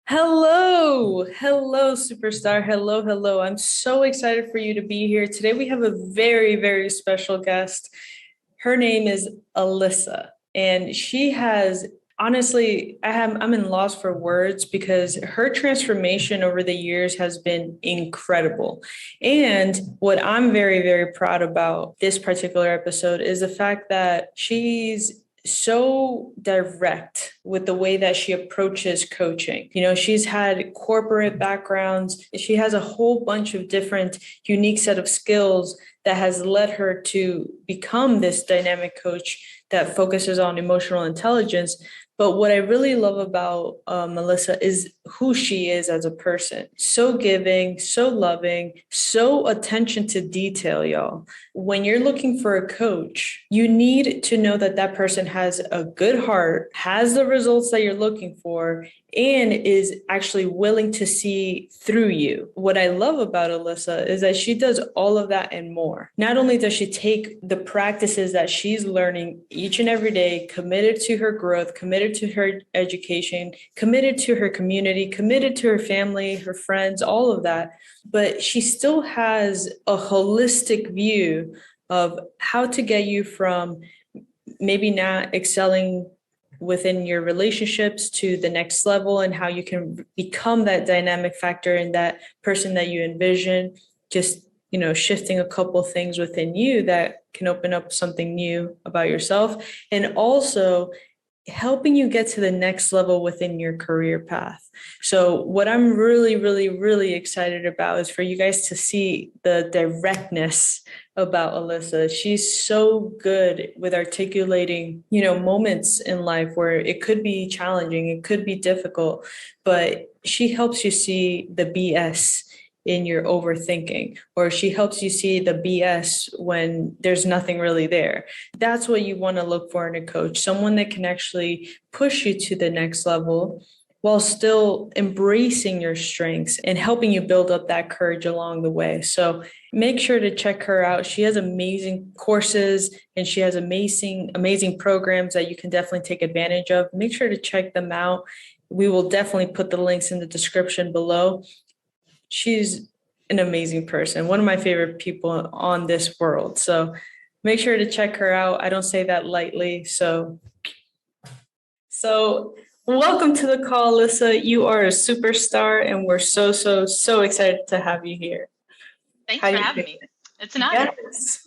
Hello, superstar. Hello. I'm so excited for you to be here. Today we have a very special guest. Her name is Alyssa, and she has honestly, I'm in loss for words because her transformation over the years has been incredible. And what I'm very proud about this particular episode is the fact that she's so direct with the way that she approaches coaching. She's had corporate backgrounds. She has a whole bunch of different unique set of skills that has led her to become this dynamic coach that focuses on emotional intelligence. But what I really love about Melissa is who she is as a person. So giving, so loving, so attention to detail, y'all. When you're looking for a coach, you need to know that that person has a good heart, has the results that you're looking for, and is actually willing to see through you. What I love about Alyssa is that she does all of that and more. Not only does she take the practices that she's learning each and every day, committed to her growth, committed to her education, committed to her community, committed to her family, her friends, all of that, but she still has a holistic view of how to get you from maybe not excelling within your relationships to the next level, and how you can become that dynamic factor and that person that you envision. Just shifting a couple things within you that can open up something new about yourself, and also helping you get to the next level within your career path. So what I'm really excited about is for you guys to see the directness about Alyssa. She's so good with articulating, moments in life where it could be challenging, it could be difficult, but she helps you see the BS in your overthinking, or she helps you see the BS when there's nothing really there. That's what you want to look for in a coach, someone that can actually push you to the next level while still embracing your strengths and helping you build up that courage along the way. So make sure to check her out. She has amazing courses and she has amazing programs that you can definitely take advantage of. Make sure to check them out. We will definitely put the links in the description below. She's an amazing person, one of my favorite people on this world. So make sure to check her out. I don't say that lightly. So welcome to the call, Alyssa. You are a superstar, and we're so excited to have you here. Thanks for having me. It's an honor. Yes.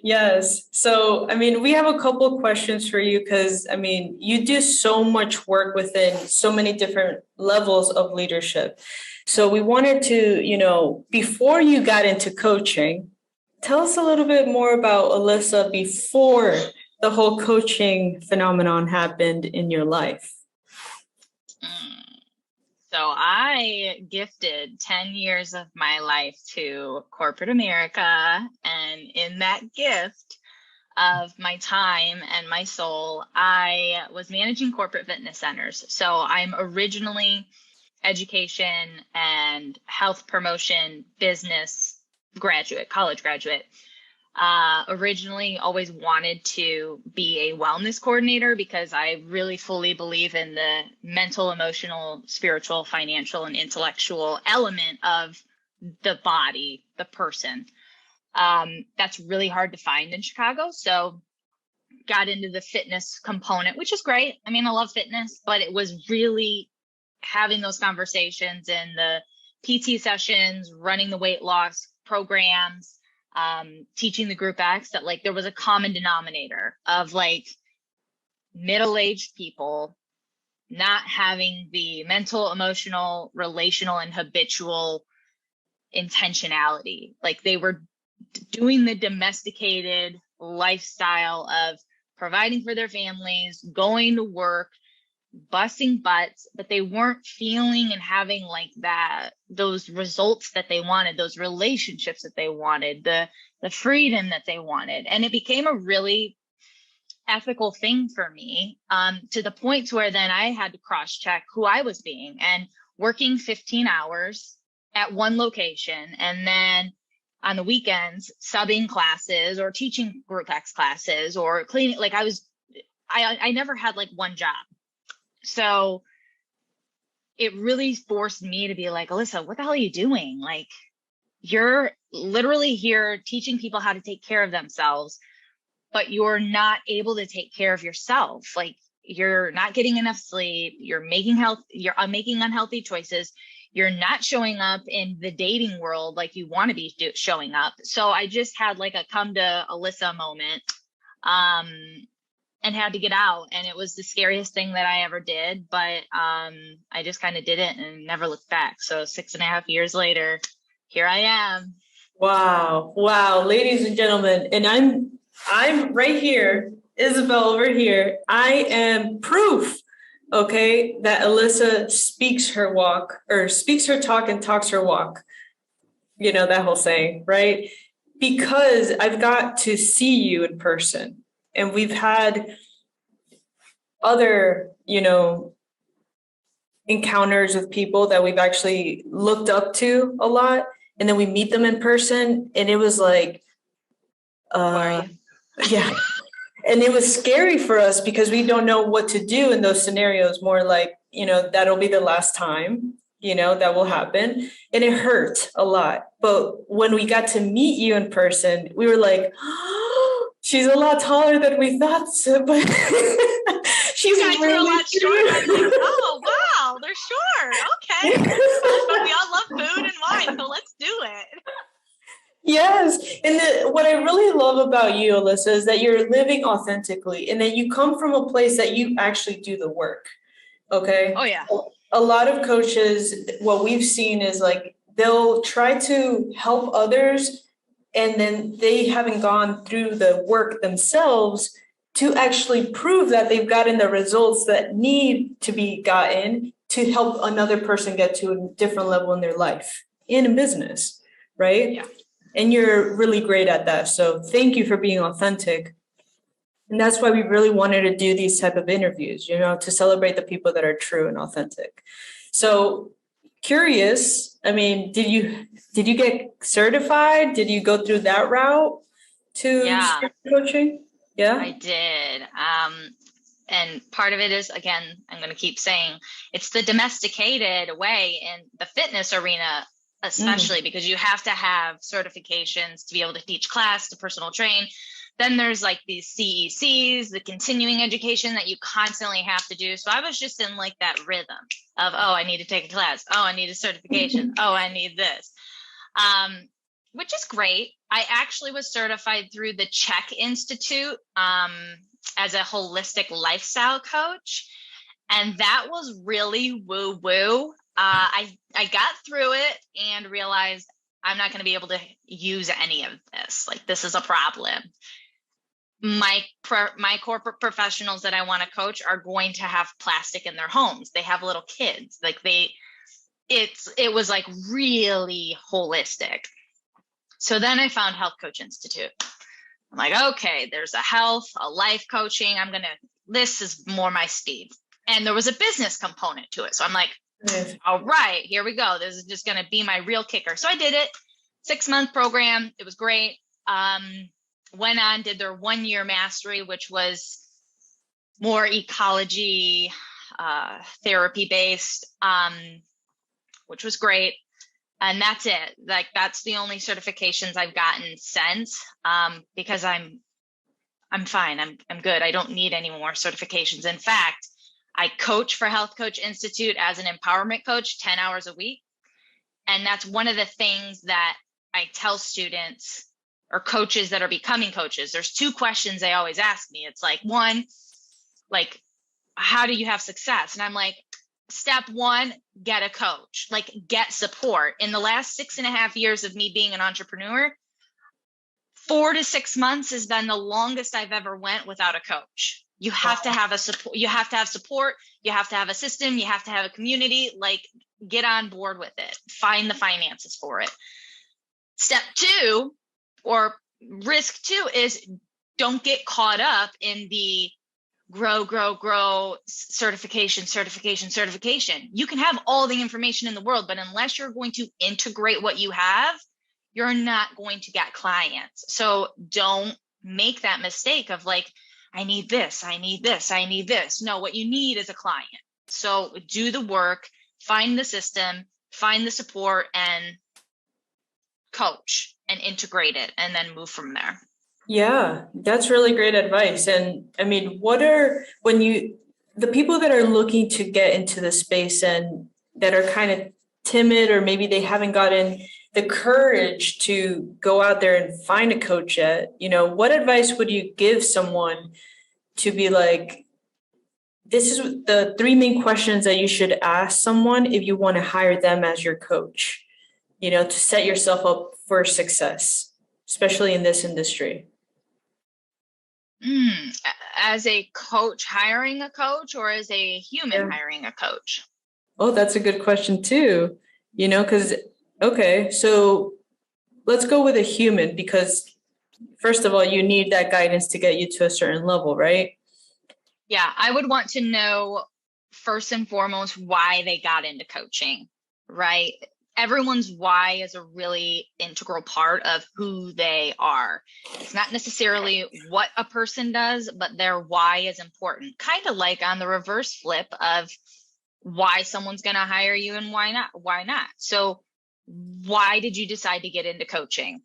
Yes. So, we have a couple of questions for you because, you do so much work within so many different levels of leadership. So, we wanted to, before you got into coaching, tell us a little bit more about Alyssa before the whole coaching phenomenon happened in your life. So I gifted 10 years of my life to corporate America. And in that gift of my time and my soul, I was managing corporate fitness centers. So I'm originally education and health promotion business graduate, college graduate. Originally always wanted to be a wellness coordinator because I really fully believe in the mental, emotional, spiritual, financial, and intellectual element of the body, the person. That's really hard to find in Chicago. So got into the fitness component, which is great. I love fitness, but it was really having those conversations in the PT sessions, running the weight loss programs, teaching the group X that there was a common denominator of middle-aged people not having the mental, emotional, relational, and habitual intentionality. They were doing the domesticated lifestyle of providing for their families, going to work, busting butts, but they weren't feeling and having those results that they wanted, those relationships that they wanted, the freedom that they wanted. And it became a really ethical thing for me, to the point where then I had to cross check who I was being, and working 15 hours at one location, and then on the weekends subbing classes or teaching group X classes or cleaning. I never had one job. So it really forced me to be like, Alyssa, what the hell are you doing? Like, you're literally here teaching people how to take care of themselves, but you're not able to take care of yourself. Like, you're not getting enough sleep, you're making making unhealthy choices, you're not showing up in the dating world like you want to be showing up. So I just had like a come to Alyssa moment, and had to get out. And it was the scariest thing that I ever did, but I just kind of did it and never looked back. So 6.5 years later, here I am. Wow. Wow. Ladies and gentlemen, and I'm right here, Isabel over here. I am proof, okay, that Alyssa speaks her walk, or speaks her talk and talks her walk. You know, that whole saying, right? Because I've got to see you in person. And we've had other, encounters with people that we've actually looked up to a lot. And then we meet them in person. And it was like, yeah. And it was scary for us because we don't know what to do in those scenarios. More like, that'll be the last time, that will happen. And it hurt a lot. But when we got to meet you in person, we were like, oh, she's a lot taller than we thought. So, but she's really a lot shorter. Like, oh, wow, they're short. Okay. But we all love food and wine, so let's do it. Yes. And what I really love about you, Alyssa, is that you're living authentically and that you come from a place that you actually do the work. Okay. Oh, yeah. A lot of coaches, what we've seen is like they'll try to help others and then they haven't gone through the work themselves to actually prove that they've gotten the results that need to be gotten to help another person get to a different level in their life and in business, right? Yeah. And you're really great at that. So thank you for being authentic. And that's why we really wanted to do these type of interviews, to celebrate the people that are true and authentic. So curious, I mean, did you get certified? Did you go through that route to start coaching? Yeah, I did. And part of it is, again, I'm going to keep saying it's the domesticated way in the fitness arena, especially because you have to have certifications to be able to teach class, to personal train. Then there's like these CECs, the continuing education that you constantly have to do. So I was just in like that rhythm of, oh, I need to take a class. Oh, I need a certification. Oh, I need this, which is great. I actually was certified through the Czech Institute as a holistic lifestyle coach. And that was really woo-woo. I got through it and realized I'm not going to be able to use any of this. Like, this is a problem. My corporate professionals that I want to coach are going to have plastic in their homes. They have little kids. Like it was like really holistic. So then I found Health Coach Institute. I'm like, okay, there's a life coaching. This is more my speed. And there was a business component to it. So I'm like, all right, here we go. This is just going to be my real kicker. So I did it. 6-month program. It was great. Went on, did their 1-year mastery, which was more ecology, therapy based, which was great. And that's it. Like, that's the only certifications I've gotten since, because I'm fine. I'm good. I don't need any more certifications. In fact, I coach for Health Coach Institute as an empowerment coach 10 hours a week. And that's one of the things that I tell students or coaches that are becoming coaches. There's 2 questions they always ask me. It's like, one, like, how do you have success? And I'm like, step 1, get a coach, like, get support. In the last 6.5 years of me being an entrepreneur, 4 to 6 months has been the longest I've ever went without a coach. You have to have support. You have to have support. You have to have a system. You have to have a community. Like, get on board with it. Find the finances for it. Step 2, or risk 2, is don't get caught up in the grow certification. You can have all the information in the world, but unless you're going to integrate what you have, you're not going to get clients. So don't make that mistake of like, I need this. No, what you need is a client. So do the work, find the system, find the support, and coach and integrate it, and then move from there. Yeah, that's really great advice. And I mean, the people that are looking to get into the space and that are kind of timid, or maybe they haven't gotten the courage to go out there and find a coach yet, what advice would you give someone to be like, this is the three main questions that you should ask someone if you want to hire them as your coach, to set yourself up for success, especially in this industry? As a coach hiring a coach, or as a human hiring a coach? Oh, that's a good question too. Because, okay, so let's go with a human, because first of all, you need that guidance to get you to a certain level, right? Yeah, I would want to know first and foremost why they got into coaching, right? Everyone's why is a really integral part of who they are. It's not necessarily what a person does, but their why is important. Kind of like on the reverse flip of why someone's going to hire you and why not. Why not? So why did you decide to get into coaching?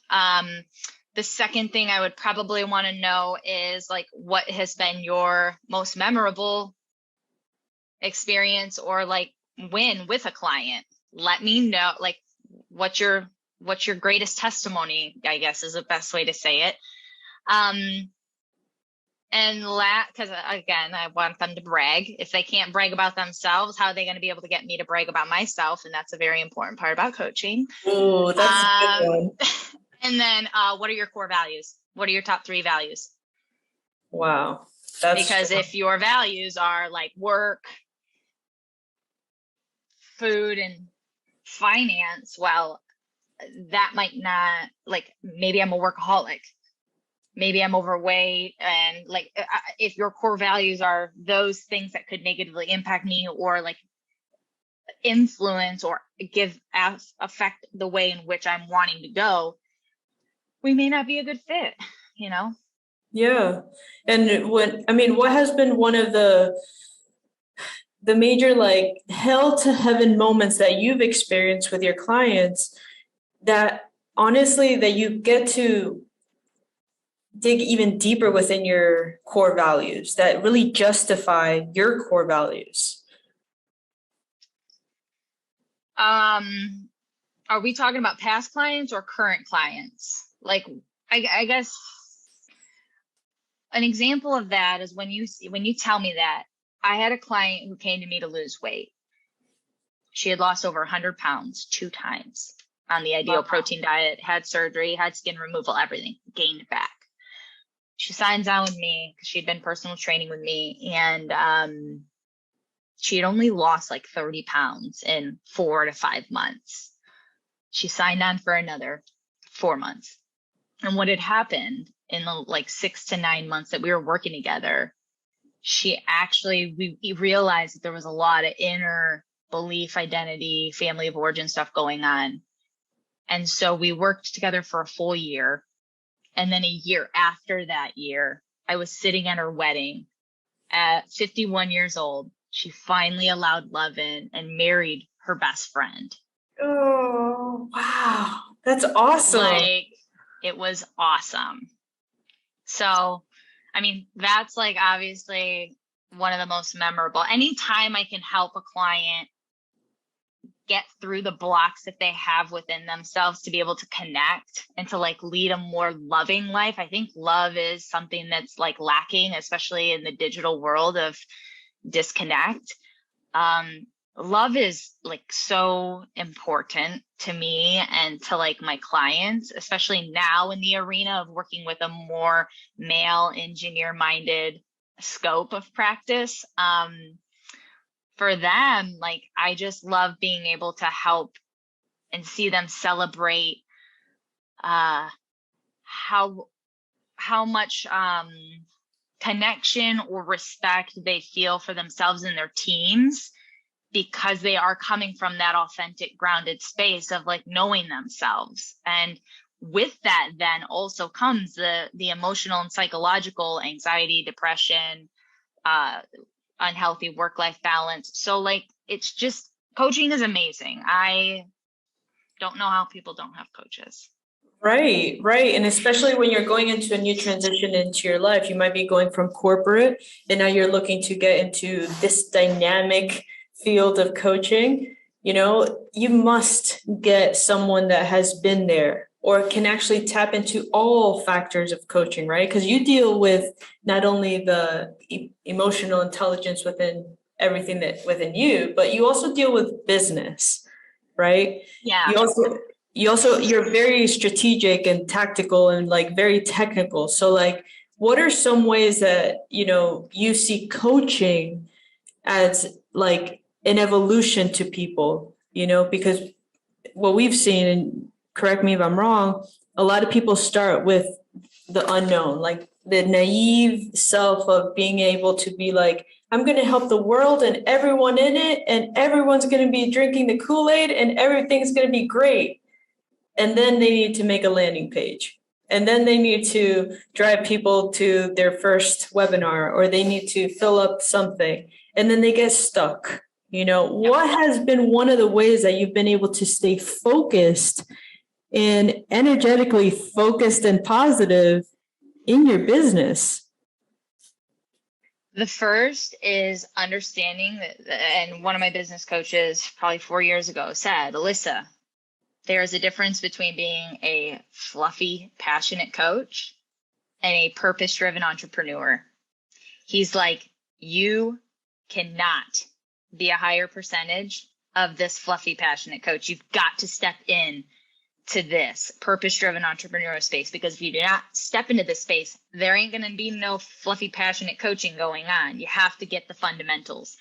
The second thing I would probably want to know is like, what has been your most memorable experience or like win with a client? Let me know, like, what's your greatest testimony, I guess is the best way to say it. Because again, I want them to brag. If they can't brag about themselves, how are they going to be able to get me to brag about myself? And that's a very important part about coaching. Oh, that's a good one. And then what are your core values? What are your top 3 values? Wow. Because if your values are like work, food, and finance, well, that might not, like, maybe I'm a workaholic, maybe I'm overweight, and like if your core values are those things that could negatively impact me or like influence or affect the way in which I'm wanting to go, we may not be a good fit, Yeah. And what has been one of the major like hell to heaven moments that you've experienced with your clients that honestly that you get to dig even deeper within your core values that really justify your core values? Are we talking about past clients or current clients? Like, I guess an example of that is when you tell me that I had a client who came to me to lose weight. She had lost over 100 pounds 2 times on the ideal protein diet, had surgery, had skin removal, everything, gained back. She signs on with me because she'd been personal training with me, and she had only lost like 30 pounds in 4 to 5 months. She signed on for another 4 months. And what had happened in the like 6 to 9 months that we were working together, we realized that there was a lot of inner belief, identity, family of origin stuff going on. And so we worked together for a full year. And then a year after that year, I was sitting at her wedding at 51 years old. She finally allowed love in and married her best friend. Oh, wow. That's awesome. Like, it was awesome. So, I mean, that's like obviously one of the most memorable. Anytime I can help a client get through the blocks that they have within themselves to be able to connect and to like lead a more loving life. I think love is something that's like lacking, especially in the digital world of disconnect. Love is like so important to me and to like my clients, especially now in the arena of working with a more male engineer minded scope of practice. For them, like, I just love being able to help and see them celebrate how much connection or respect they feel for themselves and their teams, because they are coming from that authentic, grounded space of like knowing themselves. And with that then also comes the emotional and psychological anxiety, depression, unhealthy work-life balance. So like, it's just, coaching is amazing. I don't know how people don't have coaches. Right, right. And especially when you're going into a new transition into your life, you might be going from corporate and now you're looking to get into this dynamic field of coaching. You know, you must get someone that has been there or can actually tap into all factors of coaching, right? Because you deal with not only the emotional intelligence within everything that within you, but you also deal with business, right? Yeah. You also you're very strategic and tactical and like very technical. So like what are some ways that, you see coaching as like an evolution to people, because what we've seen, and correct me if I'm wrong, a lot of people start with the unknown, like the naive self of being able to be like, I'm going to help the world and everyone in it, and everyone's going to be drinking the Kool-Aid and everything's going to be great. And then they need to make a landing page. And then they need to drive people to their first webinar, or they need to fill up something. And then they get stuck. What has been one of the ways that you've been able to stay focused and energetically focused and positive in your business? The first is understanding that, and one of my business coaches probably 4 years ago said, Alyssa, there's a difference between being a fluffy, passionate coach and a purpose-driven entrepreneur. He's like, you cannot be a higher percentage of this fluffy, passionate coach. You've got to step in to this purpose-driven entrepreneurial space, because if you do not step into this space, there ain't going to be no fluffy, passionate coaching going on. You have to get the fundamentals.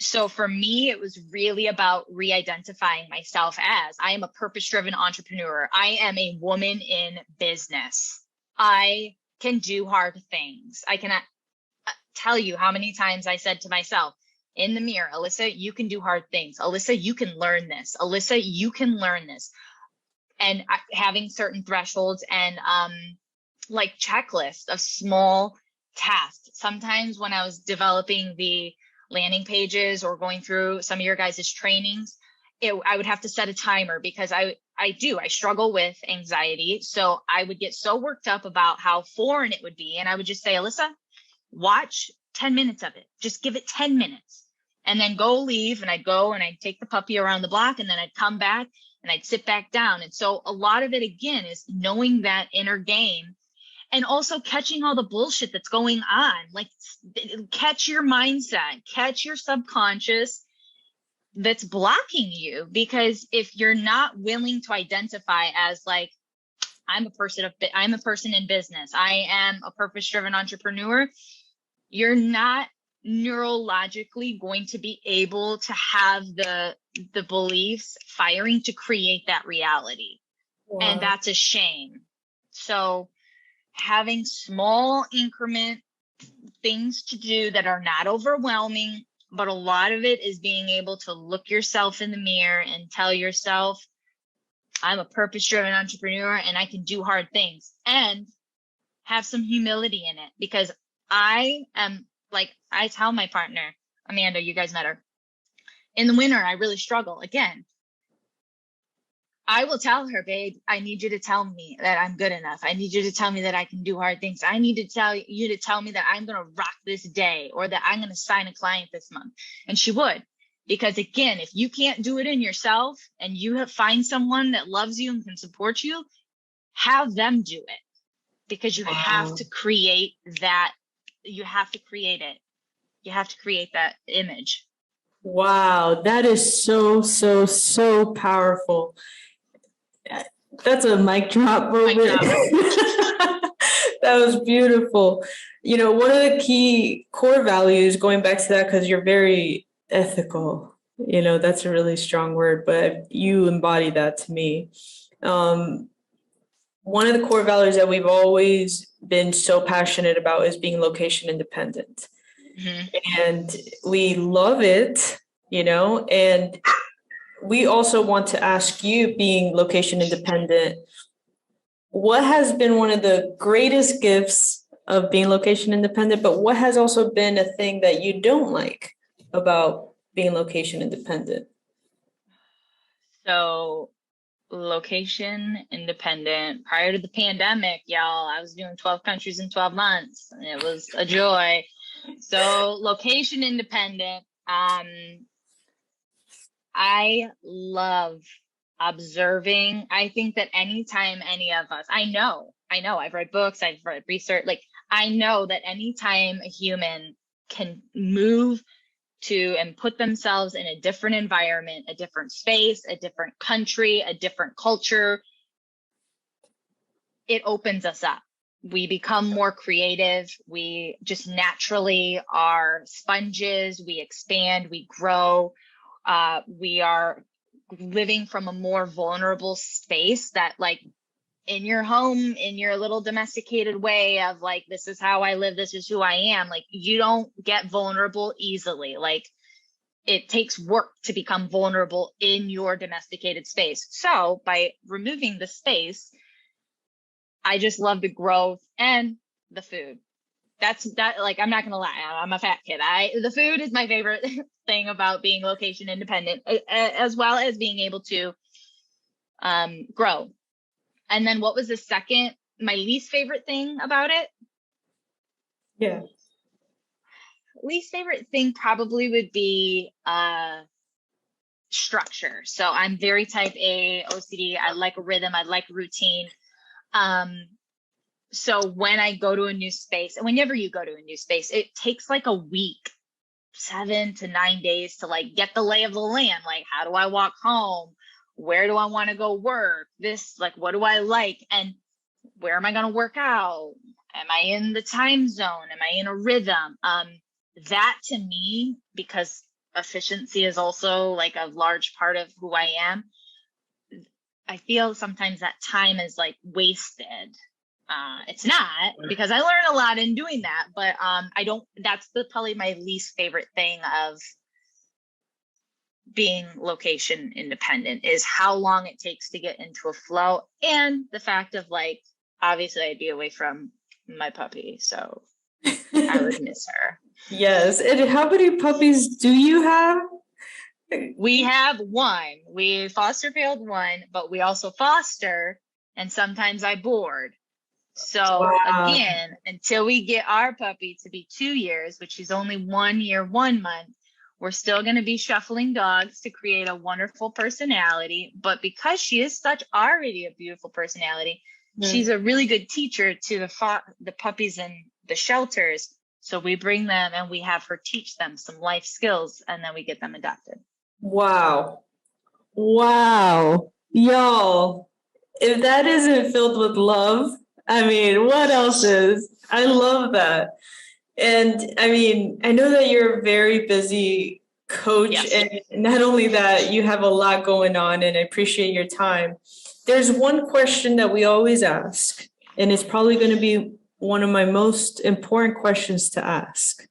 So for me, it was really about re-identifying myself as I am a purpose-driven entrepreneur. I am a woman in business. I can do hard things. I cannot tell you how many times I said to myself in the mirror, Alyssa, you can do hard things. Alyssa, you can learn this. Alyssa, you can learn this. And having certain thresholds and like checklists of small tasks. Sometimes when I was developing the landing pages or going through some of your guys' trainings, I would have to set a timer, because I struggle with anxiety. So I would get so worked up about how foreign it would be. And I would just say, Alyssa, watch 10 minutes of it. Just give it 10 minutes and then go leave. And I'd go and I'd take the puppy around the block, and then I'd come back and I'd sit back down. And so a lot of it, again, is knowing that inner game. And also catching all the bullshit that's going on, like catch your mindset, catch your subconscious that's blocking you. Because if you're not willing to identify as like, I'm a person in business, I am a purpose-driven entrepreneur, you're not neurologically going to be able to have the beliefs firing to create that reality. Wow. And that's a shame. So having small increment things to do that are not overwhelming, but a lot of it is being able to look yourself in the mirror and tell yourself, I'm a purpose-driven entrepreneur and I can do hard things, and have some humility in it. Because I am like, I tell my partner, Amanda, you guys met her, in the winter, I really struggle. Again, I will tell her, babe, I need you to tell me that I'm good enough. I need you to tell me that I can do hard things. I need to tell you to tell me that I'm going to rock this day, or that I'm going to sign a client this month. And she would, because again, if you can't do it in yourself and you find someone that loves you and can support you, have them do it, because you have to create that. You have to create it. You have to create that image. Wow. That is so, so, so powerful. That's a mic drop moment. That was beautiful. One of the key core values, going back to that, because you're very ethical, that's a really strong word, but you embody that to me. One of the core values that we've always been so passionate about is being location independent. Mm-hmm. And we love it, and we also want to ask you, being location independent, what has been one of the greatest gifts of being location independent, but what has also been a thing that you don't like about being location independent? So location independent prior to the pandemic, y'all, I was doing 12 countries in 12 months and it was a joy. So location independent, I love observing. I think that anytime any of us, I've read books, I've read research, like I know that anytime a human can move to and put themselves in a different environment, a different space, a different country, a different culture, it opens us up. We become more creative. We just naturally are sponges. We expand, we grow. We are living from a more vulnerable space that, like, in your home, in your little domesticated way of like, this is how I live, this is who I am. Like, you don't get vulnerable easily. Like, it takes work to become vulnerable in your domesticated space. So by removing the space, I just love the growth and the food. Like, I'm not gonna lie, I'm a fat kid. The food is my favorite thing about being location independent, as well as being able to grow. And then what was the second, my least favorite thing about it? Yeah. Least favorite thing probably would be structure. So I'm very type A, OCD. I like a rhythm. I like routine. So when I go to a new space, and whenever you go to a new space, it takes like a week, 7 to 9 days to like get the lay of the land. Like, how do I walk home? Where do I want to go work? Like, what do I like? And where am I going to work out? Am I in the time zone? Am I in a rhythm? That to me, because efficiency is also like a large part of who I am, I feel sometimes that time is like wasted. It's not, because I learned a lot in doing that, but that's probably my least favorite thing of being location independent, is how long it takes to get into a flow, and the fact of like, obviously I'd be away from my puppy, so I would miss her. Yes. And how many puppies do you have? We have one. We foster failed one, but we also foster, and sometimes I board. So Wow. again, until we get our puppy to be 2 years, which is only 1 year, 1 month, we're still going to be shuffling dogs to create a wonderful personality. But because she is such already a beautiful personality, she's a really good teacher to the puppies in the shelters. So we bring them and we have her teach them some life skills, and then we get them adopted. Wow. Wow. Y'all, if that isn't filled with love, I mean, what else is? I love that. And I mean, I know that you're a very busy coach, Yes. and not only that, you have a lot going on, and I appreciate your time. There's one question that we always ask, and it's probably going to be one of my most important questions to ask.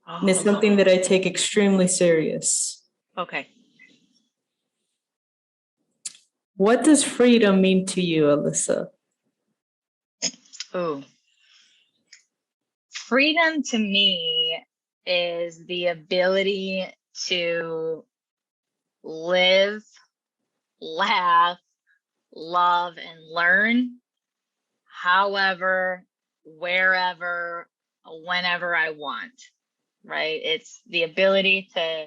And it's something that I take extremely serious. Okay. What does freedom mean to you, Alyssa? Oh, freedom to me is the ability to live, laugh, love, and learn however, wherever, whenever I want, right? It's the ability to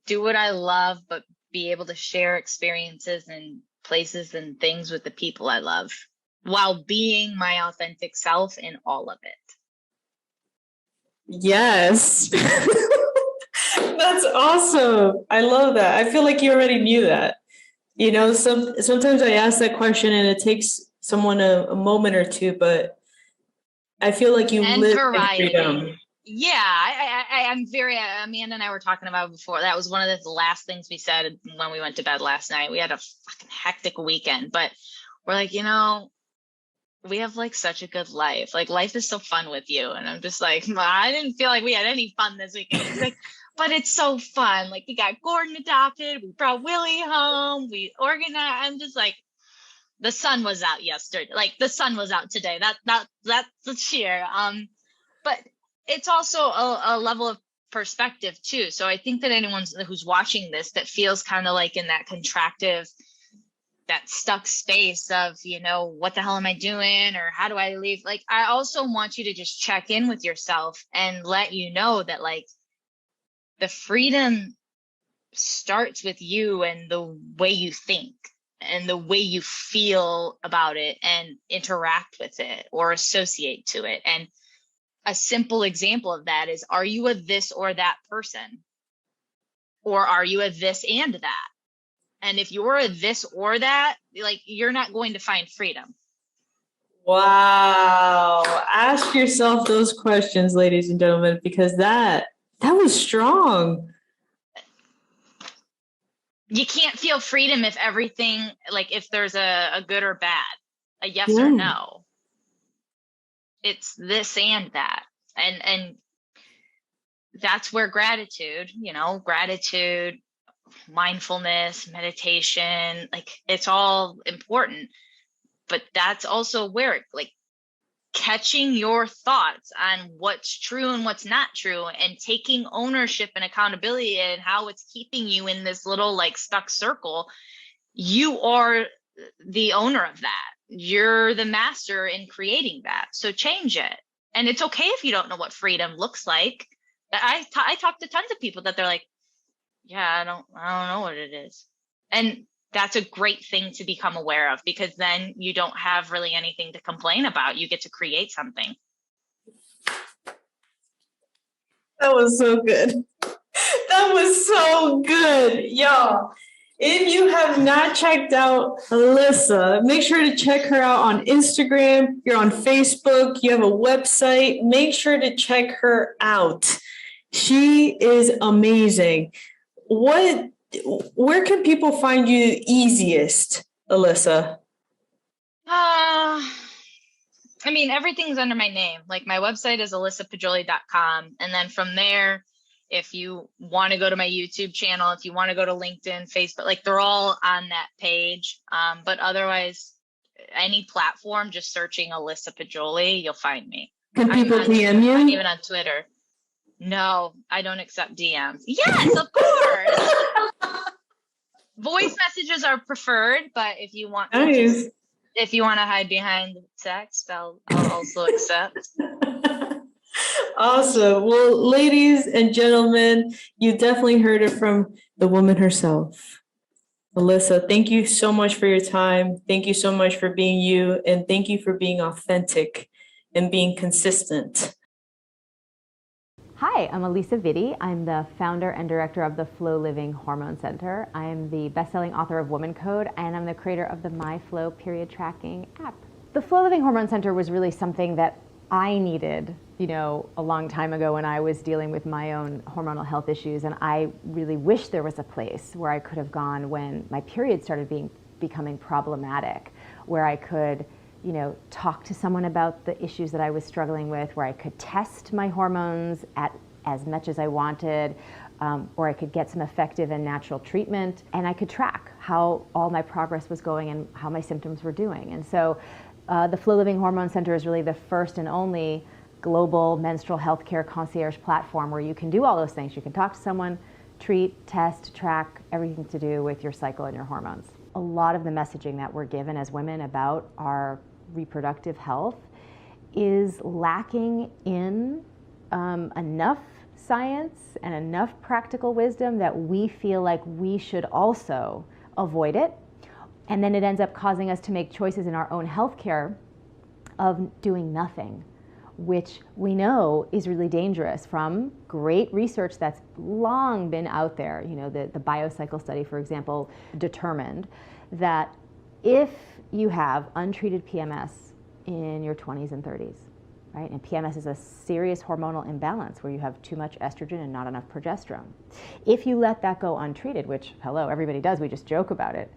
do what I love, but be able to share experiences and places and things with the people I love, while being my authentic self in all of it. Yes. That's awesome. I love that. I feel like you already knew that. You know, sometimes I ask that question and it takes someone a moment or two, but I feel like you And live variety. in freedom. Yeah, I'm very, Amanda and I were talking about before. That was one of the last things we said when we went to bed last night. We had a fucking hectic weekend, but we're like, you know, we have like such a good life. Like, life is so fun with you. And I'm just like, I didn't feel like we had any fun this weekend. It's like, but it's so fun. Like, we got Gordon adopted. We brought Willie home. We organized. I'm just like, the sun was out yesterday. Like the sun was out today. That's the cheer. But it's also a level of perspective too. So I think that anyone who's watching this that feels kind of like in that contractive, that stuck space of, what the hell am I doing? Or how do I leave? Like, I also want you to just check in with yourself and let you know that like the freedom starts with you and the way you think and the way you feel about it and interact with it or associate to it. And a simple example of that is, are you a this or that person? Or are you a this and that? And if you're a this or that, like, you're not going to find freedom. Wow. Ask yourself those questions, ladies and gentlemen, because that was strong. You can't feel freedom if everything, like if there's a good or bad, a yes or no. It's this and that. And that's where gratitude, mindfulness, meditation, like it's all important. But that's also where like catching your thoughts on what's true and what's not true and taking ownership and accountability and how it's keeping you in this little like stuck circle. You are the owner of that. You're the master in creating that. So change it. And it's okay if you don't know what freedom looks like. I talk to tons of people that they're like, yeah, I don't know what it is. And that's a great thing to become aware of, because then you don't have really anything to complain about. You get to create something. That was so good. That was so good, y'all. If you have not checked out Alyssa, make sure to check her out on Instagram. You're on Facebook. You have a website. Make sure to check her out. She is amazing. Where can people find you easiest, Alyssa? I mean, everything's under my name. Like my website is alyssapajoli.com. And then from there, if you want to go to my YouTube channel, if you want to go to LinkedIn, Facebook, like they're all on that page. But otherwise, any platform, just searching Alyssa Pajoli, you'll find me. Can people DM you? I'm even on Twitter. No, I don't accept DMs. Yes, of course. Voice messages are preferred, but if you want, if you want to hide behind text, I'll also accept. Awesome. Well, ladies and gentlemen, you definitely heard it from the woman herself. Alyssa, thank you so much for your time. Thank you so much for being you, and thank you for being authentic and being consistent. Hi, I'm Elisa Vitti. I'm the founder and director of the Flow Living Hormone Center. I'm the best-selling author of Woman Code, and I'm the creator of the MyFlow period tracking app. The Flow Living Hormone Center was really something that I needed, a long time ago when I was dealing with my own hormonal health issues, and I really wish there was a place where I could have gone when my period started becoming problematic, where I could talk to someone about the issues that I was struggling with, where I could test my hormones at as much as I wanted, or I could get some effective and natural treatment, and I could track how all my progress was going and how my symptoms were doing. And so the Flow Living Hormone Center is really the first and only global menstrual health care concierge platform where you can do all those things. You can talk to someone, treat, test, track, everything to do with your cycle and your hormones. A lot of the messaging that we're given as women about our reproductive health is lacking in enough science and enough practical wisdom that we feel like we should also avoid it. And then it ends up causing us to make choices in our own healthcare of doing nothing, which we know is really dangerous from great research that's long been out there. The BioCycle study, for example, determined that if you have untreated PMS in your 20s and 30s, right? And PMS is a serious hormonal imbalance where you have too much estrogen and not enough progesterone. If you let that go untreated, which, hello, everybody does, we just joke about it,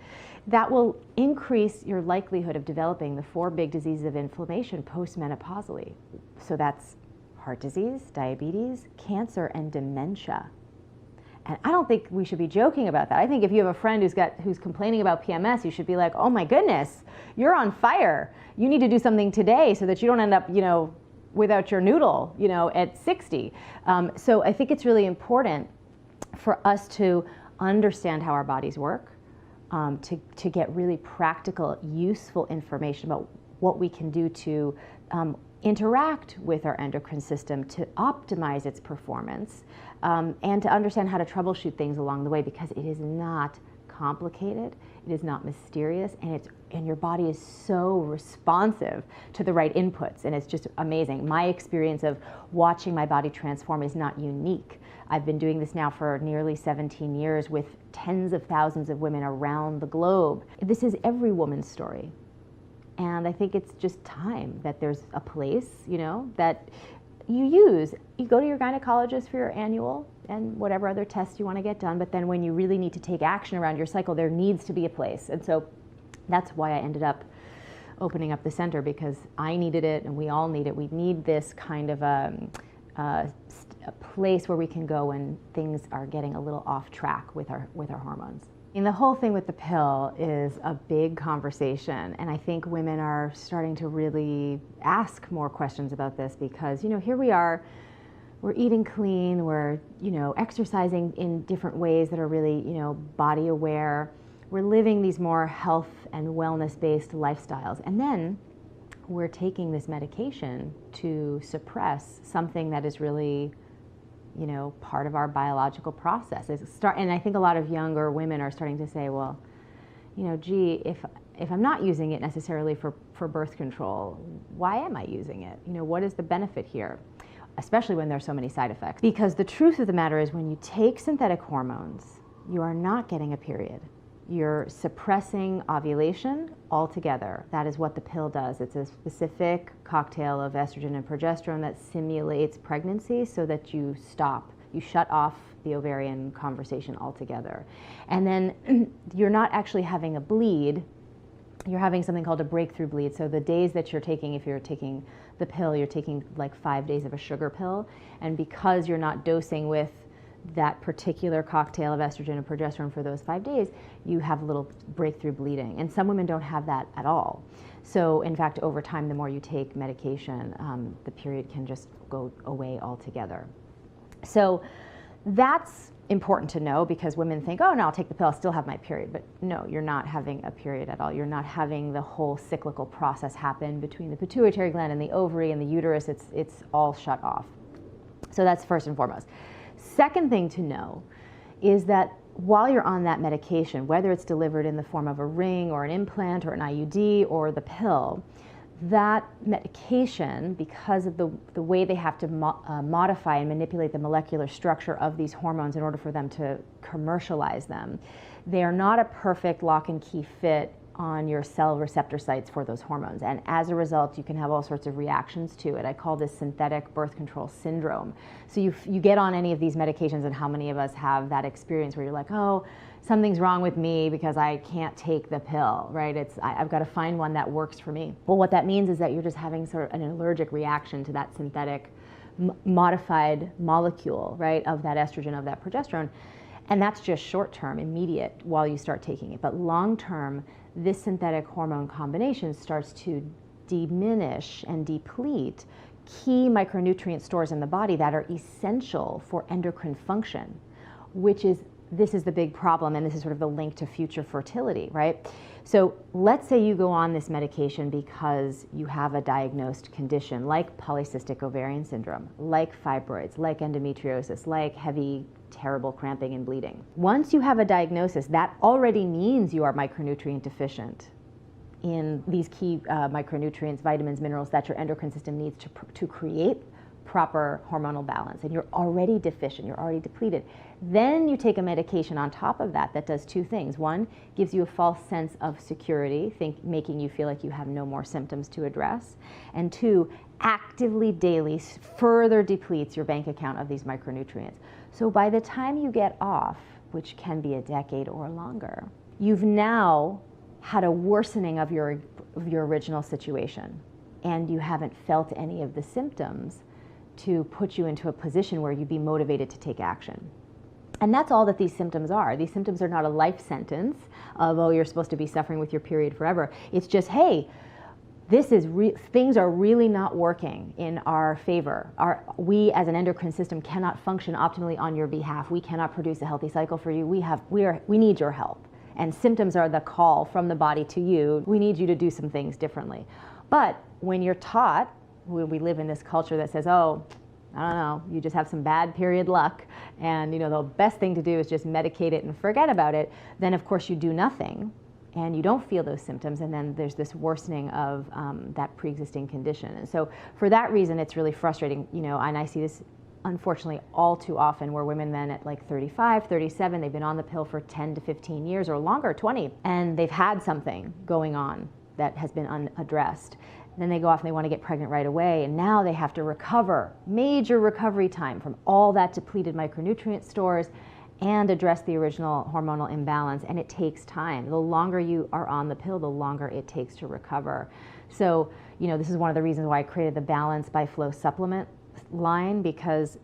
that will increase your likelihood of developing the 4 big diseases of inflammation postmenopausally. So that's heart disease, diabetes, cancer, and dementia. And I don't think we should be joking about that. I think if you have a friend who's complaining about PMS, you should be like, oh my goodness, you're on fire. You need to do something today so that you don't end up, without your noodle, at 60. So I think it's really important for us to understand how our bodies work, to get really practical, useful information about what we can do to interact with our endocrine system to optimize its performance, and to understand how to troubleshoot things along the way, because it is not complicated, it is not mysterious, and your body is so responsive to the right inputs, and it's just amazing. My experience of watching my body transform is not unique. I've been doing this now for nearly 17 years with tens of thousands of women around the globe. This is every woman's story. And I think it's just time that there's a place, that you use. You go to your gynecologist for your annual and whatever other tests you want to get done, but then when you really need to take action around your cycle, there needs to be a place. And so that's why I ended up opening up the center, because I needed it and we all need it. We need this kind of a place where we can go when things are getting a little off track with our hormones. And the whole thing with the pill is a big conversation, and I think women are starting to really ask more questions about this, because here we are, we're eating clean, we're exercising in different ways that are really body aware, we're living these more health and wellness based lifestyles, and then we're taking this medication to suppress something that is really part of our biological process. And I think a lot of younger women are starting to say, well, gee, if I'm not using it necessarily for birth control, why am I using it? What is the benefit here? Especially when there's so many side effects. Because the truth of the matter is, when you take synthetic hormones, you are not getting a period. You're suppressing ovulation altogether. That is what the pill does. It's a specific cocktail of estrogen and progesterone that simulates pregnancy so that you shut off the ovarian conversation altogether. And then you're not actually having a bleed, you're having something called a breakthrough bleed. So the days that you're taking, if you're taking the pill, you're taking like 5 days of a sugar pill. And because you're not dosing with that particular cocktail of estrogen and progesterone for those 5 days, you have a little breakthrough bleeding. And some women don't have that at all. So in fact, over time, the more you take medication, the period can just go away altogether. So that's important to know, because women think, oh no, I'll take the pill, I'll still have my period. But no, you're not having a period at all. You're not having the whole cyclical process happen between the pituitary gland and the ovary and the uterus. It's all shut off. So that's first and foremost. Second thing to know is that while you're on that medication, whether it's delivered in the form of a ring or an implant or an IUD or the pill, that medication, because of the way they have to modify and manipulate the molecular structure of these hormones in order for them to commercialize them, they are not a perfect lock and key fit on your cell receptor sites for those hormones. And as a result, you can have all sorts of reactions to it. I call this synthetic birth control syndrome. So you get on any of these medications, and how many of us have that experience where you're like, oh, something's wrong with me because I can't take the pill, right? I've got to find one that works for me. Well, what that means is that you're just having sort of an allergic reaction to that synthetic modified molecule, right, of that estrogen, of that progesterone. And that's just short-term, immediate, while you start taking it. But long-term, this synthetic hormone combination starts to diminish and deplete key micronutrient stores in the body that are essential for endocrine function, this is the big problem, and this is sort of the link to future fertility, right? So let's say you go on this medication because you have a diagnosed condition like polycystic ovarian syndrome, like fibroids, like endometriosis, like heavy, terrible cramping and bleeding. Once you have a diagnosis, that already means you are micronutrient deficient in these key micronutrients, vitamins, minerals that your endocrine system needs to create proper hormonal balance, and you're already deficient, you're already depleted. Then you take a medication on top of that does two things. One, gives you a false sense of security, making you feel like you have no more symptoms to address. And two, actively daily further depletes your bank account of these micronutrients. So by the time you get off, which can be a decade or longer, you've now had a worsening of your original situation, and you haven't felt any of the symptoms to put you into a position where you'd be motivated to take action. And that's all that these symptoms are. These symptoms are not a life sentence of, oh, you're supposed to be suffering with your period forever. It's just, hey, things are really not working in our favor. We as an endocrine system cannot function optimally on your behalf. We cannot produce a healthy cycle for you. We need your help. And symptoms are the call from the body to you. We need you to do some things differently. But when you're taught, we live in this culture that says, oh, I don't know, you just have some bad period luck, and the best thing to do is just medicate it and forget about it, then of course you do nothing and you don't feel those symptoms, and then there's this worsening of that pre-existing condition. And so for that reason, it's really frustrating, and I see this unfortunately all too often, where women then at like 35, 37, they've been on the pill for 10 to 15 years or longer, 20, and they've had something going on that has been unaddressed. Then they go off and they want to get pregnant right away, and now they have to recover, major recovery time from all that depleted micronutrient stores and address the original hormonal imbalance, and it takes time. The longer you are on the pill, the longer it takes to recover. So, this is one of the reasons why I created the Balance by Flo supplement line, because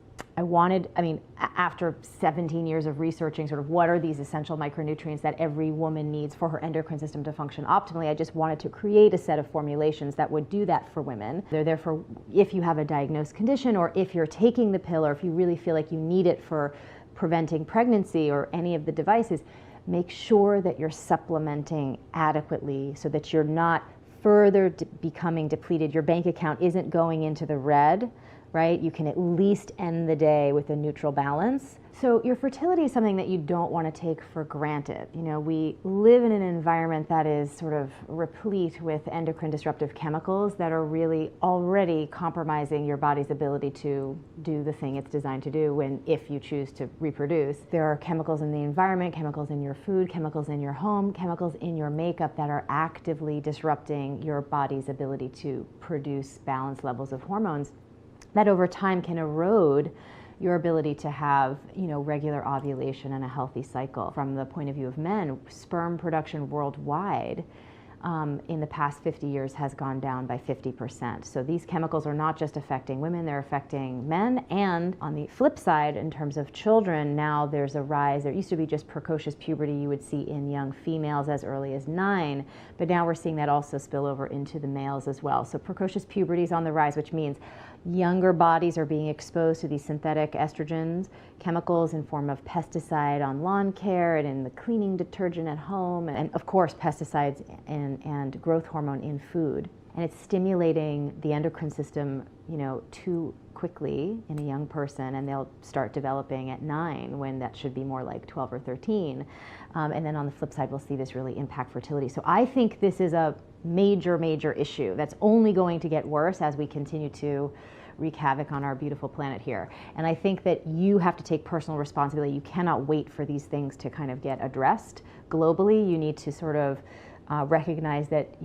after 17 years of researching sort of what are these essential micronutrients that every woman needs for her endocrine system to function optimally, I just wanted to create a set of formulations that would do that for women. They're there for if you have a diagnosed condition, or if you're taking the pill, or if you really feel like you need it for preventing pregnancy or any of the devices. Make sure that you're supplementing adequately so that you're not further becoming depleted. Your bank account isn't going into the red, right? You can at least end the day with a neutral balance. So your fertility is something that you don't want to take for granted. We live in an environment that is sort of replete with endocrine disruptive chemicals that are really already compromising your body's ability to do the thing it's designed to do if you choose to reproduce. There are chemicals in the environment, chemicals in your food, chemicals in your home, chemicals in your makeup that are actively disrupting your body's ability to produce balanced levels of hormones that over time can erode your ability to have, regular ovulation and a healthy cycle. From the point of view of men, sperm production worldwide in the past 50 years has gone down by 50%. So these chemicals are not just affecting women, they're affecting men. And on the flip side, in terms of children, now there's a rise. There used to be just precocious puberty you would see in young females as early as 9, but now we're seeing that also spill over into the males as well. So precocious puberty is on the rise, which means younger bodies are being exposed to these synthetic estrogens, chemicals in form of pesticide on lawn care and in the cleaning detergent at home, and of course pesticides and growth hormone in food. And it's stimulating the endocrine system, too quickly in a young person, and they'll start developing at 9 when that should be more like 12 or 13. And then on the flip side, we'll see this really impact fertility. So I think this is a major, major issue that's only going to get worse as we continue to wreak havoc on our beautiful planet here. And I think that you have to take personal responsibility. You cannot wait for these things to kind of get addressed globally. You need to sort of recognize that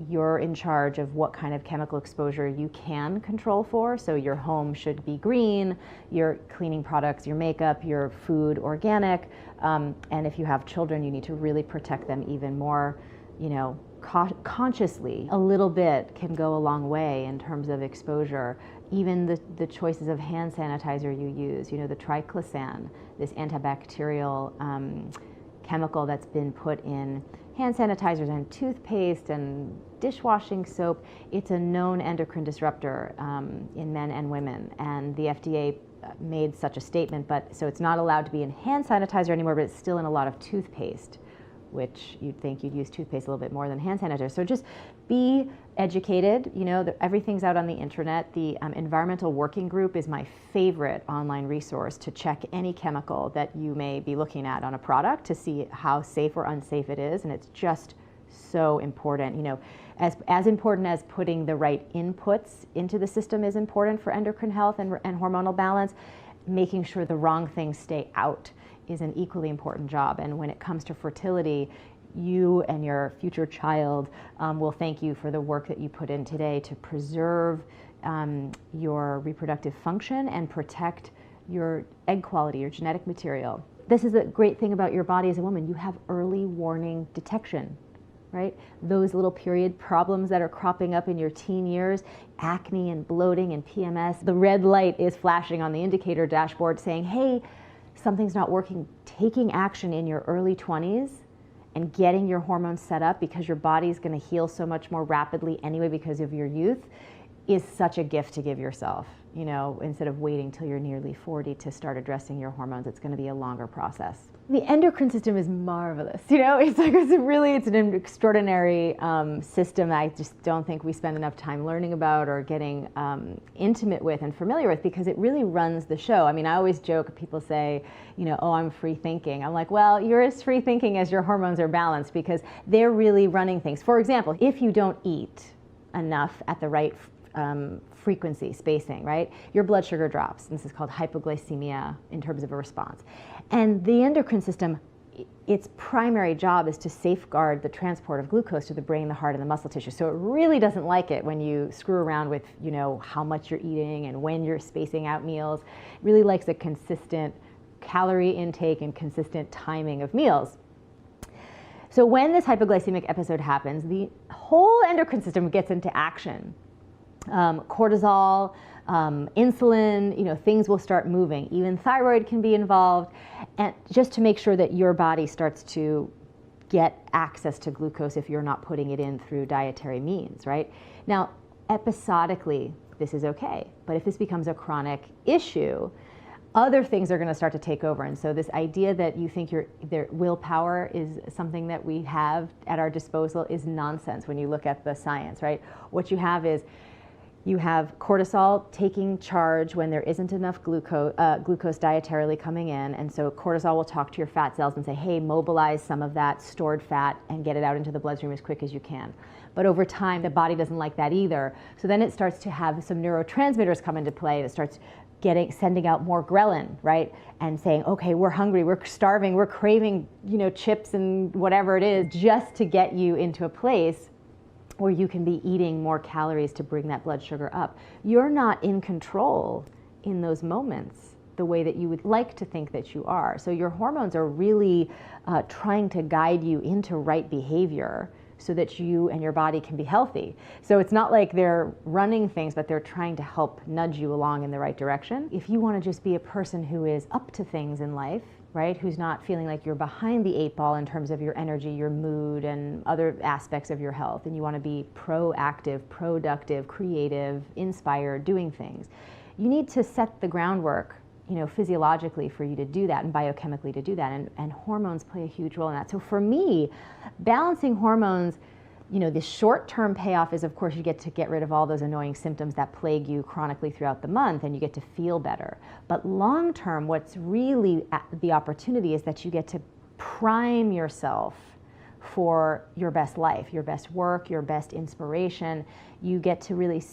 you're in charge of what kind of chemical exposure you can control for. So your home should be green, your cleaning products, your makeup, your food organic, and if you have children, you need to really protect them even more, consciously. A little bit can go a long way in terms of exposure. Even the choices of hand sanitizer you use, the triclosan, this antibacterial chemical that's been put in hand sanitizers and toothpaste and dishwashing soap. It's a known endocrine disruptor in men and women, and the FDA made such a statement, but so it's not allowed to be in hand sanitizer anymore, but it's still in a lot of toothpaste, which you'd think you'd use toothpaste a little bit more than hand sanitizer. So just be educated. Everything's out on the internet. The Environmental Working Group is my favorite online resource to check any chemical that you may be looking at on a product to see how safe or unsafe it is. And it's just so important. As important as putting the right inputs into the system is important for endocrine health and hormonal balance, making sure the wrong things stay out is an equally important job. And when it comes to fertility, you and your future child will thank you for the work that you put in today to preserve your reproductive function and protect your egg quality, your genetic material. This is the great thing about your body as a woman. You have early warning detection, right? Those little period problems that are cropping up in your teen years, acne and bloating and PMS, the red light is flashing on the indicator dashboard saying, hey, something's not working, taking action in your early 20s and getting your hormones set up, because your body is going to heal so much more rapidly anyway because of your youth, is such a gift to give yourself. You know, instead of waiting till you're nearly 40 to start addressing your hormones, it's going to be a longer process. The endocrine system is marvelous. You know, it's an extraordinary system that I just don't think we spend enough time learning about or getting intimate with and familiar with, because it really runs the show. I mean, I always joke, people say, you know, oh, I'm free thinking. I'm like, well, you're as free thinking as your hormones are balanced, because they're really running things. For example, if you don't eat enough at the right frequency, spacing, right? Your blood sugar drops. This is called hypoglycemia in terms of a response. And the endocrine system, its primary job is to safeguard the transport of glucose to the brain, the heart, and the muscle tissue. So it really doesn't like it when you screw around with, you know, how much you're eating and when you're spacing out meals. It really likes a consistent calorie intake and consistent timing of meals. So when this hypoglycemic episode happens, the whole endocrine system gets into action. Cortisol, insulin, you know, things will start moving. Even thyroid can be involved, and just to make sure that your body starts to get access to glucose if you're not putting it in through dietary means, right? Now, episodically, this is okay, but if this becomes a chronic issue, other things are going to start to take over. And so this idea that you think their willpower is something that we have at our disposal is nonsense when you look at the science, right? What you have is, you have cortisol taking charge when there isn't enough glucose dietarily coming in. And so cortisol will talk to your fat cells and say, hey, mobilize some of that stored fat and get it out into the bloodstream as quick as you can. But over time, the body doesn't like that either. So then it starts to have some neurotransmitters come into play that starts sending out more ghrelin, right? And saying, okay, we're hungry, we're starving, we're craving, you know, chips and whatever it is, just to get you into a place where you can be eating more calories to bring that blood sugar up. You're not in control in those moments the way that you would like to think that you are. So your hormones are really trying to guide you into right behavior so that you and your body can be healthy. So it's not like they're running things, but they're trying to help nudge you along in the right direction. If you want to just be a person who is up to things in life, right, who's not feeling like you're behind the 8 ball in terms of your energy, your mood, and other aspects of your health, and you want to be proactive, productive, creative, inspired, doing things, you need to set the groundwork, you know, physiologically for you to do that and biochemically to do that, and hormones play a huge role in that. So for me, balancing hormones, you know, the short-term payoff is, of course, you get to get rid of all those annoying symptoms that plague you chronically throughout the month, and you get to feel better. But long-term, what's really the opportunity is that you get to prime yourself for your best life, your best work, your best inspiration. You get to really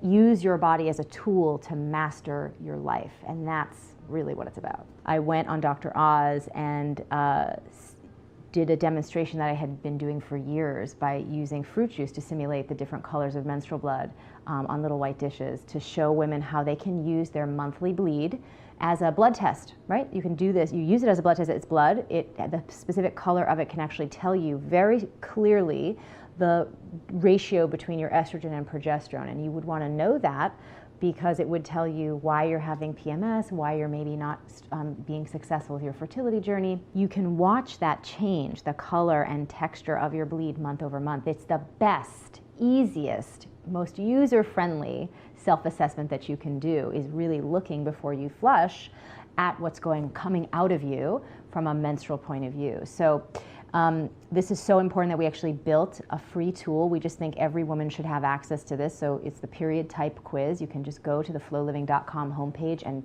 use your body as a tool to master your life, and that's really what it's about. I went on Dr. Oz and did a demonstration that I had been doing for years by using fruit juice to simulate the different colors of menstrual blood on little white dishes to show women how they can use their monthly bleed as a blood test, right? You can do this, you use it as a blood test, it's blood, the specific color of it can actually tell you very clearly the ratio between your estrogen and progesterone, and you would want to know that because it would tell you why you're having PMS, why you're maybe not being successful with your fertility journey. You can watch that change, the color and texture of your bleed month over month. It's the best, easiest, most user-friendly self-assessment that you can do, is really looking before you flush at what's coming out of you from a menstrual point of view. So this is so important that we actually built a free tool. We just think every woman should have access to this. So it's the period type quiz. You can just go to the flowliving.com homepage and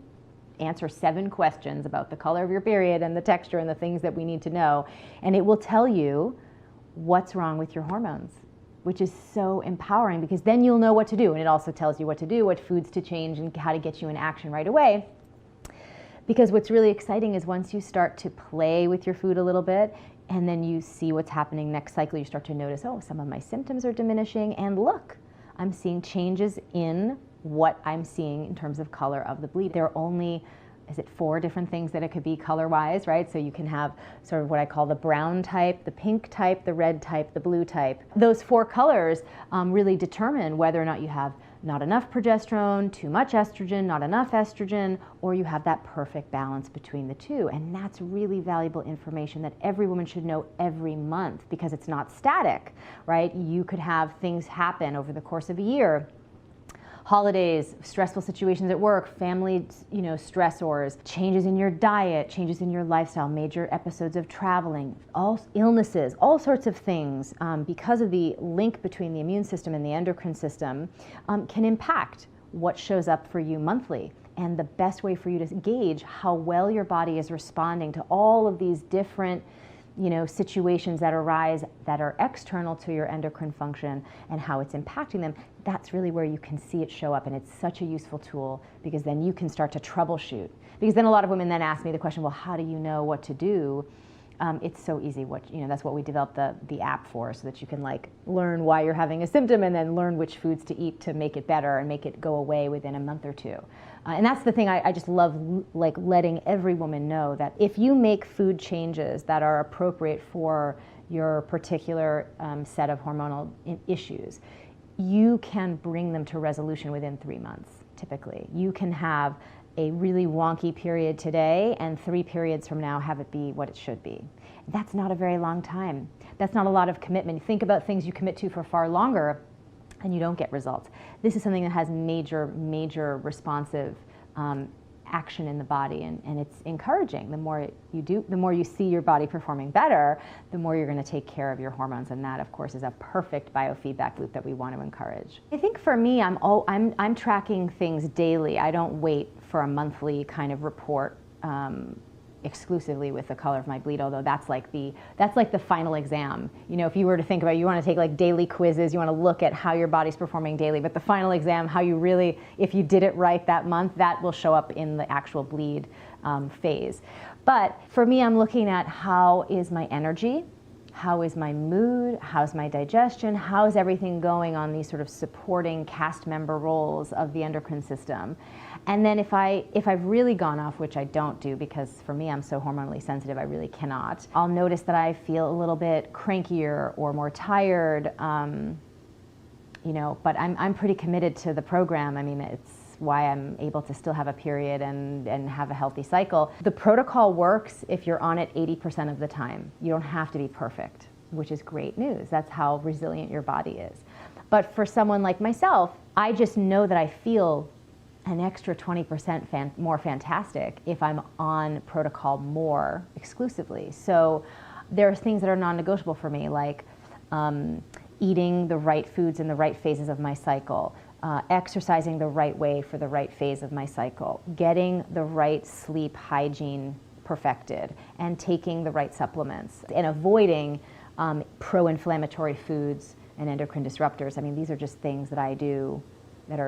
answer 7 questions about the color of your period and the texture and the things that we need to know. And it will tell you what's wrong with your hormones, which is so empowering because then you'll know what to do. And it also tells you what to do, what foods to change, and how to get you in action right away. Because what's really exciting is once you start to play with your food a little bit, and then you see what's happening next cycle, you start to notice, oh, some of my symptoms are diminishing, and look, I'm seeing changes in what I'm seeing in terms of color of the bleed. There are only, 4 different things that it could be color-wise, right? So you can have sort of what I call the brown type, the pink type, the red type, the blue type. Those 4 colors really determine whether or not you have not enough progesterone, too much estrogen, not enough estrogen, or you have that perfect balance between the two. And that's really valuable information that every woman should know every month, because it's not static, right? You could have things happen over the course of a year. Holidays, stressful situations at work, family, stressors, changes in your diet, changes in your lifestyle, major episodes of traveling, all illnesses, all sorts of things, because of the link between the immune system and the endocrine system, can impact what shows up for you monthly. And the best way for you to gauge how well your body is responding to all of these different situations that arise that are external to your endocrine function and how it's impacting them, that's really where you can see it show up. And it's such a useful tool, because then you can start to troubleshoot. Because then a lot of women then ask me the question, well, how do you know what to do? It's so easy. That's what we developed the app for, so that you can learn why you're having a symptom and then learn which foods to eat to make it better and make it go away within a month or two. And that's the thing I just love, letting every woman know that if you make food changes that are appropriate for your particular set of hormonal issues, you can bring them to resolution within 3 months, typically. You can have a really wonky period today and 3 periods from now have it be what it should be. That's not a very long time. That's not a lot of commitment. Think about things you commit to for far longer and you don't get results. This is something that has major responsive action in the body, and it's encouraging. The more you do, the more you see your body performing better, the more you're going to take care of your hormones, and that, of course, is a perfect biofeedback loop that we want to encourage. I think for me, I'm tracking things daily. I don't wait for a monthly kind of report exclusively with the color of my bleed, although that's like the final exam. If you were to think about it, you want to take daily quizzes, you want to look at how your body's performing daily, but the final exam, how you really, if you did it right that month, that will show up in the actual bleed phase. But for me, I'm looking at how is my energy, how is my mood, how's my digestion, how's everything going on these sort of supporting cast member roles of the endocrine system. And then if I've really gone off, which I don't do, because for me I'm so hormonally sensitive, I really cannot, I'll notice that I feel a little bit crankier or more tired, but I'm pretty committed to the program. I mean, it's why I'm able to still have a period and have a healthy cycle. The protocol works if you're on it 80% of the time. You don't have to be perfect, which is great news. That's how resilient your body is. But for someone like myself, I just know that I feel an extra 20% more fantastic if I'm on protocol more exclusively. So there are things that are non-negotiable for me, like eating the right foods in the right phases of my cycle, exercising the right way for the right phase of my cycle, getting the right sleep hygiene perfected, and taking the right supplements, and avoiding pro-inflammatory foods and endocrine disruptors. I mean, these are just things that I do that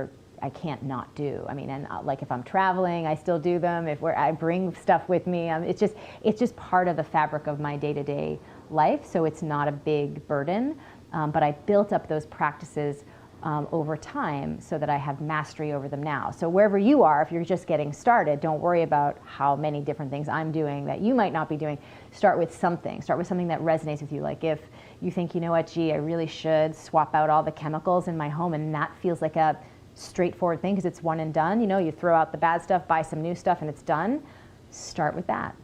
I can't not do. I mean, and if I'm traveling, I still do them. I bring stuff with me, it's just part of the fabric of my day-to-day life. So it's not a big burden, but I built up those practices over time so that I have mastery over them now. So wherever you are, if you're just getting started, don't worry about how many different things I'm doing that you might not be doing. Start with something. Start with something that resonates with you. Like if you think, I really should swap out all the chemicals in my home, and that feels like a straightforward thing because it's one and done. You throw out the bad stuff, buy some new stuff, and it's done. Start with that.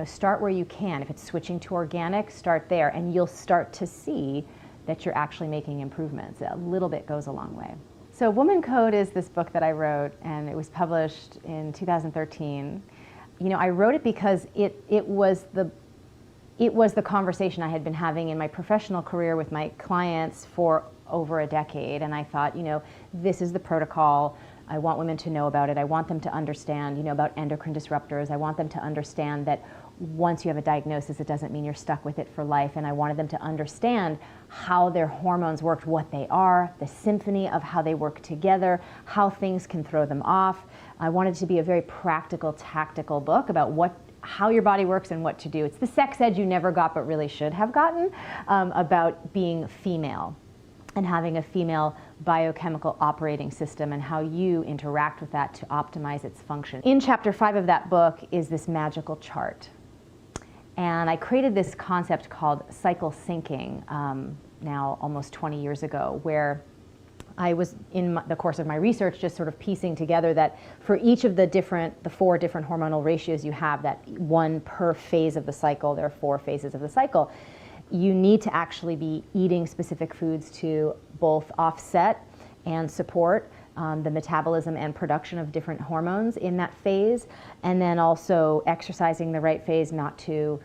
Start where you can. If it's switching to organic, start there, and you'll start to see that you're actually making improvements. A little bit goes a long way. So Woman Code is this book that I wrote, and it was published in 2013. I wrote it because it was the conversation I had been having in my professional career with my clients for over a decade, and I thought, this is the protocol. I want women to know about it. I want them to understand, about endocrine disruptors. I want them to understand that once you have a diagnosis, it doesn't mean you're stuck with it for life. And I wanted them to understand how their hormones worked, what they are, the symphony of how they work together, how things can throw them off. I wanted it to be a very practical, tactical book about how your body works and what to do. It's the sex ed you never got but really should have gotten, about being female and having a female biochemical operating system and how you interact with that to optimize its function. In chapter 5 of that book is this magical chart. And I created this concept called cycle syncing now almost 20 years ago, where I was in the course of my research just sort of piecing together that for each of the 4 different hormonal ratios you have, that one per phase of the cycle, there are 4 phases of the cycle, you need to actually be eating specific foods to both offset and support the metabolism and production of different hormones in that phase, and then also exercising the right phase not to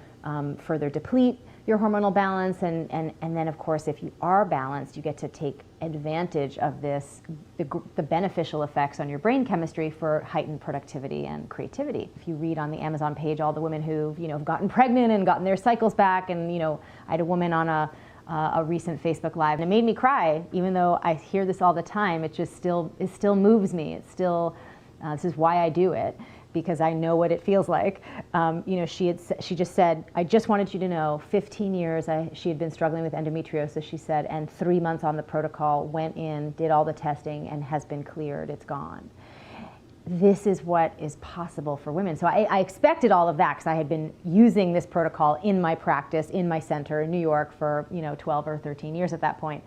further deplete your hormonal balance, and then of course if you are balanced, you get to take advantage of the beneficial effects on your brain chemistry for heightened productivity and creativity. If you read on the Amazon page all the women who've have gotten pregnant and gotten their cycles back, and I had a woman on a recent Facebook Live, and it made me cry, even though I hear this all the time. It still moves me. It's still this is why I do it, because I know what it feels like. She just said, I just wanted you to know, 15 years she had been struggling with endometriosis, she said, and 3 months on the protocol, went in, did all the testing, and has been cleared. It's gone. This is what is possible for women. So I expected all of that because I had been using this protocol in my practice, in my center in New York for 12 or 13 years at that point.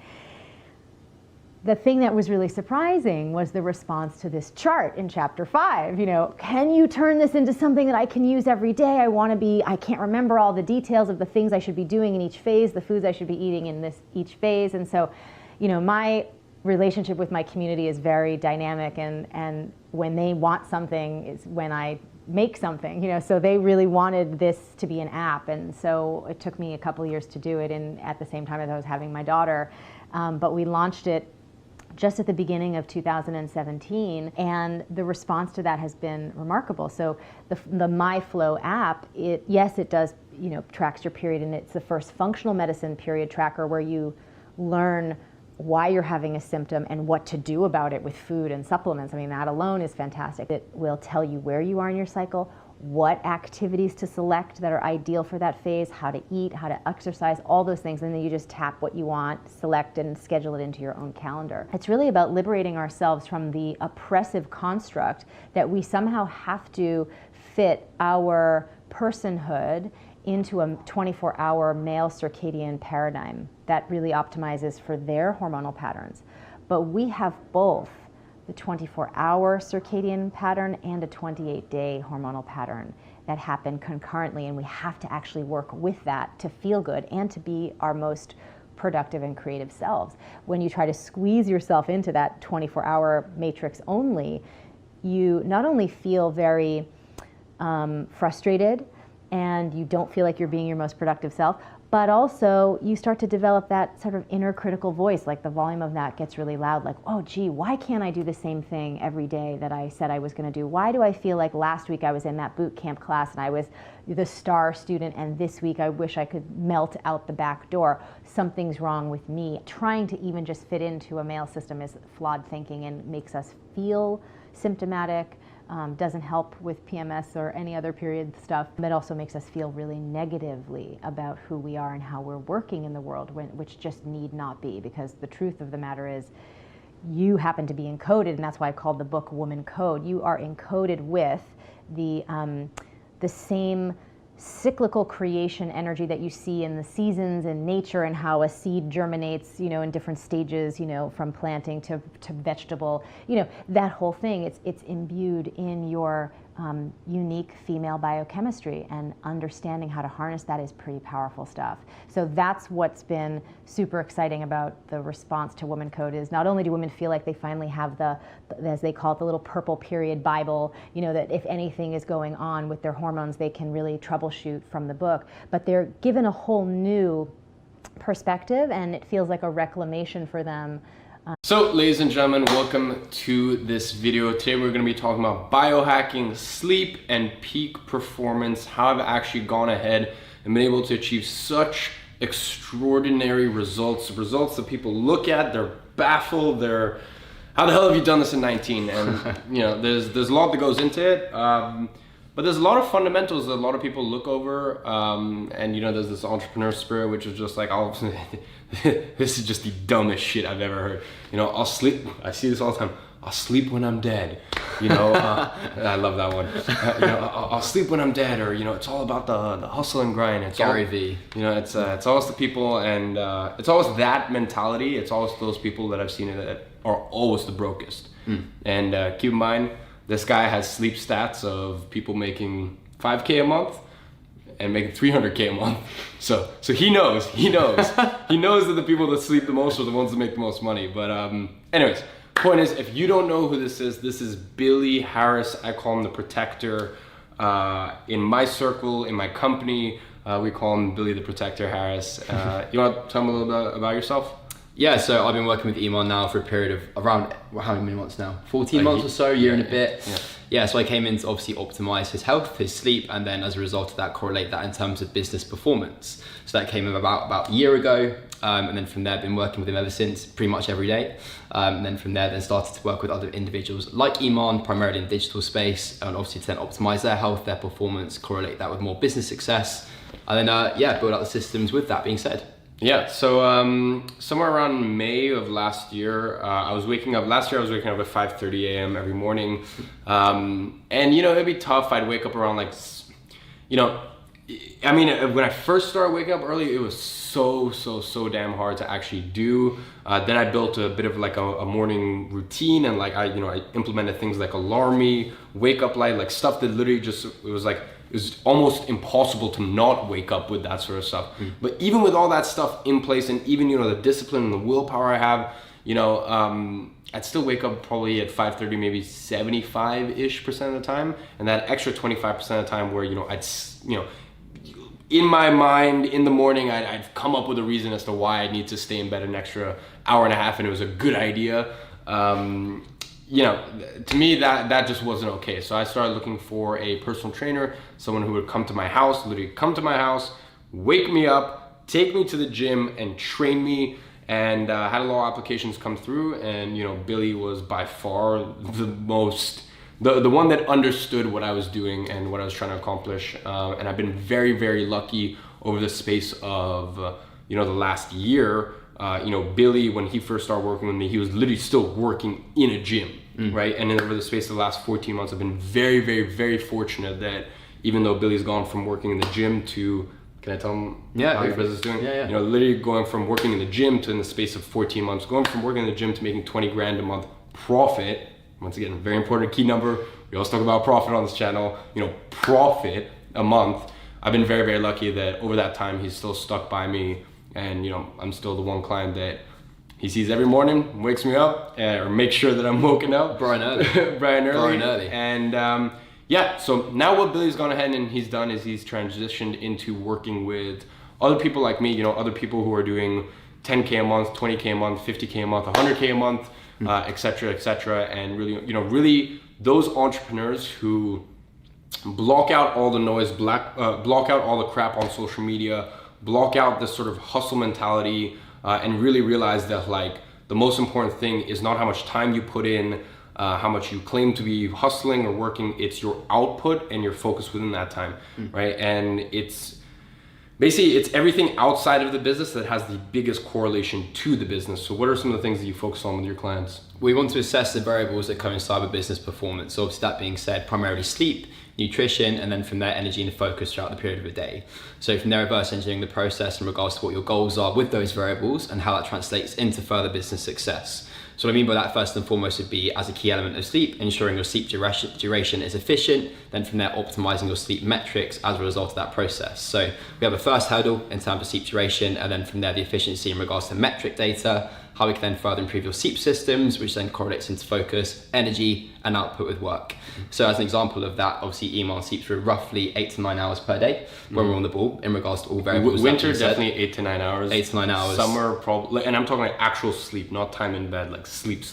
The thing that was really surprising was the response to this chart in chapter 5. Can you turn this into something that I can use every day? I can't remember all the details of the things I should be doing in each phase, the foods I should be eating in each phase. And so, my relationship with my community is very dynamic, and when they want something is when I make something, so they really wanted this to be an app. And so it took me a couple years to do it, and at the same time as I was having my daughter. But we launched it just at the beginning of 2017, and the response to that has been remarkable. So the MyFlow app, it does, tracks your period, and it's the first functional medicine period tracker where you learn why you're having a symptom and what to do about it with food and supplements. I mean, that alone is fantastic. It will tell you where you are in your cycle, what activities to select that are ideal for that phase, how to eat, how to exercise, all those things, and then you just tap what you want, select, and schedule it into your own calendar. It's really about liberating ourselves from the oppressive construct that we somehow have to fit our personhood into a 24-hour male circadian paradigm that really optimizes for their hormonal patterns. But we have both the 24-hour circadian pattern and a 28-day hormonal pattern that happen concurrently, and we have to actually work with that to feel good and to be our most productive and creative selves. When you try to squeeze yourself into that 24-hour matrix only, you not only feel very frustrated, and you don't feel like you're being your most productive self, but also you start to develop that sort of inner critical voice, like the volume of that gets really loud, like, oh gee, why can't I do the same thing every day that I said I was going to do? Why do I feel like last week I was in that boot camp class and I was the star student, and this week I wish I could melt out the back door? Something's wrong with me. Trying to even just fit into a male system is flawed thinking and makes us feel symptomatic. Doesn't help with PMS or any other period stuff, but also makes us feel really negatively about who we are and how we're working in the world, which just need not be, because the truth of the matter is you happen to be encoded, and that's why I called the book Woman Code. You are encoded with the same cyclical creation energy that you see in the seasons and nature, and how a seed germinates, in different stages, from planting to vegetable, that whole thing, it's imbued in your unique female biochemistry, and understanding how to harness that is pretty powerful stuff. So that's what's been super exciting about the response to Woman Code, is not only do women feel like they finally have the, as they call it, the little purple period Bible, that if anything is going on with their hormones, they can really troubleshoot from the book, but they're given a whole new perspective, and it feels like a reclamation for them. So, ladies and gentlemen, welcome to this video. Today we're going to be talking about biohacking, sleep, and peak performance. How I've actually gone ahead and been able to achieve such extraordinary results that people look at, they're baffled, they're, how the hell have you done this in 19? And there's a lot that goes into it. But there's a lot of fundamentals that a lot of people look over, and there's this entrepreneur spirit, which is just like, this is just the dumbest shit I've ever heard. I'll sleep, I see this all the time, I'll sleep when I'm dead. I love that one. I'll sleep when I'm dead, or it's all about the hustle and grind. It's Gary V. It's always the people, and it's always that mentality. It's always those people that I've seen that are always the brokest. And keep in mind, this guy has sleep stats of people making 5K a month and making 300K a month. So he knows he knows that the people that sleep the most are the ones that make the most money. But anyways, point is, if you don't know who this is Billy Harris. I call him the Protector. In my circle, in my company, we call him Billy the Protector Harris. You want to tell me a little bit about yourself? Yeah, so I've been working with Iman now for a period of around, how many months now? 14 months or so, year and a bit. Yeah, so I came in to obviously optimize his health, his sleep, and then as a result of that, correlate that in terms of business performance. So that came about a year ago, and then from there, I've been working with him ever since, pretty much every day. And then from there, then started to work with other individuals like Iman, primarily in the digital space, and obviously to then optimize their health, their performance, correlate that with more business success, and then build out the systems with that being said. Yeah, so somewhere around May of last year, I was waking up at 5:30 a.m. every morning. And, it'd be tough. I'd wake up around when I first started waking up early, it was so damn hard to actually do. Then I built a bit of like a morning routine, and like I implemented things like alarm me, wake up light, like stuff that literally it was almost impossible to not wake up with that sort of stuff. But even with all that stuff in place, and even the discipline and the willpower I have, I'd still wake up probably at 5:30, maybe 75% of the time, and that extra 25% of the time where in my mind in the morning I'd come up with a reason as to why I need to stay in bed an extra hour and a half, and it was a good idea. To me that just wasn't okay. So I started looking for a personal trainer, someone who would literally come to my house, wake me up, take me to the gym and train me, and had a lot of applications come through. And Billy was by far the one that understood what I was doing and what I was trying to accomplish. And I've been very, very lucky over the space of the last year. Billy, when he first started working with me, he was literally still working in a gym, right? And then over the space of the last 14 months, I've been very, very, very fortunate that even though Billy's gone from working in the gym to, can I tell him how your business is doing? Yeah. Literally going from working in the gym to, in the space of 14 months, going from working in the gym to making 20 grand a month profit. Once again, very important key number. We always talk about profit on this channel, profit a month. I've been very, very lucky that over that time, he's still stuck by me. And I'm still the one client that he sees every morning, wakes me up, or makes sure that I'm woken up. Bright and early. And so now what Billy's gone ahead and he's done is he's transitioned into working with other people like me, other people who are doing 10K a month, 20K a month, 50K a month, 100K a month, et cetera, and really those entrepreneurs who block out all the noise, block out all the crap on social media, block out this sort of hustle mentality, and really realize that like the most important thing is not how much time you put in, how much you claim to be hustling or working, it's your output and your focus within that time, right? And it's everything outside of the business that has the biggest correlation to the business. So what are some of the things that you focus on with your clients? We want to assess the variables that coincide with business performance. So obviously that being said, primarily sleep, nutrition, and then from there, energy and focus throughout the period of a day. So from there, reverse engineering the process in regards to what your goals are with those variables and how that translates into further business success. So what I mean by that, first and foremost, would be as a key element of sleep, ensuring your sleep duration is efficient, then from there, optimizing your sleep metrics as a result of that process. So we have a first hurdle in terms of sleep duration, and then from there, the efficiency in regards to metric data, how we can then further improve your sleep systems, which then correlates into focus, energy, and output with work. So as an example of that, obviously Iman sleeps for roughly 8 to 9 hours per day when we're on the ball in regards to all variables. Winter, definitely 8 to 9 hours. 8 to 9 hours. Summer, probably, and I'm talking like actual sleep, not time in bed, like sleep.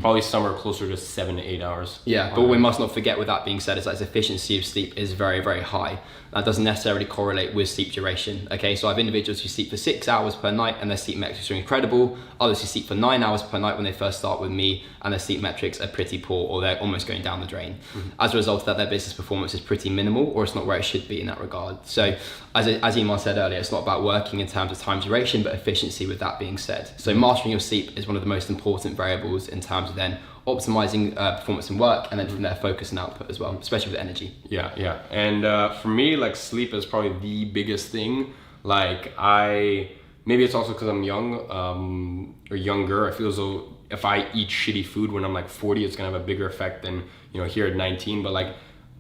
Probably summer closer to 7 to 8 hours. Yeah, but we must not forget with that being said is that its efficiency of sleep is very, very high. That doesn't necessarily correlate with sleep duration. Okay, so I have individuals who sleep for 6 hours per night and their sleep metrics are incredible. Others who sleep for 9 hours per night when they first start with me and their sleep metrics are pretty poor or they're almost going down the drain. As a result of that, their business performance is pretty minimal or it's not where it should be in that regard. So as Iman said earlier, it's not about working in terms of time duration, but efficiency with that being said. So mastering your sleep is one of the most important variables in terms of then optimizing performance and work, and then from there focus and output as well, especially with energy. Yeah. And for me, like sleep is probably the biggest thing. Like maybe it's also because I'm young or younger. I feel as though if I eat shitty food when I'm like 40, it's gonna have a bigger effect than, you know, here at 19. But like,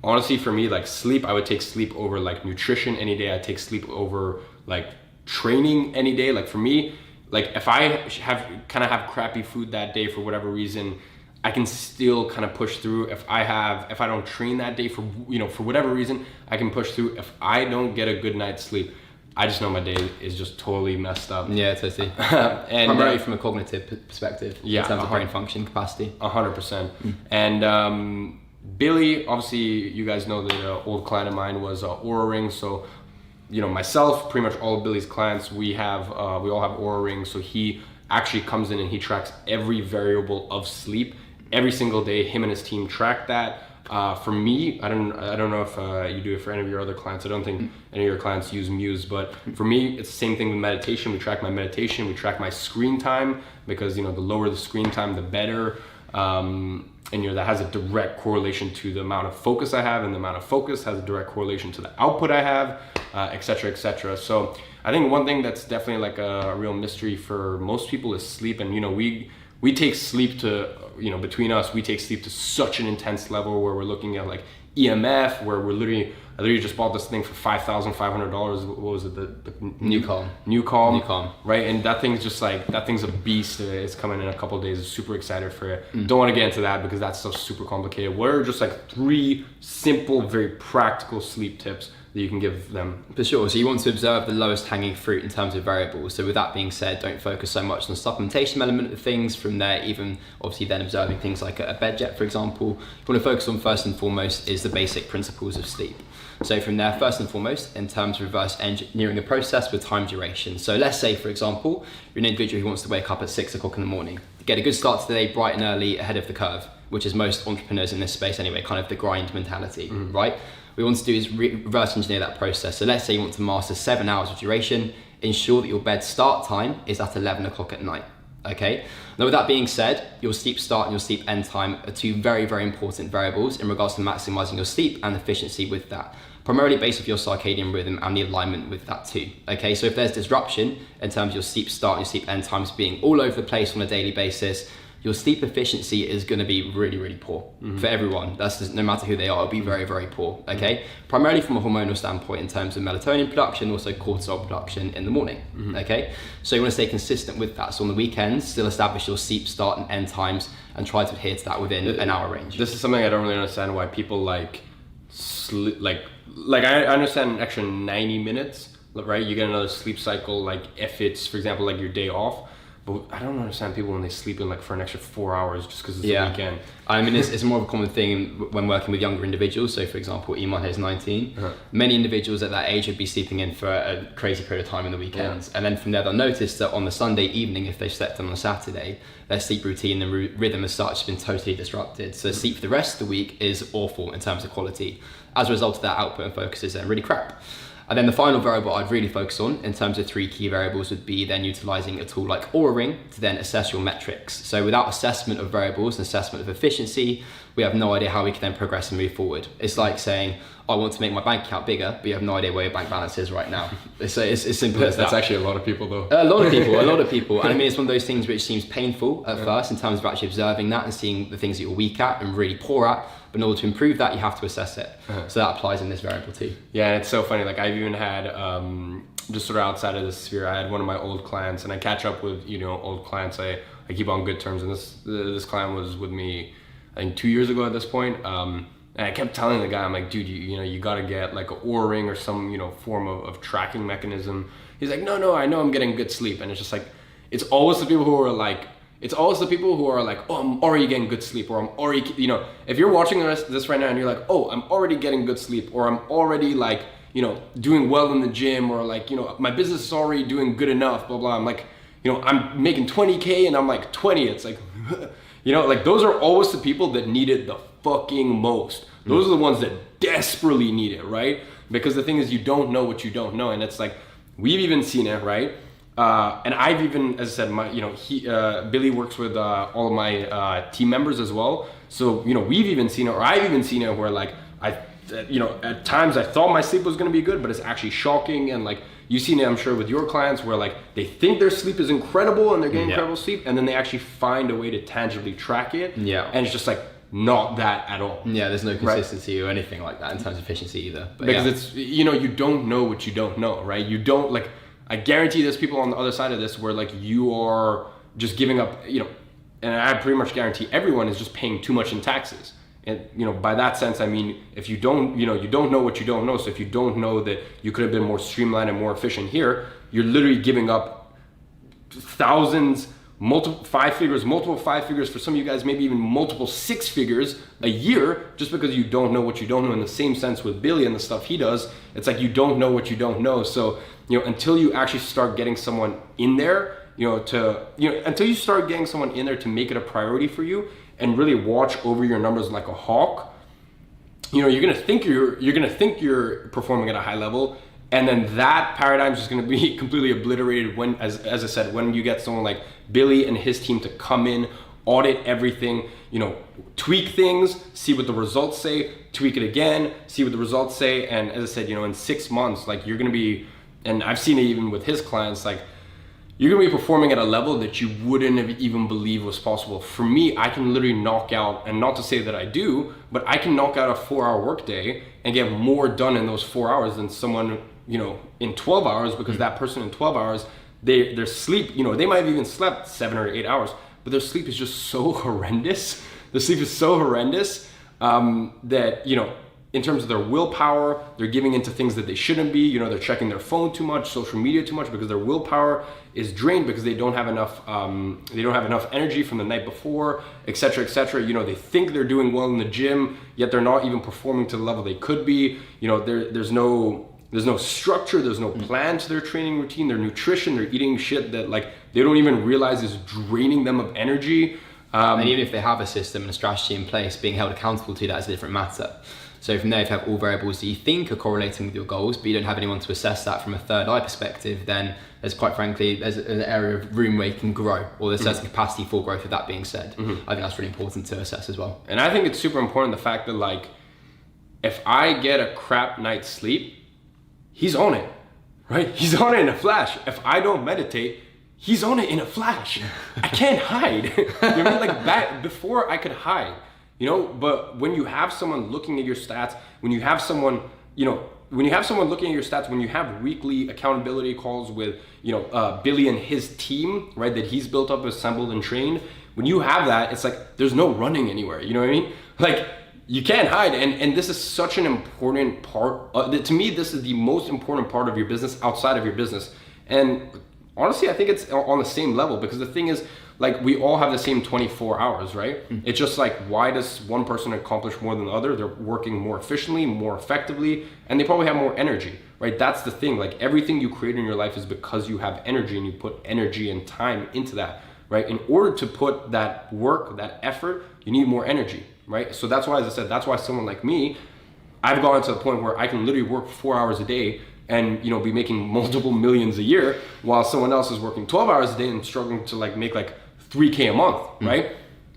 honestly, for me, like sleep, I would take sleep over like nutrition any day. I take sleep over like training any day. Like for me, like if I have crappy food that day for whatever reason, I can still kind of push through. If I don't train that day for, you know, for whatever reason, I can push through. If I don't get a good night's sleep, I just know my day is just totally messed up. Yeah, totally. And primarily from a cognitive perspective, yeah, in terms of brain function capacity. 100%. And Billy, obviously, you guys know that an old client of mine was Oura Ring. So, you know, myself, pretty much all of Billy's clients, we all have Oura Rings. So he actually comes in and he tracks every variable of sleep every single day. Him and his team track that. For me, I don't know if you do it for any of your other clients. I don't think any of your clients use Muse, but for me, it's the same thing with meditation. We track my meditation, we track my screen time, because, you know, the lower the screen time, the better. And, you know, that has a direct correlation to the amount of focus I have, and the amount of focus has a direct correlation to the output I have, et cetera, et cetera. So I think one thing that's definitely like a real mystery for most people is sleep. And, you know, we take sleep to, you know, between us, we take sleep to such an intense level where we're looking at like EMF, where I literally just bought this thing for $5,500. What was it? The Nucalm, right? And that thing's a beast. It's coming in a couple of days. Super excited for it. Don't want to get into that because that stuff's super complicated. What are just like 3 simple, very practical sleep tips that you can give them? For sure. So you want to observe the lowest hanging fruit in terms of variables. So with that being said, don't focus so much on the supplementation element of things. From there, even obviously then observing things like a bed jet, for example, you want to focus on first and foremost is the basic principles of sleep. So from there, first and foremost, in terms of reverse engineering the process with time duration. So let's say, for example, you're an individual who wants to wake up at 6 o'clock in the morning, get a good start to the day bright and early ahead of the curve, which is most entrepreneurs in this space anyway, kind of the grind mentality, right? What we want to do is reverse engineer that process. So let's say you want to master 7 hours of duration, ensure that your bed start time is at 11 o'clock at night, okay? Now with that being said, your sleep start and your sleep end time are 2 very, very important variables in regards to maximizing your sleep and efficiency with that, primarily based off your circadian rhythm and the alignment with that too, okay? So if there's disruption in terms of your sleep start and your sleep end times being all over the place on a daily basis, your sleep efficiency is going to be really, really poor for everyone. That's just, no matter who they are, it'll be very, very poor, okay? Primarily from a hormonal standpoint in terms of melatonin production, also cortisol production in the morning, okay? So you want to stay consistent with that. So on the weekends, still establish your sleep start and end times and try to adhere to that within an hour range. This is something I don't really understand why people like sleep, like I understand an extra 90 minutes, right? You get another sleep cycle, like if it's, for example, like your day off. But I don't understand people when they sleep in like for an extra 4 hours just because it's the weekend. I mean, it's more of a common thing when working with younger individuals. So for example, Iman is 19. Many individuals at that age would be sleeping in for a crazy period of time in the weekends. And then from there, they'll notice that on the Sunday evening, if they've slept on a Saturday, their sleep routine and rhythm as such has been totally disrupted. So sleep for the rest of the week is awful in terms of quality. As a result of that, output and focus is then really crap. And then the final variable I'd really focus on in terms of 3 key variables would be then utilizing a tool like Oura Ring to then assess your metrics. So without assessment of variables and assessment of efficiency, we have no idea how we can then progress and move forward. It's like saying, I want to make my bank account bigger, but you have no idea where your bank balance is right now. It's simple as that. That's actually a lot of people though. A lot of people. And I mean, it's one of those things which seems painful at first in terms of actually observing that and seeing the things that you're weak at and really poor at. But in order to improve that, you have to assess it. So that applies in this variable too. Yeah, and it's so funny. Like I've even had, just sort of outside of this sphere, I had one of my old clients, and I catch up with, you know, old clients. I keep on good terms, and this client was with me, I think 2 years ago at this point. And I kept telling the guy, I'm like, dude, you got to get like an Oura Ring or some, you know, form of tracking mechanism. He's like, no, I know I'm getting good sleep. And it's just like, it's always the people who are like, oh, I'm already getting good sleep, or I'm already, you know, if you're watching this right now and you're like, oh, I'm already getting good sleep, or I'm already like, you know, doing well in the gym, or like, you know, my business is already doing good enough, blah, blah. I'm like, you know, I'm making 20K and I'm like 20. It's like, you know, like those are always the people that need it the fucking most. Those are the ones that desperately need it, right? Because the thing is, you don't know what you don't know. And it's like, we've even seen it, right? And I've even, as I said, Billy works with all of my team members as well. So, you know, we've even seen it, or I've even seen it where like, at times I thought my sleep was going to be good, but it's actually shocking. And like, you've seen it, I'm sure, with your clients where like they think their sleep is incredible and they're getting incredible sleep, and then they actually find a way to tangibly track it. Yeah. And it's just like not that at all. Yeah, there's no consistency or anything like that in terms of efficiency either. But Because it's, you know, you don't know what you don't know, right? You don't, like, I guarantee there's people on the other side of this where like you are just giving up, you know, and I pretty much guarantee everyone is just paying too much in taxes. And, you know, by that sense, I mean, if you don't, you know, you don't know what you don't know. So if you don't know that you could have been more streamlined and more efficient here, you're literally giving up thousands, multiple five figures for some of you guys, maybe even multiple six figures a year, just because you don't know what you don't know. In the same sense with Billy and the stuff he does, it's like you don't know what you don't know. So, you know, until you actually start getting someone in there, until you start getting someone in there to make it a priority for you and really watch over your numbers like a hawk, you know, you're gonna think you're performing at a high level, and then that paradigm is just gonna be completely obliterated when, as I said, when you get someone like Billy and his team to come in, audit everything, you know, tweak things, see what the results say, tweak it again, see what the results say, and as I said, you know, in 6 months, like you're gonna be, and I've seen it even with his clients, like you're gonna be performing at a level that you wouldn't have even believed was possible. For me, I can literally knock out, and not to say that I do, but I can knock out a 4-hour workday and get more done in those 4 hours than someone, you know, in 12 hours, because that person in 12 hours, their sleep, you know, they might have even slept 7 or 8 hours, but their sleep is just so horrendous. The sleep is so horrendous that, you know, in terms of their willpower, they're giving into things that they shouldn't be. You know, they're checking their phone too much, social media too much, because their willpower is drained because they don't have enough energy from the night before, etc., etc. You know, they think they're doing well in the gym, yet they're not even performing to the level they could be. You know, there's no structure, there's no plan to their training routine, their nutrition, they're eating shit that like they don't even realize is draining them of energy. And even if they have a system and a strategy in place, being held accountable to that is a different matter. So from there, if you have all variables that you think are correlating with your goals, but you don't have anyone to assess that from a third eye perspective, then there's quite frankly, there's an area of room where you can grow, or there's certain capacity for growth. With that being said, I think that's really important to assess as well. And I think it's super important, the fact that like, if I get a crap night's sleep, he's on it, right? He's on it in a flash. If I don't meditate, he's on it in a flash. I can't hide. You know what I mean? Like back before I could hide, you know, but when you have someone looking at your stats, when you have someone, you know, when you have someone looking at your stats, when you have weekly accountability calls with, you know, Billy and his team, right, that he's built up, assembled and trained, when you have that, it's like, there's no running anywhere, you know what I mean? Like, you can't hide, and this is such an important part. To me, this is the most important part of your business outside of your business. And honestly, I think it's on the same level, because the thing is, like, we all have the same 24 hours, right? It's just like, why does one person accomplish more than the other? They're working more efficiently, more effectively, and they probably have more energy, right? That's the thing. Like, everything you create in your life is because you have energy and you put energy and time into that, right? In order to put that work, that effort, you need more energy, right? So that's why, as I said, that's why someone like me, I've gone to the point where I can literally work 4 hours a day and, you know, be making multiple millions a year, while someone else is working 12 hours a day and struggling to like make like 3K a month, right?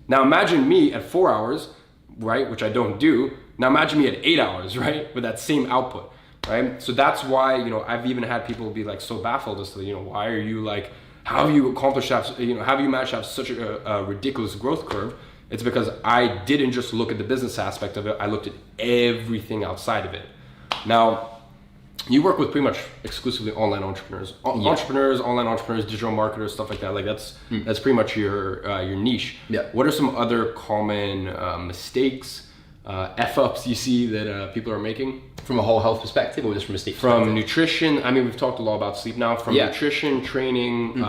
Now imagine me at 4 hours, right, which I don't do. Now imagine me at 8 hours, right, with that same output, right? So that's why, you know, I've even had people be like so baffled as to, you know, why are you like, how have you accomplished that, you know, how have you managed to have such a ridiculous growth curve? It's because I didn't just look at the business aspect of it, I looked at everything outside of it. Now, you work with pretty much exclusively online entrepreneurs, online entrepreneurs, digital marketers, stuff like that. Like that's pretty much your niche. Yeah. What are some other common mistakes, f-ups you see that people are making? From a whole health perspective, or just from a sleep perspective? From nutrition, I mean, we've talked a lot about sleep now, from nutrition, training,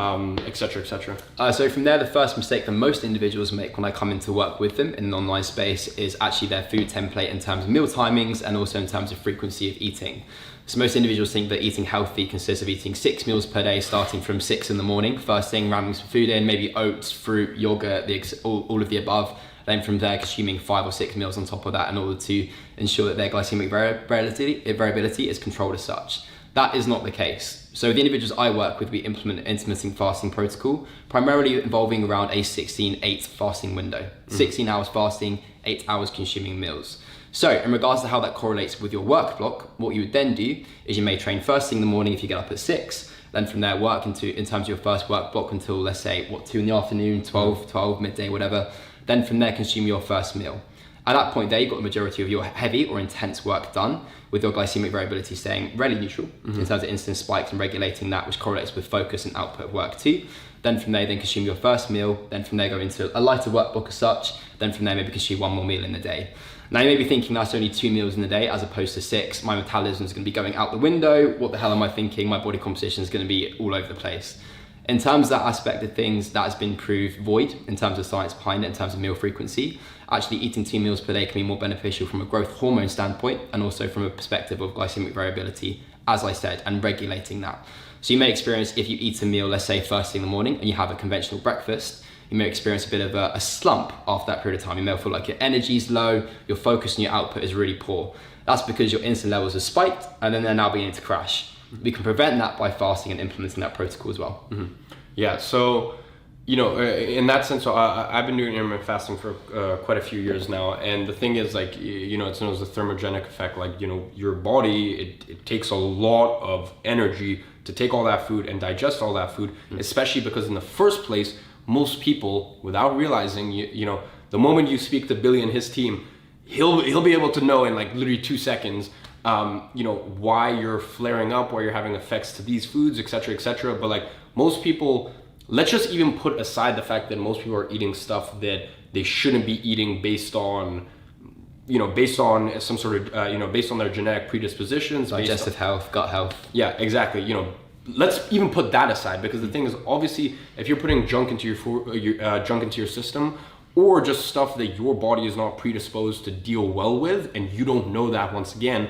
et cetera, et cetera. So from there, the first mistake that most individuals make when I come into work with them in an online space is actually their food template in terms of meal timings and also in terms of frequency of eating. So most individuals think that eating healthy consists of eating 6 meals per day, starting from 6 in the morning, first thing, ramming some food in, maybe oats, fruit, yogurt, all of the above. Then from there, consuming 5 or 6 meals on top of that in order to ensure that their glycemic variability is controlled as such. That is not the case. So the individuals I work with, we implement an intermittent fasting protocol, primarily involving around a 16-8 fasting window. 16 hours fasting, 8 hours consuming meals. So in regards to how that correlates with your work block, what you would then do is you may train first thing in the morning if you get up at 6, then from there work in terms of your first work block until, let's say, 2 in the afternoon, 12, midday, whatever. Then from there consume your first meal. At that point there, you've got the majority of your heavy or intense work done, with your glycemic variability staying relatively neutral in terms of insulin spikes and regulating that, which correlates with focus and output of work too. Then from there, consume your first meal. Then from there, go into a lighter work block as such. Then from there, maybe consume 1 more meal in the day. Now you may be thinking that's only 2 meals in the day as opposed to 6. My metabolism is going to be going out the window. What the hell am I thinking? My body composition is going to be all over the place. In terms of that aspect of things, that has been proved void in terms of science behind it, in terms of meal frequency. Actually eating 2 meals per day can be more beneficial from a growth hormone standpoint and also from a perspective of glycemic variability, as I said, and regulating that. So you may experience, if you eat a meal, let's say first thing in the morning, and you have a conventional breakfast, you may experience a bit of a slump after that period of time. You may feel like your energy is low, your focus and your output is really poor. That's because your insulin levels are spiked and then they're now beginning to crash. We can prevent that by fasting and implementing that protocol as well. Yeah, so, in that sense, so I've been doing intermittent fasting for quite a few years now. And the thing is, like, it's known as the thermogenic effect. Like, your body, it takes a lot of energy to take all that food and digest all that food, especially because in the first place, most people, without realizing, the moment you speak to Billy and his team, he'll be able to know in like literally 2 seconds, why you're flaring up, why you're having effects to these foods, etc., etc. But like most people, let's just even put aside the fact that most people are eating stuff that they shouldn't be eating based on some sort of, based on their genetic predispositions, Digestive health, gut health. Yeah, exactly. Let's even put that aside, because the thing is, obviously, if you're putting junk into your system, or just stuff that your body is not predisposed to deal well with, and you don't know that, once again,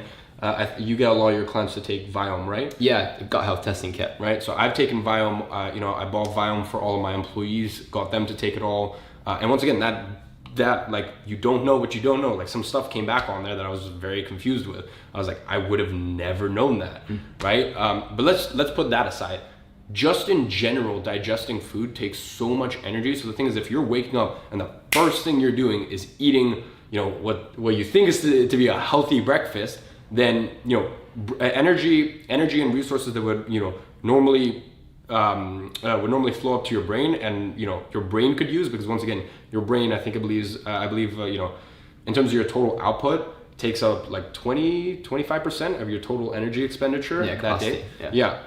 you get a lot of your clients to take Viome, right? Yeah, the gut health testing kit. Right. So I've taken Viome. I bought Viome for all of my employees, got them to take it all, and once again, that like, you don't know what you don't know. Like, some stuff came back on there that I was very confused with. I was like, I would have never known that, right? But let's put that aside. Just in general, digesting food takes so much energy. So the thing is, if you're waking up and the first thing you're doing is eating, what you think is to be a healthy breakfast, then energy and resources that would normally flow up to your brain, and your brain could use, because once again, your brain, I believe in terms of your total output, takes up like 25% of your total energy expenditure that day. Yeah.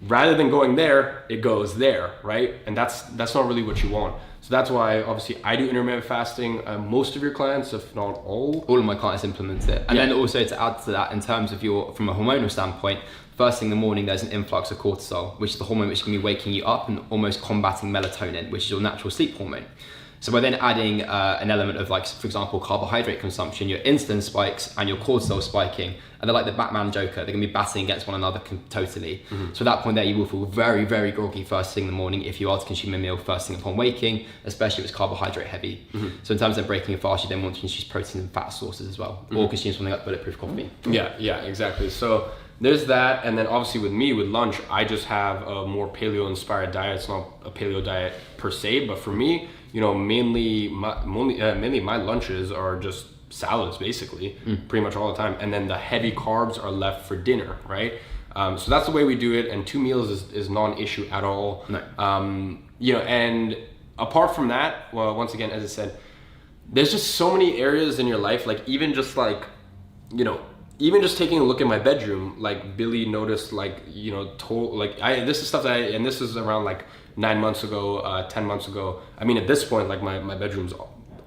Rather than going there, it goes there, right? And that's not really what you want. So that's why, obviously, I do intermittent fasting. Most of your clients, if not all of my clients implement it. And then also, to add to that, in terms of from a hormonal standpoint, first thing in the morning, there's an influx of cortisol, which is the hormone which is going to be waking you up and almost combating melatonin, which is your natural sleep hormone. So by then adding an element of, like, for example, carbohydrate consumption, your insulin spikes and your cortisol spiking, and they're like the Batman Joker. They're going to be battling against one another totally. So at that point there, you will feel very, very groggy first thing in the morning if you are to consume a meal first thing upon waking, especially if it's carbohydrate heavy. So in terms of breaking a fast, you then want to introduce protein and fat sources as well, or consume something like bulletproof coffee. Yeah, exactly. So there's that, and then obviously with lunch, I just have a more paleo-inspired diet. It's not a paleo diet per se, but for me, mainly my lunches are just salads, basically, pretty much all the time, and then the heavy carbs are left for dinner, right? So that's the way we do it, and 2 meals is not an issue at all. No. And apart from that, well, once again, as I said, there's just so many areas in your life, like even just taking a look at my bedroom, like Billy noticed, this is stuff and this is around like 9 months ago, 10 months ago. I mean, at this point, like my bedroom's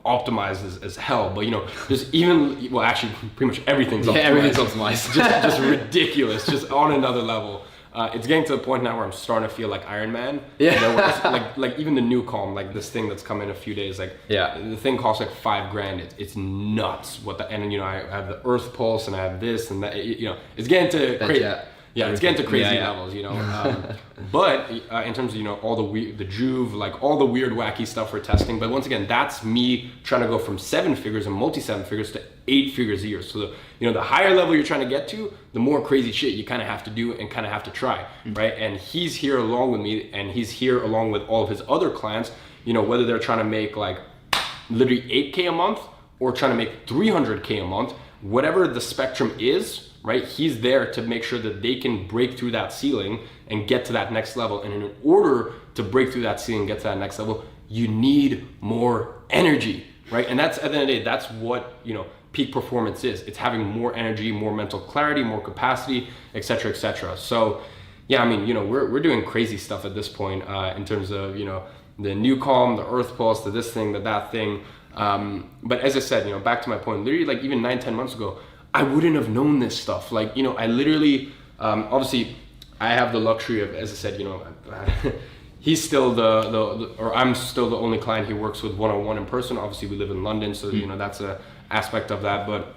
optimized as hell, but just actually pretty much everything's optimized. Yeah, everything's optimized. just ridiculous, just on another level. It's getting to the point now where I'm starting to feel like Iron Man. Yeah. Like even the new Calm, like this thing that's come in a few days, the thing costs like $5,000. It's nuts. I have the Earth Pulse, and I have this and that. It's getting to crazy. Yeah, it's getting to crazy levels, But in terms of all the Joovv, like all the weird wacky stuff we're testing. But once again, that's me trying to go from 7 figures and multi-7 figures to 8 figures a year. So the higher level you're trying to get to, the more crazy shit you kind of have to do and kind of have to try, right? And he's here along with me, and he's here along with all of his other clients. Whether they're trying to make like literally $8K a month, or trying to make 300K a month, whatever the spectrum is, right? He's there to make sure that they can break through that ceiling and get to that next level. And in order to break through that ceiling and get to that next level, you need more energy, right? And that's, at the end of the day, that's what, you know, peak performance is. It's having more energy, more mental clarity, more capacity, et cetera, et cetera. So yeah, I mean, you know, we're doing crazy stuff at this point in terms of, you know, the new calm, the earth pulse, the this thing, the that thing. But as I said, you know, back to my point, literally like even 9-10 months ago, I wouldn't have known this stuff. Like, you know, I literally, obviously I have the luxury of, as I said, you know, he's still or I'm still the only client he works with one-on-one in person. Obviously we live in London, so, you know, that's a aspect of that. But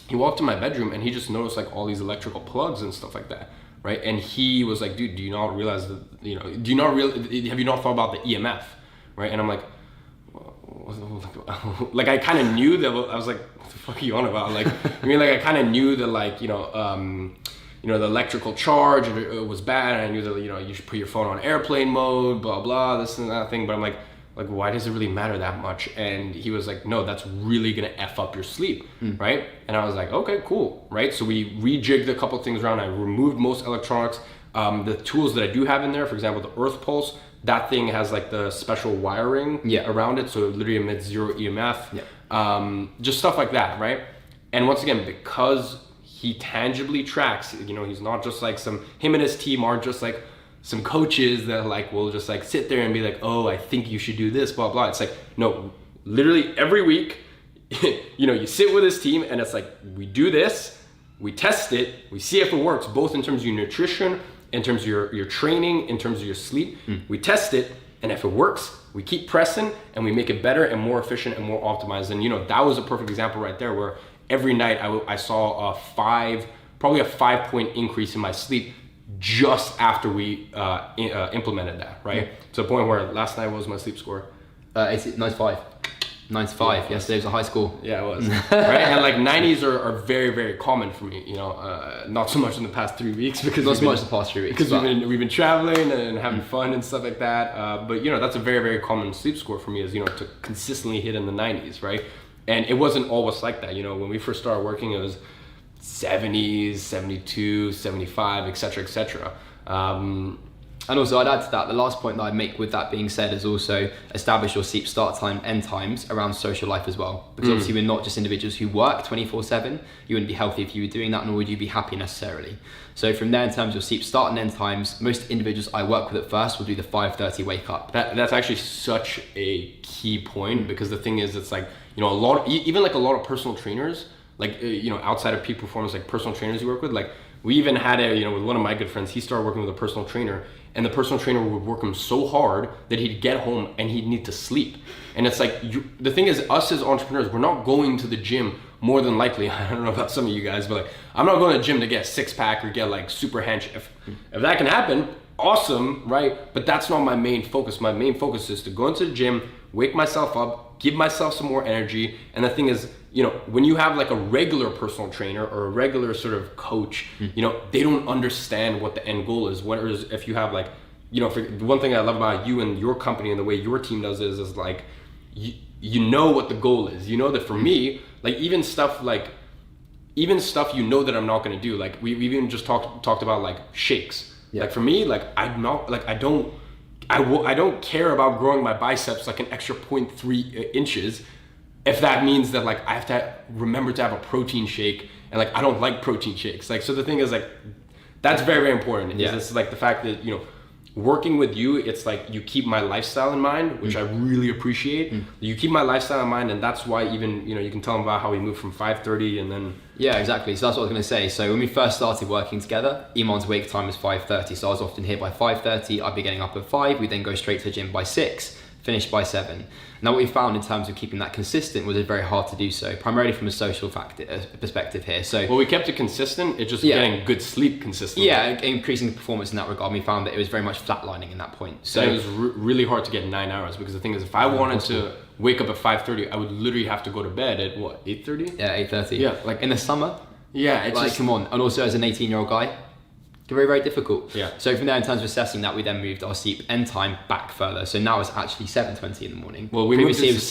he walked in my bedroom and he just noticed like all these electrical plugs and stuff like that. Right. And he was like, dude, do you not realize that, you know, have you not thought about the EMF? Right. And I'm like, like I kind of knew that. I was like, what the fuck are you on about? Like, I mean, like I kind of knew that, like, you know, the electrical charge was bad. And I knew that, you know, you should put your phone on airplane mode, blah, blah, this and that thing. But I'm like, why does it really matter that much? And he was like, no, that's really gonna F up your sleep, right? And I was like, okay, cool, right? So we rejigged a couple things around. I removed most electronics. The tools that I do have in there, for example, the Earth Pulse, that thing has like the special wiring around it, so it literally emits 0 EMF, just stuff like that, right? And once again, because he tangibly tracks, you know, he's not just like him and his team aren't just like some coaches that like will just like sit there and be like, oh, I think you should do this, blah, blah. It's like, no, literally every week, you know, you sit with his team and it's like, we do this, we test it, we see if it works, both in terms of your nutrition, in terms of your training, in terms of your sleep. We test it, and if it works, we keep pressing and we make it better and more efficient and more optimized. And, you know, that was a perfect example right there where every night I saw probably a 5-point increase in my sleep just after we implemented that, right? To the point where last night, what was my sleep score? 95. 95. Yesterday was a high school. Yeah, it was. Right? And like 90s are very, very common for me, you know, not so much in the past 3 weeks because not so much the past 3 weeks. Because we've been traveling and having fun and stuff like that. But you know, that's a very, very common sleep score for me, is, you know, to consistently hit in the 90s, right? And it wasn't always like that. You know, when we first started working, it was 70s, 72, 75, etc., etc. And also I'd add to that, the last point that I'd make with that being said is also establish your sleep start time, end times around social life as well. Because obviously we're not just individuals who work 24/7. You wouldn't be healthy if you were doing that, nor would you be happy necessarily. So from there, in terms of your sleep start and end times, most individuals I work with at first will do the 5:30 wake up. That's actually such a key point, because the thing is, it's like, you know, even like a lot of personal trainers, like, you know, outside of peak performance, like personal trainers you work with, like we even had with one of my good friends, he started working with a personal trainer, and the personal trainer would work him so hard that he'd get home and he'd need to sleep. And it's like, the thing is, us as entrepreneurs, we're not going to the gym more than likely. I don't know about some of you guys, but like, I'm not going to the gym to get a 6-pack or get like super hench. If that can happen, awesome, right? But that's not my main focus. My main focus is to go into the gym, wake myself up, give myself some more energy. And the thing is, you know, when you have like a regular personal trainer or a regular sort of coach, you know, they don't understand what the end goal is. Whereas if you have like, you know, one thing I love about you and your company and the way your team does is like, you know what the goal is. You know that for me, like even stuff you know that I'm not going to do. Like we've even just talked about like shakes. Yeah. Like for me, like I'm not, like I don't care about growing my biceps like an extra 0.3 inches if that means that like I have to remember to have a protein shake, and like I don't like protein shakes. Like, so the thing is, like, that's very, very important. Yeah. It's like the fact that, you know, working with you, it's like you keep my lifestyle in mind, which I really appreciate. You keep my lifestyle in mind, and that's why even, you know, you can tell them about how we moved from 5:30 and then... Yeah, exactly. So that's what I was going to say. So when we first started working together, Iman's wake time was 5:30. So I was often here by 5:30. I'd be getting up at 5. We'd then go straight to the gym by 6, finish by 7. Now what we found in terms of keeping that consistent was it's very hard to do so, primarily from a social perspective here. So well, we kept it consistent, it's just getting good sleep consistently. Yeah, increasing the performance in that regard. We found that it was very much flatlining in that point. So and it was really hard to get 9 hours, because the thing is, if I wanted to wake up at 5:30, I would literally have to go to bed at what, 8:30? Yeah, 8:30. Yeah, like in the summer. Yeah, it's like, just, come on. And also as an 18-year-old guy, very, very difficult. Yeah. So from there, in terms of assessing that, we then moved our sleep end time back further. So now it's actually 7:20 in the morning. Well, we moved previously it it was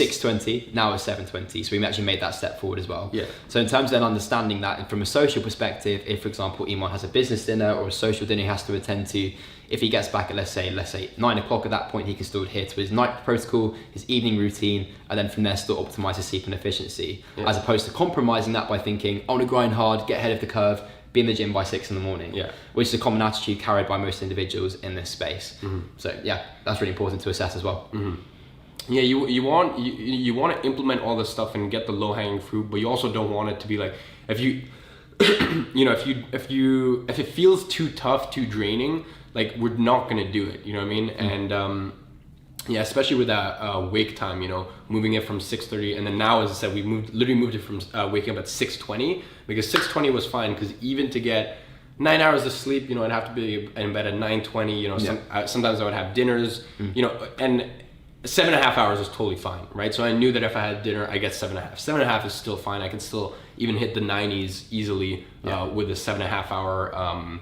6:20. Now it's 7:20. So we actually made that step forward as well. Yeah. So in terms of then understanding that, and from a social perspective, if for example Iman has a business dinner or a social dinner he has to attend to, if he gets back at let's say 9 o'clock, at that point he can still adhere to his night protocol, his evening routine, and then from there still optimize his sleep and efficiency, as opposed to compromising that by thinking I want to grind hard, get ahead of the curve, be in the gym by 6 in the morning, which is a common attitude carried by most individuals in this space. So yeah, that's really important to assess as well. Yeah, you want to implement all this stuff and get the low hanging fruit, but you also don't want it to be like, if you if it feels too tough, too draining, like we're not gonna do it. You know what I mean? And yeah, especially with that wake time, moving it from 6:30, and then now, as I said, we literally moved it from waking up at 6:20, because 6:20 was fine, because even to get 9 hours of sleep, I'd have to be in bed at 9:20. Sometimes I would have dinners, and 7.5 hours is totally fine, right? So I knew that if I had dinner, I get 7.5. 7.5 is still fine. I can still even hit the 90s easily with a 7.5 hour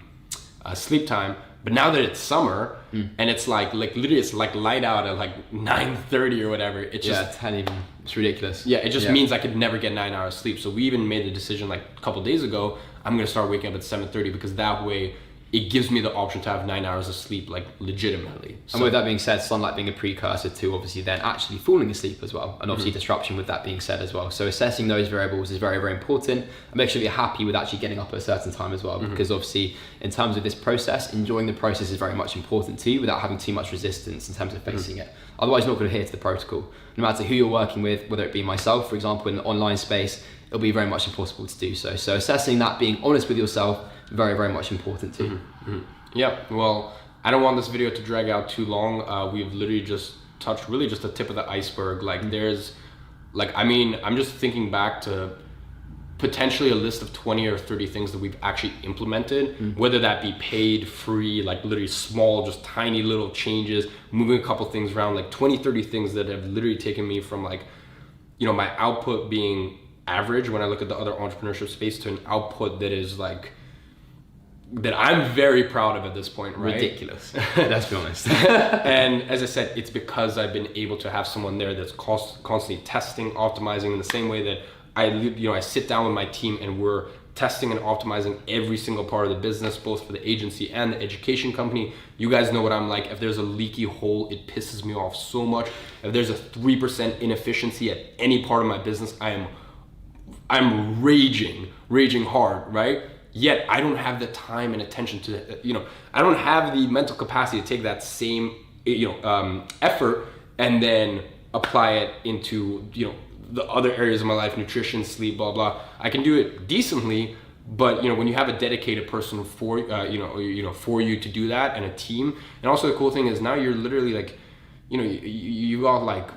sleep time. But now that it's summer and it's like literally it's like light out at like 9:30 or whatever, it's just 10 even. It's ridiculous. Yeah, it just means I could never get 9 hours sleep. So we even made the decision like a couple of days ago, I'm gonna start waking up at 7:30, because that way it gives me the option to have 9 hours of sleep, like legitimately. And with that being said, sunlight being a precursor to obviously then actually falling asleep as well, and obviously disruption with that being said as well. So assessing those variables is very, very important, and make sure you're happy with actually getting up at a certain time as well, because obviously in terms of this process, enjoying the process is very much important to you without having too much resistance in terms of facing it. Otherwise you're not going to adhere to the protocol. No matter who you're working with, whether it be myself, for example, in the online space, it'll be very much impossible to do so. So assessing that, being honest with yourself, very, very much important too. Yeah, well, I don't want this video to drag out too long. We've literally just touched really just the tip of the iceberg. Like there's, I'm just thinking back to potentially a list of 20 or 30 things that we've actually implemented, whether that be paid, free, like literally small, just tiny little changes, moving a couple things around, like 20, 30 things that have literally taken me from like, my output being average when I look at the other entrepreneurship space to an output that is like, that I'm very proud of at this point, right? Ridiculous. Let's be honest. And as I said, it's because I've been able to have someone there that's constantly testing, optimizing, in the same way that I sit down with my team and we're testing and optimizing every single part of the business, both for the agency and the education company. You guys know what I'm like. If there's a leaky hole, it pisses me off so much. If there's a 3% inefficiency at any part of my business, I'm raging hard, right? Yet I don't have the time and attention to, I don't have the mental capacity to take that same, effort and then apply it into, the other areas of my life, nutrition, sleep, blah, blah. I can do it decently, but, when you have a dedicated person for you to do that, and a team. And also the cool thing is now you're literally like, you got like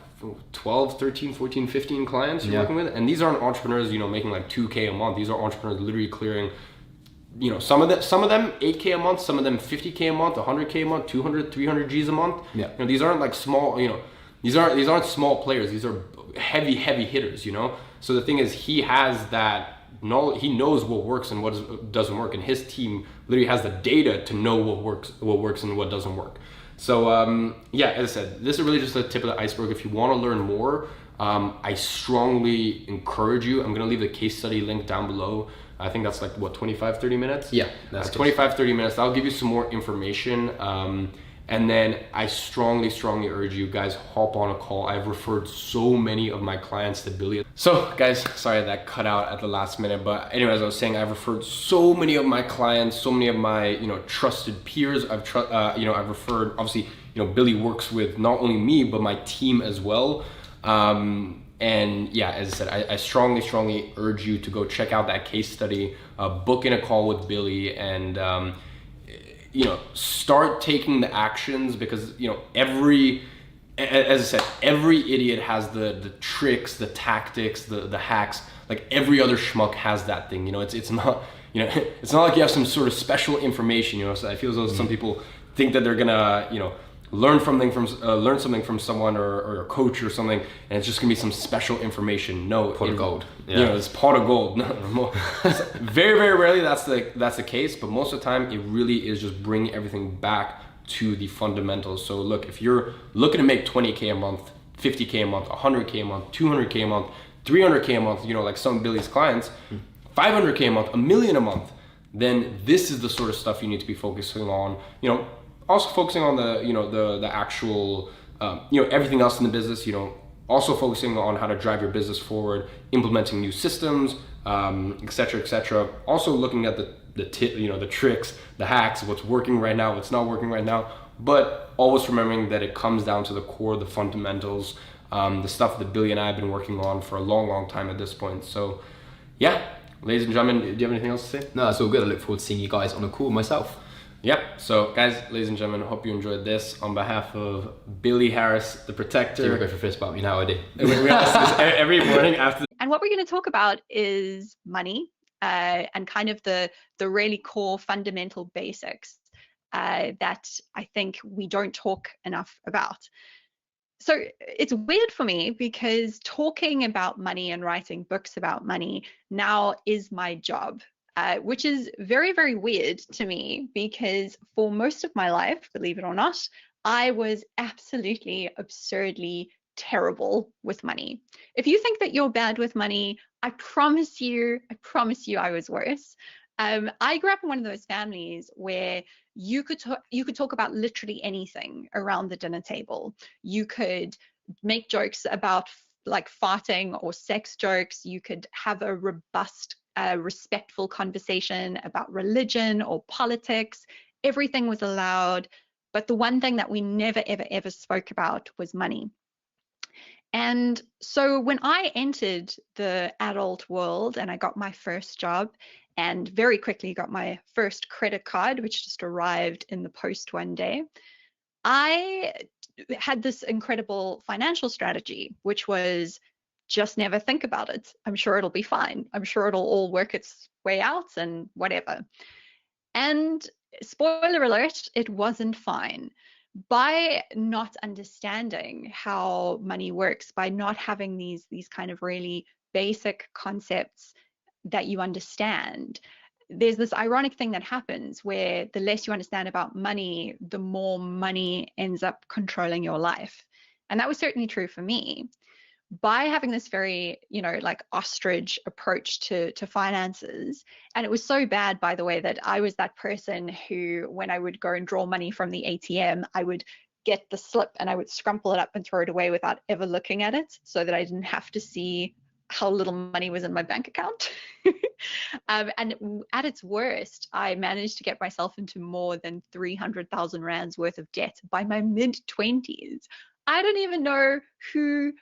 12, 13, 14, 15 clients you're working with. And these aren't entrepreneurs, making like 2K a month. These are entrepreneurs literally clearing, some of them 8K a month, some of them 50K a month, 100K a month, 200, 300 G's a month. Yeah. These aren't like small, these aren't small players. These are heavy hitters, So the thing is, he has that knowledge. He knows what works and what doesn't work, and his team literally has the data to know what works and what doesn't work. So yeah, as I said, this is really just the tip of the iceberg. If you want to learn more, I strongly encourage you. I'm going to leave the case study link down below. I think that's like what, 25, 30 minutes? Yeah, that's 25, 30 minutes. That'll give you some more information. And then I strongly urge you guys, hop on a call. I've referred so many of my clients to Billy. So guys, sorry that cut out at the last minute, but anyways, I was saying I've referred so many of my clients, so many of my, trusted peers. I've referred, obviously, Billy works with not only me, but my team as well. And yeah, as I said, I strongly urge you to go check out that case study, book in a call with Billy, and start taking the actions, because as I said, every idiot has the tricks, the tactics, the hacks. Like every other schmuck has that thing. It's not it's not like you have some sort of special information. So I feel as though some people think that they're gonna learn something from someone or a coach or something, and it's just gonna be some special information. No, Pot of gold. You know, it's pot of gold. Very, very rarely that's the case, but most of the time it really is just bringing everything back to the fundamentals. So look, if you're looking to make 20K a month, 50K a month, 100K a month, 200K a month, 300K a month, you know, like some of Billy's clients, 500K a month, a million a month, then this is the sort of stuff you need to be focusing on. You know, also focusing on the, you know, the actual, you know, everything else in the business, you know, also focusing on how to drive your business forward, implementing new systems, et cetera, et cetera. Also looking at the tricks, the hacks, what's working right now, what's not working right now, but always remembering that it comes down to the core, the fundamentals, the stuff that Billy and I have been working on for a long, long time at this point. So yeah, ladies and gentlemen, do you have anything else to say? No, that's all good. I look forward to seeing you guys on a call myself. Yep. So guys, ladies and gentlemen, I hope you enjoyed this. On behalf of Billy Harris, the Protector. Do you go for a fist bump? You know how I do. We ask this every morning after. And what we're going to talk about is money and kind of the really core fundamental basics that I think we don't talk enough about. So it's weird for me because talking about money and writing books about money now is my job, which is very, very weird to me because for most of my life, believe it or not, I was absolutely absurdly terrible with money. If you think that you're bad with money, I promise you I was worse. I grew up in one of those families where you could talk about literally anything around the dinner table. You could make jokes about like farting or sex jokes. You could have a robust, respectful conversation about religion or politics. Everything was allowed. But the one thing that we never, ever, ever spoke about was money. And so when I entered the adult world and I got my first job and very quickly got my first credit card, which just arrived in the post one day, I had this incredible financial strategy, which was just never think about it. I'm sure it'll be fine. I'm sure it'll all work its way out and whatever. And spoiler alert, it wasn't fine. By not understanding how money works, by not having these kind of really basic concepts that you understand, there's this ironic thing that happens where the less you understand about money, the more money ends up controlling your life. And that was certainly true for me. By having this very, like ostrich approach to finances, and it was so bad, by the way, that I was that person who, when I would go and draw money from the ATM, I would get the slip and I would scrumple it up and throw it away without ever looking at it, so that I didn't have to see how little money was in my bank account. And at its worst, I managed to get myself into more than 300,000 rands worth of debt by my mid-20s. I don't even know who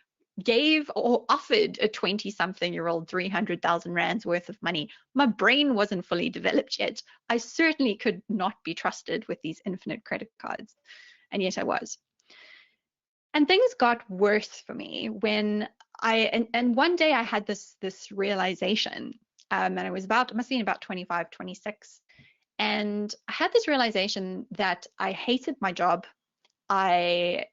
gave or offered a 20-something-year-old 300,000 rands worth of money. My brain wasn't fully developed yet. I certainly could not be trusted with these infinite credit cards, and yet I was. And things got worse for me when and one day I had this realization, and I was must have been about 25, 26, and I had this realization that I hated my job. I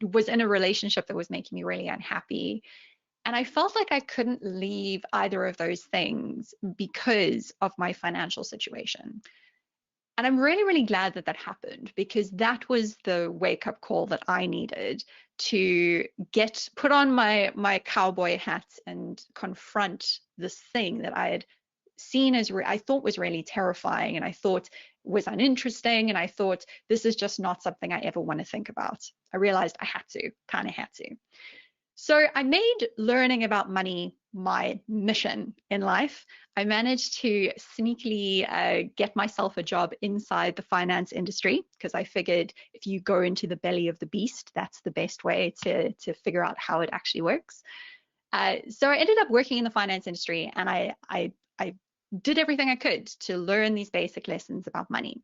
was in a relationship that was making me really unhappy. And I felt like I couldn't leave either of those things because of my financial situation. And I'm really, really glad that happened, because that was the wake-up call that I needed to put on my cowboy hat and confront this thing that I had seen as I thought was really terrifying, and I thought was uninteresting, and I thought this is just not something I ever want to think about. I realized I kind of had to. So I made learning about money my mission in life. I managed to sneakily get myself a job inside the finance industry, because I figured if you go into the belly of the beast, that's the best way to figure out how it actually works. So I ended up working in the finance industry, and I did everything I could to learn these basic lessons about money.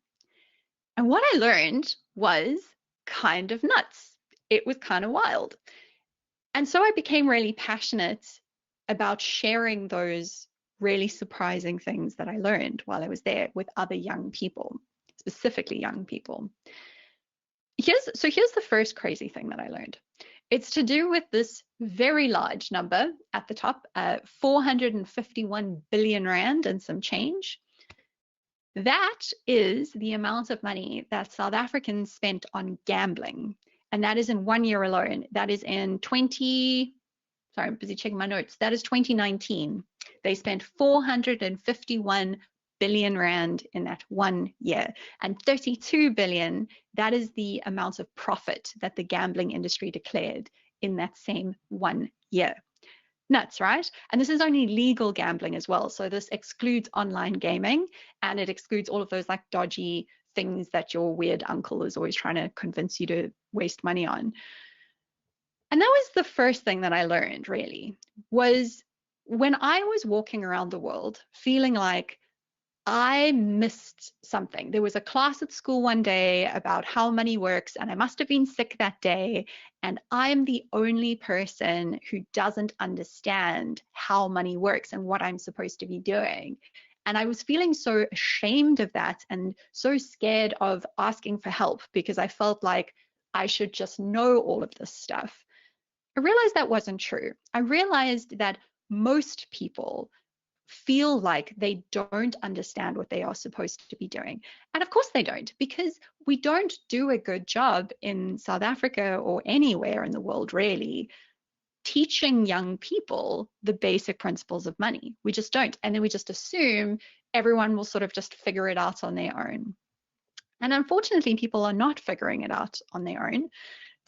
And what I learned was kind of nuts. It was kind of wild. And so I became really passionate about sharing those really surprising things that I learned while I was there with other young people, specifically young people. Here's the first crazy thing that I learned. It's to do with this very large number at the top, 451 billion rand and some change. That is the amount of money that South Africans spent on gambling. And that is in 1 year alone. That is in sorry, I'm busy checking my notes. That is 2019. They spent 451 billion rand in that 1 year, and 32 billion, that is the amount of profit that the gambling industry declared in that same 1 year. Nuts, right? And this is only legal gambling as well. So this excludes online gaming, and it excludes all of those like dodgy things that your weird uncle is always trying to convince you to waste money on. And that was the first thing that I learned, really, was when I was walking around the world feeling like I missed something. There was a class at school one day about how money works, and I must have been sick that day. And I'm the only person who doesn't understand how money works and what I'm supposed to be doing. And I was feeling so ashamed of that and so scared of asking for help because I felt like I should just know all of this stuff. I realized that wasn't true. I realized that most people feel like they don't understand what they are supposed to be doing. And of course they don't, because we don't do a good job in South Africa or anywhere in the world really teaching young people the basic principles of money. We just don't. And then we just assume everyone will sort of just figure it out on their own. And unfortunately, people are not figuring it out on their own.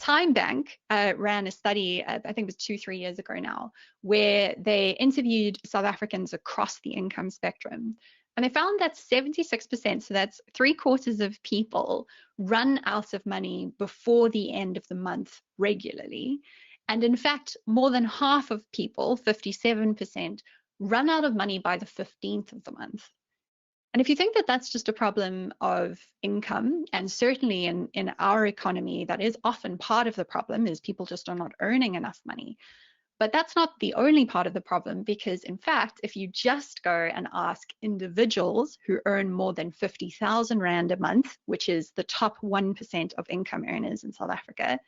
TimeBank ran a study, I think it was 2-3 years ago now, where they interviewed South Africans across the income spectrum. And they found that 76%, so that's 3/4 of people, run out of money before the end of the month regularly. And in fact, more than half of people, 57%, run out of money by the 15th of the month. And if you think that that's just a problem of income, and certainly in our economy, that is often part of the problem, is people just are not earning enough money. But that's not the only part of the problem, because in fact, if you just go and ask individuals who earn more than 50,000 Rand a month, which is the top 1% of income earners in South Africa,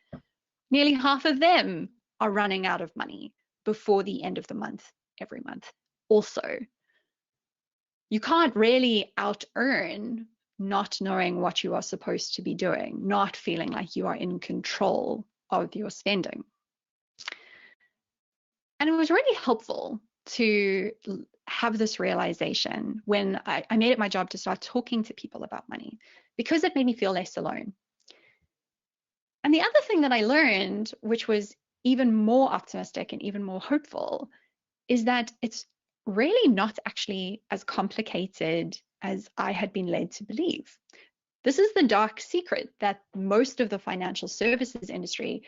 nearly half of them are running out of money before the end of the month every month also. You can't really out earn not knowing what you are supposed to be doing, not feeling like you are in control of your spending. And it was really helpful to have this realization when I made it my job to start talking to people about money, because it made me feel less alone. And the other thing that I learned, which was even more optimistic and even more hopeful, is that it's really not actually as complicated as I had been led to believe. This is the dark secret that most of the financial services industry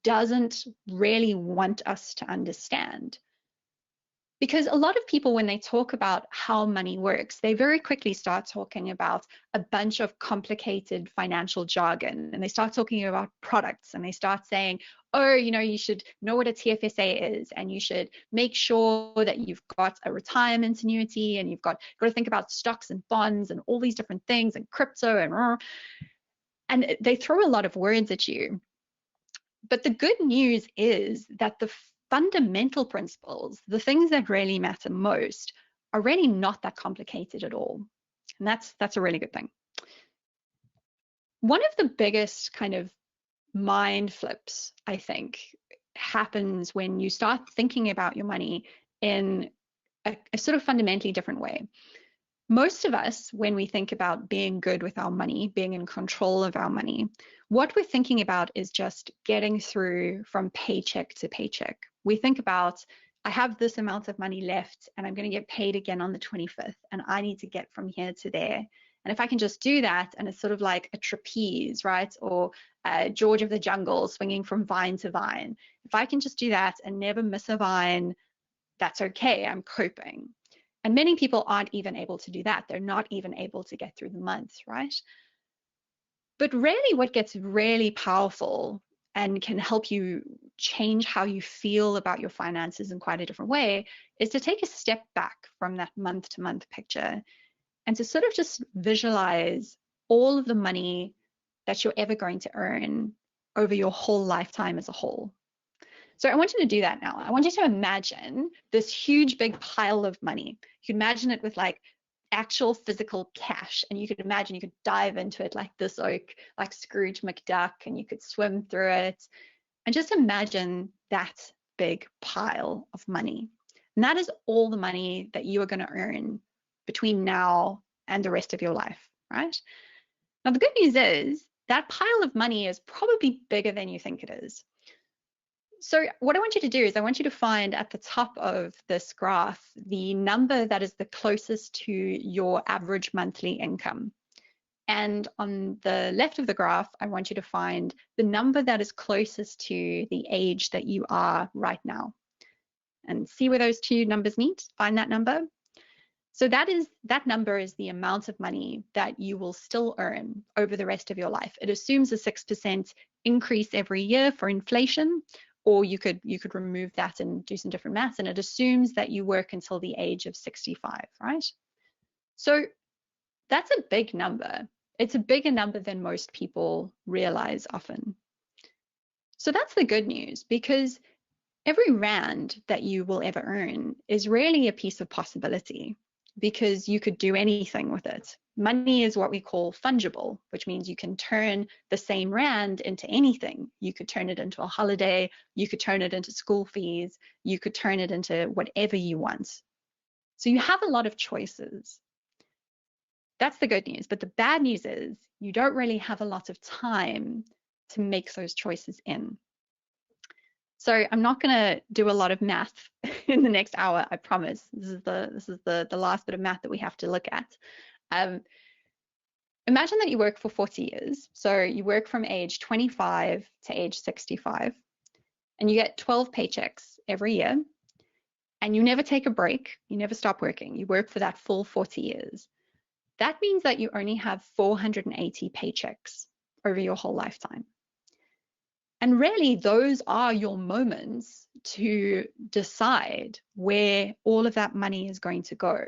doesn't really want us to understand. Because a lot of people, when they talk about how money works, they very quickly start talking about a bunch of complicated financial jargon, and they start talking about products, and they start saying, oh, you should know what a TFSA is, and you should make sure that you've got a retirement annuity, and you've got to think about stocks and bonds and all these different things, and crypto, and they throw a lot of words at you. But the good news is that the fundamental principles, the things that really matter most, are really not that complicated at all. And that's a really good thing. One of the biggest kind of mind flips, I think, happens when you start thinking about your money in a sort of fundamentally different way. Most of us, when we think about being good with our money, being in control of our money, what we're thinking about is just getting through from paycheck to paycheck. We think about, I have this amount of money left and I'm going to get paid again on the 25th, and I need to get from here to there. And if I can just do that, and it's sort of like a trapeze, right? Or George of the Jungle swinging from vine to vine. If I can just do that and never miss a vine, that's okay, I'm coping. And many people aren't even able to do that. They're not even able to get through the month, right? But really what gets really powerful and can help you change how you feel about your finances in quite a different way is to take a step back from that month-to-month picture and to sort of just visualize all of the money that you're ever going to earn over your whole lifetime as a whole. So I want you to do that now. I want you to imagine this huge big pile of money. You can imagine it with like actual physical cash, and you could imagine you could dive into it like this oak, like Scrooge McDuck, and you could swim through it. And just imagine that big pile of money. And that is all the money that you are going to earn between now and the rest of your life, right? Now, the good news is that pile of money is probably bigger than you think it is. So what I want you to do is I want you to find at the top of this graph the number that is the closest to your average monthly income. And on the left of the graph, I want you to find the number that is closest to the age that you are right now. And see where those two numbers meet, find that number. So that number is the amount of money that you will still earn over the rest of your life. It assumes a 6% increase every year for inflation, or you could remove that and do some different maths, and it assumes that you work until the age of 65, right? So that's a big number. It's a bigger number than most people realize often. So that's the good news, because every rand that you will ever earn is really a piece of possibility, because you could do anything with it. Money is what we call fungible, which means you can turn the same rand into anything. You could turn it into a holiday, you could turn it into school fees, you could turn it into whatever you want. So you have a lot of choices. That's the good news. But the bad news is you don't really have a lot of time to make those choices in. So I'm not going to do a lot of math in the next hour, I promise. This is the last bit of math that we have to look at. Imagine that you work for 40 years. So you work from age 25 to age 65, and you get 12 paychecks every year, and you never take a break. You never stop working. You work for that full 40 years. That means that you only have 480 paychecks over your whole lifetime. And really, those are your moments to decide where all of that money is going to go.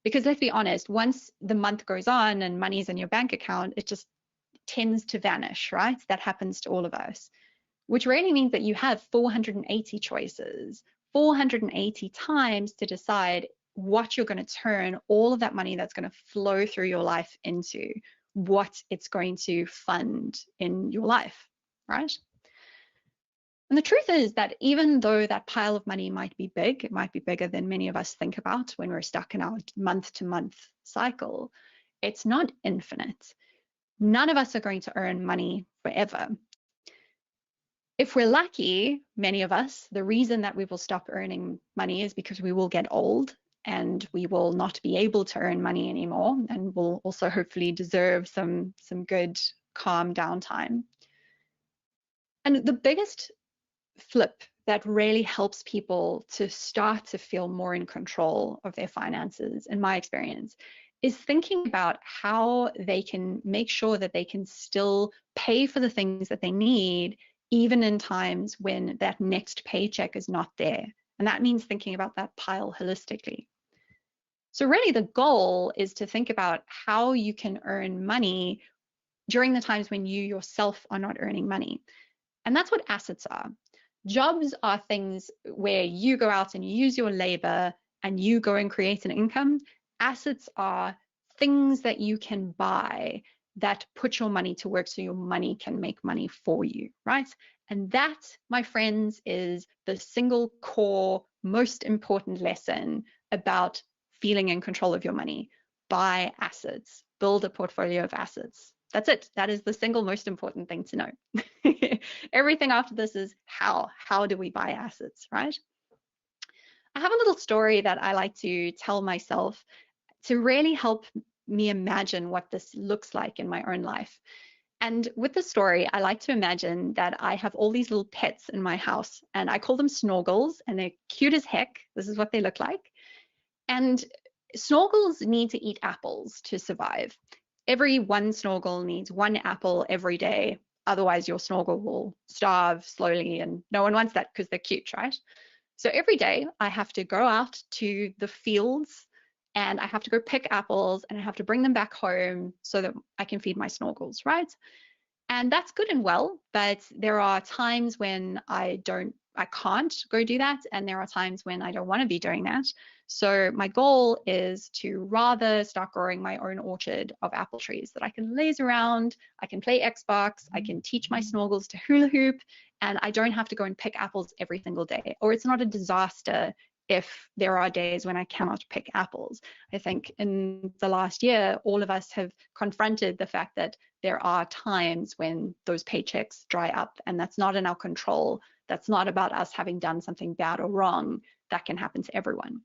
Because let's be honest, once the month goes on and money's in your bank account, it just tends to vanish, right? That happens to all of us, which really means that you have 480 choices, 480 times to decide what you're going to turn all of that money that's going to flow through your life into, what it's going to fund in your life, right? And the truth is that even though that pile of money might be big, it might be bigger than many of us think about when we're stuck in our month-to-month cycle, it's not infinite. None of us are going to earn money forever. If we're lucky, many of us, the reason that we will stop earning money is because we will get old and we will not be able to earn money anymore, and we'll also hopefully deserve some good, calm downtime. And the biggest flip that really helps people to start to feel more in control of their finances, in my experience, is thinking about how they can make sure that they can still pay for the things that they need, even in times when that next paycheck is not there. And that means thinking about that pile holistically. So really the goal is to think about how you can earn money during the times when you yourself are not earning money. And that's what assets are. Jobs are things where you go out and you use your labor and you go and create an income. Assets are things that you can buy that put your money to work so your money can make money for you, right? And that, my friends, is the single core, most important lesson about feeling in control of your money. Buy assets, build a portfolio of assets. That's it. That is the single most important thing to know. Everything after this is how do we buy assets, right? I have a little story that I like to tell myself to really help me imagine what this looks like in my own life. And with the story, I like to imagine that I have all these little pets in my house, and I call them snorgels, and they're cute as heck. This is what they look like. And snorgels need to eat apples to survive. Every one snorgel needs one apple every day. Otherwise, your snorgel will starve slowly, and no one wants that because they're cute, right? So every day I have to go out to the fields and I have to go pick apples and I have to bring them back home so that I can feed my snorgels, right? And that's good and well, but there are times when I can't go do that. And there are times when I don't want to be doing that. So my goal is to rather start growing my own orchard of apple trees that I can laze around, I can play Xbox, I can teach my snorgels to hula hoop, and I don't have to go and pick apples every single day. Or it's not a disaster if there are days when I cannot pick apples. I think in the last year, all of us have confronted the fact that there are times when those paychecks dry up, and that's not in our control. That's not about us having done something bad or wrong. That can happen to everyone.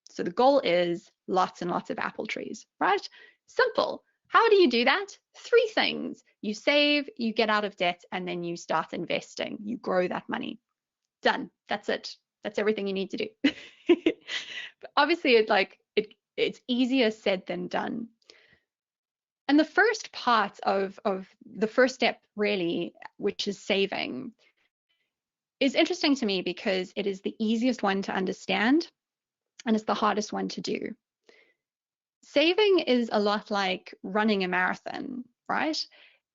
So the goal is lots and lots of apple trees, right? Simple. How do you do that? 3 things. You save, you get out of debt, and then you start investing. You grow that money. Done. That's it. That's everything you need to do. But obviously, it's easier said than done. And the first part of the first step, really, which is saving, is interesting to me because it is the easiest one to understand and it's the hardest one to do. Saving is a lot like running a marathon, right?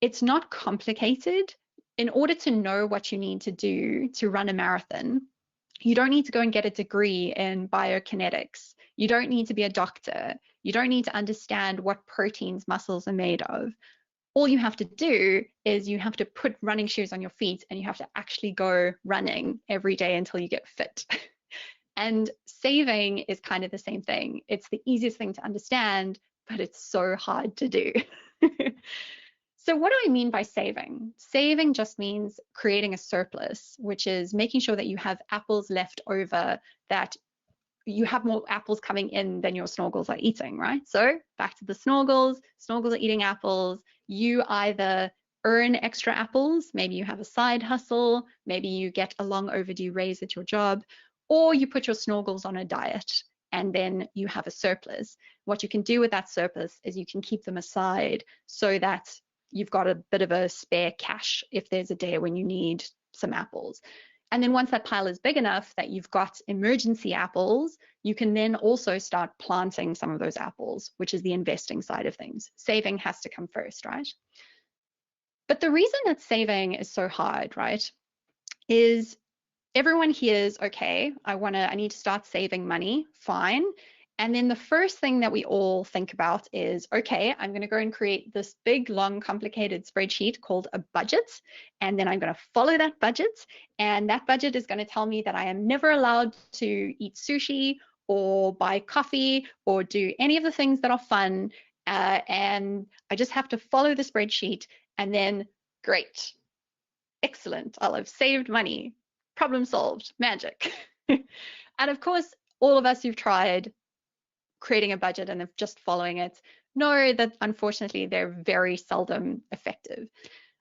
It's not complicated. In order to know what you need to do to run a marathon, you don't need to go and get a degree in biokinetics. You don't need to be a doctor. You don't need to understand what proteins muscles are made of. All you have to do is you have to put running shoes on your feet and you have to actually go running every day until you get fit. And saving is kind of the same thing. It's the easiest thing to understand, but it's so hard to do. So what do I mean by saving? Saving just means creating a surplus, which is making sure that you have apples left over, that you have more apples coming in than your snorgels are eating, right? So back to the snorgels are eating apples. You either earn extra apples, maybe you have a side hustle, maybe you get a long overdue raise at your job, or you put your snorgels on a diet and then you have a surplus. What you can do with that surplus is you can keep them aside so that you've got a bit of a spare cash if there's a day when you need some apples. And then once that pile is big enough that you've got emergency apples, you can then also start planting some of those apples, which is the investing side of things. Saving has to come first, right? But the reason that saving is so hard, right, is everyone hears, okay, I need to start saving money, fine. And then the first thing that we all think about is, okay, I'm going to go and create this big, long, complicated spreadsheet called a budget. And then I'm going to follow that budget. And that budget is going to tell me that I am never allowed to eat sushi or buy coffee or do any of the things that are fun. And I just have to follow the spreadsheet. And then, great, excellent, I'll have saved money. Problem solved, magic. And of course, all of us who've tried creating a budget and just following it know that unfortunately they're very seldom effective.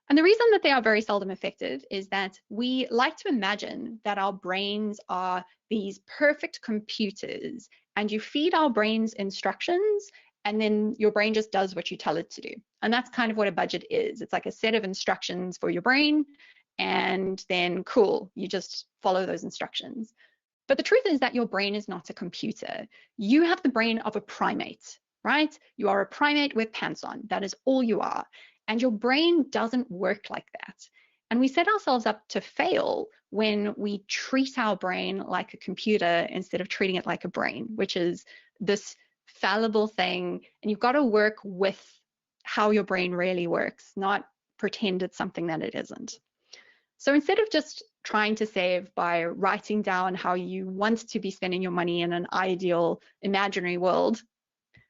And the reason that they are very seldom effective is that we like to imagine that our brains are these perfect computers and you feed our brains instructions and then your brain just does what you tell it to do. And that's kind of what a budget is. It's like a set of instructions for your brain and then cool, you just follow those instructions. But the truth is that your brain is not a computer. You have the brain of a primate, right? You are a primate with pants on. That is all you are. And your brain doesn't work like that. And we set ourselves up to fail when we treat our brain like a computer instead of treating it like a brain, which is this fallible thing. And you've got to work with how your brain really works, not pretend it's something that it isn't. So instead of just trying to save by writing down how you want to be spending your money in an ideal imaginary world,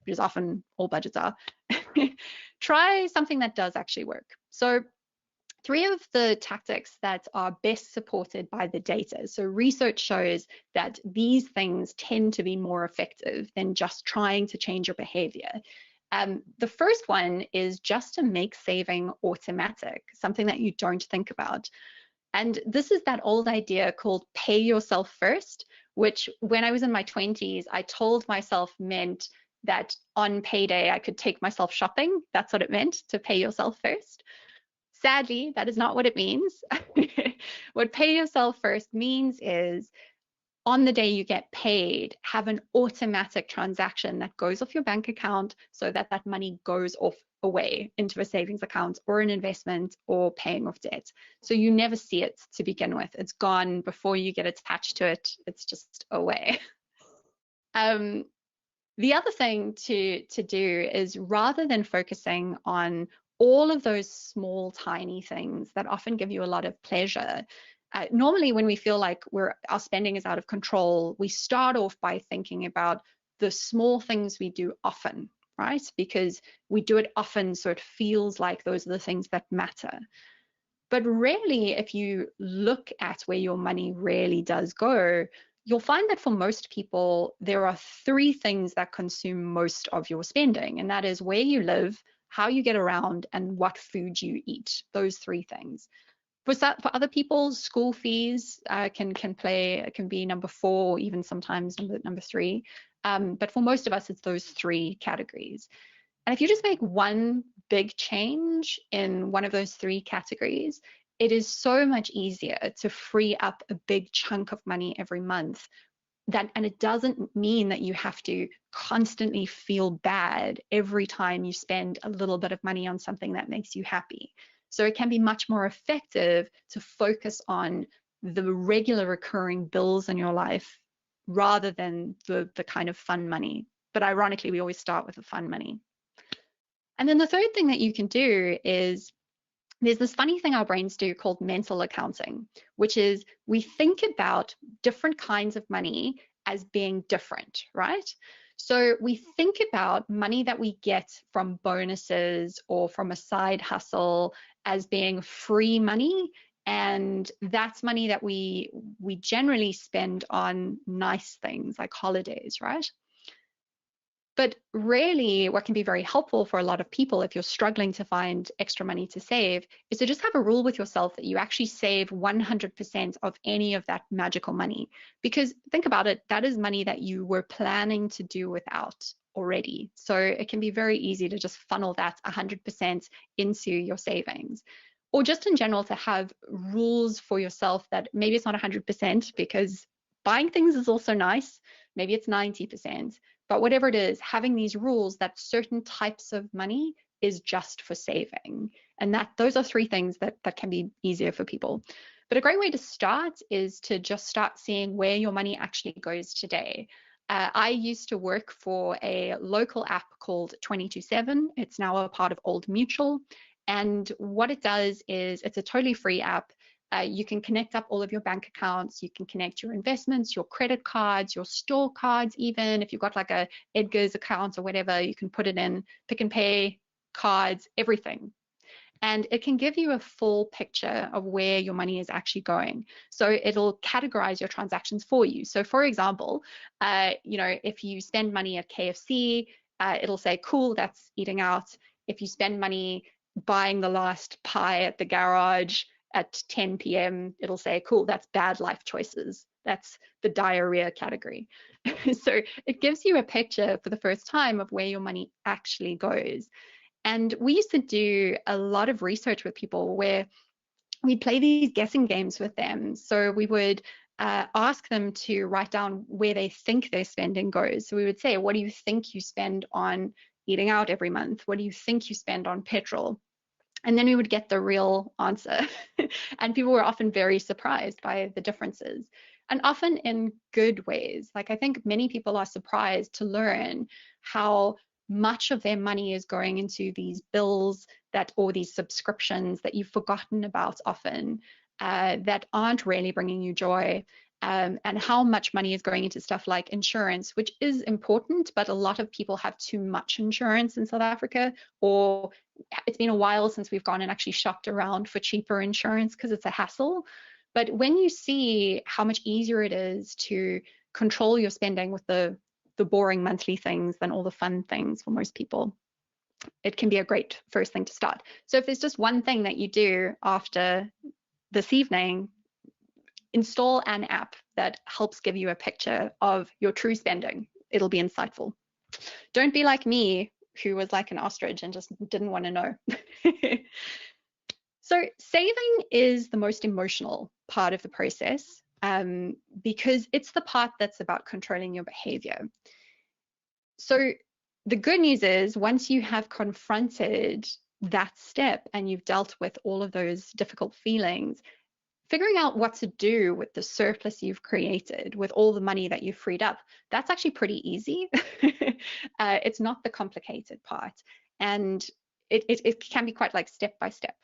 which is often all budgets are, try something that does actually work. So 3 of the tactics that are best supported by the data. So research shows that these things tend to be more effective than just trying to change your behavior. The first one is just to make saving automatic, something that you don't think about. And this is that old idea called pay yourself first, which when I was in my 20s, I told myself meant that on payday, I could take myself shopping. That's what it meant, to pay yourself first. Sadly, that is not what it means. What pay yourself first means is on the day you get paid, have an automatic transaction that goes off your bank account so that that money goes off away into a savings account or an investment or paying off debt. So you never see it to begin with. It's gone before you get attached to it. It's just away. The other thing to do is, rather than focusing on all of those small, tiny things that often give you a lot of pleasure, normally when we feel like our spending is out of control, we start off by thinking about the small things we do often, right? Because we do it often, so it feels like those are the things that matter. But really, if you look at where your money really does go, you'll find that for most people, there are three things that consume most of your spending, and that is where you live, how you get around, and what food you eat. Those three things. For other people, school fees can be number 4, even sometimes number 3. But for most of us, it's those 3 categories. And if you just make one big change in one of those 3 categories, it is so much easier to free up a big chunk of money every month. And it doesn't mean that you have to constantly feel bad every time you spend a little bit of money on something that makes you happy. So it can be much more effective to focus on the regular recurring bills in your life rather than the kind of fun money. But ironically, we always start with the fun money. And then the third thing that you can do is, there's this funny thing our brains do called mental accounting, which is we think about different kinds of money as being different, right? So we think about money that we get from bonuses or from a side hustle as being free money, and that's money that we generally spend on nice things like holidays, right? But really, what can be very helpful for a lot of people if you're struggling to find extra money to save is to just have a rule with yourself that you actually save 100% of any of that magical money. Because think about it, that is money that you were planning to do without already. So it can be very easy to just funnel that 100% into your savings. Or just in general, to have rules for yourself that maybe it's not 100% because buying things is also nice. Maybe it's 90%. But whatever it is, having these rules that certain types of money is just for saving. And those are 3 things that can be easier for people. But a great way to start is to just start seeing where your money actually goes today. I used to work for a local app called 22/7. It's now a part of Old Mutual. And what it does is, it's a totally free app. You can connect up all of your bank accounts. You can connect your investments, your credit cards, your store cards, even if you've got like a Edgar's account or whatever, you can put it in, Pick and Pay, cards, everything. And it can give you a full picture of where your money is actually going. So it'll categorize your transactions for you. So for example, if you spend money at KFC, it'll say, cool, that's eating out. If you spend money buying the last pie at the garage at 10 p.m., it'll say, cool, that's bad life choices. That's the diarrhea category. So it gives you a picture for the first time of where your money actually goes. And we used to do a lot of research with people where we'd play these guessing games with them. So we would ask them to write down where they think their spending goes. So we would say, what do you think you spend on eating out every month? What do you think you spend on petrol? And then we would get the real answer. And people were often very surprised by the differences, and often in good ways. Like, I think many people are surprised to learn how much of their money is going into these bills or these subscriptions that you've forgotten about often, that aren't really bringing you joy. And how much money is going into stuff like insurance, which is important, but a lot of people have too much insurance in South Africa, or it's been a while since we've gone and actually shopped around for cheaper insurance because it's a hassle. But when you see how much easier it is to control your spending with the boring monthly things than all the fun things for most people, it can be a great first thing to start. So if there's just one thing that you do after this evening, install an app that helps give you a picture of your true spending. It'll be insightful. Don't be like me, who was like an ostrich and just didn't want to know. So saving is the most emotional part of the process, because it's the part that's about controlling your behavior. So the good news is, once you have confronted that step and you've dealt with all of those difficult feelings, figuring out what to do with the surplus you've created, with all the money that you've freed up, that's actually pretty easy. It's not the complicated part. And it can be quite like step by step.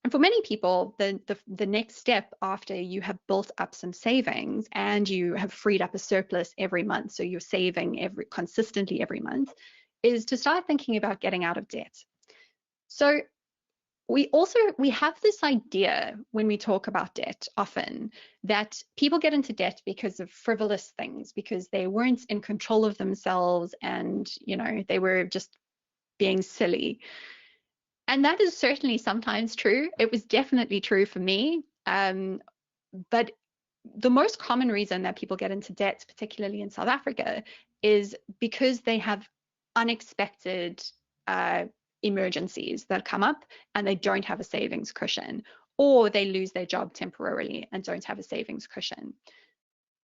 And for many people, the next step after you have built up some savings and you have freed up a surplus every month, so you're saving consistently every month, is to start thinking about getting out of debt. So we have this idea when we talk about debt often that people get into debt because of frivolous things, because they weren't in control of themselves and, they were just being silly. And that is certainly sometimes true. It was definitely true for me. But the most common reason that people get into debt, particularly in South Africa, is because they have unexpected emergencies that come up and they don't have a savings cushion, or they lose their job temporarily and don't have a savings cushion.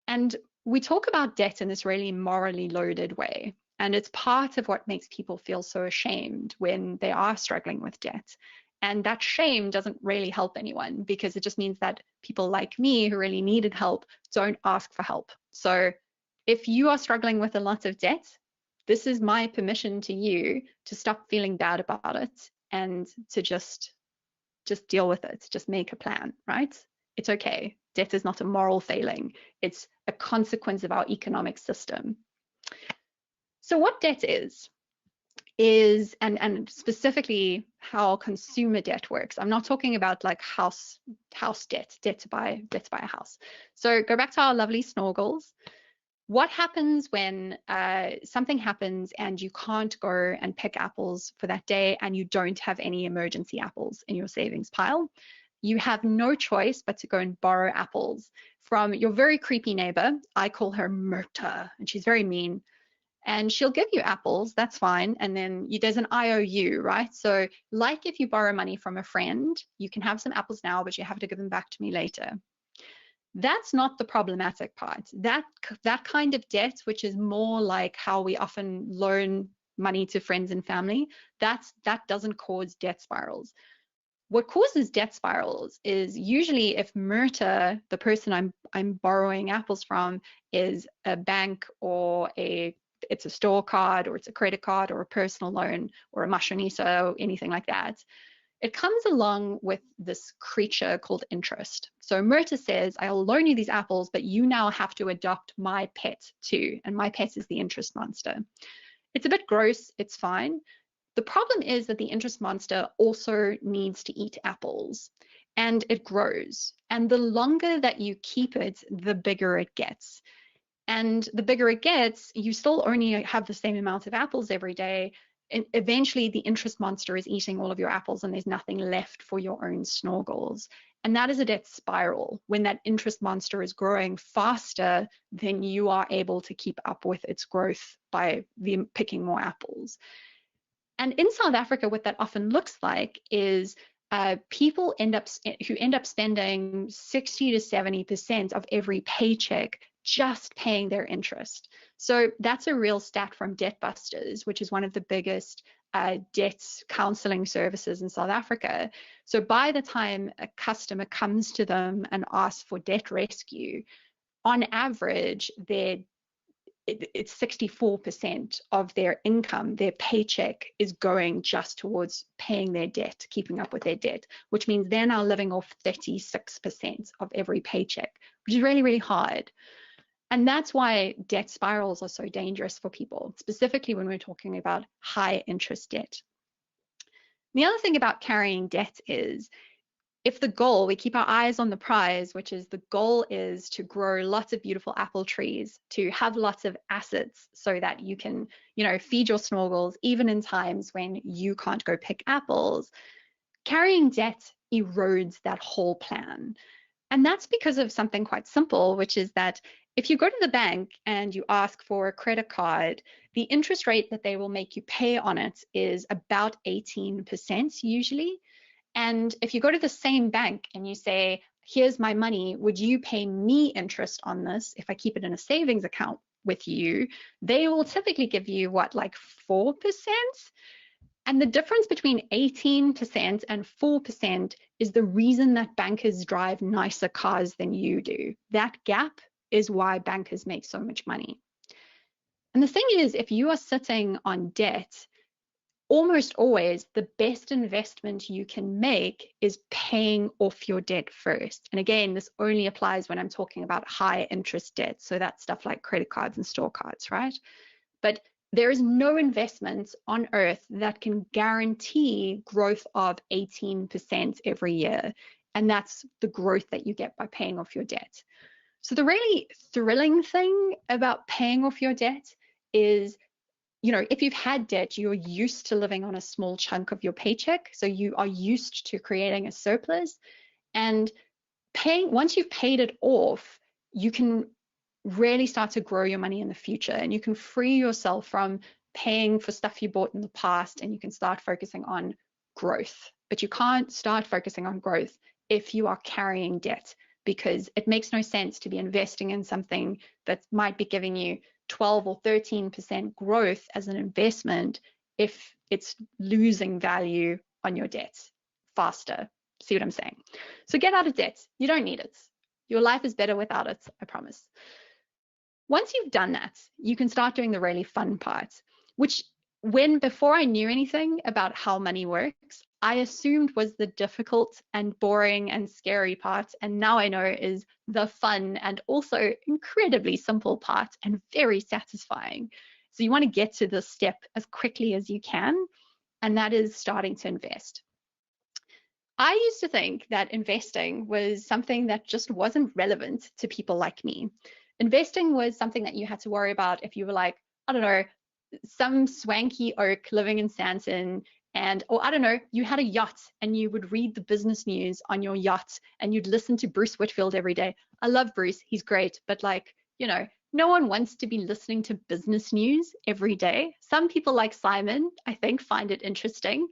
And we talk about debt in this really morally loaded way. And it's part of what makes people feel so ashamed when they are struggling with debt. And that shame doesn't really help anyone, because it just means that people like me who really needed help don't ask for help. So if you are struggling with a lot of debt, this is my permission to you to stop feeling bad about it and to just deal with it. Just make a plan, right? It's okay. Debt is not a moral failing. It's a consequence of our economic system. So what debt is and specifically how consumer debt works. I'm not talking about like house debt to buy a house. So go back to our lovely snorgels. What happens when something happens and you can't go and pick apples for that day and you don't have any emergency apples in your savings pile? You have no choice but to go and borrow apples from your very creepy neighbor. I call her Myrta, and she's very mean. And she'll give you apples, that's fine. And then there's an IOU, right? So like if you borrow money from a friend, you can have some apples now, but you have to give them back to me later. That's not the problematic part. That kind of debt, which is more like how we often loan money to friends and family, that doesn't cause debt spirals. What causes debt spirals is usually if Myrta, the person I'm borrowing apples from, is a bank or it's a store card, or it's a credit card, or a personal loan, or a mashonisa, or anything like that. It comes along with this creature called interest. So Myrta says, I'll loan you these apples, but you now have to adopt my pet too. And my pet is the interest monster. It's a bit gross, it's fine. The problem is that the interest monster also needs to eat apples, and it grows. And the longer that you keep it, the bigger it gets. And the bigger it gets, you still only have the same amount of apples every day. And eventually the interest monster is eating all of your apples and there's nothing left for your own snorgels. And that is a debt spiral, when that interest monster is growing faster than you are able to keep up with its growth by picking more apples. And in South Africa, what that often looks like is people who end up spending 60 to 70% of every paycheck just paying their interest. So that's a real stat from Debtbusters, which is one of the biggest debt counseling services in South Africa. So by the time a customer comes to them and asks for debt rescue, on average, it's 64% of their income, their paycheck, is going just towards paying their debt, keeping up with their debt, which means they're now living off 36% of every paycheck, which is really, really hard. And that's why debt spirals are so dangerous for people, specifically when we're talking about high interest debt. The other thing about carrying debt is, if the goal, we keep our eyes on the prize, which is the goal is to grow lots of beautiful apple trees, to have lots of assets so that you can, feed your snorgels even in times when you can't go pick apples, carrying debt erodes that whole plan. And that's because of something quite simple, which is that if you go to the bank and you ask for a credit card, the interest rate that they will make you pay on it is about 18% usually. And if you go to the same bank and you say, here's my money, would you pay me interest on this if I keep it in a savings account with you? They will typically give you what, like 4%? And the difference between 18% and 4% is the reason that bankers drive nicer cars than you do. That gap is why bankers make so much money. And the thing is, if you are sitting on debt, almost always the best investment you can make is paying off your debt first. And again, this only applies when I'm talking about high interest debt. So that's stuff like credit cards and store cards, right? But there is no investment on earth that can guarantee growth of 18% every year. And that's the growth that you get by paying off your debt. So the really thrilling thing about paying off your debt is, you know, if you've had debt, you're used to living on a small chunk of your paycheck. So you are used to creating a surplus, and once you've paid it off, you can really start to grow your money in the future, and you can free yourself from paying for stuff you bought in the past, and you can start focusing on growth. But you can't start focusing on growth if you are carrying debt, because it makes no sense to be investing in something that might be giving you 12 or 13% growth as an investment if it's losing value on your debt faster. See what I'm saying? So get out of debt. You don't need it. Your life is better without it, I promise. Once you've done that, you can start doing the really fun part, which before I knew anything about how money works, I assumed was the difficult and boring and scary part. And now I know is the fun and also incredibly simple part and very satisfying. So you want to get to this step as quickly as you can, and that is starting to invest. I used to think that investing was something that just wasn't relevant to people like me. Investing was something that you had to worry about if you were like, I don't know, some swanky oak living in Stanton, or I don't know, you had a yacht and you would read the business news on your yacht and you'd listen to Bruce Whitfield every day. I love Bruce, he's great, but like, you know, no one wants to be listening to business news every day. Some people like Simon, I think, find it interesting.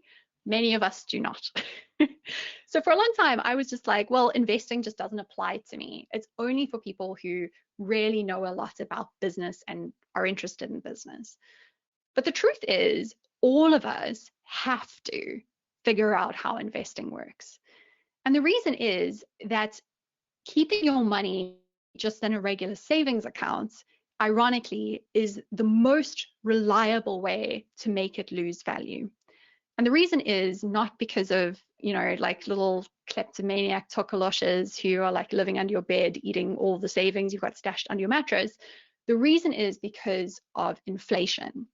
Many of us do not. So for a long time, I was just like, well, investing just doesn't apply to me. It's only for people who really know a lot about business and are interested in business. But the truth is, all of us have to figure out how investing works. And the reason is that keeping your money just in a regular savings account, ironically, is the most reliable way to make it lose value. And the reason is not because of, you know, like little kleptomaniac tokoloshes who are like living under your bed, eating all the savings you've got stashed under your mattress. The reason is because of inflation.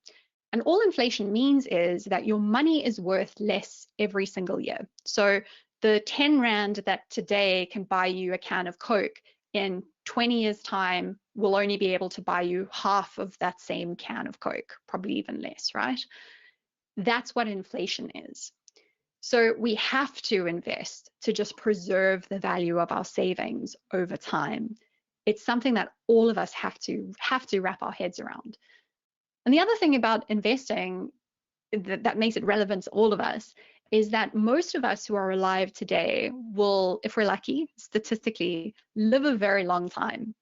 And all inflation means is that your money is worth less every single year. So the 10 Rand that today can buy you a can of Coke, in 20 years' time will only be able to buy you half of that same can of Coke, probably even less, right? That's what inflation is. So we have to invest to just preserve the value of our savings over time. It's something that all of us have to wrap our heads around. And the other thing about investing that makes it relevant to all of us is that most of us who are alive today will, if we're lucky, statistically, live a very long time.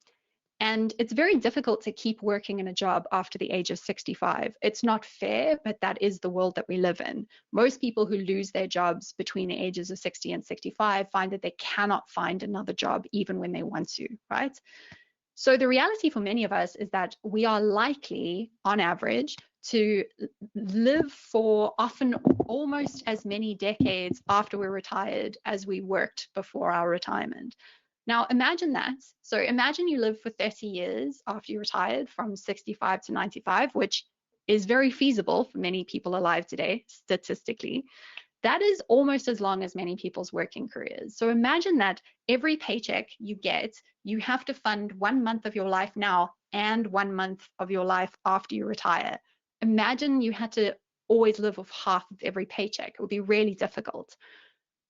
And it's very difficult to keep working in a job after the age of 65. It's not fair, but that is the world that we live in. Most people who lose their jobs between the ages of 60 and 65 find that they cannot find another job even when they want to, right? So the reality for many of us is that we are likely, on average, to live for often almost as many decades after we're retired as we worked before our retirement. Now, imagine that. So imagine you live for 30 years after you retired from 65 to 95, which is very feasible for many people alive today, statistically. That is almost as long as many people's working careers. So imagine that every paycheck you get, you have to fund 1 month of your life now and 1 month of your life after you retire. Imagine you had to always live off half of every paycheck. It would be really difficult.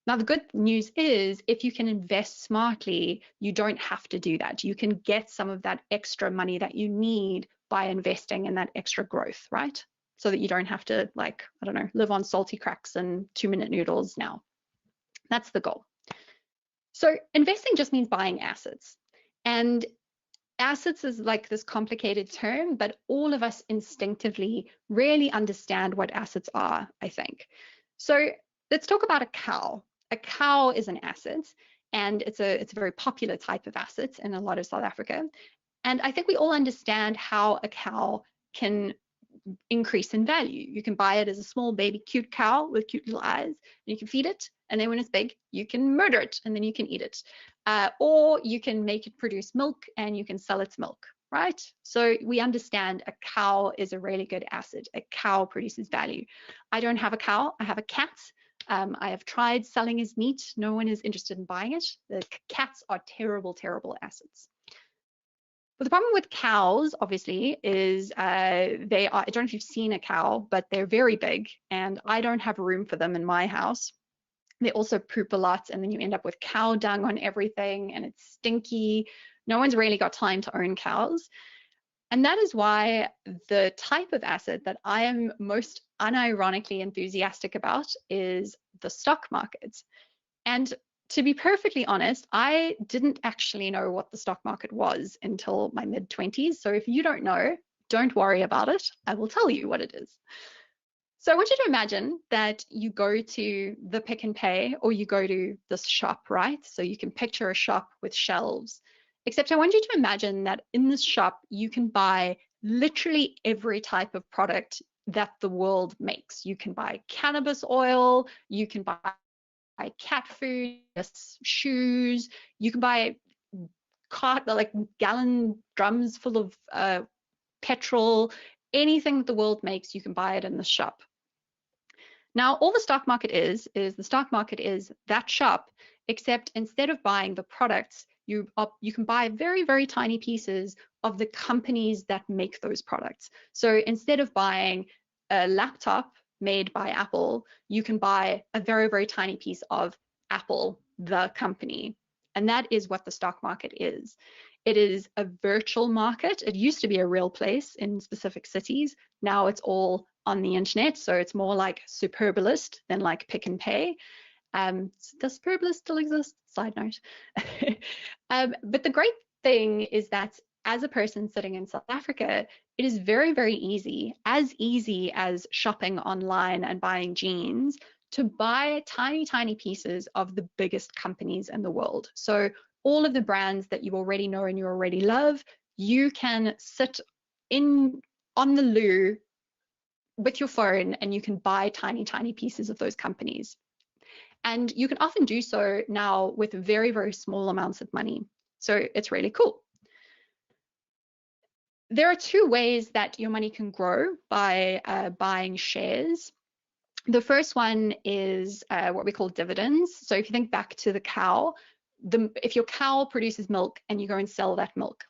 Now, the good news is if you can invest smartly, you don't have to do that. You can get some of that extra money that you need by investing in that extra growth, right? So that you don't have to, like, I don't know, live on salty cracks and 2-minute noodles now. That's the goal. So investing just means buying assets. And assets is like this complicated term, but all of us instinctively really understand what assets are, I think. So let's talk about a cow. A cow is an asset, and it's a very popular type of asset in a lot of South Africa. And I think we all understand how a cow can increase in value. You can buy it as a small baby cute cow with cute little eyes, and you can feed it, and then when it's big you can murder it and then you can eat it, or you can make it produce milk and you can sell its milk, right? So we understand a cow is a really good asset. A cow produces value. I don't have a cow, I have a cat. I have tried selling his meat. No one is interested in buying it. The cats are terrible assets. But the problem with cows, obviously, is they are, I don't know if you've seen a cow, but they're very big, and I don't have room for them in my house. They also poop a lot, and then you end up with cow dung on everything, and it's stinky. No one's really got time to own cows. And that is why the type of asset that I am most unironically enthusiastic about is the stock market. And to be perfectly honest, I didn't actually know what the stock market was until my mid-20s. So if you don't know, don't worry about it. I will tell you what it is. So I want you to imagine that you go to the Pick n Pay, or you go to this shop, right? So you can picture a shop with shelves, except I want you to imagine that in this shop, you can buy literally every type of product that the world makes. You can buy cannabis oil, you can buy cat food, shoes, you can buy like gallon drums full of petrol, anything that the world makes, you can buy it in the shop. Now, all the stock market is the stock market is that shop, except instead of buying the products, you can buy very, very tiny pieces of the companies that make those products. So instead of buying a laptop made by Apple, you can buy a very, very tiny piece of Apple, the company. And that is what the stock market is. It is a virtual market. It used to be a real place in specific cities. Now it's all on the internet. So it's more like Superbalist than like Pick n Pay. Does Superbalist still exist? Side note. But the great thing is that as a person sitting in South Africa, it is very, very easy as shopping online and buying jeans, to buy tiny, tiny pieces of the biggest companies in the world. So all of the brands that you already know and you already love, you can sit on the loo with your phone and you can buy tiny, tiny pieces of those companies. And you can often do so now with very, very small amounts of money. So it's really cool. There are two ways that your money can grow by buying shares. The first one is what we call dividends. So if you think back to the cow, if your cow produces milk and you go and sell that milk,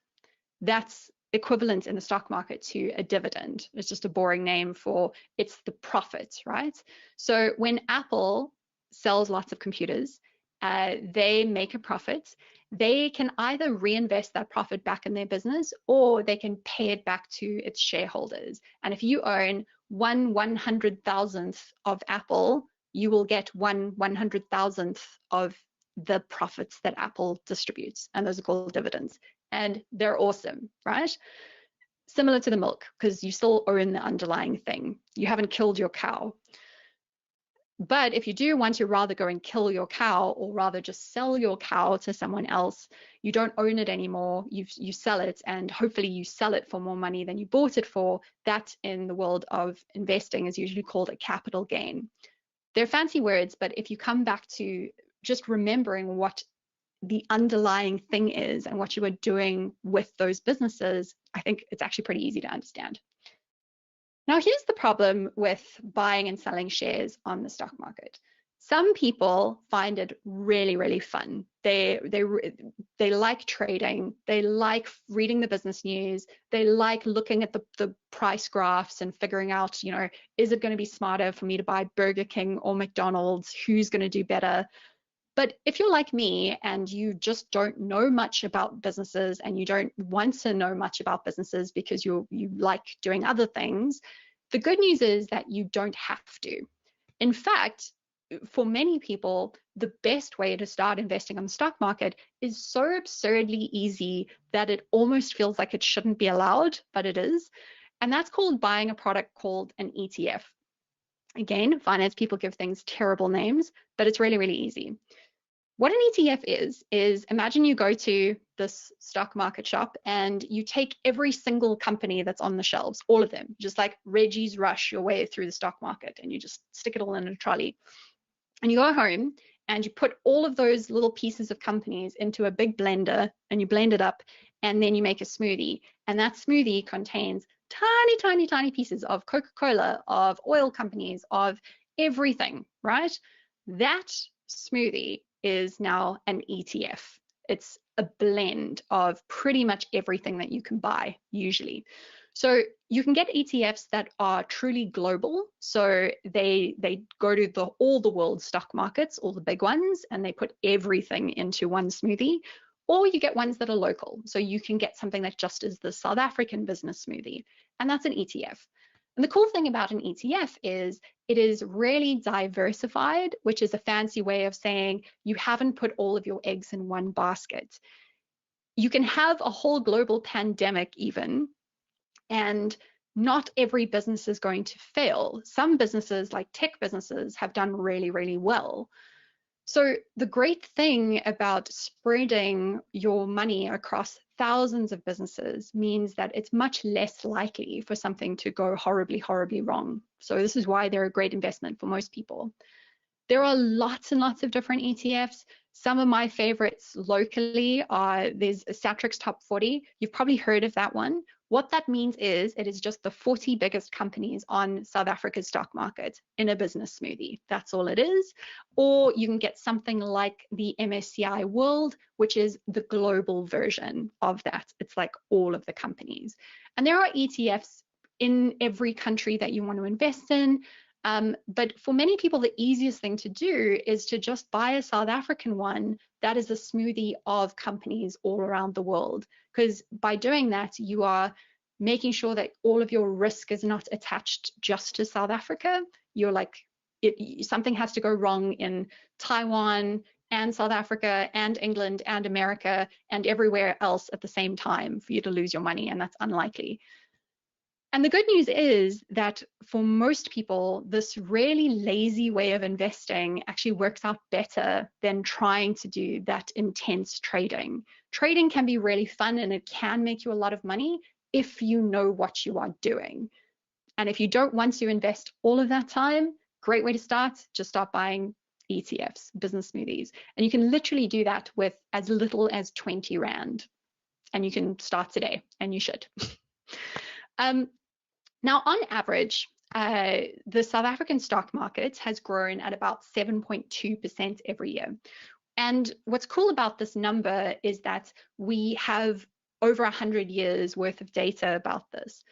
that's equivalent in the stock market to a dividend. It's just a boring name for it's the profit, right? So when Apple sells lots of computers, they make a profit. They can either reinvest that profit back in their business, or they can pay it back to its shareholders. And if you own 1/100,000th of Apple, you will get 1/100,000th of the profits that Apple distributes, and those are called dividends. And they're awesome, right? Similar to the milk, because you still own the underlying thing. You haven't killed your cow. But if you do want to rather go and kill your cow, or rather just sell your cow to someone else, you don't own it anymore, you sell it, and hopefully you sell it for more money than you bought it for. That in the world of investing is usually called a capital gain. They're fancy words, but if you come back to just remembering what the underlying thing is and what you are doing with those businesses, I think it's actually pretty easy to understand. Now, here's the problem with buying and selling shares on the stock market. Some people find it really, really fun. They like trading. They like reading the business news. They like looking at the price graphs and figuring out, is it going to be smarter for me to buy Burger King or McDonald's? Who's going to do better? But if you're like me and you just don't know much about businesses, and you don't want to know much about businesses because you like doing other things, the good news is that you don't have to. In fact, for many people, the best way to start investing on the stock market is so absurdly easy that it almost feels like it shouldn't be allowed, but it is. And that's called buying a product called an ETF. Again, finance people give things terrible names, but it's really, really easy. What an ETF is imagine you go to this stock market shop and you take every single company that's on the shelves, all of them, just like Reggie's Rush your way through the stock market, and you just stick it all in a trolley. And you go home and you put all of those little pieces of companies into a big blender and you blend it up, and then you make a smoothie. And that smoothie contains tiny, tiny, tiny pieces of Coca-Cola, of oil companies, of everything, right? That smoothie is now an ETF. It's a blend of pretty much everything that you can buy usually. So you can get ETFs that are truly global. So they go to all the world stock markets, all the big ones, and they put everything into one smoothie. Or you get ones that are local. So you can get something that just is the South African business smoothie, and that's an ETF. And the cool thing about an ETF is it is really diversified, which is a fancy way of saying you haven't put all of your eggs in one basket. You can have a whole global pandemic even, and not every business is going to fail. Some businesses, like tech businesses, have done really, really well. So the great thing about spreading your money across thousands of businesses means that it's much less likely for something to go horribly, horribly wrong. So this is why they're a great investment for most people. There are lots and lots of different ETFs. Some of my favorites locally are, there's a Satrix Top 40. You've probably heard of that one. What that means is it is just the 40 biggest companies on South Africa's stock market in a business smoothie. That's all it is. Or you can get something like the MSCI World, which is the global version of that. It's like all of the companies. And there are ETFs in every country that you want to invest in. But for many people, the easiest thing to do is to just buy a South African one that is a smoothie of companies all around the world. Because by doing that, you are making sure that all of your risk is not attached just to South Africa. You're like, something has to go wrong in Taiwan and South Africa and England and America and everywhere else at the same time for you to lose your money, and that's unlikely. And the good news is that for most people, this really lazy way of investing actually works out better than trying to do that intense trading. Trading can be really fun and it can make you a lot of money if you know what you are doing. And if you don't want to invest all of that time, great way to start, just start buying ETFs, business smoothies. And you can literally do that with as little as 20 Rand. And you can start today, and you should. Now, on average, the South African stock market has grown at about 7.2% every year. And what's cool about this number is that we have over 100 years worth of data about this.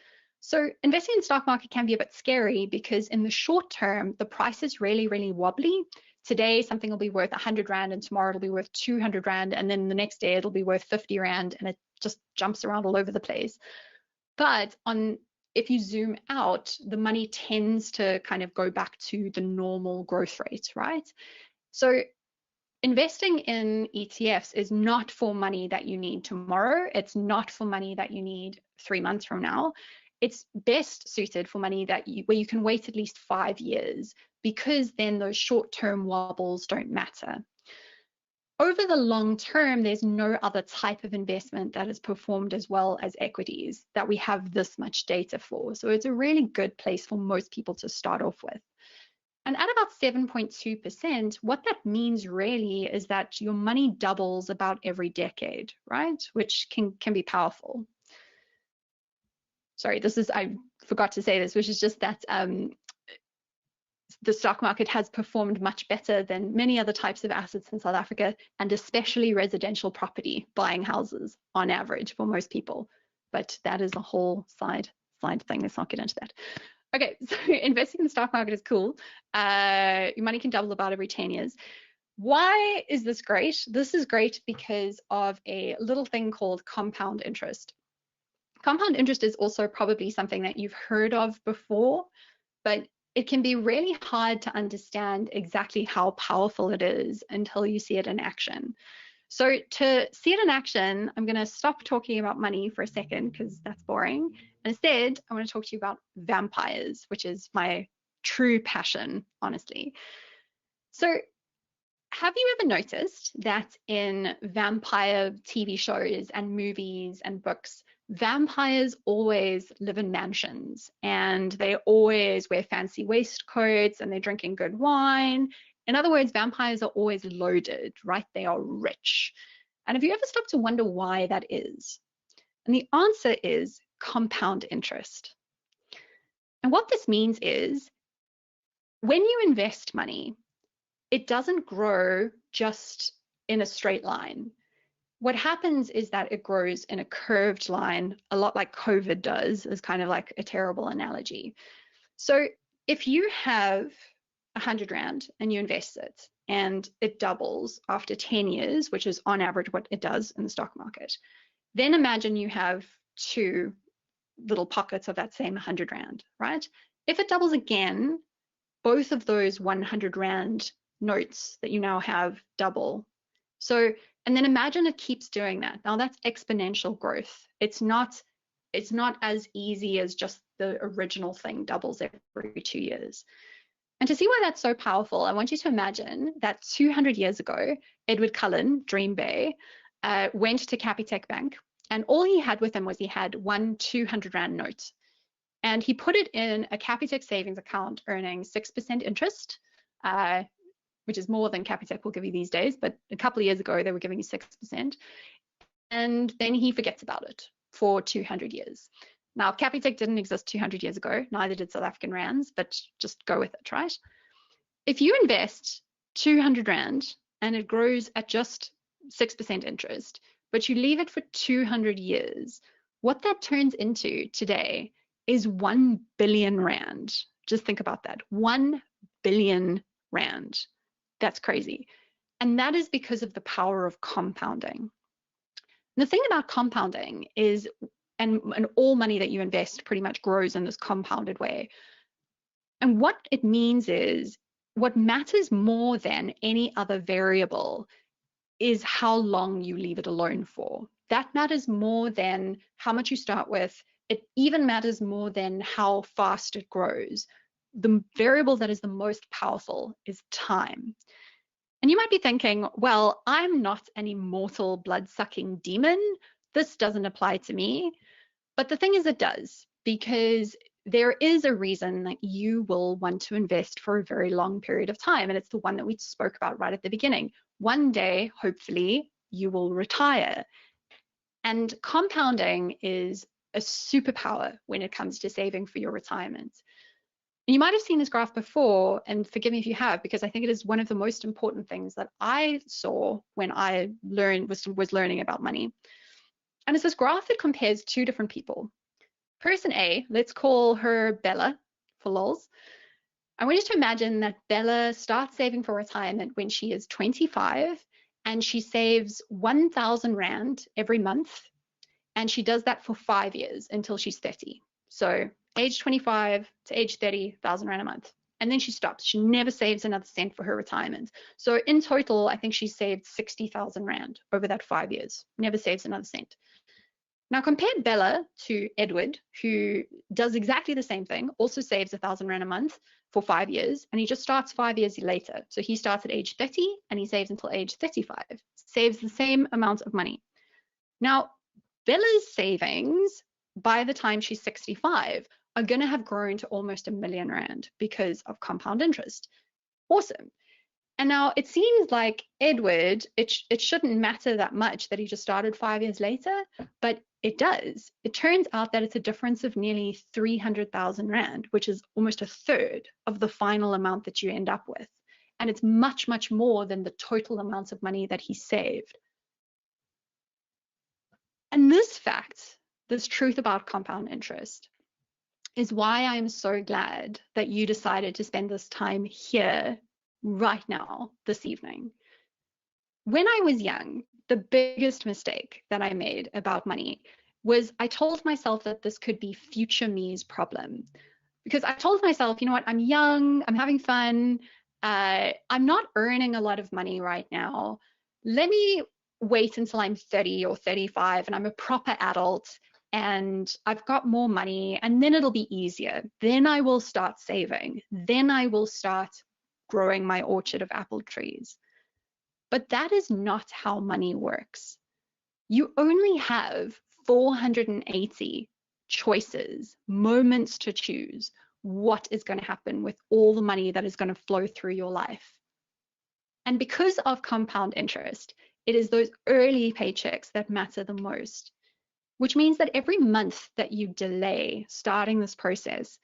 So investing in the stock market can be a bit scary because in the short term, the price is really, really wobbly. Today, something will be worth 100 Rand and tomorrow it'll be worth 200 Rand. And then the next day it'll be worth 50 Rand, and it just jumps around all over the place. But if you zoom out, the money tends to kind of go back to the normal growth rate, right? So investing in ETFs is not for money that you need tomorrow. It's not for money that you need 3 months from now. It's best suited for money where you can wait at least 5 years, because then those short-term wobbles don't matter. Over the long term, there's no other type of investment that has performed as well as equities that we have this much data for. So it's a really good place for most people to start off with. And at about 7.2%, what that means really is that your money doubles about every decade, right? Which can be powerful. Sorry, I forgot to say this, which is just that the stock market has performed much better than many other types of assets in South Africa, and especially residential property, buying houses on average for most people. But that is a whole side thing. Let's not get into that. Okay, so investing in the stock market is cool. Your money can double about every 10 years. Why is this great? This is great because of a little thing called compound interest. Compound interest is also probably something that you've heard of before, but it can be really hard to understand exactly how powerful it is until you see it in action. So to see it in action, I'm going to stop talking about money for a second because that's boring. And instead, I want to talk to you about vampires, which is my true passion, honestly. So have you ever noticed that in vampire TV shows and movies and books, vampires always live in mansions and they always wear fancy waistcoats and they're drinking good wine? In other words, vampires are always loaded, right? They are rich. And have you ever stopped to wonder why that is? And the answer is compound interest. And what this means is when you invest money, it doesn't grow just in a straight line. What happens is that it grows in a curved line, a lot like COVID does, is kind of like a terrible analogy. So if you have 100 Rand and you invest it and it doubles after 10 years, which is on average what it does in the stock market, then imagine you have two little pockets of that same 100 Rand, right? If it doubles again, both of those 100 Rand notes that you now have double. So, and then imagine it keeps doing that. Now that's exponential growth. It's not as easy as just the original thing doubles every 2 years. And to see why that's so powerful, I want you to imagine that 200 years ago, Edward Cullen, Dream Bay, went to Capitec Bank, and all he had with him was he had one 200 Rand note. And he put it in a Capitec savings account earning 6% interest, which is more than Capitec will give you these days, but a couple of years ago, they were giving you 6%. And then he forgets about it for 200 years. Now, Capitec didn't exist 200 years ago, neither did South African Rands, but just go with it, right? If you invest 200 Rand and it grows at just 6% interest, but you leave it for 200 years, what that turns into today is 1 billion Rand. Just think about that, 1 billion Rand. That's crazy. And that is because of the power of compounding. The thing about compounding is, and all money that you invest pretty much grows in this compounded way. And what it means is, what matters more than any other variable is how long you leave it alone for. That matters more than how much you start with. It even matters more than how fast it grows. The variable that is the most powerful is time. And you might be thinking, well, I'm not an immortal blood-sucking demon. This doesn't apply to me. But the thing is, it does, because there is a reason that you will want to invest for a very long period of time. And it's the one that we spoke about right at the beginning. One day, hopefully, you will retire. And compounding is a superpower when it comes to saving for your retirement. You might have seen this graph before, and forgive me if you have, because I think it is one of the most important things that I saw when I was learning about money. And it's this graph that compares two different people. Person A, let's call her Bella for lols. I want you to imagine that Bella starts saving for retirement when she is 25, and she saves 1,000 Rand every month, and she does that for 5 years until she's 30. So age 25 to age 30, 1,000 Rand a month. And then she stops. She never saves another cent for her retirement. So in total, I think she saved 60,000 Rand over that 5 years, never saves another cent. Now compare Bella to Edward, who does exactly the same thing, also saves 1,000 Rand a month for 5 years, and he just starts 5 years later. So he starts at age 30 and he saves until age 35, saves the same amount of money. Now, Bella's savings by the time she's 65 are going to have grown to almost 1 million Rand because of compound interest. Awesome. And now it seems like Edward, it shouldn't matter that much that he just started 5 years later, but it does. It turns out that it's a difference of nearly 300,000 Rand, which is almost a third of the final amount that you end up with. And it's much, much more than the total amount of money that he saved. And this fact, this truth about compound interest, is why I'm so glad that you decided to spend this time here right now, this evening. When I was young, the biggest mistake that I made about money was I told myself that this could be future me's problem. because I told myself, you know what, I'm young, I'm having fun, I'm not earning a lot of money right now. Let me wait until I'm 30 or 35 and I'm a proper adult and I've got more money, and then it'll be easier. Then I will start saving. Then I will start growing my orchard of apple trees. But that is not how money works. You only have 480 choices, moments to choose what is going to happen with all the money that is going to flow through your life. And because of compound interest, it is those early paychecks that matter the most, which means that every month that you delay starting this process,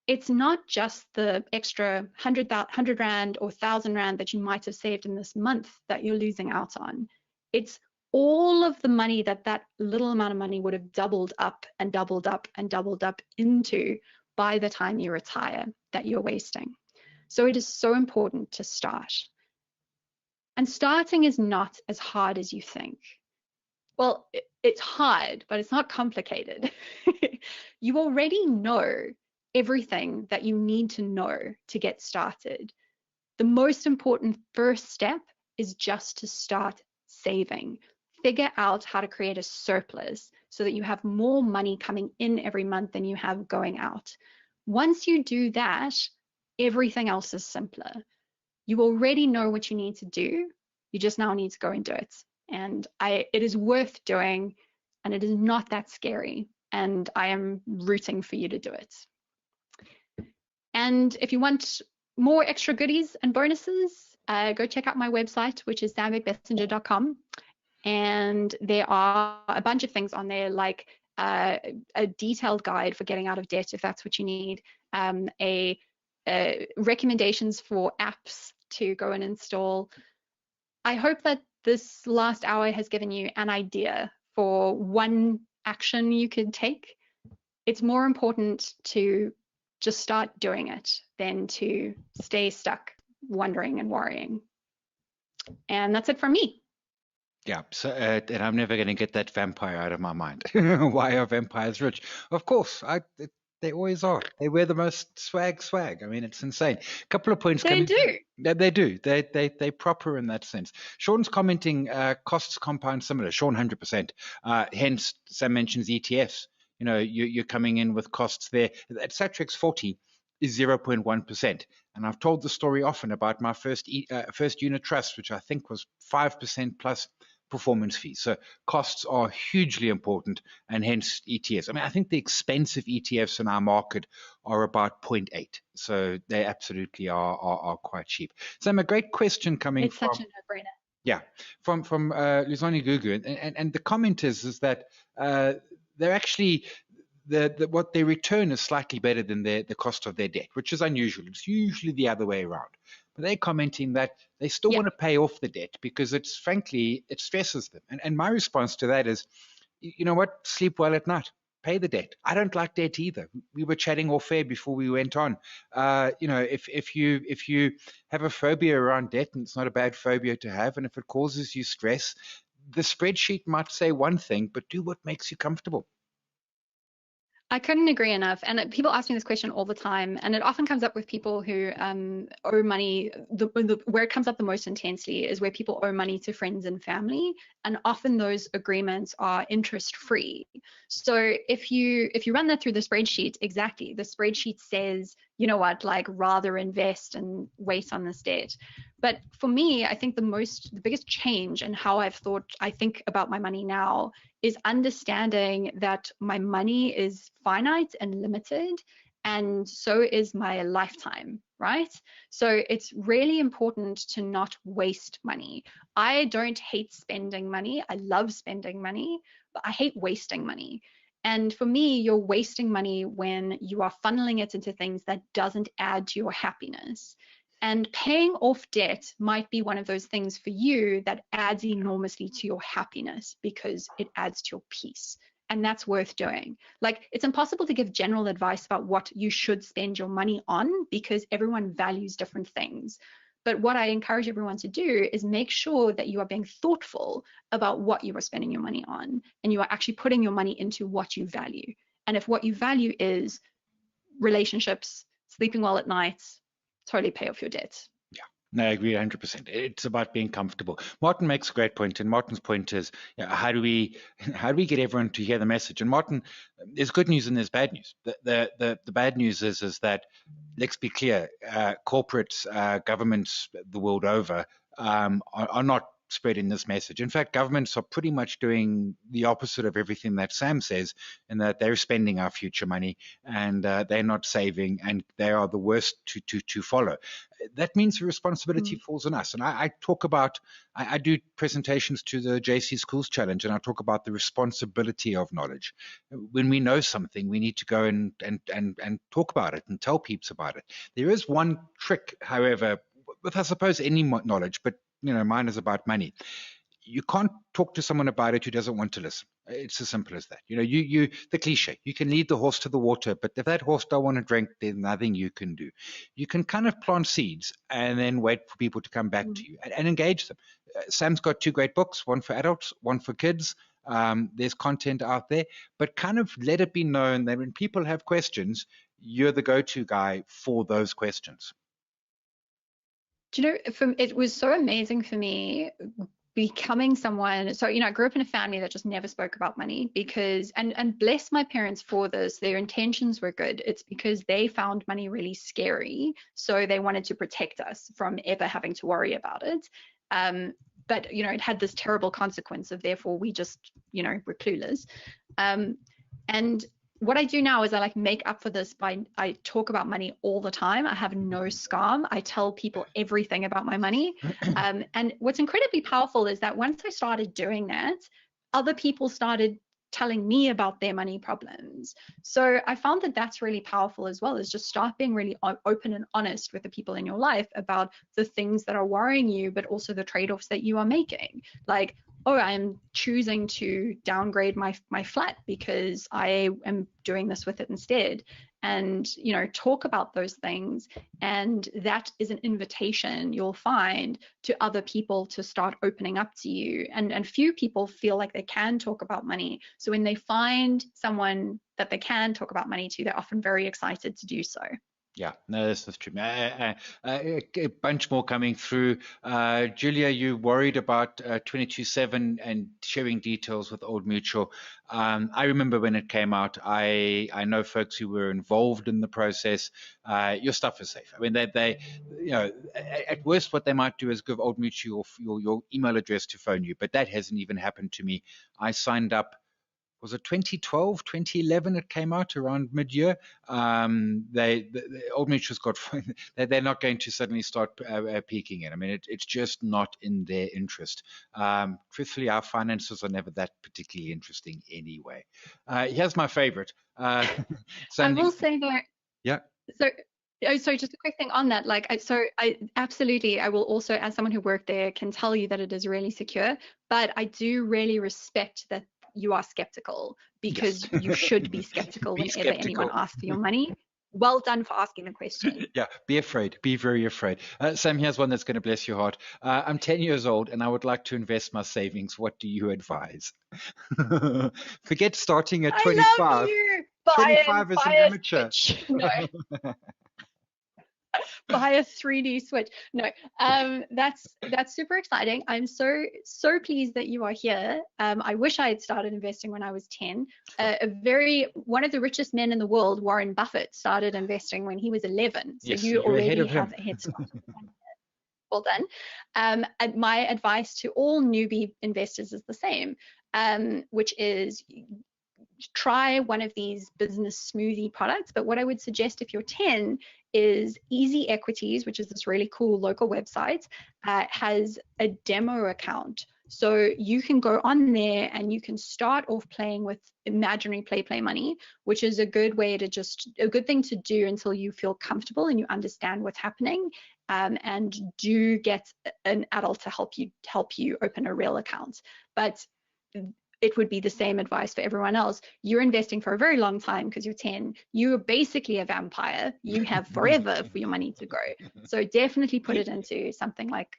it's not just the extra 100 Rand or 1,000 Rand that you might have saved in this month that you're losing out on. It's all of the money that little amount of money would have doubled up and doubled up and doubled up into by the time you retire that you're wasting. So it is so important to start. And starting is not as hard as you think. Well, it's hard, but it's not complicated. You already know everything that you need to know to get started. The most important first step is just to start saving. Figure out how to create a surplus so that you have more money coming in every month than you have going out. Once you do that, everything else is simpler. You already know what you need to do. You just now need to go and do it. And it is worth doing, and it is not that scary. And I am rooting for you to do it. And if you want more extra goodies and bonuses, go check out my website, which is zambekbessinger.com. And there are a bunch of things on there, like a detailed guide for getting out of debt, if that's what you need, recommendations for apps to go and install. I hope that this last hour has given you an idea for one action you could take. It's more important to just start doing it than to stay stuck wondering and worrying. And that's it from me. Yeah, so and I'm never going to get that vampire out of my mind. Why are vampires rich? Of course, they always are. They wear the most swag. I mean, it's insane. A couple of points. They do. They do. They proper in that sense. Sean's commenting costs compound similar. Sean 100%. Hence, Sam mentions ETFs. You know, you're coming in with costs there. At Satrix 40 is 0.1%. And I've told the story often about my first unit trust, which I think was 5% plus performance fees. So costs are hugely important, and hence ETFs. I mean, I think the expensive ETFs in our market are about 0.8. So they absolutely are quite cheap. Sam, a great question coming It's from... such a no-brainer. Yeah, from Luzani Gugu, and the comment is that they're actually what they return is slightly better than the cost of their debt, which is unusual. It's usually the other way around. But they're commenting that they still want to pay off the debt because it stresses them. And my response to that is, you know what? Sleep well at night. Pay the debt. I don't like debt either. We were chatting off air before we went on. You know, if you have a phobia around debt, and it's not a bad phobia to have, and if it causes you stress, the spreadsheet might say one thing, but do what makes you comfortable. I couldn't agree enough. And people ask me this question all the time, and it often comes up with people who owe money. Where it comes up the most intensely is where people owe money to friends and family, and often those agreements are interest-free. So if you run that through the spreadsheet, exactly, the spreadsheet says, you know what, like rather invest and wait on this debt. But for me, I think the biggest change in how I think about my money now is understanding that my money is finite and limited, and so is my lifetime, right? So it's really important to not waste money. I don't hate spending money. I love spending money, but I hate wasting money. And for me, you're wasting money when you are funneling it into things that doesn't add to your happiness. And paying off debt might be one of those things for you that adds enormously to your happiness because it adds to your peace. And that's worth doing. Like, it's impossible to give general advice about what you should spend your money on because everyone values different things. But what I encourage everyone to do is make sure that you are being thoughtful about what you are spending your money on, and you are actually putting your money into what you value. And if what you value is relationships, sleeping well at night, totally pay off your debt. No, I agree 100%. It's about being comfortable. Martin makes a great point, and Martin's point is, how do we get everyone to hear the message? And Martin, there's good news and there's bad news. The bad news is that, let's be clear, corporates, governments the world over are not spreading this message. In fact, governments are pretty much doing the opposite of everything that Sam says, in that they're spending our future money and they're not saving, and they are the worst to follow. That means the responsibility falls on us. And I talk about, I do presentations to the JC Schools Challenge, and I talk about the responsibility of knowledge. When we know something, we need to go and talk about it and tell peeps about it. There is one trick, however, with, I suppose, any knowledge, but mine is about money. You can't talk to someone about it who doesn't want to listen. It's as simple as that. The cliche, you can lead the horse to the water, but if that horse don't want to drink, there's nothing you can do. You can kind of plant seeds and then wait for people to come back to you and engage them. Sam's got 2 great books, one for adults, one for kids. There's content out there, but kind of let it be known that when people have questions, you're the go-to guy for those questions. Do you know, it was so amazing for me becoming someone. So, I grew up in a family that just never spoke about money because, and bless my parents for this, their intentions were good. It's because they found money really scary. So they wanted to protect us from ever having to worry about it. But, it had this terrible consequence of, therefore, we just, were clueless. And what I do now is I make up for this by, I talk about money all the time. I have no scam. I tell people everything about my money. And what's incredibly powerful is that once I started doing that, other people started telling me about their money problems. So I found that that's really powerful as well, is just start being really open and honest with the people in your life about the things that are worrying you, but also the trade-offs that you are making. Like, oh, I'm choosing to downgrade my flat because I am doing this with it instead. And, talk about those things. And that is an invitation you'll find to other people to start opening up to you. And few people feel like they can talk about money. So when they find someone that they can talk about money to, they're often very excited to do so. Yeah, no, this is true. A bunch more coming through. Julia, you worried about 22/7 and sharing details with Old Mutual. I remember when it came out. I know folks who were involved in the process. Your stuff is safe. I mean, they at worst, what they might do is give Old Mutual your email address to phone you, but that hasn't even happened to me. I signed up. Was it 2012, 2011 it came out around mid-year? The Old Mutual's got, they're not going to suddenly start peeking in. I mean, it's just not in their interest. Truthfully, our finances are never that particularly interesting anyway. Here's my favorite. I will say that. Yeah. So just a quick thing on that, I will also, as someone who worked there, can tell you that it is really secure, but I do really respect that you are skeptical, because Yes. you should be skeptical Be whenever anyone skeptical. asks for your money. Well done for asking the question. Yeah, be afraid. Be very afraid. Sam, here's one that's going to bless your heart. I'm 10 years old and I would like to invest my savings. What do you advise? Forget starting at 25. I love you. 25 is an amateur. No. Buy a 3D Switch. No, that's super exciting. I'm so pleased that you are here. I wish I had started investing when I was 10. One of the richest men in the world, Warren Buffett, started investing when he was 11. So Yes, you you're ahead already of him. have a head start. Well done. And my advice to all newbie investors is the same, which is try one of these business smoothie products. But what I would suggest if you're 10 is Easy Equities, which is this really cool local website, has a demo account. So you can go on there and you can start off playing with imaginary play money, which is a good thing to do until you feel comfortable and you understand what's happening. And do get an adult to help you open a real account. But it would be the same advice for everyone else. You're investing for a very long time because you're 10. You're basically a vampire. You have forever for your money to grow. So definitely put it into something like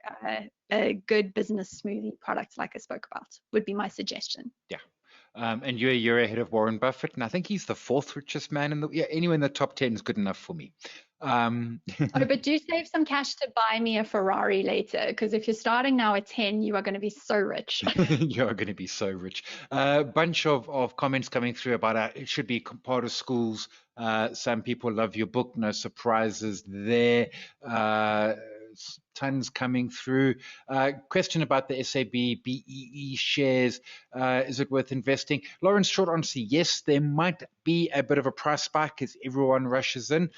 a good business smoothie product like I spoke about, would be my suggestion. Yeah. And you're a year ahead of Warren Buffett, and I think he's the fourth richest man in the. Yeah, anywhere in the top 10 is good enough for me. Oh, but do save some cash to buy me a Ferrari later, because if you're starting now at 10, you are going to be so rich. You're going to be so rich. A bunch of comments coming through about it should be part of schools. Some people love your book. No surprises there. Tons coming through. Question about the SAB BEE shares. Is it worth investing? Lawrence, short answer, yes. There might be a bit of a price spike as everyone rushes in.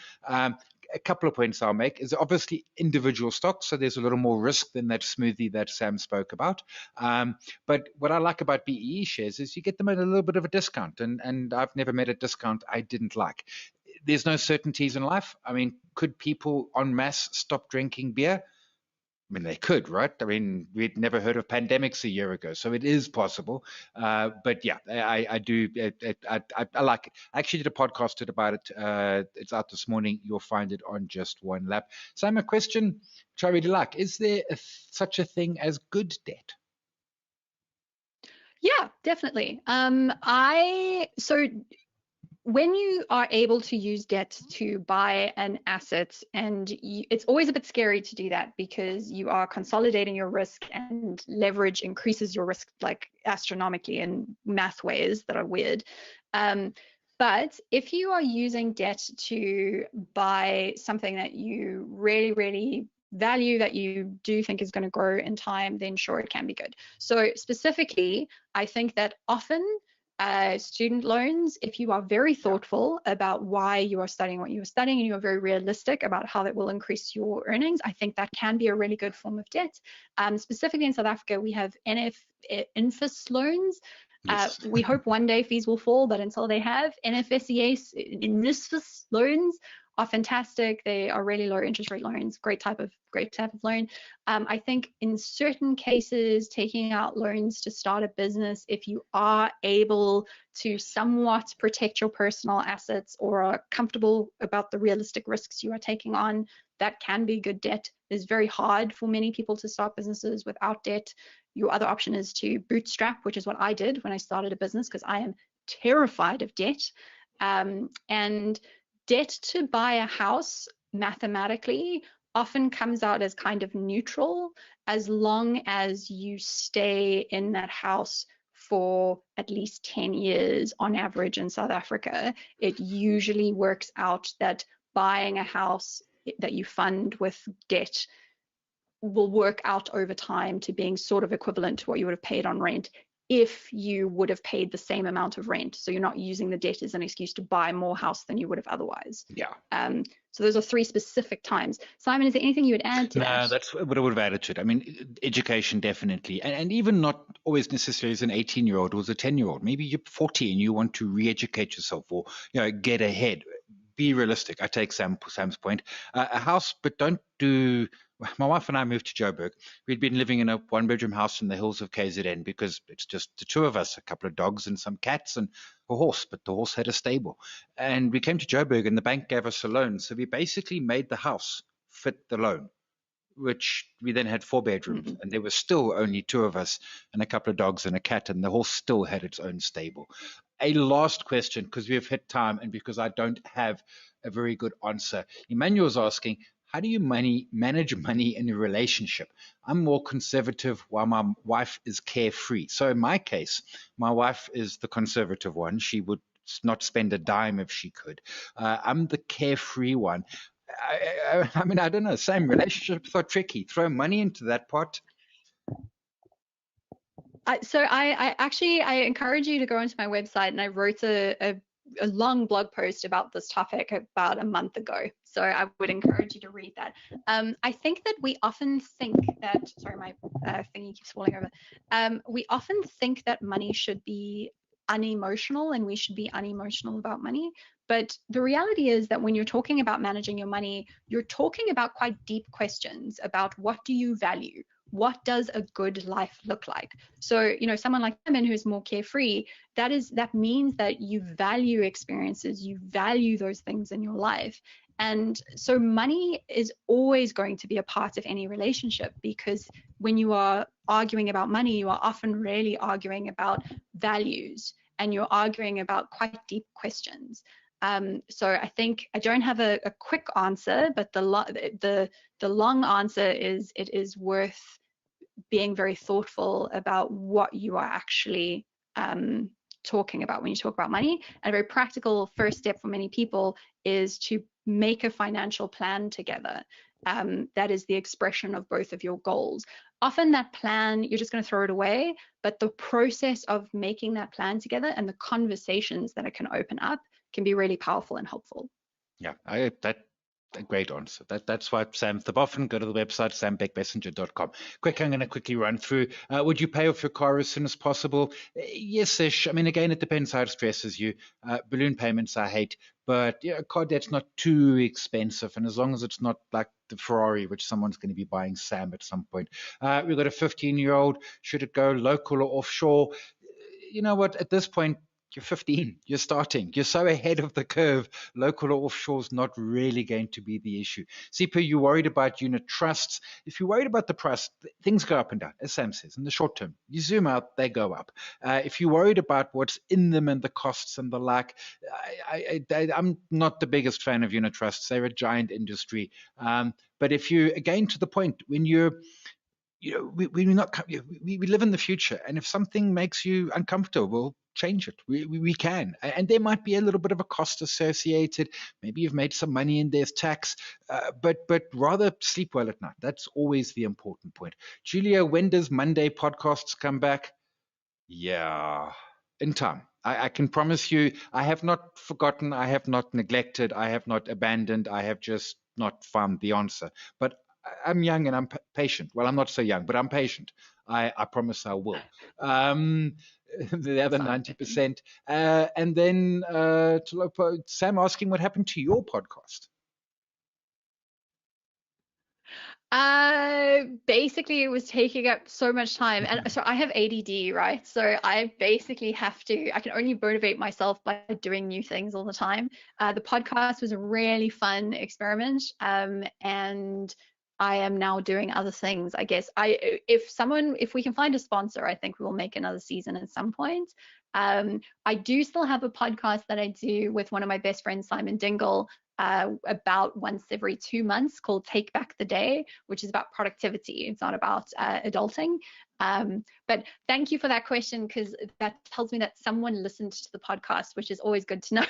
A couple of points I'll make is obviously individual stocks, so there's a little more risk than that smoothie that Sam spoke about. But what I like about BEE shares is you get them at a little bit of a discount, and I've never met a discount I didn't like. There's no certainties in life. I mean, could people en masse stop drinking beer? I mean, they could, right? I mean, we'd never heard of pandemics a year ago, so it is possible. But yeah, I do. I like it. I actually did a podcast about it. It's out this morning. You'll find it on Just One Lap. Sam, a question which I really like: is there such a thing as good debt? Yeah, definitely. So when you are able to use debt to buy an asset, and it's always a bit scary to do that because you are consolidating your risk, and leverage increases your risk like astronomically in math ways that are weird. But if you are using debt to buy something that you really, really value, that you do think is going to grow in time, then sure, it can be good. So specifically, I think that often student loans, if you are very thoughtful about why you are studying what you are studying, and you are very realistic about how that will increase your earnings, I think that can be a really good form of debt. Specifically in South Africa, we have NFIS loans. Yes. We hope one day fees will fall, but until they have, NFIS loans are fantastic. They are really low interest rate loans, great type of loan. I think in certain cases, taking out loans to start a business, if you are able to somewhat protect your personal assets or are comfortable about the realistic risks you are taking on, that can be good debt. It's very hard for many people to start businesses without debt. Your other option is to bootstrap, which is what I did when I started a business, because I am terrified of debt. And debt to buy a house mathematically often comes out as kind of neutral, as long as you stay in that house for at least 10 years on average in South Africa. It usually works out that buying a house that you fund with debt will work out over time to being sort of equivalent to what you would have paid on rent if you would have paid the same amount of rent. So you're not using the debt as an excuse to buy more house than you would have otherwise. Yeah. So those are three specific times. Simon, is there anything you would add to that? No, that's what I would have added to it. I mean, education definitely, and even not always necessarily as an 18-year-old or as a 10-year-old. Maybe you're 40 and you want to re-educate yourself, or get ahead. Be realistic. I take Sam's point. A house, but don't do. My wife and I moved to Joburg. We'd been living in a one-bedroom house in the hills of KZN because it's just the two of us, a couple of dogs and some cats and a horse, but the horse had a stable. And we came to Joburg and the bank gave us a loan. So we basically made the house fit the loan, which we then had 4 bedrooms. And there were still only 2 of us and a couple of dogs and a cat, and the horse still had its own stable. A last question, because we've hit time and because I don't have a very good answer. Emmanuel's asking, how do you manage money in a relationship? I'm more conservative while my wife is carefree. So in my case, my wife is the conservative one. She would not spend a dime if she could. I'm the carefree one. I mean, I don't know. Same, relationships are tricky. Throw money into that pot. So I encourage you to go onto my website, and I wrote a long blog post about this topic about a month ago. So I would encourage you to read that. I think that we often think that, sorry, my thingy keeps falling over. We often think that money should be unemotional, and we should be unemotional about money. But the reality is that when you're talking about managing your money, you're talking about quite deep questions about what do you value? What does a good life look like? So, someone like Simon who's more carefree, that means that you value experiences, you value those things in your life. And so money is always going to be a part of any relationship, because when you are arguing about money, you are often really arguing about values, and you're arguing about quite deep questions. So I think I don't have a quick answer, but the long answer is it is worth being very thoughtful about what you are actually talking about when you talk about money. And a very practical first step for many people is to make a financial plan together. That is the expression of both of your goals. Often that plan, you're just going to throw it away, but the process of making that plan together and the conversations that it can open up can be really powerful and helpful. Yeah, a great answer. That's why Sam's the boffin. Go to the website, sambeckmessenger.com. I'm going to quickly run through. Would you pay off your car as soon as possible? Yes-ish. I mean, again, it depends how it stresses you. Balloon payments I hate, but yeah, car debt's not too expensive. And as long as it's not like the Ferrari, which someone's going to be buying Sam at some point. We've got a 15-year-old. Should it go local or offshore? You know what? At this point, you're 15, you're starting, you're so ahead of the curve. Local or offshore is not really going to be the issue. Sipa, you're worried about unit trusts. If you're worried about the price, things go up and down, as Sam says, in the short term. You zoom out, they go up. If you're worried about what's in them and the costs and the like, I'm not the biggest fan of unit trusts. They're a giant industry. But if you, again, to the point, when you're, we live in the future, and if something makes you uncomfortable, change it. We can, and there might be a little bit of a cost associated. Maybe you've made some money and there's tax, but rather sleep well at night. That's always the important point. Julia, when does Monday podcasts come back? Yeah, in time. I can promise you, I have not forgotten, I have not neglected, I have not abandoned, I have just not found the answer. But I'm young and I'm patient. Well, I'm not so young, but I'm patient. I promise I will. The other 90%. And then Sam asking what happened to your podcast. Basically, it was taking up so much time. And so I have ADD, right? So I basically I can only motivate myself by doing new things all the time. The podcast was a really fun experiment. And I am now doing other things. I guess if we can find a sponsor, I think we will make another season at some point. I do still have a podcast that I do with one of my best friends, Simon Dingle, about once every 2 months, called Take Back the Day, which is about productivity. It's not about adulting. But thank you for that question, because that tells me that someone listened to the podcast, which is always good to know.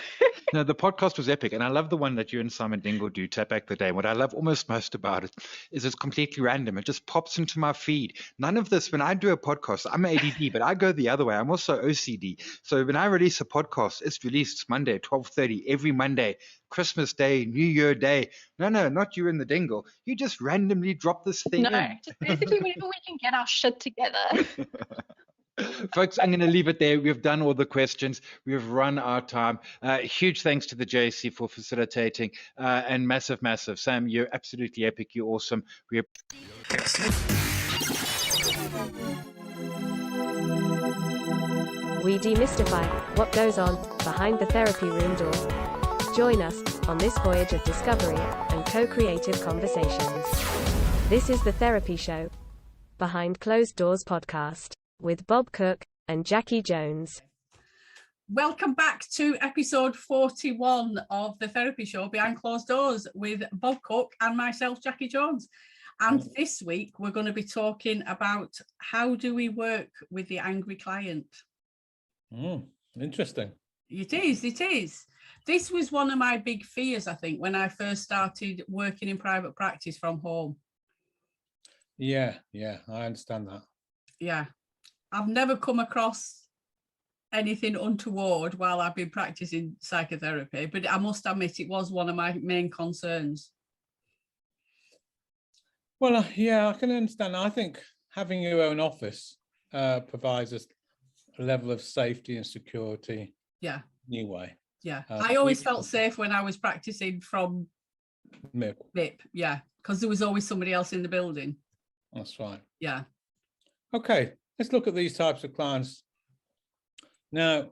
No, the podcast was epic, and I love the one that you and Simon Dingle do, Take Back the Day. And what I love almost most about it is it's completely random. It just pops into my feed. None of this, when I do a podcast, I'm ADD, but I go the other way. I'm also OCD. So when I release a podcast, it's released Monday at 12:30, every Monday, Christmas Day, New Year Day. No, not you and the Dingle. You just randomly drop this thing in. Just basically whenever we can get our shit together. Folks, I'm going to leave it there. We've done all the questions. We've run our time. Huge thanks to the JSE for facilitating, and massive. Sam, you're absolutely epic. You're awesome. We demystify what goes on behind the therapy room door. Join us on this voyage of discovery and co-creative conversations. This is The Therapy Show, Behind Closed Doors podcast, with Bob Cook and Jackie Jones. Welcome back to episode 41 of The Therapy Show, Behind Closed Doors, with Bob Cook and myself, Jackie Jones. And this week, we're going to be talking about how do we work with the angry client. Interesting. It is. This was one of my big fears, I think, when I first started working in private practice from home. Yeah, I understand that. Yeah. I've never come across anything untoward while I've been practicing psychotherapy, but I must admit it was one of my main concerns. Well, yeah, I can understand. I think having your own office provides a level of safety and security. Yeah. Anyway. Yeah. I always felt safe when I was practicing from MIP. Yeah, because there was always somebody else in the building. That's right. Yeah. Okay. Let's look at these types of clients. Now,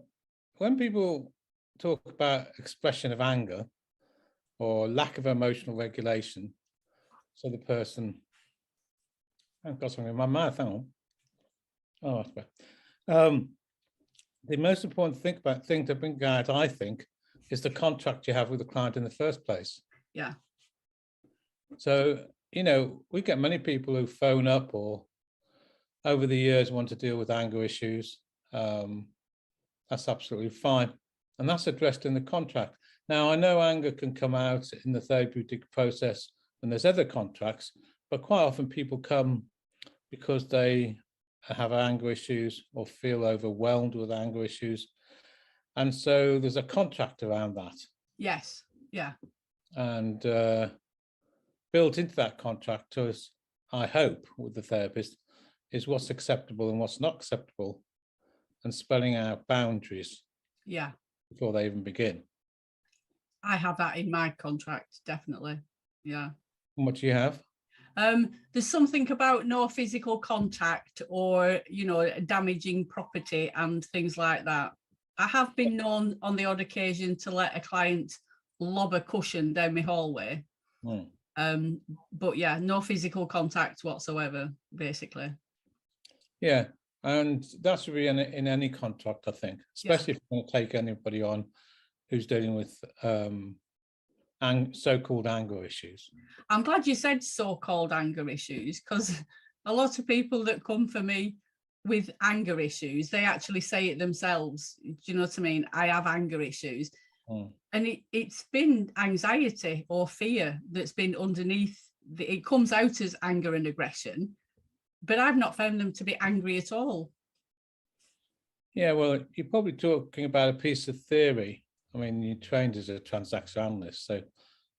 when people talk about expression of anger or lack of emotional regulation, so the person, I've got something in my mouth, hang on. Oh, that's bad. The most important thing to bring out, I think, is the contract you have with the client in the first place. Yeah. So, you know, we get many people who phone up or over the years want to deal with anger issues. That's absolutely fine. And that's addressed in the contract. Now, I know anger can come out in the therapeutic process when there's other contracts, but quite often people come because they have anger issues or feel overwhelmed with anger issues. And so there's a contract around that. Yes. Yeah. And built into that contract is, I hope, with the therapist, is what's acceptable and what's not acceptable, and spelling out boundaries Yeah. before they even begin. I have that in my contract, definitely. Yeah. And what do you have? There's something about no physical contact or, you know, damaging property and things like that. I have been known on the odd occasion to let a client lob a cushion down my hallway. But yeah, no physical contact whatsoever, basically. Yeah, and that should be in any contract, I think, especially if you want to take anybody on who's dealing with so-called anger issues. I'm glad you said so-called anger issues, because a lot of people that come for me with anger issues, they actually say it themselves. Do you know what I mean? I have anger issues. And it's been anxiety or fear that's been underneath. It comes out as anger and aggression, but I've not found them to be angry at all. Yeah, well, you're probably talking about a piece of theory. I mean, you're trained as a transaction analyst, so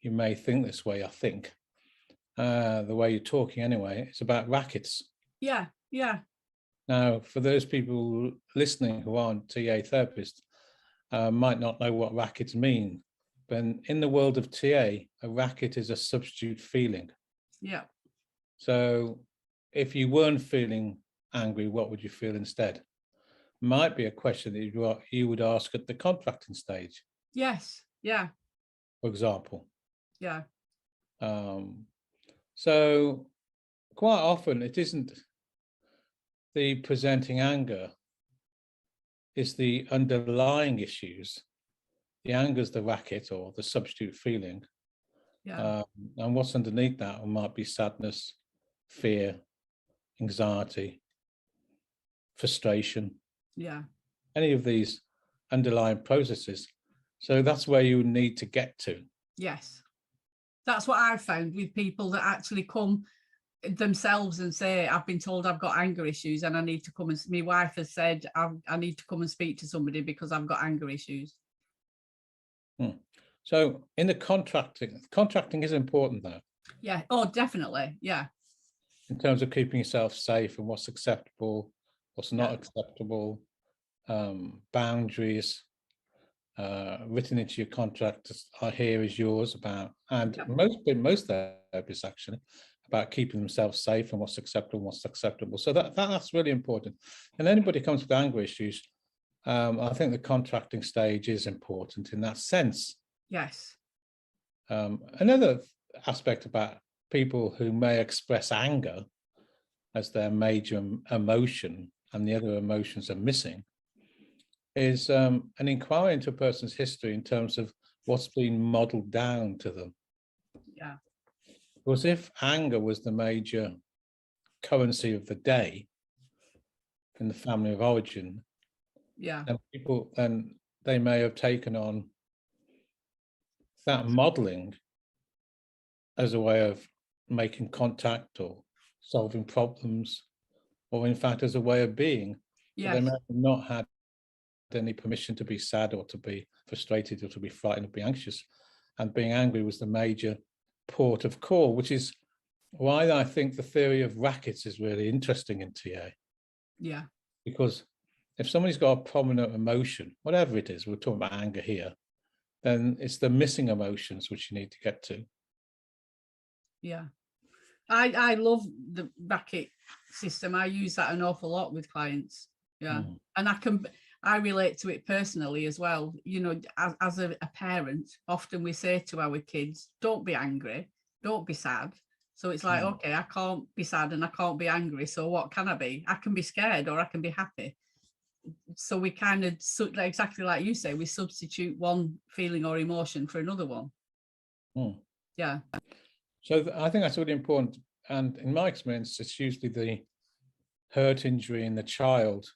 you may think this way, I think. The way you're talking anyway, it's about rackets. Yeah, yeah. Now, for those people listening who aren't TA therapists, might not know what rackets mean, but in the world of TA, a racket is a substitute feeling. Yeah. So if you weren't feeling angry, what would you feel instead? Might be a question that you would ask at the contracting stage. Yes. Yeah. For example. Yeah. So quite often it isn't the presenting anger, it's the underlying issues. The anger is the racket or the substitute feeling. Yeah. And what's underneath that might be sadness, fear, anxiety, frustration. Yeah. Any of these underlying processes. So that's where you need to get to. Yes. That's what I've found with people that actually come themselves and say, I've been told I've got anger issues and I need to come and, my wife has said, I need to come and speak to somebody because I've got anger issues. So in the contracting is important though. Yeah. Oh, definitely. Yeah. In terms of keeping yourself safe and what's acceptable, what's not acceptable, boundaries, written into your contract, I hear is yours about, and most therapists actually, about keeping themselves safe and what's acceptable, So that's really important. And anybody comes with anger issues, I think the contracting stage is important in that sense. Yes. Another aspect about people who may express anger as their major emotion and the other emotions are missing is an inquiry into a person's history in terms of what's been modeled down to them. Yeah. Because if anger was the major currency of the day in the family of origin, then they may have taken on that modeling as a way of making contact or solving problems, or in fact as a way of being. Yes. They may have not had any permission to be sad or to be frustrated or to be frightened or be anxious, and being angry was the major port of call, which is why I think the theory of rackets is really interesting in TA. Yeah. Because if somebody's got a prominent emotion, whatever it is, we're talking about anger here, then it's the missing emotions which you need to get to. Yeah. I love the racket system. I use that an awful lot with clients. Yeah. And I relate to it personally as well. You know, as a parent, often we say to our kids, don't be angry, don't be sad, So it's like, okay, I can't be sad and I can't be angry. So what can I be? I can be scared or I can be happy. So we kind of, exactly like you say, we substitute one feeling or emotion for another one. Yeah. So I think that's really important. And in my experience, it's usually the hurt injury in the child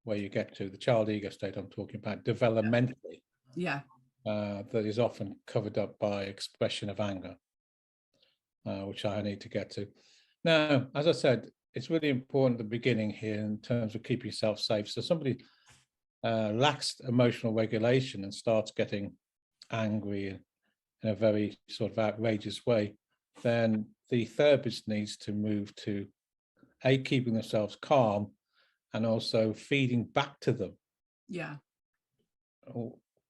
where you get to the child ego state I'm talking about developmentally. Yeah. That is often covered up by expression of anger, which I need to get to. Now, as I said, it's really important at the beginning here in terms of keeping yourself safe. So somebody lacks emotional regulation and starts getting angry in a very sort of outrageous way, then the therapist needs to move to keeping themselves calm and also feeding back to them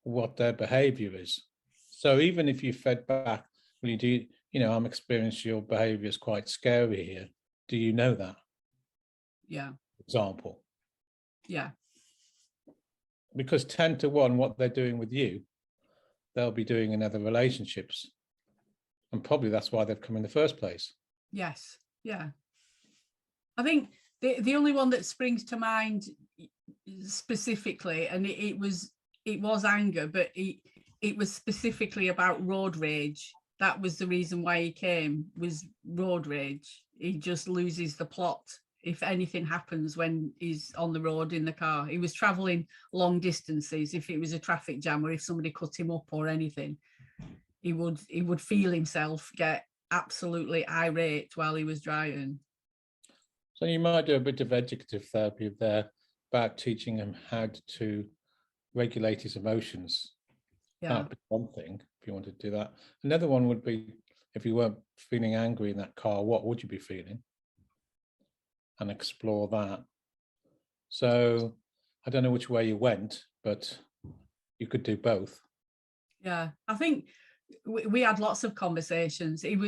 what their behavior is. So even if you fed back, well, I'm experiencing your behavior is quite scary here. Do you know that? Yeah. Example. Yeah. Because 10 to 1, what they're doing with you, they'll be doing in other relationships. And probably that's why they've come in the first place. Yes. Yeah. I think the only one that springs to mind specifically, and it was anger, but it was specifically about road rage. That was the reason why he came, was road rage. He just loses the plot if anything happens when he's on the road in the car. He was traveling long distances. If it was a traffic jam or if somebody cut him up or anything, he would feel himself get absolutely irate while he was driving. So you might do a bit of educative therapy there about teaching him how to regulate his emotions. Yeah. That'd be one thing, if you want to do that. Another one would be, if you weren't feeling angry in that car, what would you be feeling? And explore that. So I don't know which way you went, but you could do both. Yeah, I think we had lots of conversations. It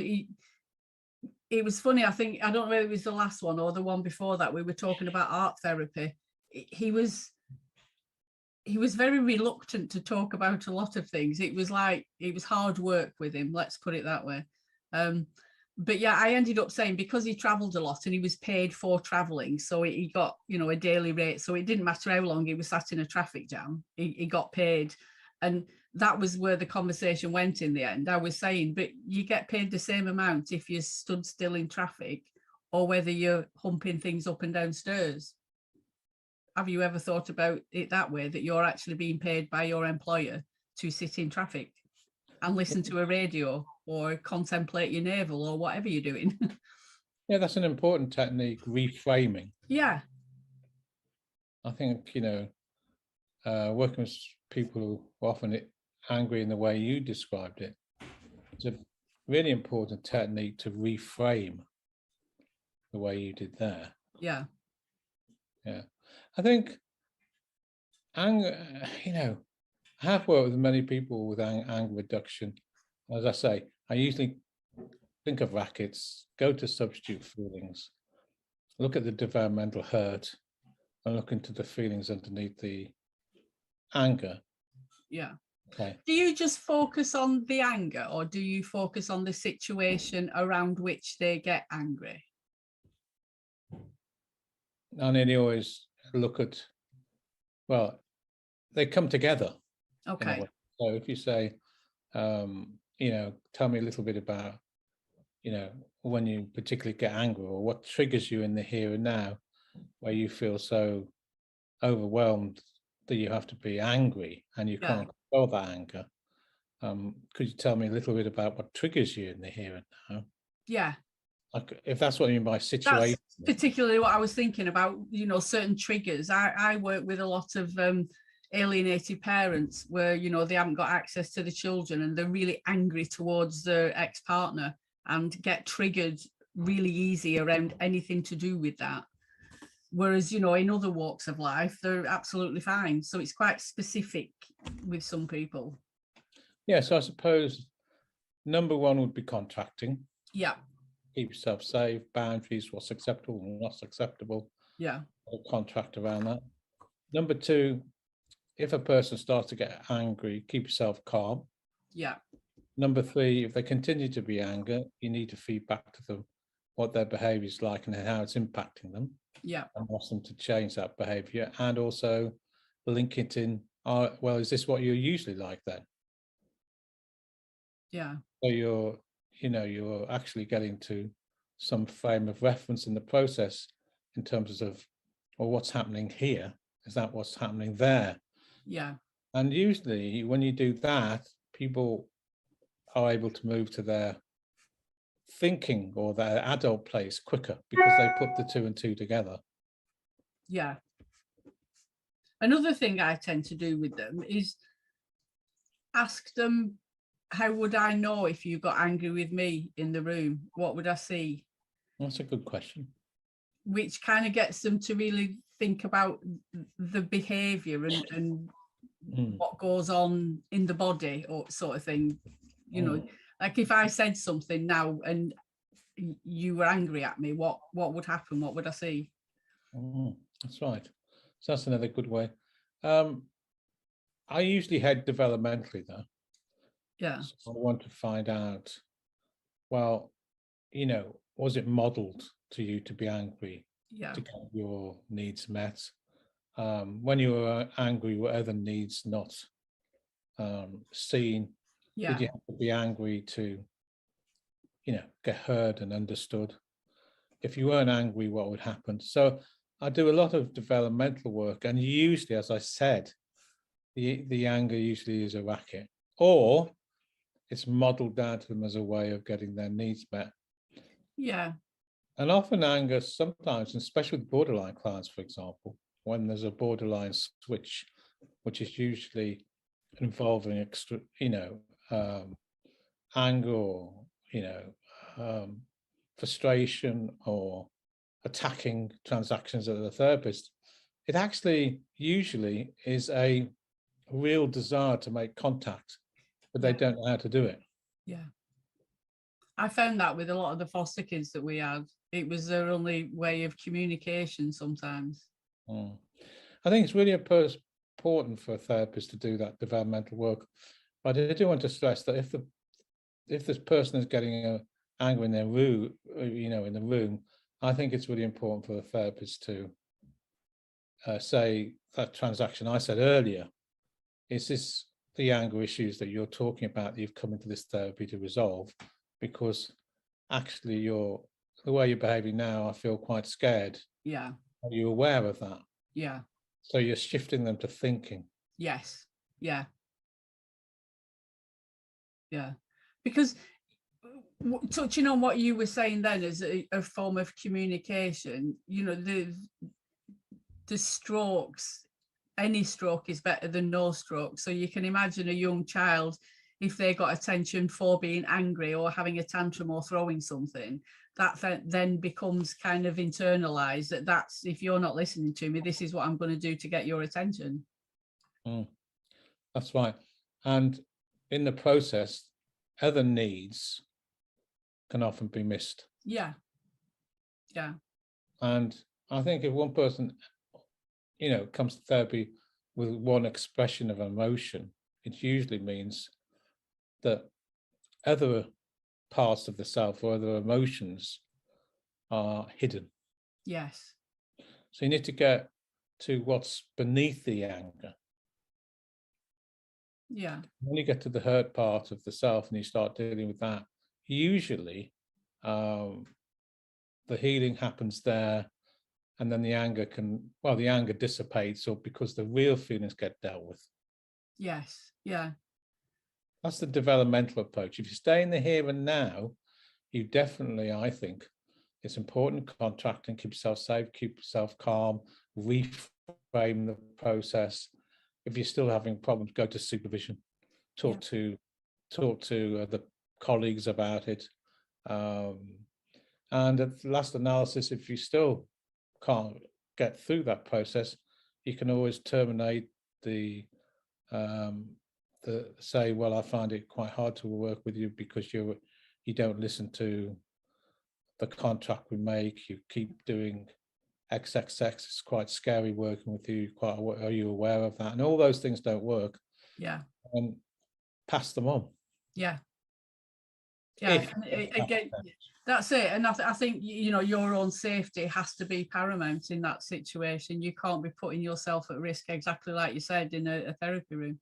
was funny. I don't know whether it was the last one or the one before that. We were talking about art therapy. He was very reluctant to talk about a lot of things. It was like, it was hard work with him, let's put it that way. But yeah, I ended up saying, because he traveled a lot and he was paid for traveling, so he got, a daily rate. So it didn't matter how long he was sat in a traffic jam, he got paid. And that was where the conversation went in the end. I was saying, but you get paid the same amount if you stood still in traffic or whether you're humping things up and down stairs. Have you ever thought about it that way, that you're actually being paid by your employer to sit in traffic and listen to a radio or contemplate your navel or whatever you're doing? Yeah, that's an important technique, reframing. Yeah. I think, working with people who are often angry in the way you described it, it's a really important technique to reframe the way you did there. Yeah. Yeah. I think anger, I have worked with many people with anger reduction. As I say, I usually think of rackets, go to substitute feelings, look at the developmental hurt, and look into the feelings underneath the anger. Yeah. Okay. Do you just focus on the anger, or do you focus on the situation around which they get angry? I nearly always look at, well, they come together. Okay. So if you say, tell me a little bit about, when you particularly get angry, or what triggers you in the here and now, where you feel so overwhelmed that you have to be angry and you can't control that anger. Could you tell me a little bit about what triggers you in the here and now? Yeah. Like, if that's what you mean by situation. That's particularly what I was thinking about, certain triggers. I work with a lot of alienated parents where, they haven't got access to the children and they're really angry towards their ex-partner and get triggered really easy around anything to do with that. Whereas, in other walks of life, they're absolutely fine. So it's quite specific with some people. Yeah, so I suppose number one would be contracting. Yeah. Keep yourself safe, boundaries, what's acceptable and what's acceptable. Yeah. Contract around that. Number two, if a person starts to get angry, keep yourself calm. Yeah. Number three, if they continue to be angry, you need to feed back to them what their behavior is like and how it's impacting them, Yeah. and ask them to change that behavior, and also link it in, well, is this what you're usually like then? Yeah. So you're actually getting to some frame of reference in the process in terms of, well, what's happening here? Is that what's happening there? Yeah. And usually when you do that, people are able to move to their thinking or their adult place quicker because they put the two and two together. Yeah. Another thing I tend to do with them is ask them, how would I know if you got angry with me in the room? What would I see? That's a good question. Which kind of gets them to really think about the behavior and what goes on in the body, or sort of thing. You know, like if I said something now and you were angry at me, what would happen? What would I see? That's right. So that's another good way. I usually head developmentally though. Yeah. So I want to find out, well, was it modeled to you to be angry? Yeah. To get your needs met? When you were angry, were other needs not seen? Yeah. Did you have to be angry to, get heard and understood? If you weren't angry, what would happen? So I do a lot of developmental work, and usually, as I said, the anger usually is a racket, or it's modeled down to them as a way of getting their needs met. Yeah. And often anger, sometimes, and especially with borderline clients, for example, when there's a borderline switch, which is usually involving extra, anger or, frustration or attacking transactions of the therapist, it actually usually is a real desire to make contact, but they don't know how to do it. Yeah. I found that with a lot of the foster kids that we had, it was their only way of communication sometimes. I think it's really important for a therapist to do that developmental work. But I do want to stress that if this person is getting anger in their room, in the room, I think it's really important for the therapist to say that transaction I said earlier, is this the anger issues that you're talking about that you've come into this therapy to resolve? Because actually the way you're behaving now, I feel quite scared. Yeah. Are you aware of that? Yeah. So you're shifting them to thinking. Yes. Yeah. Yeah. Because touching on what you were saying then as a form of communication, the strokes, any stroke is better than no stroke. So you can imagine a young child, if they got attention for being angry or having a tantrum or throwing something, that then becomes kind of internalized, that's, if you're not listening to me, this is what I'm going to do to get your attention. That's right. And in the process, other needs can often be missed. Yeah. Yeah. And I think if one person, comes to therapy with one expression of emotion, it usually means that other parts of the self or other emotions are hidden. Yes. So you need to get to what's beneath the anger. Yeah. When you get to the hurt part of the self and you start dealing with that, usually the healing happens there, and then the anger dissipates, or because the real feelings get dealt with. Yes. Yeah. That's the developmental approach. If you stay in the here and now, you definitely, I think, it's important to contract and keep yourself safe, keep yourself calm, reframe the process. If you're still having problems, go to supervision, talk to the colleagues about it. And at the last analysis, if you still can't get through that process, you can always terminate say, well, I find it quite hard to work with you because you don't listen to the contract we make. You keep doing XXX. It's quite scary working with you. Are you aware of that? And all those things don't work. Yeah. And pass them on. Yeah. Yeah. Again, That's it. And I think, you know, your own safety has to be paramount in that situation. You can't be putting yourself at risk, exactly like you said, in a therapy room.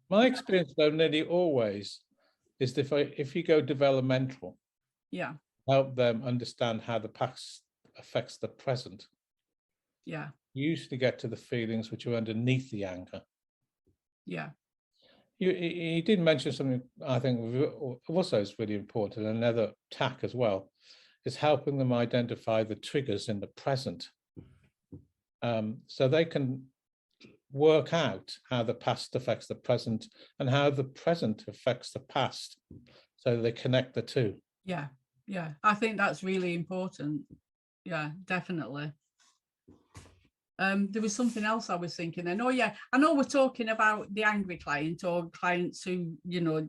My experience, though, nearly always is if you go developmental, Yeah. help them understand how the past affects the present, Yeah. you usually get to the feelings which are underneath the anger. Yeah. You did mention something I think also is really important, another tack as well, is helping them identify the triggers in the present. So they can work out how the past affects the present and how the present affects the past. So they connect the two. Yeah. Yeah. I think that's really important. Yeah, definitely. There was something else I was thinking then. Oh yeah, I know we're talking about the angry client or clients who, you know,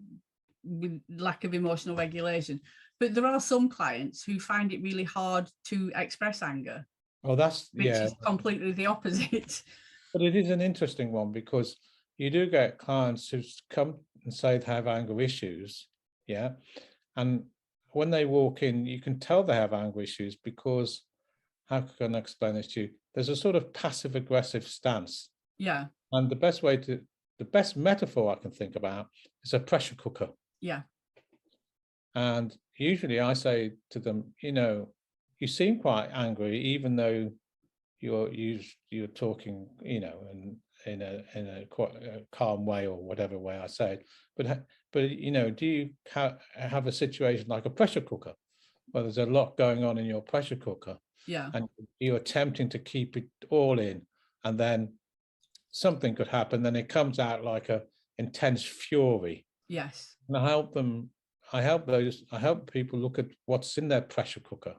with lack of emotional regulation, but there are some clients who find it really hard to express anger. Oh, that's, which yeah. is completely the opposite. But it is an interesting one because you do get clients who come and say they have anger issues, yeah, and when they walk in, you can tell they have anger issues because, how can I explain this to you? There's a sort of passive aggressive stance. Yeah. And the best metaphor I can think about is a pressure cooker. Yeah. And usually I say to them, you know, you seem quite angry, even though you're talking, you know, in a quite calm way or whatever way I say it. But you know, do you have a situation like a pressure cooker where there's a lot going on in your pressure cooker? Yeah. And you're attempting to keep it all in, and then something could happen, then it comes out like a intense fury. Yes. And I help people look at what's in their pressure cooker.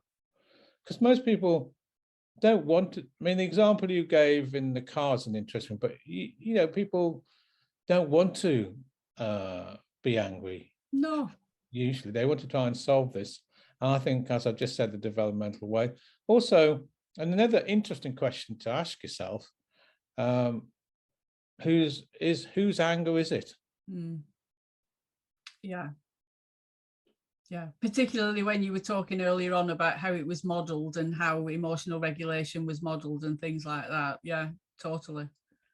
Because most people don't want to, I mean, the example you gave in the car is an interesting, but you know, people don't want to be angry. No. Usually they want to try and solve this. And I think, as I just said, the developmental way. Also, and another interesting question to ask yourself, whose anger is it? Yeah. Yeah, particularly when you were talking earlier on about how it was modeled and how emotional regulation was modeled and things like that. Yeah, totally.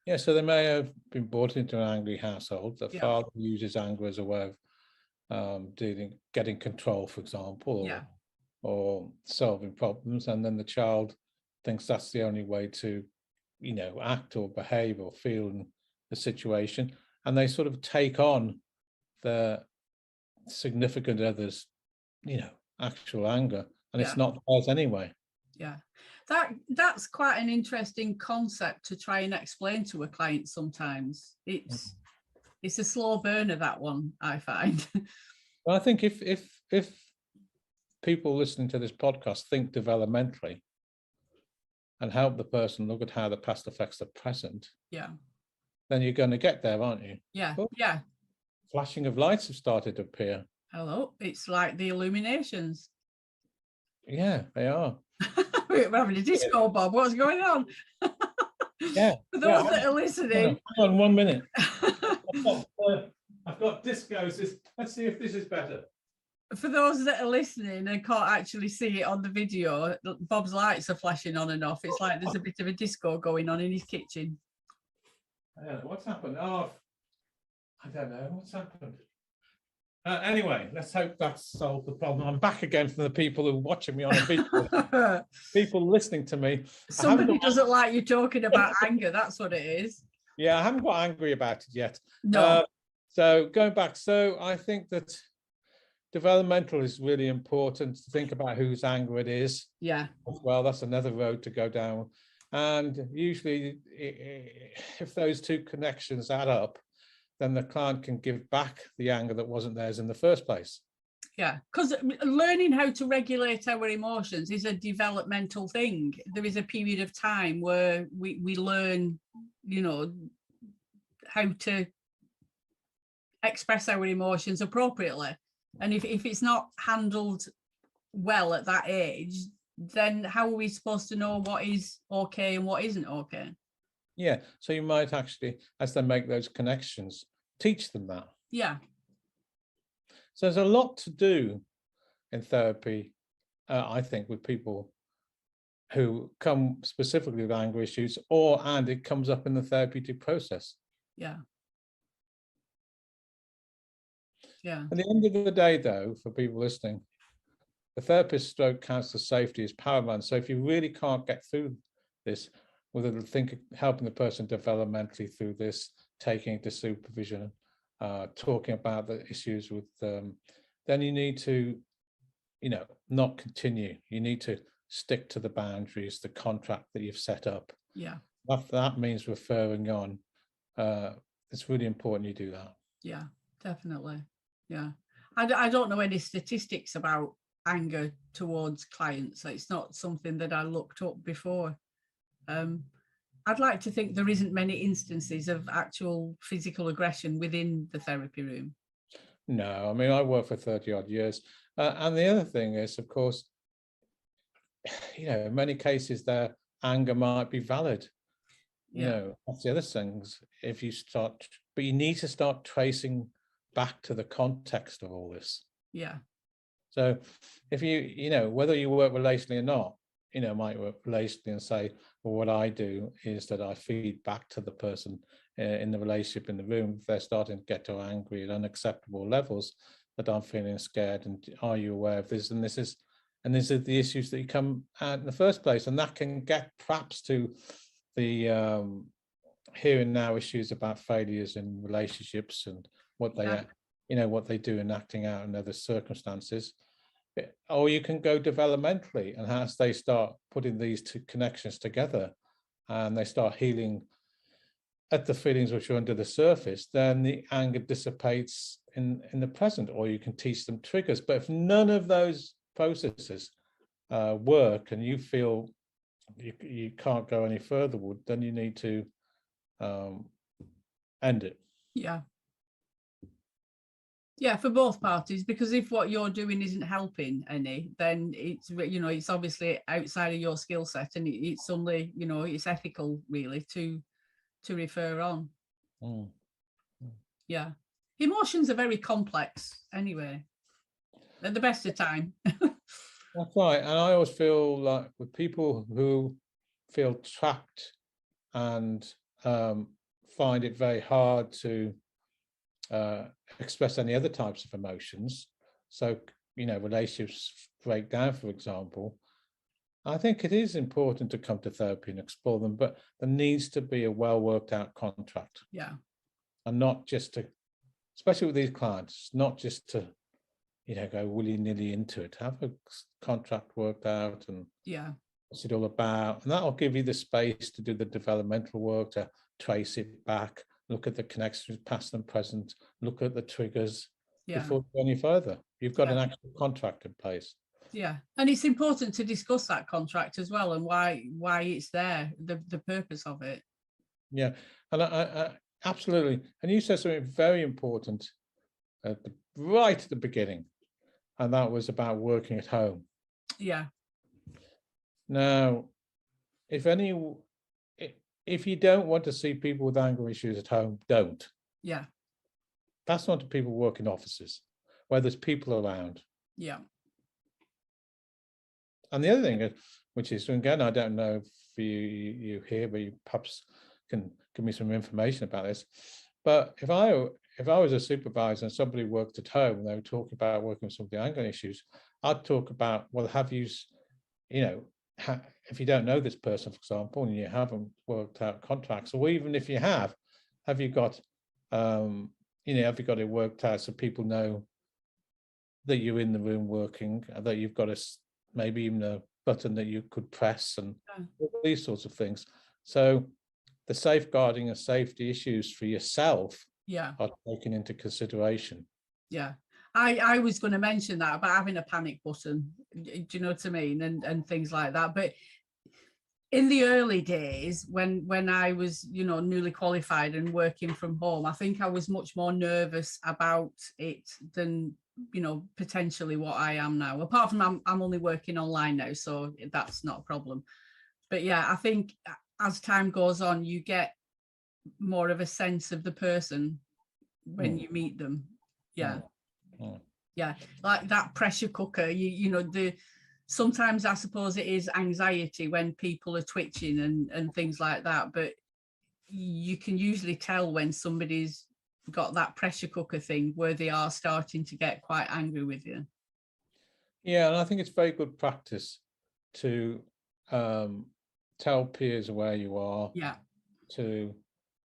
Yeah, so they may have been brought into an angry household. The Yeah. father uses anger as a way of getting control, for example, Yeah. or solving problems, and then the child thinks that's the only way to, you know, act or behave or feel in the situation, and they sort of take on the significant others, you know, actual anger, and Yeah. it's not theirs anyway. Yeah, that's quite an interesting concept to try and explain to a client. Sometimes it's a slow burner, that one, I find. Well, I think if people listening to this podcast think developmentally and help the person look at how the past affects the present, Yeah. then you're going to get there, aren't you? Yeah. Oh, Yeah. flashing of lights have started to appear. Hello, it's like the illuminations. Yeah, they are. We're having a disco, Bob. What's going on? Yeah. For those that are listening. Hang on 1 minute. I've got discos. Let's see if this is better. For those that are listening and can't actually see it on the video, Bob's lights are flashing on and off. It's like there's a bit of a disco going on in his kitchen. What's happened? Oh, I don't know what's happened. Anyway, let's hope that's solved the problem. I'm back again from the people who are watching me on a video. People listening to me. Somebody doesn't like you talking about anger. That's what it is. Yeah, I haven't got angry about it yet. No. So going back, so I think that developmental is really important to think about whose anger it is. Yeah. Well, that's another road to go down. And usually, if those two connections add up, then the client can give back the anger that wasn't theirs in the first place. Yeah, because learning how to regulate our emotions is a developmental thing. There is a period of time where we learn, you know, how to express our emotions appropriately. And if it's not handled well at that age, then how are we supposed to know what is okay and what isn't okay? Yeah, so you might actually, as they make those connections, teach them that. Yeah. So there's a lot to do in therapy, I think, with people who come specifically with anger issues, and it comes up in the therapeutic process. Yeah. Yeah. At the end of the day, though, for people listening, the therapist stroke counselor safety is paramount. So if you really can't get through this, whether helping the person developmentally through this, taking it to supervision, talking about the issues with then you need to, not continue. You need to stick to the boundaries, the contract that you've set up. Yeah. That means referring on. It's really important you do that. Yeah, definitely. Yeah. I don't know any statistics about anger towards clients. It's not something that I looked up before. I'd like to think there isn't many instances of actual physical aggression within the therapy room. No, I mean, I worked for 30 odd years. And the other thing is, of course, in many cases their anger might be valid. That's the other things. But you need to start tracing back to the context of all this. Yeah. So if whether you work relationally or not, might work relationally and say, well, what I do is that I feed back to the person in the relationship in the room. If they're starting to get to angry at unacceptable levels, that I'm feeling scared, and are you aware of this? And these are the issues that you come at in the first place, and that can get perhaps to the here and now issues about failures in relationships and what they what they do in acting out in other circumstances. Or you can go developmentally, and as they start putting these two connections together and they start healing at the feelings which are under the surface, then the anger dissipates in the present, or you can teach them triggers. But if none of those processes work and you feel you can't go any further, then you need to end it. Yeah. Yeah, for both parties, because if what you're doing isn't helping any, then it's it's obviously outside of your skill set, and it's only it's ethical really to refer on. Yeah, emotions are very complex anyway, at the best of time. That's right. And I always feel like with people who feel trapped and find it very hard to express any other types of emotions, so relationships break down, for example, I think it is important to come to therapy and explore them, but there needs to be a well worked out contract. Yeah. And not just to, especially with these clients, not just to go willy-nilly into it. Have a contract worked out, and what's it all about, and that'll give you the space to do the developmental work, to trace it back, look at the connections past and present, look at the triggers before you go any further. You've got an actual contract in place. Yeah, and it's important to discuss that contract as well, and why it's there, the purpose of it. Yeah, and I absolutely. And you said something very important right at the beginning, and that was about working at home. Yeah. Now, if you don't want to see people with anger issues at home, don't. Yeah. That's not to people who work in offices where there's people around. Yeah. And the other thing, which is, again, I don't know if you here, but you perhaps can give me some information about this. But if I was a supervisor and somebody worked at home and they were talking about working with some of the anger issues, I'd talk about, well, have you, if you don't know this person, for example, and you haven't worked out contracts, or even if you have you got, have you got it worked out so people know that you're in the room working, that you've got maybe even a button that you could press, and these sorts of things. So the safeguarding and safety issues for yourself are taken into consideration. Yeah. I was going to mention that about having a panic button, do you know what I mean, and things like that. But in the early days, when I was, newly qualified and working from home, I think I was much more nervous about it than, potentially what I am now. Apart from I'm only working online now, so that's not a problem. But yeah, I think as time goes on, you get more of a sense of the person when you meet them. Yeah. Yeah, like that pressure cooker. You know, sometimes I suppose it is anxiety when people are twitching and things like that, but you can usually tell when somebody's got that pressure cooker thing where they are starting to get quite angry with you. Yeah, and I think it's very good practice to tell peers where you are. Yeah. To,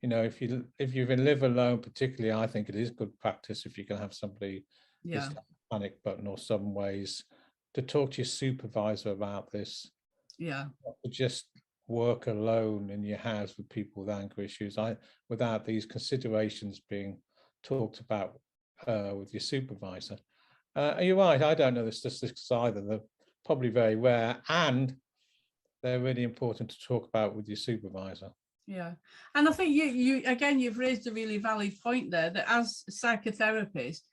you know, if you live alone, particularly, I think it is good practice if you can have somebody Yeah. who's a panic button or some ways to talk to your supervisor about this. Yeah. Not to just work alone in your house with people with anger issues. Without these considerations being talked about with your supervisor. You're right. I don't know the statistics either. They're probably very rare, and they're really important to talk about with your supervisor. Yeah, and I think you've raised a really valid point there, that as psychotherapists,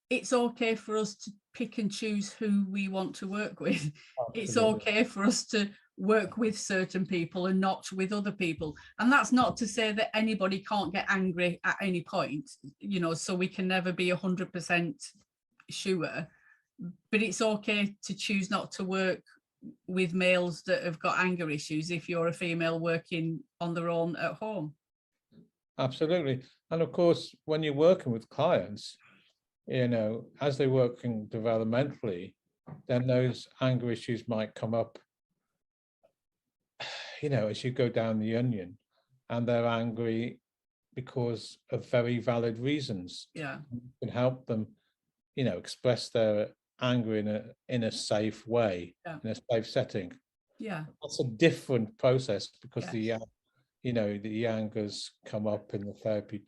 it's okay for us to pick and choose who we want to work with. Absolutely. It's okay for us to work with certain people and not with other people. And that's not to say that anybody can't get angry at any point, you know, so we can never be 100% sure, but it's okay to choose not to work with males that have got anger issues if you're a female working on their own at home. Absolutely. And of course, when you're working with clients, you know, as they're working developmentally, then those anger issues might come up, you know, as you go down the onion, and they're angry because of very valid reasons. Yeah. You can help them, you know, express their anger in a safe way, in a safe setting. Yeah. That's a different process because the angers come up in the therapy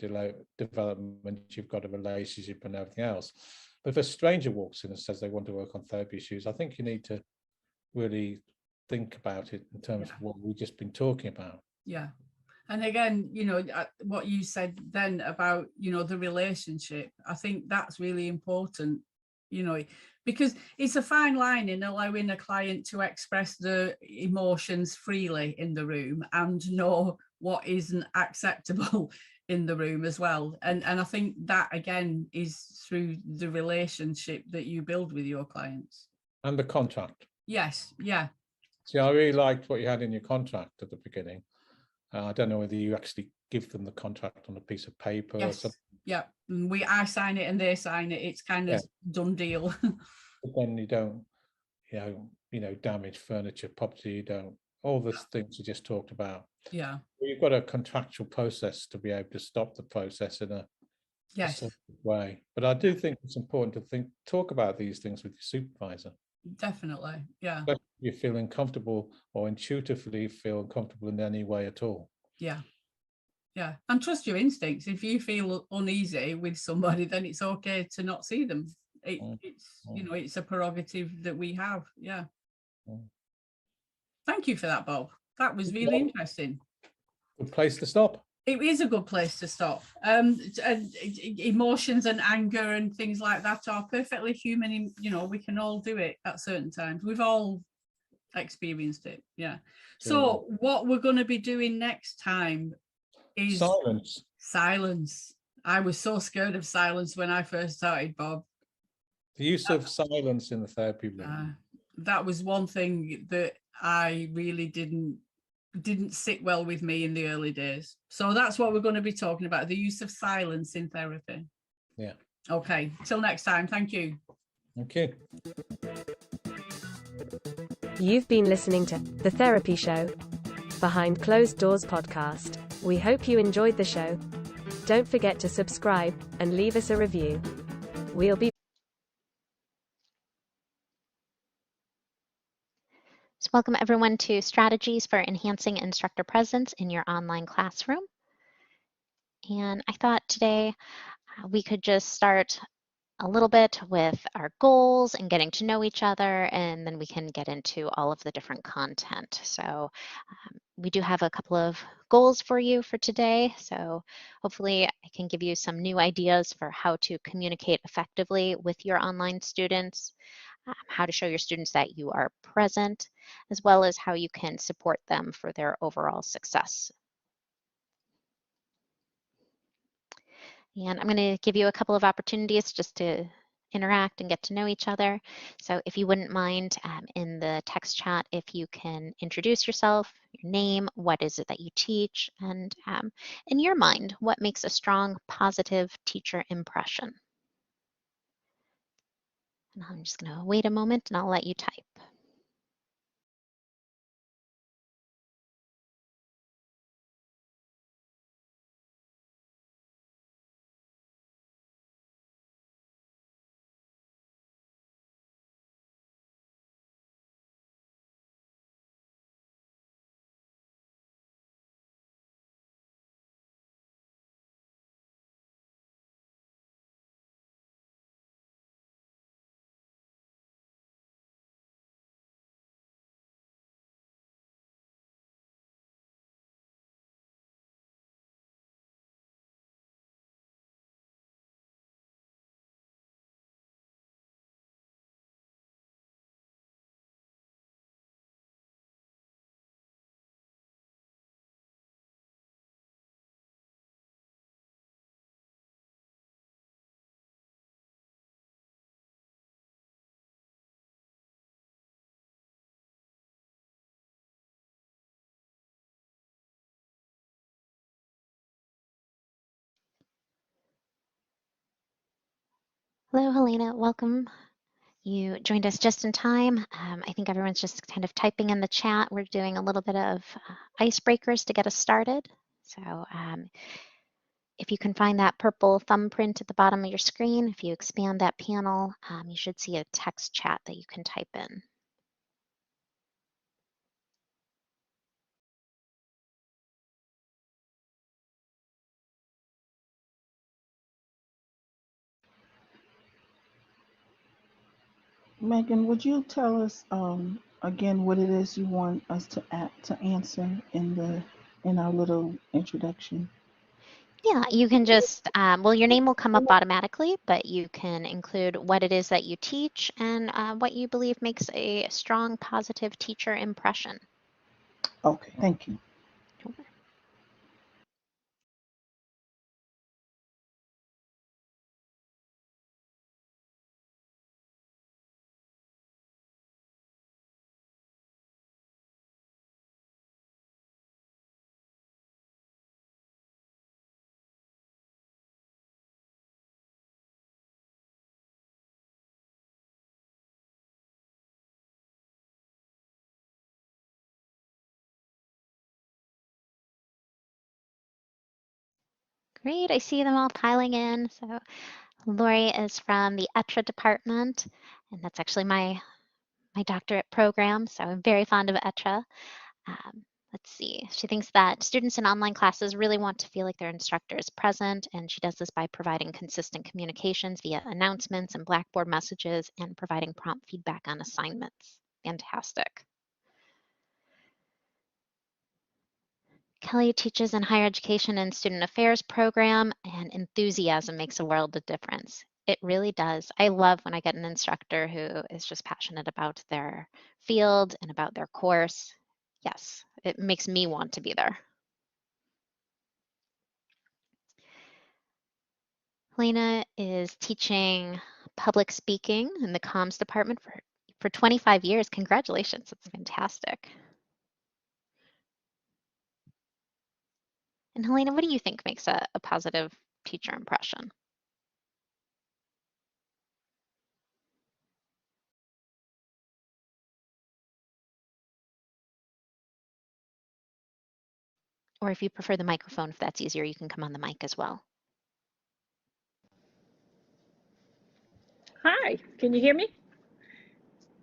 development. You've got a relationship and everything else. But if a stranger walks in and says they want to work on therapy issues, I think you need to really think about it in terms of what we've just been talking about. Yeah. And again, you know, what you said then about, you know, the relationship, I think that's really important, you know, because it's a fine line in allowing a client to express the emotions freely in the room and know what isn't acceptable in the room as well. And I think that, again, is through the relationship that you build with your clients. And the contract. Yes. Yeah. See, I really liked what you had in your contract at the beginning. I don't know whether you actually give them the contract on a piece of paper or something. Yeah, I sign it and they sign it. It's kind of done deal. But then you don't, you know, damage furniture, property. You don't, all the things you just talked about. Yeah. You've got a contractual process to be able to stop the process in a certain way. But I do think it's important to talk about these things with your supervisor. Definitely, yeah. Especially if you're feeling comfortable or intuitively feel comfortable in any way at all. Yeah. Yeah. And trust your instincts. If you feel uneasy with somebody, then it's okay to not see them. It's you know, it's a prerogative that we have. Yeah. Thank you for that, Bob. That was really interesting. Good place to stop. It is a good place to stop. Emotions and anger and things like that are perfectly human. You know, we can all do it at certain times. We've all experienced it. Yeah. So what we're going to be doing next time is silence. Silence. I was so scared of silence when I first started, Bob. The use of silence in the therapy room. That was one thing that I really didn't sit well with me in the early days. So that's what we're going to be talking about, the use of silence in therapy. Yeah. Okay. Till next time. Thank you. Thank you. You've been listening to The Therapy Show, Behind Closed Doors podcast. We hope you enjoyed the show. Don't forget to subscribe and leave us a review. We'll be So welcome everyone to Strategies for Enhancing Instructor Presence in Your Online Classroom. And I thought today we could just start a little bit with our goals and getting to know each other, and then we can get into all of the different content. So we do have a couple of goals for you for today. So hopefully I can give you some new ideas for how to communicate effectively with your online students, how to show your students that you are present, as well as how you can support them for their overall success. And I'm going to give you a couple of opportunities just to interact and get to know each other. So if you wouldn't mind in the text chat, if you can introduce yourself, your name, what is it that you teach, and in your mind, what makes a strong, positive teacher impression? And I'm just going to wait a moment and I'll let you type. Hello, Helena. Welcome. You joined us just in time. I think everyone's just kind of typing in the chat. We're doing a little bit of icebreakers to get us started. So if you can find that purple thumbprint at the bottom of your screen, if you expand that panel, you should see a text chat that you can type in. Megan, would you tell us again what it is you want us to answer in our little introduction? Yeah, you can just, well, your name will come up automatically, but you can include what it is that you teach and what you believe makes a strong, positive teacher impression. Okay, thank you. Sure. Great, I see them all piling in. So Lori is from the ETRA department, and that's actually my doctorate program, so I'm very fond of ETRA. Let's see, she thinks that students in online classes really want to feel like their instructor is present, and she does this by providing consistent communications via announcements and Blackboard messages and providing prompt feedback on assignments. Fantastic. Kelly teaches in higher education and student affairs program, and enthusiasm makes a world of difference. It really does. I love when I get an instructor who is just passionate about their field and about their course. Yes, it makes me want to be there. Helena is teaching public speaking in the comms department for 25 years. Congratulations, that's fantastic. And Helena, what do you think makes a positive teacher impression? Or if you prefer the microphone, if that's easier, you can come on the mic as well. Hi, can you hear me?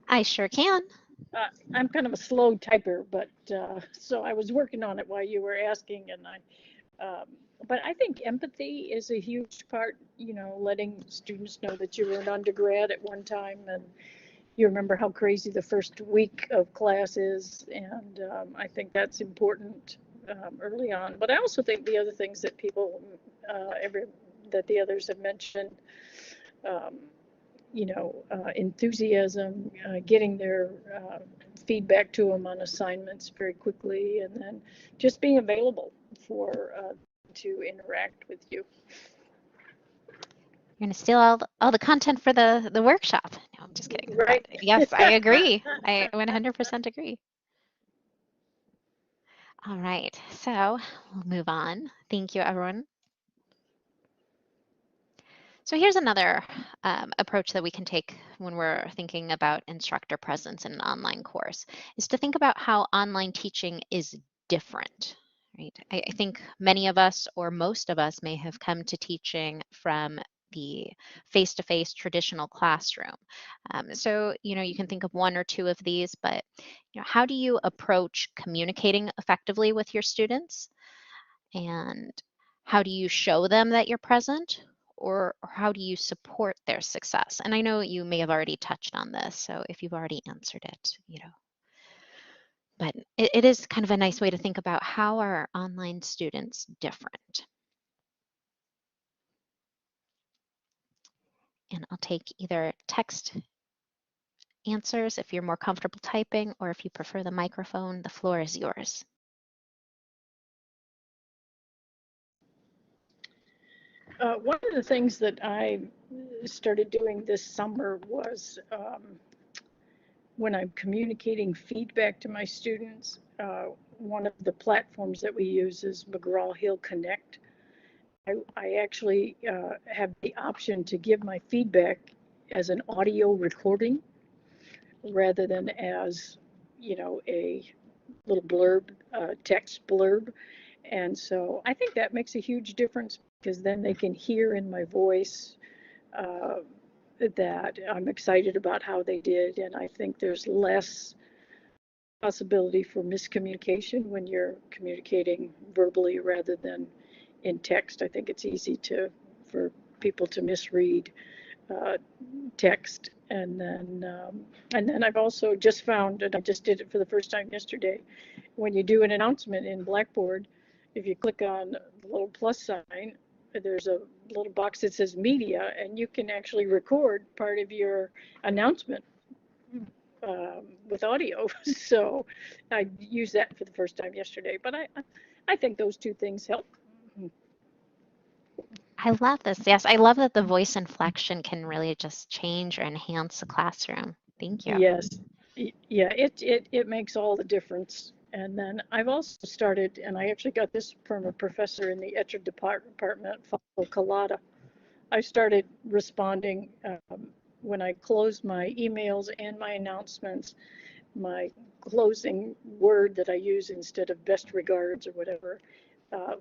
I sure can. I'm kind of a slow typer, but so I was working on it while you were asking, and but I think empathy is a huge part, you know, letting students know that you were an undergrad at one time and you remember how crazy the first week of class is, and I think that's important early on. But I also think the other things that people, that the others have mentioned, you know, enthusiasm, getting their feedback to them on assignments very quickly, and then just being available for to interact with you. You're going to steal all the content for the workshop. No, I'm just kidding. Right. But yes, I agree. I 100% agree. All right, so we'll move on. Thank you, everyone. So here's another approach that we can take when we're thinking about instructor presence in an online course, is to think about how online teaching is different. Right? I think many of us, or most of us, may have come to teaching from the face-to-face traditional classroom. So, you can think of one or two of these, but how do you approach communicating effectively with your students? And how do you show them that you're present? Or how do you support their success? And I know you may have already touched on this, so if you've already answered it, but it is kind of a nice way to think about how are our online students different. And I'll take either text answers if you're more comfortable typing, or if you prefer the microphone, the floor is yours. One of the things that I started doing this summer was when I'm communicating feedback to my students, one of the platforms that we use is McGraw-Hill Connect. I actually have the option to give my feedback as an audio recording rather than as, a little blurb, text blurb. And so I think that makes a huge difference, because then they can hear in my voice that I'm excited about how they did. And I think there's less possibility for miscommunication when you're communicating verbally rather than in text. I think it's easy for people to misread text. And then I've also just found, and I just did it for the first time yesterday, when you do an announcement in Blackboard, if you click on the little plus sign, there's a little box that says media, and you can actually record part of your announcement with audio. So I used that for the first time yesterday, but I think those two things help. I love this. Yes, I love that the voice inflection can really just change or enhance the classroom. Thank you. Yes, yeah, it makes all the difference. And then I've also started, and I actually got this from a professor in the Etcher department, Faisal Kalada. I started responding when I closed my emails and my announcements, my closing word that I use instead of best regards or whatever.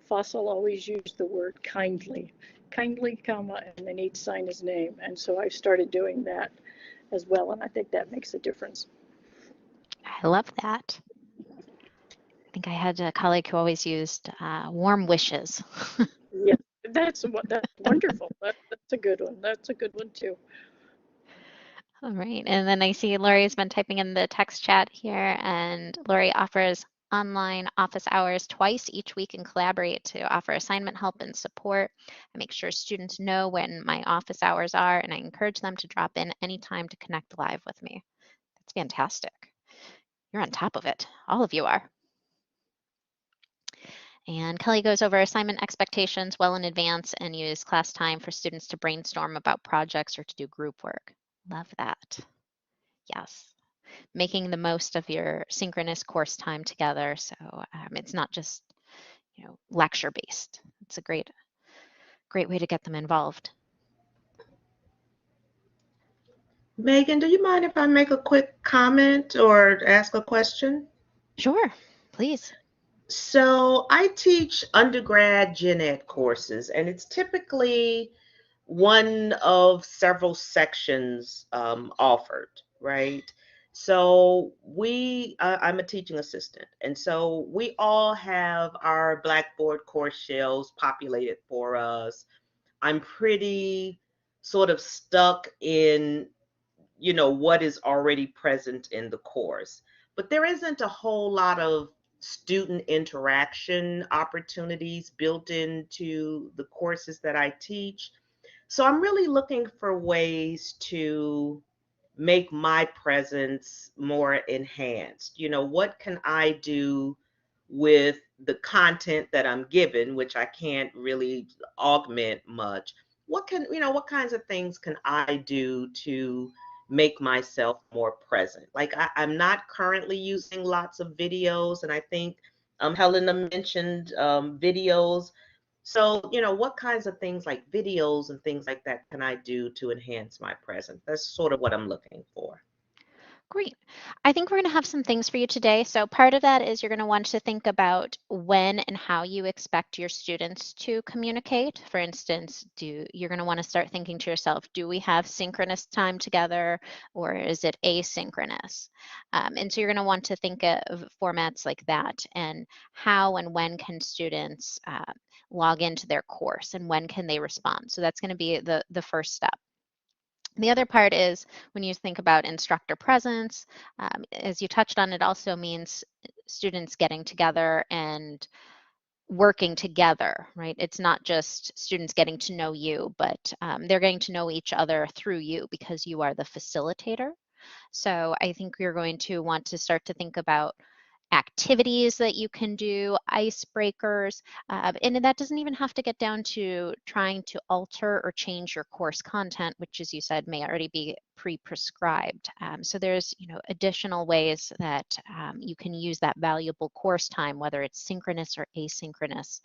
Faisal always used the word kindly, comma, and then he'd sign his name. And so I started doing that as well, and I think that makes a difference. I love that. I think I had a colleague who always used warm wishes. Yeah, that's wonderful. That's a good one. That's a good one too. All right, and then I see Lori's been typing in the text chat here, and Lori offers online office hours twice each week and collaborate to offer assignment help and support. I make sure students know when my office hours are, and I encourage them to drop in anytime to connect live with me. That's fantastic. You're on top of it. All of you are. And Kelly goes over assignment expectations well in advance and use class time for students to brainstorm about projects or to do group work. Love that. Yes. Making the most of your synchronous course time together. So it's not just, lecture based. It's a great way to get them involved. Megan, do you mind if I make a quick comment or ask a question? Sure, please. So I teach undergrad gen ed courses, and it's typically one of several sections offered, right? So I'm a teaching assistant, and so we all have our Blackboard course shells populated for us. I'm pretty sort of stuck in, what is already present in the course, but there isn't a whole lot of student interaction opportunities built into the courses that I teach. So I'm really looking for ways to make my presence more enhanced. What can I do with the content that I'm given, which I can't really augment much, what kinds of things can I do to make myself more present? Like I'm not currently using lots of videos, and I think Helena mentioned videos. So, what kinds of things like videos and things like that can I do to enhance my presence? That's sort of what I'm looking for. Great. I think we're going to have some things for you today. So part of that is you're going to want to think about when and how you expect your students to communicate. For instance, you're going to want to start thinking to yourself, do we have synchronous time together, or is it asynchronous? And so you're going to want to think of formats like that, and how and when can students log into their course, and when can they respond? So that's going to be the first step. The other part is when you think about instructor presence, as you touched on, it also means students getting together and working together, right? It's not just students getting to know you, but they're getting to know each other through you because you are the facilitator. So I think you're going to want to start to think about activities that you can do, icebreakers, and that doesn't even have to get down to trying to alter or change your course content, which, as you said, may already be pre-prescribed. So there's, additional ways that you can use that valuable course time, whether it's synchronous or asynchronous,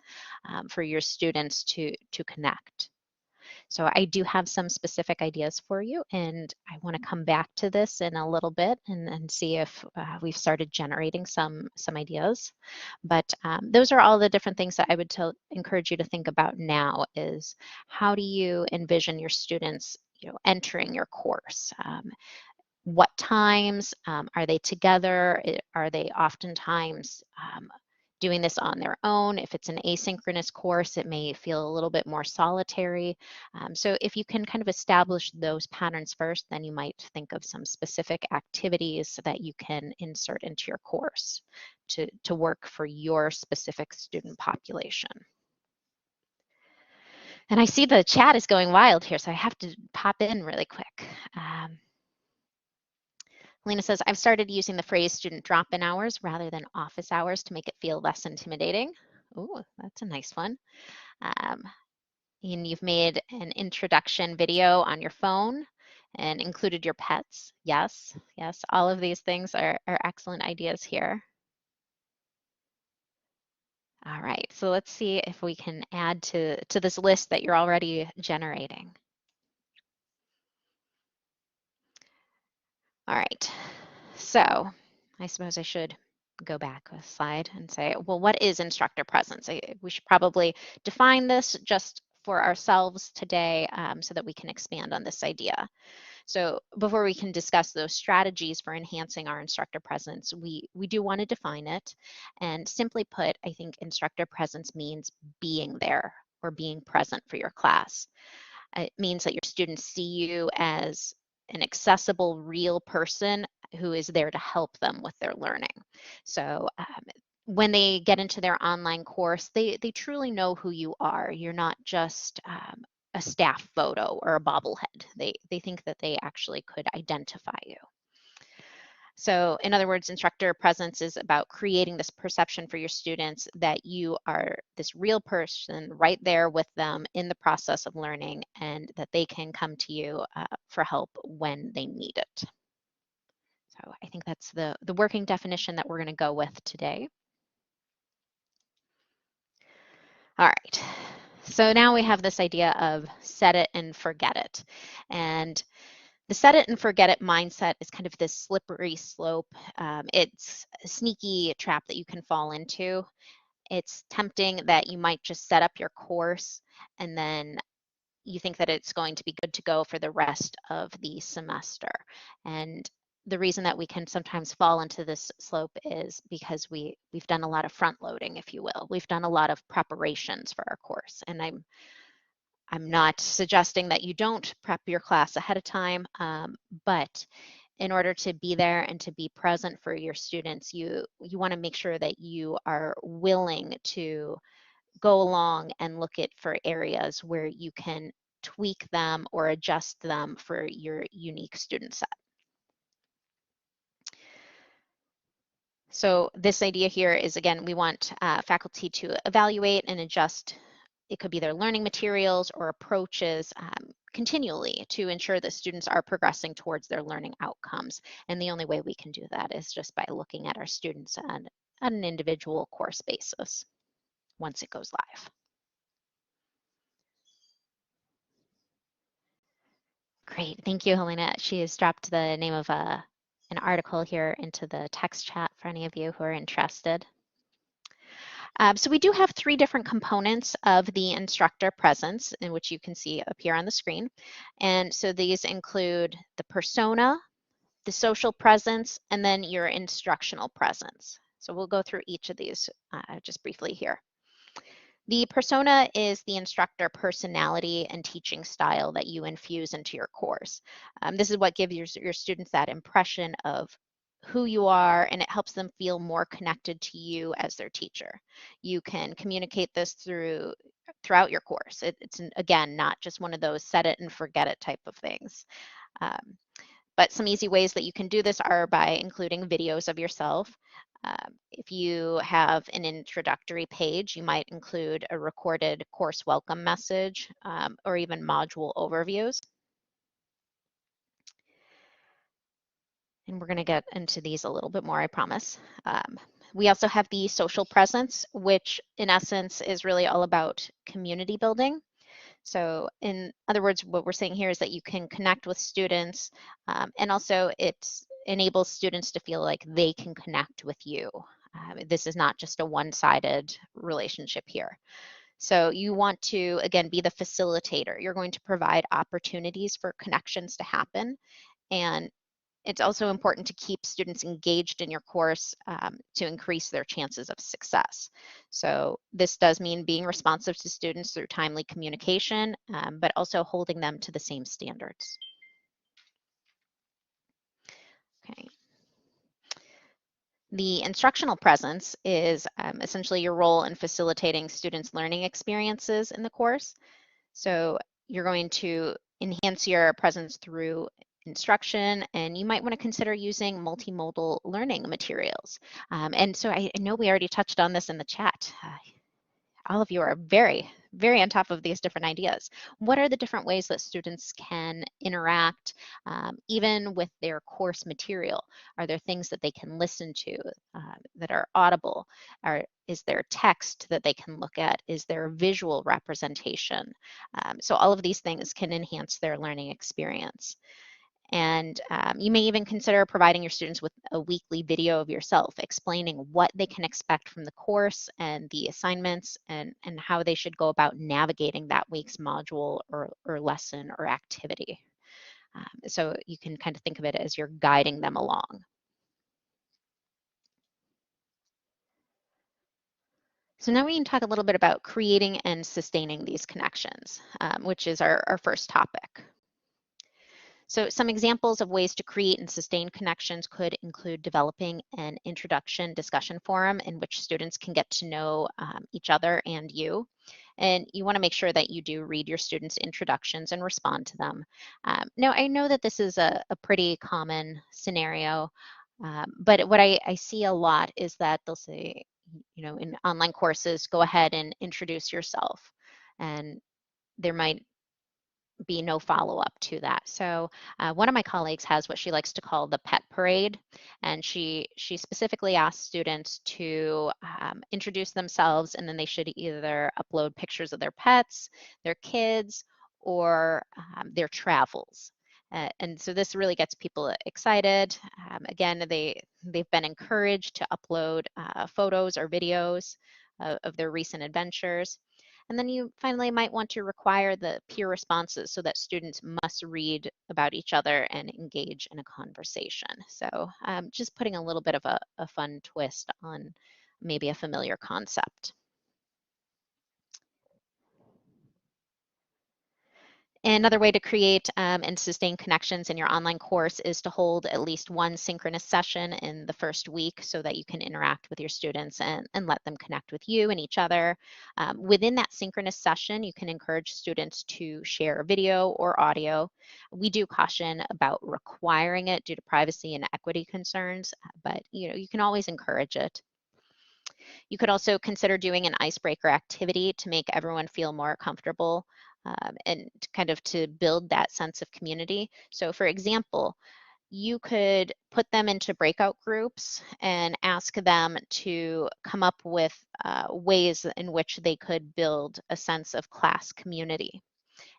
for your students to connect. So I do have some specific ideas for you, and I want to come back to this in a little bit and see if we've started generating some ideas. But those are all the different things that I would encourage you to think about now is how do you envision your students, entering your course? What times are they together? Are they oftentimes doing this on their own? If it's an asynchronous course, it may feel a little bit more solitary. So if you can kind of establish those patterns first, then you might think of some specific activities that you can insert into your course to work for your specific student population. And I see the chat is going wild here, so I have to pop in really quick. Lena says, I've started using the phrase student drop-in hours rather than office hours to make it feel less intimidating. Oh, that's a nice one. And you've made an introduction video on your phone and included your pets. Yes, yes, all of these things are excellent ideas here. All right, so let's see if we can add to this list that you're already generating. All right, so I suppose I should go back a slide and say, well, what is instructor presence? We should probably define this just for ourselves today so that we can expand on this idea. So before we can discuss those strategies for enhancing our instructor presence, we do want to define it. And simply put, I think instructor presence means being there or being present for your class. It means that your students see you as an accessible, real person who is there to help them with their learning. So when they get into their online course, they truly know who you are. You're not just a staff photo or a bobblehead. They think that they actually could identify you. So in other words, instructor presence is about creating this perception for your students that you are this real person right there with them in the process of learning, and that they can come to you for help when they need it. So I think that's the working definition that we're going to go with today. All right, so now we have this idea of set it and forget it. And the set it and forget it mindset is kind of this slippery slope. It's a sneaky trap that you can fall into. It's tempting that you might just set up your course and then you think that it's going to be good to go for the rest of the semester. And the reason that we can sometimes fall into this slope is because we've done a lot of front loading, if you will. We've done a lot of preparations for our course. And I'm not suggesting that you don't prep your class ahead of time, but in order to be there and to be present for your students, you want to make sure that you are willing to go along and look at for areas where you can tweak them or adjust them for your unique student set. So this idea here is, again, we want faculty to evaluate and adjust it could be their learning materials or approaches continually to ensure that students are progressing towards their learning outcomes. And the only way we can do that is just by looking at our students on an individual course basis once it goes live. Great, thank you, Helena. She has dropped the name of an article here into the text chat for any of you who are interested. So we do have 3 different components of the instructor presence, in which you can see up here on the screen. And so these include the persona, the social presence, and then your instructional presence. So we'll go through each of these just briefly here. The persona is the instructor personality and teaching style that you infuse into your course. This is what gives your students that impression of who you are, and it helps them feel more connected to you as their teacher. You can communicate this throughout your course. It's again, not just one of those set it and forget it type of things. But some easy ways that you can do this are by including videos of yourself. If you have an introductory page, you might include a recorded course welcome message or even module overviews. And we're going to get into these a little bit more, I promise. We also have the social presence, which in essence is really all about community building. So in other words, what we're saying here is that you can connect with students, and also it enables students to feel like they can connect with you. This is not just a one-sided relationship here. So you want to, again, be the facilitator. You're going to provide opportunities for connections to happen. And it's also important to keep students engaged in your course to increase their chances of success. So this does mean being responsive to students through timely communication, but also holding them to the same standards. Okay. The instructional presence is essentially your role in facilitating students' learning experiences in the course. So you're going to enhance your presence through instruction, and you might want to consider using multimodal learning materials. And so I know we already touched on this in the chat. All of you are very, very on top of these different ideas. What are the different ways that students can interact even with their course material? Are there things that they can listen to that are audible? Is there text that they can look at? Is there visual representation? So all of these things can enhance their learning experience. And you may even consider providing your students with a weekly video of yourself explaining what they can expect from the course and the assignments and how they should go about navigating that week's module or lesson or activity. So you can kind of think of it as you're guiding them along. So now we can talk a little bit about creating and sustaining these connections, which is our first topic. So some examples of ways to create and sustain connections could include developing an introduction discussion forum in which students can get to know each other and you. And you want to make sure that you do read your students' introductions and respond to them. Now, I know that this is a pretty common scenario, but what I see a lot is that they'll say, you know, in online courses, go ahead and introduce yourself. And there might be no follow-up to that. So one of my colleagues has what she likes to call the pet parade, and she specifically asks students to introduce themselves, and then they should either upload pictures of their pets, their kids, or their travels. And so this really gets people excited. Again, they've been encouraged to upload photos or videos of their recent adventures. And then you finally might want to require the peer responses so that students must read about each other and engage in a conversation. So just putting a little bit of a fun twist on maybe a familiar concept. Another way to create and sustain connections in your online course is to hold at least one synchronous session in the first week so that you can interact with your students and let them connect with you and each other. Within that synchronous session, you can encourage students to share video or audio. We do caution about requiring it due to privacy and equity concerns, but you can always encourage it. You could also consider doing an icebreaker activity to make everyone feel more comfortable and kind of to build that sense of community. So for example, you could put them into breakout groups and ask them to come up with ways in which they could build a sense of class community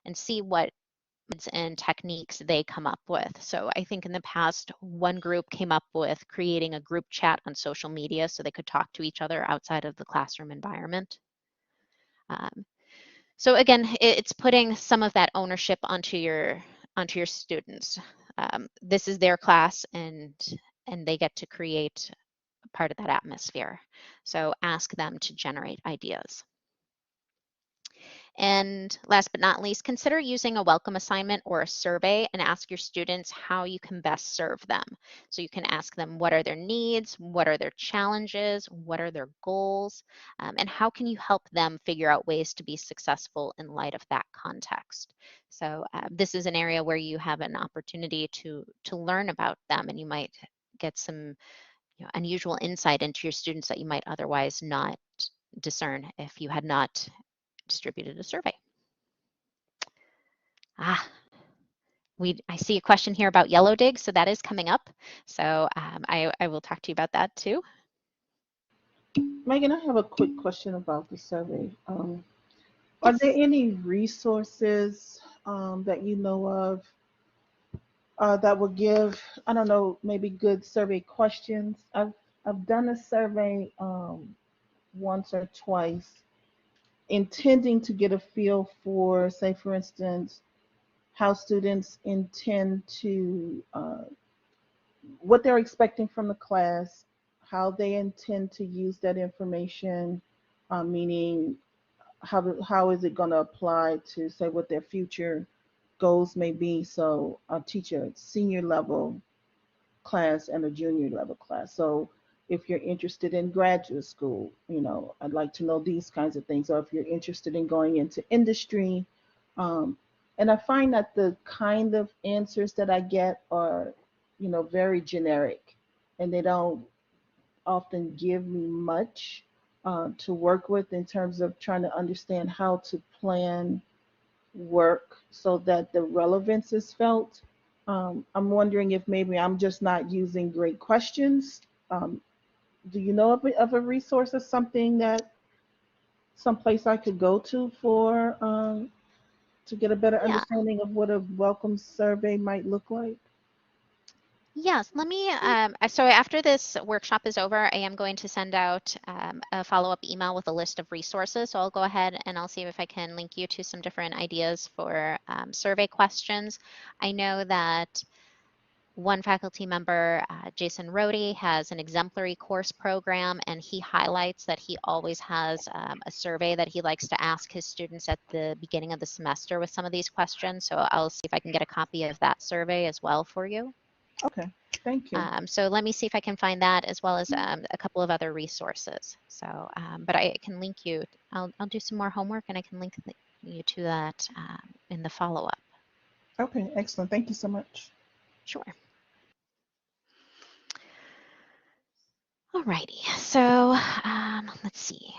and see what and techniques they come up with. So I think in the past, one group came up with creating a group chat on social media so they could talk to each other outside of the classroom environment. So again, it's putting some of that ownership onto your students. This is their class, and they get to create part of that atmosphere. So ask them to generate ideas. And last but not least, consider using a welcome assignment or a survey and ask your students how you can best serve them. So you can ask them what are their needs, what are their challenges, what are their goals, and how can you help them figure out ways to be successful in light of that context. So this is an area where you have an opportunity to learn about them, and you might get some unusual insight into your students that you might otherwise not discern if you had not distributed a survey. I see a question here about Yellow Dig, so that is coming up. So I will talk to you about that too. Megan, I have a quick question about the survey. Are there any resources that you know of that will give, I don't know, maybe good survey questions? I've done a survey once or twice, intending to get a feel for, say, for instance, how students intend to, what they're expecting from the class, how they intend to use that information, meaning how is it going to apply to, say, what their future goals may be. So I'll teach a senior level class and a junior level class. So if you're interested in graduate school, I'd like to know these kinds of things. Or if you're interested in going into industry, and I find that the kind of answers that I get are, very generic, and they don't often give me much to work with in terms of trying to understand how to plan work so that the relevance is felt. I'm wondering if maybe I'm just not using great questions. Do you know of a resource or something that someplace I could go to for to get a better understanding of what a welcome survey might look like? Yes, let me, so after this workshop is over, I am going to send out a follow-up email with a list of resources. So I'll go ahead and I'll see if I can link you to some different ideas for survey questions. I know that one faculty member, Jason Rohde, has an exemplary course program, and he highlights that he always has a survey that he likes to ask his students at the beginning of the semester with some of these questions. So I'll see if I can get a copy of that survey as well for you. Okay, thank you. So let me see if I can find that, as well as a couple of other resources. So, but I can link you. I'll do some more homework, and I can link you to that in the follow-up. Okay, excellent. Thank you so much. Sure. Alrighty, so let's see.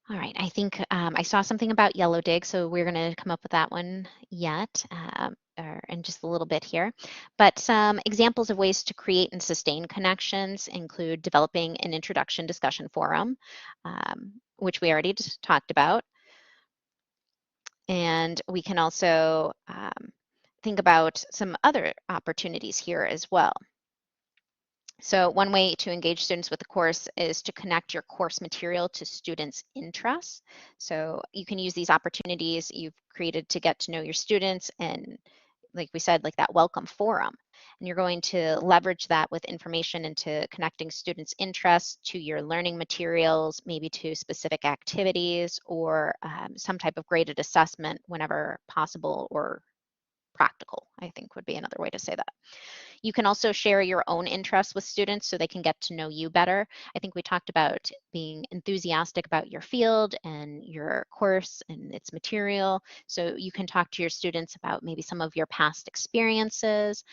All right, I think I saw something about Yellow Dig, so we're going to come up with that one yet, or in just a little bit here. But some examples of ways to create and sustain connections include developing an introduction discussion forum, which we already just talked about. And we can also think about some other opportunities here as well. So one way to engage students with the course is to connect your course material to students' interests. So you can use these opportunities you've created to get to know your students, and like we said, like that welcome forum. And you're going to leverage that with information into connecting students' interests to your learning materials, maybe to specific activities, or some type of graded assessment whenever possible or practical, I think would be another way to say that. You can also share your own interests with students so they can get to know you better. I think we talked about being enthusiastic about your field and your course and its material. So you can talk to your students about maybe some of your past experiences,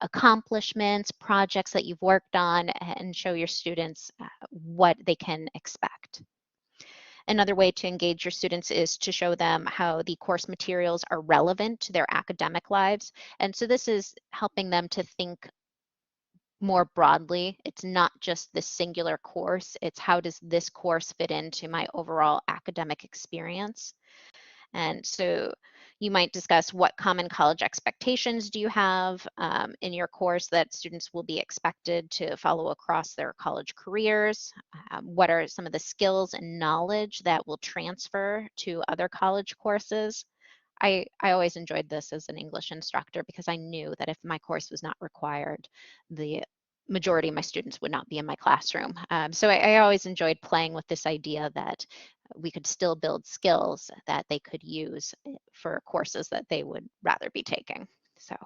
accomplishments, projects that you've worked on, and show your students what they can expect. Another way to engage your students is to show them how the course materials are relevant to their academic lives. And so this is helping them to think more broadly. It's not just this singular course, it's how does this course fit into my overall academic experience. And so you might discuss what common college expectations do you have in your course that students will be expected to follow across their college careers. What are some of the skills and knowledge that will transfer to other college courses? I always enjoyed this as an English instructor because I knew that if my course was not required, the majority of my students would not be in my classroom. So I always enjoyed playing with this idea that we could still build skills that they could use for courses that they would rather be taking. So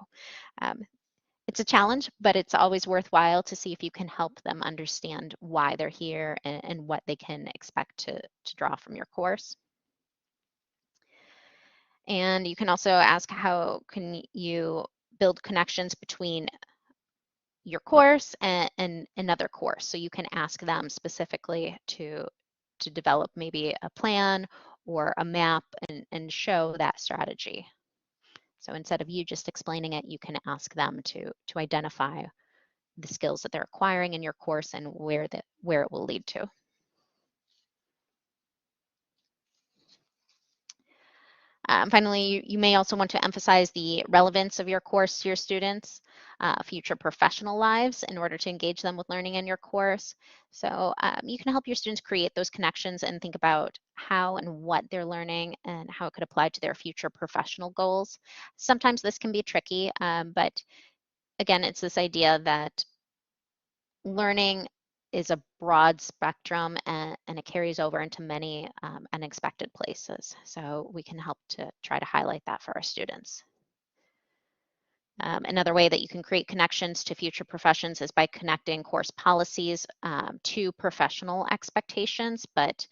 it's a challenge, but it's always worthwhile to see if you can help them understand why they're here and what they can expect to draw from your course. And you can also ask how can you build connections between your course and another course. So you can ask them specifically to develop maybe a plan or a map and show that strategy. So instead of you just explaining it, you can ask them to identify the skills that they're acquiring in your course and where it will lead to. Finally, you may also want to emphasize the relevance of your course to your students' future professional lives in order to engage them with learning in your course. So you can help your students create those connections and think about how and what they're learning and how it could apply to their future professional goals. Sometimes this can be tricky, but again, it's this idea that learning is a broad spectrum and it carries over into many unexpected places. So we can help to try to highlight that for our students. Another way that you can create connections to future professions is by connecting course policies to professional expectations, but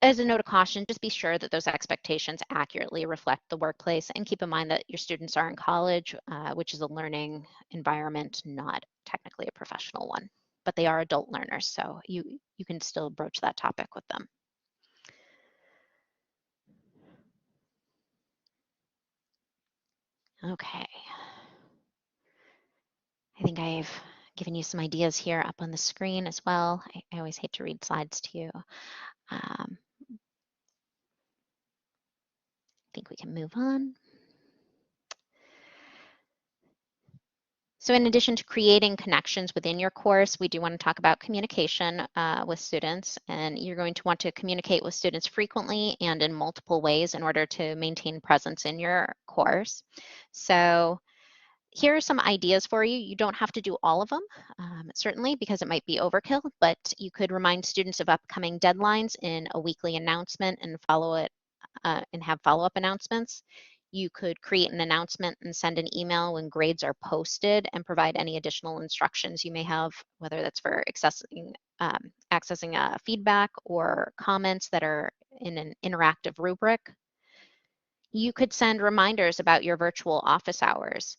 as a note of caution, just be sure that those expectations accurately reflect the workplace and keep in mind that your students are in college, which is a learning environment, not technically a professional one, but they are adult learners, so you can still broach that topic with them. Okay. I think I've given you some ideas here up on the screen as well. I always hate to read slides to you. I think we can move on. So in addition to creating connections within your course, we do want to talk about communication with students, and you're going to want to communicate with students frequently and in multiple ways in order to maintain presence in your course. So here are some ideas for you. You don't have to do all of them, certainly, because it might be overkill, but you could remind students of upcoming deadlines in a weekly announcement and have follow-up announcements. You could create an announcement and send an email when grades are posted and provide any additional instructions you may have, whether that's for accessing feedback or comments that are in an interactive rubric. You could send reminders about your virtual office hours,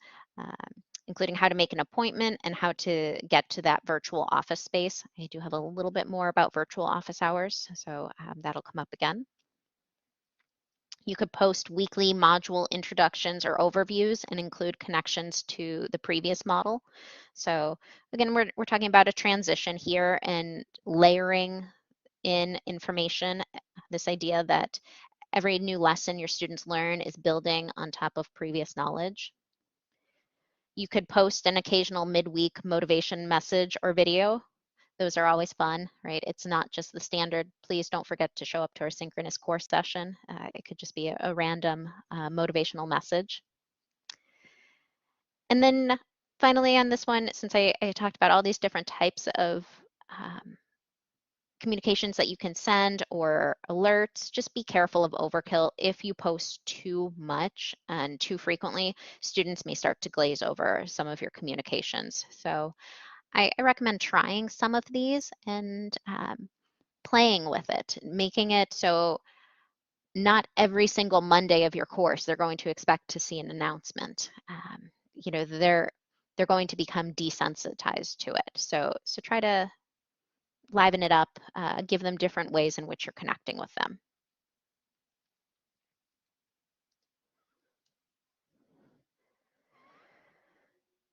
including how to make an appointment and how to get to that virtual office space. I do have a little bit more about virtual office hours, so that'll come up again. You could post weekly module introductions or overviews and include connections to the previous model. So again, we're talking about a transition here and layering in information, this idea that every new lesson your students learn is building on top of previous knowledge. You could post an occasional midweek motivation message or video. Those are always fun, right? It's not just the standard, please don't forget to show up to our synchronous course session. It could just be a random motivational message. And then finally on this one, since I talked about all these different types of communications that you can send or alerts, just be careful of overkill. If you post too much and too frequently, students may start to glaze over some of your communications. So I recommend trying some of these and playing with it, making it so not every single Monday of your course they're going to expect to see an announcement. You know, they're going to become desensitized to it. So try to liven it up, give them different ways in which you're connecting with them.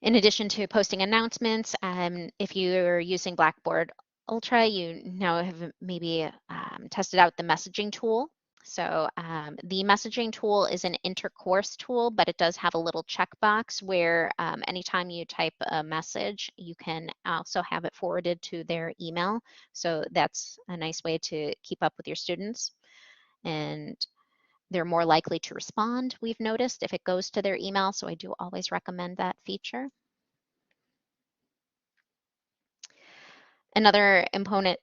In addition to posting announcements, if you're using Blackboard Ultra, you now have maybe tested out the messaging tool. So the messaging tool is an intercourse tool, but it does have a little checkbox where anytime you type a message, you can also have it forwarded to their email. So that's a nice way to keep up with your students. And they're more likely to respond, we've noticed, if it goes to their email. So I do always recommend that feature. Another important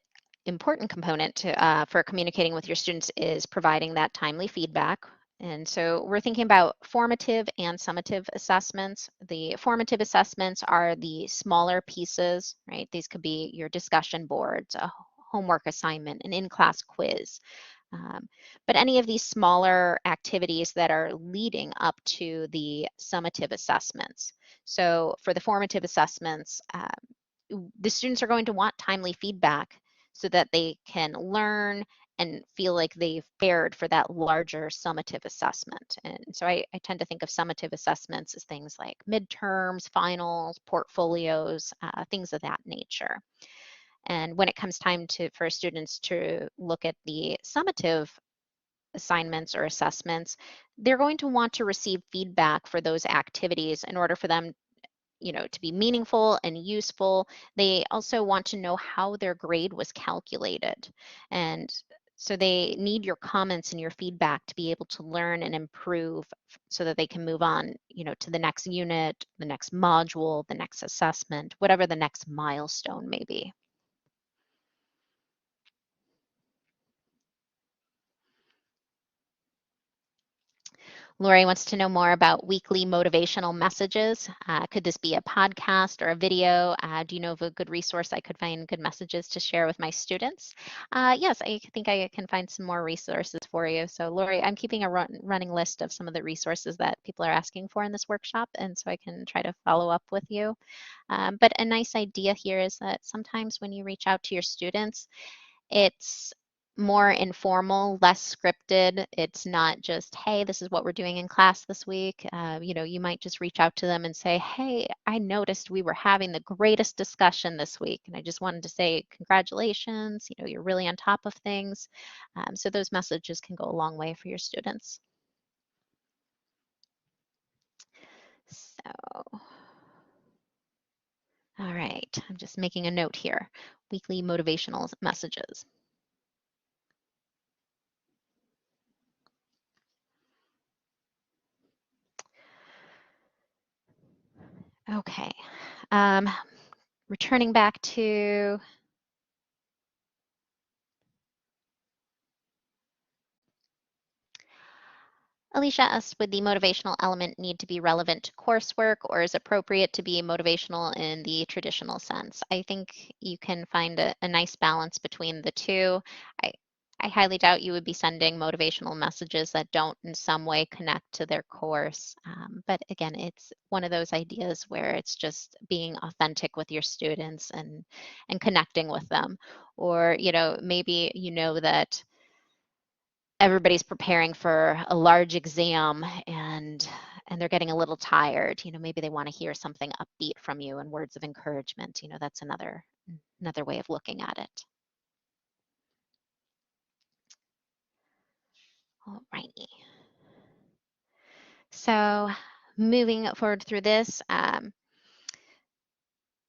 component for communicating with your students is providing that timely feedback. And so we're thinking about formative and summative assessments. The formative assessments are the smaller pieces, right? These could be your discussion boards, a homework assignment, an in-class quiz. But any of these smaller activities that are leading up to the summative assessments. So for the formative assessments, the students are going to want timely feedback so that they can learn and feel like they've prepared for that larger summative assessment. And so I tend to think of summative assessments as things like midterms, finals, portfolios, things of that nature. And when it comes time for students to look at the summative assignments or assessments, they're going to want to receive feedback for those activities in order for them, you know, to be meaningful and useful. They also want to know how their grade was calculated. And so they need your comments and your feedback to be able to learn and improve so that they can move on, you know, to the next unit, the next module, the next assessment, whatever the next milestone may be. Lori wants to know more about weekly motivational messages. Could this be a podcast or a video? Do you know of a good resource I could find good messages to share with my students? Yes, I think I can find some more resources for you. So Lori, I'm keeping a running list of some of the resources that people are asking for in this workshop, and so I can try to follow up with you. But a nice idea here is that sometimes when you reach out to your students, it's more informal, less scripted. It's not just, hey, this is what we're doing in class this week. You know, you might just reach out to them and say, hey, I noticed we were having the greatest discussion this week, and I just wanted to say congratulations. You know, you're really on top of things. So those messages can go a long way for your students. So, all right, I'm just making a note here. Weekly motivational messages. Okay, returning back to Alicia asked, would the motivational element need to be relevant to coursework, or is appropriate to be motivational in the traditional sense? I think you can find a nice balance between the two. I highly doubt you would be sending motivational messages that don't in some way connect to their course. But again, it's one of those ideas where it's just being authentic with your students and connecting with them. Or, you know, maybe you know that everybody's preparing for a large exam and they're getting a little tired. You know, maybe they want to hear something upbeat from you and words of encouragement. You know, that's another way of looking at it. All righty. So moving forward through this,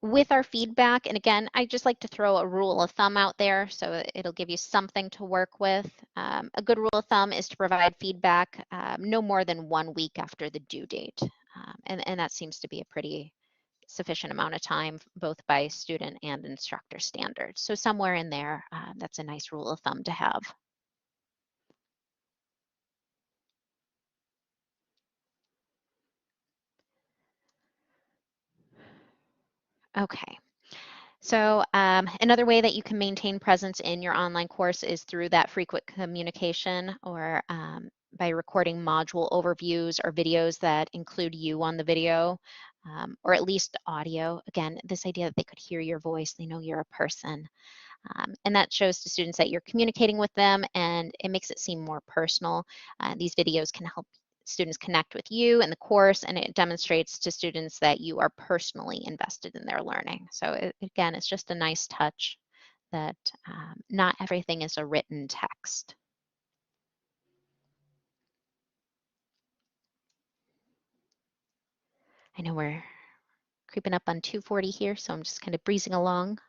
with our feedback, and again, I just like to throw a rule of thumb out there so it'll give you something to work with. A good rule of thumb is to provide feedback no more than 1 week after the due date. And that seems to be a pretty sufficient amount of time, both by student and instructor standards. So somewhere in there, that's a nice rule of thumb to have. Okay. So another way that you can maintain presence in your online course is through that frequent communication, or by recording module overviews or videos that include you on the video, or at least audio. Again, this idea that they could hear your voice, they know you're a person. And that shows to students that you're communicating with them, and it makes it seem more personal. These videos can help students connect with you and the course, and it demonstrates to students that you are personally invested in their learning. So again, it's just a nice touch that not everything is a written text. I know we're creeping up on 2:40 here, so I'm just kind of breezing along.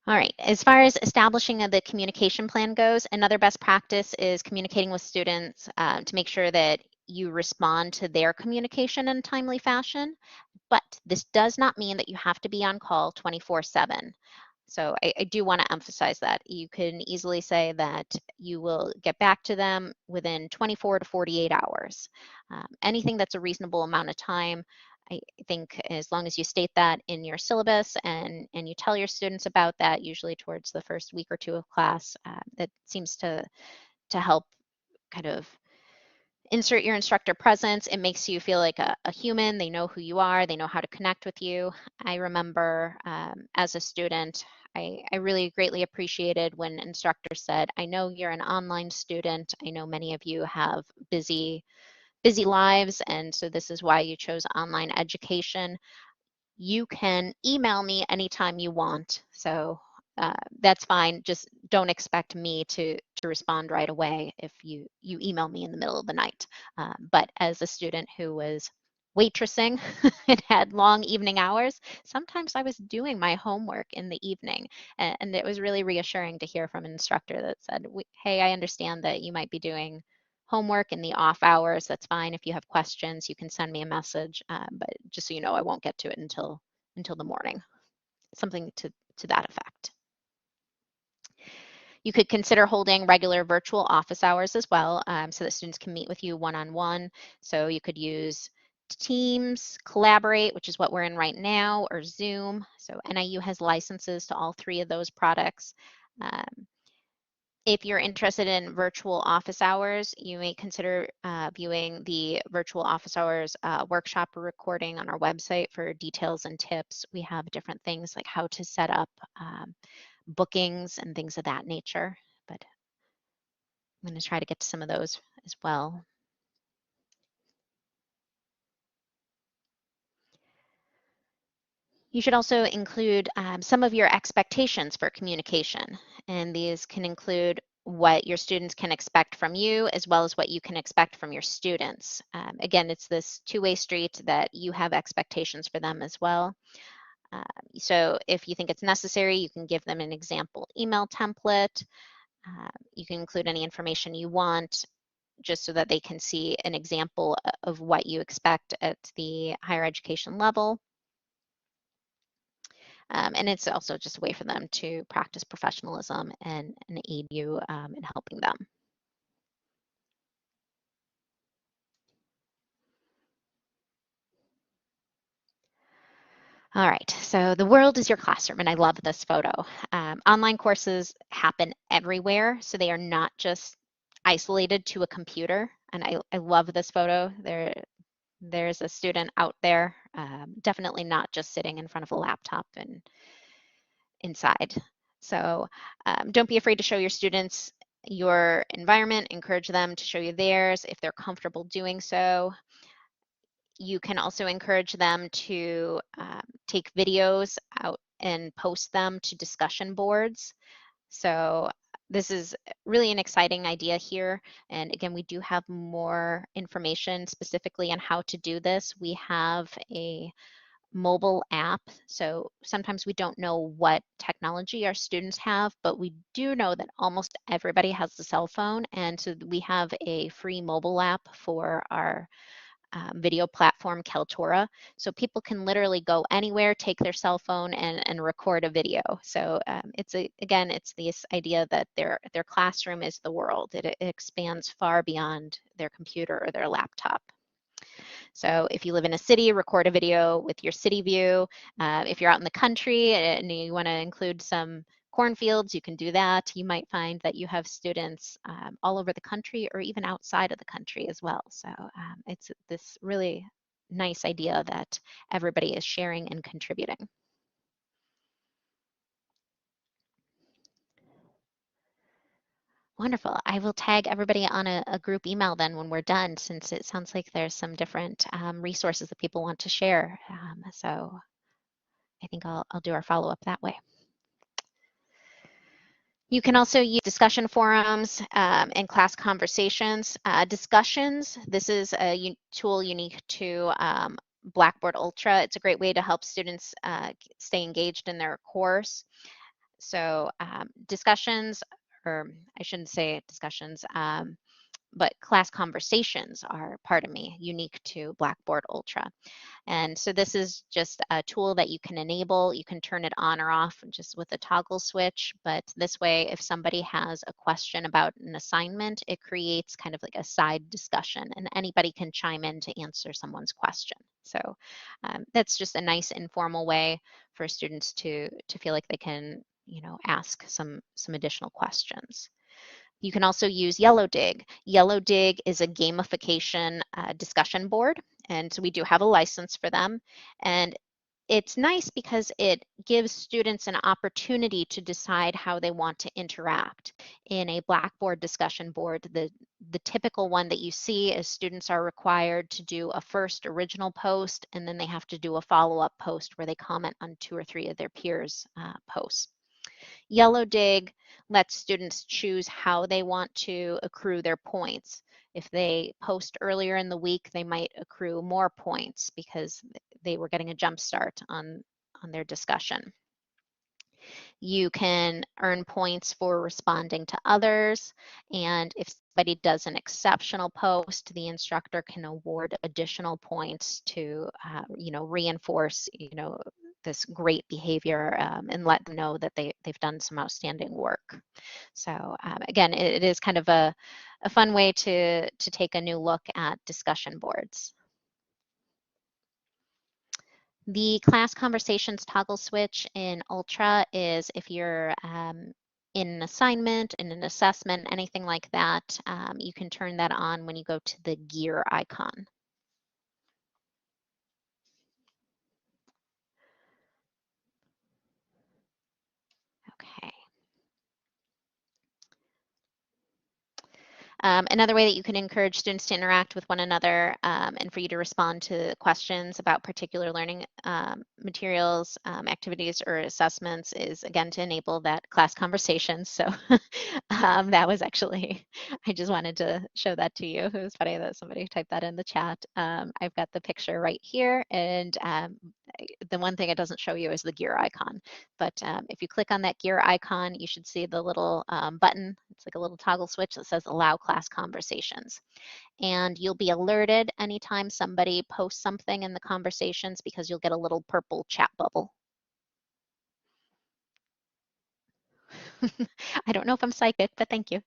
All right, as far as establishing the communication plan goes, another best practice is communicating with students to make sure that you respond to their communication in a timely fashion. But this does not mean that you have to be on call 24/7. So I do want to emphasize that. You can easily say that you will get back to them within 24 to 48 hours. Anything that's a reasonable amount of time, I think as long as you state that in your syllabus and you tell your students about that, usually towards the first week or two of class, that seems to help kind of insert your instructor presence. It makes you feel like a human. They know who you are. They know how to connect with you. I remember as a student, I really greatly appreciated when instructors said, I know you're an online student. I know many of you have busy lives, and so this is why you chose online education. You can email me anytime you want. So that's fine. Just don't expect me to respond right away if you email me in the middle of the night. But as a student who was waitressing and had long evening hours, sometimes I was doing my homework in the evening. And it was really reassuring to hear from an instructor that said, hey, I understand that you might be doing homework in the off hours. That's fine. If you have questions, you can send me a message. But just so you know, I won't get to it until the morning. Something to that effect. You could consider holding regular virtual office hours as well, so that students can meet with you one-on-one. So you could use Teams, Collaborate, which is what we're in right now, or Zoom. So NIU has licenses to all three of those products. If you're interested in virtual office hours, you may consider viewing the virtual office hours workshop recording on our website for details and tips. We have different things like how to set up bookings and things of that nature, but I'm going to try to get to some of those as well. You should also include some of your expectations for communication, and these can include what your students can expect from you as well as what you can expect from your students. Again, it's this two-way street that you have expectations for them as well. So if you think it's necessary, you can give them an example email template. You can include any information you want just so that they can see an example of what you expect at the higher education level. And it's also just a way for them to practice professionalism and aid you in helping them. All right, so the world is your classroom, and I love this photo. Online courses happen everywhere, so they are not just isolated to a computer, and I love this photo. There's a student out there, definitely not just sitting in front of a laptop and inside. So don't be afraid to show your students your environment, encourage them to show you theirs if they're comfortable doing so. You can also encourage them to take videos out and post them to discussion boards. So this is really an exciting idea here. And again, we do have more information specifically on how to do this. We have a mobile app. So sometimes we don't know what technology our students have, but we do know that almost everybody has a cell phone. And so we have a free mobile app for our video platform, Kaltura. So people can literally go anywhere, take their cell phone and record a video. So again, it's this idea that their classroom is the world. It expands far beyond their computer or their laptop. So if you live in a city, record a video with your city view. If you're out in the country and you want to include some cornfields, you can do that. You might find that you have students all over the country or even outside of the country as well. So it's this really nice idea that everybody is sharing and contributing. Wonderful. I will tag everybody on a group email then when we're done, since it sounds like there's some different resources that people want to share. So I think I'll do our follow-up that way. You can also use discussion forums and class conversations. Discussions, this is a tool unique to Blackboard Ultra. It's a great way to help students stay engaged in their course. So discussions, or I shouldn't say discussions, but class conversations are, pardon me, unique to Blackboard Ultra. And so this is just a tool that you can enable. You can turn it on or off just with a toggle switch. But this way, if somebody has a question about an assignment, it creates kind of like a side discussion, and anybody can chime in to answer someone's question. So that's just a nice informal way for students to feel like they can, ask some additional questions. You can also use Yellow Dig. Yellow Dig is a gamification discussion board, and so we do have a license for them. And it's nice because it gives students an opportunity to decide how they want to interact. In a Blackboard discussion board, the typical one that you see is students are required to do a first original post, and then they have to do a follow-up post where they comment on 2 or 3 of their peers' posts. Yellow Dig lets students choose how they want to accrue their points. If they post earlier in the week, they might accrue more points because they were getting a jump start on their discussion. You can earn points for responding to others, and if somebody does an exceptional post, the instructor can award additional points to reinforce this great behavior and let them know that they've done some outstanding work. So again, it is kind of a fun way to take a new look at discussion boards. The class conversations toggle switch in Ultra is if you're in an assignment, in an assessment, anything like that, you can turn that on when you go to the gear icon. Okay. Another way that you can encourage students to interact with one another and for you to respond to questions about particular learning materials, activities, or assessments is, again, to enable that class conversation. So that was actually, I just wanted to show that to you. It was funny that somebody typed that in the chat. I've got the picture right here, and the one thing it doesn't show you is the gear icon. But if you click on that gear icon, you should see the little button. It's like a little toggle switch that says Allow Class Conversations. And you'll be alerted anytime somebody posts something in the conversations because you'll get a little purple chat bubble. I don't know if I'm psychic, but thank you.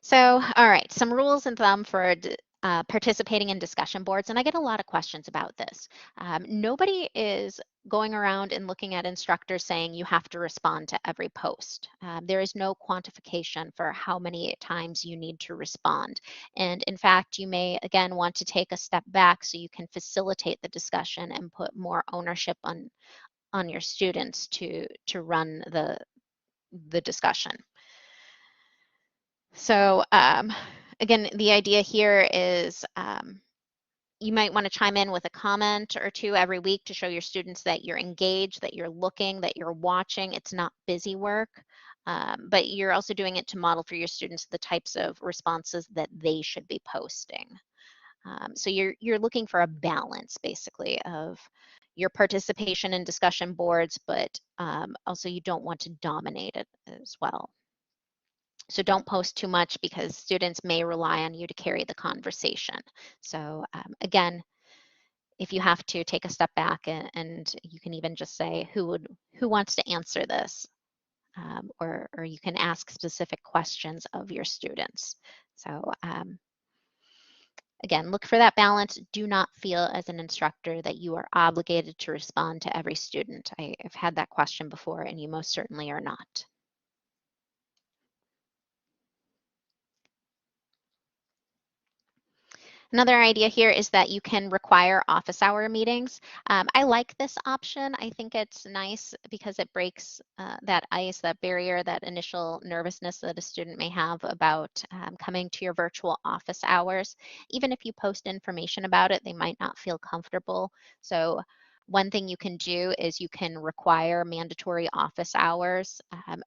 So, all right, some rules and thumb for participating in discussion boards, and I get a lot of questions about this. Nobody is going around and looking at instructors saying you have to respond to every post. There is no quantification for how many times you need to respond. And in fact, you may, again, want to take a step back so you can facilitate the discussion and put more ownership on your students to run the discussion. So again, the idea here is you might want to chime in with a comment or two every week to show your students that you're engaged, that you're looking, that you're watching. It's not busy work, but you're also doing it to model for your students the types of responses that they should be posting. So you're looking for a balance, basically, of your participation in discussion boards, but also you don't want to dominate it as well. So don't post too much because students may rely on you to carry the conversation. So again, if you have to take a step back and you can even just say who wants to answer this, or you can ask specific questions of your students. So again, look for that balance. Do not feel as an instructor that you are obligated to respond to every student. I've had that question before, and you most certainly are not. Another idea here is that you can require office hour meetings. I like this option. I think it's nice because it breaks that ice, that barrier, that initial nervousness that a student may have about coming to your virtual office hours. Even if you post information about it, they might not feel comfortable. So one thing you can do is you can require mandatory office hours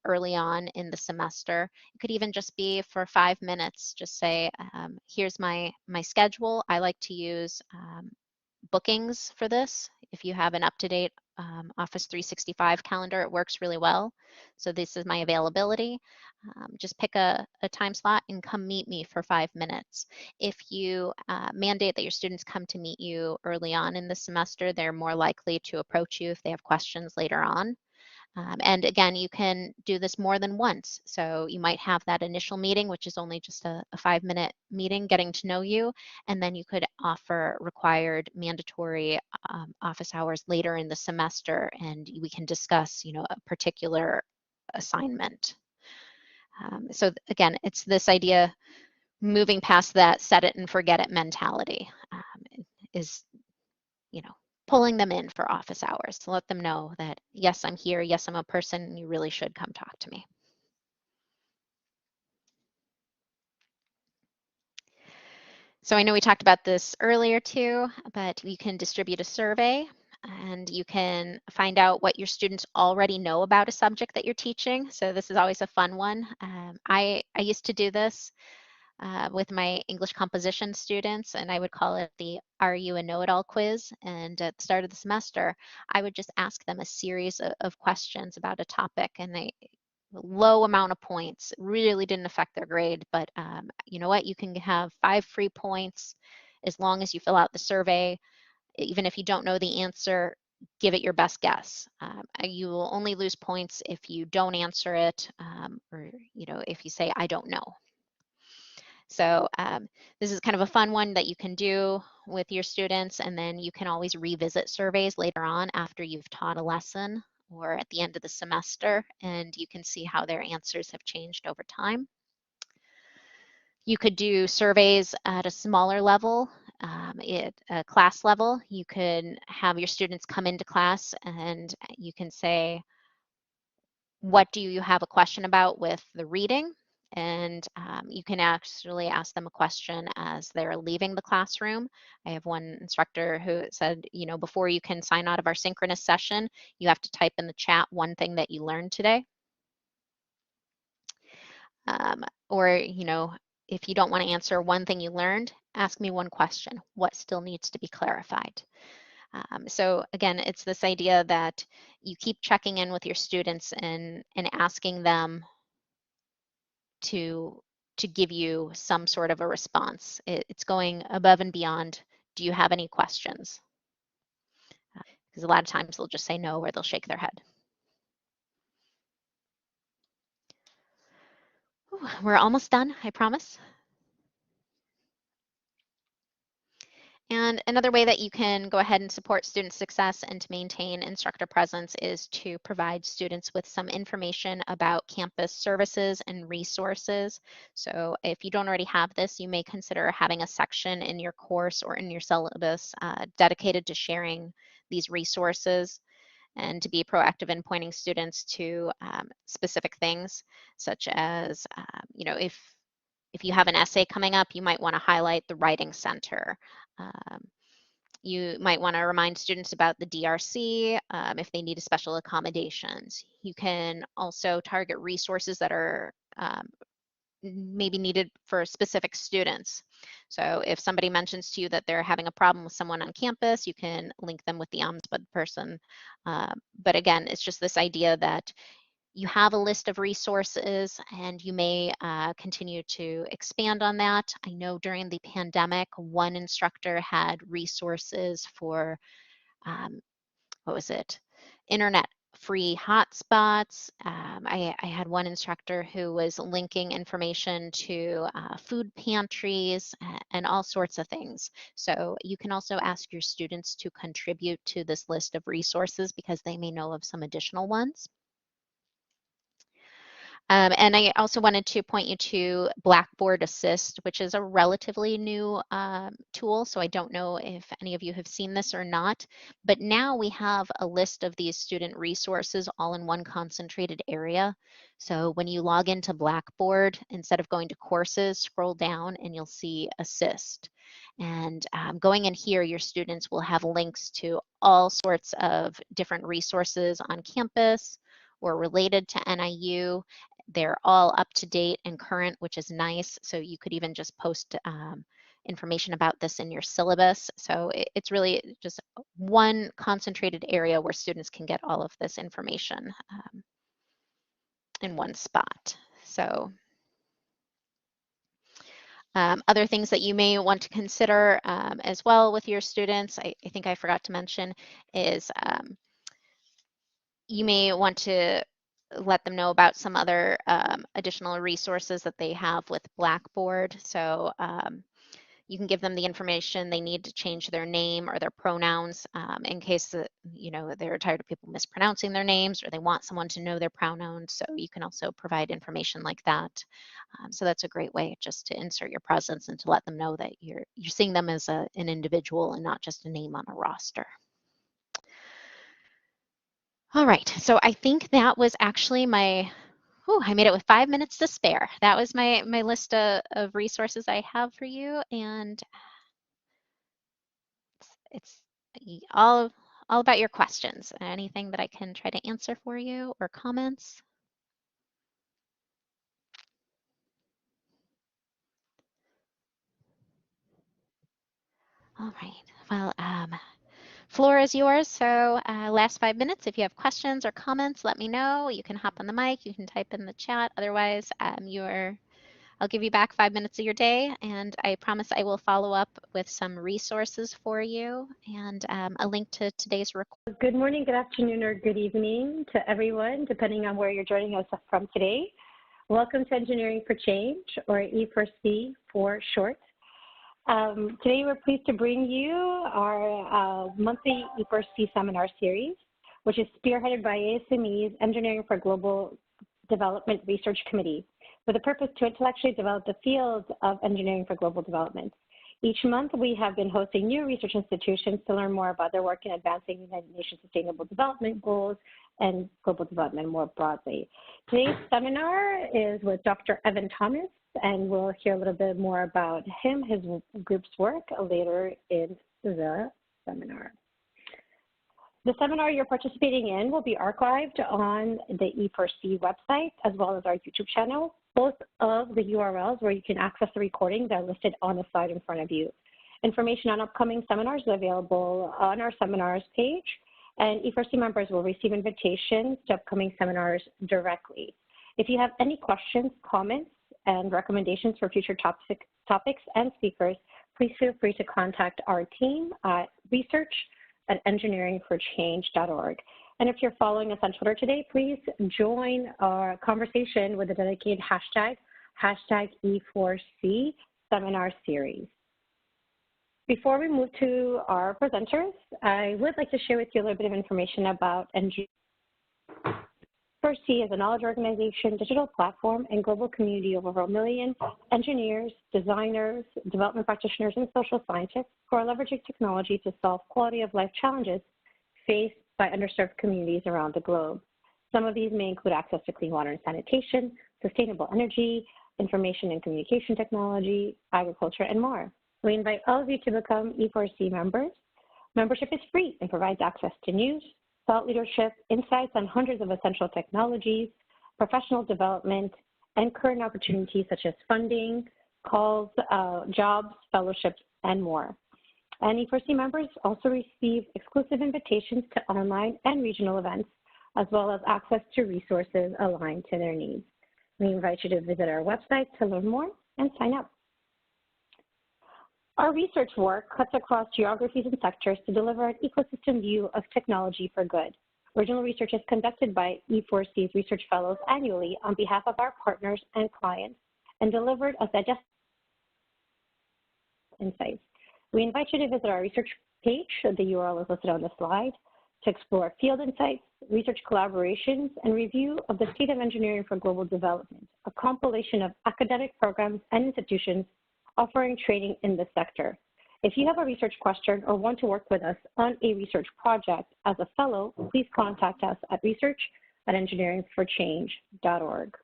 early on in the semester. It could even just be for 5 minutes. Just say, here's my schedule. I like to use bookings for this. If you have an up-to-date Office 365 calendar, it works really well. So this is my availability. Just pick a time slot and come meet me for 5 minutes. If you mandate that your students come to meet you early on in the semester, they're more likely to approach you if they have questions later on. And again, you can do this more than once. So you might have that initial meeting, which is only just a 5-minute meeting, getting to know you, and then you could offer required mandatory office hours later in the semester, and we can discuss, a particular assignment. So again, it's this idea, moving past that set it and forget it mentality is, pulling them in for office hours to let them know that, yes, I'm here. Yes, I'm a person. And you really should come talk to me. So I know we talked about this earlier too, but you can distribute a survey and you can find out what your students already know about a subject that you're teaching. So this is always a fun one. I used to do this with my English composition students, and I would call it the Are You a Know-It-All quiz. And at the start of the semester, I would just ask them a series of questions about a topic, and low amount of points. It really didn't affect their grade, but you know what? You can have 5 free points as long as you fill out the survey. Even if you don't know the answer, give it your best guess. You will only lose points if you don't answer it, or if you say, I don't know. So this is kind of a fun one that you can do with your students, and then you can always revisit surveys later on after you've taught a lesson or at the end of the semester, and you can see how their answers have changed over time. You could do surveys at a smaller level, at a class level. You could have your students come into class and you can say, what do you have a question about with the reading? And you can actually ask them a question as they're leaving the classroom. I have one instructor who said, before you can sign out of our synchronous session, you have to type in the chat one thing that you learned today. Or, if you don't want to answer one thing you learned, ask me one question. What still needs to be clarified? So again, it's this idea that you keep checking in with your students and asking them to give you some sort of a response. It's going above and beyond. Do you have any questions? Because a lot of times they'll just say no, or they'll shake their head. Ooh, we're almost done, I promise. And another way that you can go ahead and support student success and to maintain instructor presence is to provide students with some information about campus services and resources. So if you don't already have this, you may consider having a section in your course or in your syllabus dedicated to sharing these resources, and to be proactive in pointing students to specific things, such as, if you have an essay coming up, you might want to highlight the Writing Center. You might want to remind students about the DRC if they need special accommodations. You can also target resources that are maybe needed for specific students. So if somebody mentions to you that they're having a problem with someone on campus, you can link them with the ombudsman person. But again, it's just this idea that you have a list of resources and you may continue to expand on that. I know during the pandemic, one instructor had resources for, what was it? Internet free hotspots. I had one instructor who was linking information to food pantries and all sorts of things. So you can also ask your students to contribute to this list of resources because they may know of some additional ones. And I also wanted to point you to Blackboard Assist, which is a relatively new tool. So I don't know if any of you have seen this or not, but now we have a list of these student resources all in one concentrated area. So when you log into Blackboard, instead of going to courses, scroll down and you'll see Assist. And going in here, your students will have links to all sorts of different resources on campus or related to NIU. They're all up to date and current, which is nice. So you could even just post information about this in your syllabus. So it's really just one concentrated area where students can get all of this information in one spot. So other things that you may want to consider as well with your students, I think I forgot to mention, is you may want to let them know about some other additional resources that they have with Blackboard. So you can give them the information they need to change their name or their pronouns in case that, you know, they're tired of people mispronouncing their names or they want someone to know their pronouns. So you can also provide information like that. So that's a great way just to insert your presence and to let them know that you're seeing them as an individual and not just a name on a roster. All right, so I think that was actually my, I made it with 5 minutes to spare. That was my list of resources I have for you, and it's all about your questions. Anything that I can try to answer for you or comments? All right, well, floor is yours. So last 5 minutes, if you have questions or comments, let me know. You can hop on the mic, you can type in the chat. Otherwise, I'll give you back 5 minutes of your day, and I promise I will follow up with some resources for you and a link to today's recording. Good morning, good afternoon, or good evening to everyone, depending on where you're joining us from today. Welcome to Engineering for Change, or E4C for short. Today we're pleased to bring you our monthly E4C seminar series, which is spearheaded by ASME's Engineering for Global Development Research Committee, with a purpose to intellectually develop the field of engineering for global development. Each month, we have been hosting new research institutions to learn more about their work in advancing United Nations Sustainable Development Goals and global development more broadly. Today's seminar is with Dr. Evan Thomas, and we'll hear a little bit more about him, his group's work later in the seminar. The seminar you're participating in will be archived on the E4C website as well as our YouTube channel. Both of the URLs where you can access the recordings are listed on the slide in front of you. Information on upcoming seminars is available on our seminars page, and E4C members will receive invitations to upcoming seminars directly. If you have any questions, comments, and recommendations for future topics and speakers, please feel free to contact our team at research@engineeringforchange.org. And if you're following us on Twitter today, please join our conversation with the dedicated hashtag E4C seminar series. Before we move to our presenters, I would like to share with you a little bit of information about E4C is a knowledge organization, digital platform, and global community of over 1 million engineers, designers, development practitioners, and social scientists who are leveraging technology to solve quality of life challenges faced by underserved communities around the globe. Some of these may include access to clean water and sanitation, sustainable energy, information and communication technology, agriculture, and more. We invite all of you to become E4C members. Membership is free and provides access to news, thought leadership, insights on hundreds of essential technologies, professional development, and current opportunities such as funding, calls, jobs, fellowships, and more. And E4C members also receive exclusive invitations to online and regional events as well as access to resources aligned to their needs. We invite you to visit our website to learn more and sign up. Our research work cuts across geographies and sectors to deliver an ecosystem view of technology for good. Original research is conducted by E4C's research fellows annually on behalf of our partners and clients and delivered as digestible insights. We invite you to visit our research page, the URL is listed on the slide, to explore field insights, research collaborations, and review of the State of Engineering for Global Development, a compilation of academic programs and institutions offering training in this sector. If you have a research question or want to work with us on a research project as a fellow, please contact us at research@engineeringforchange.org.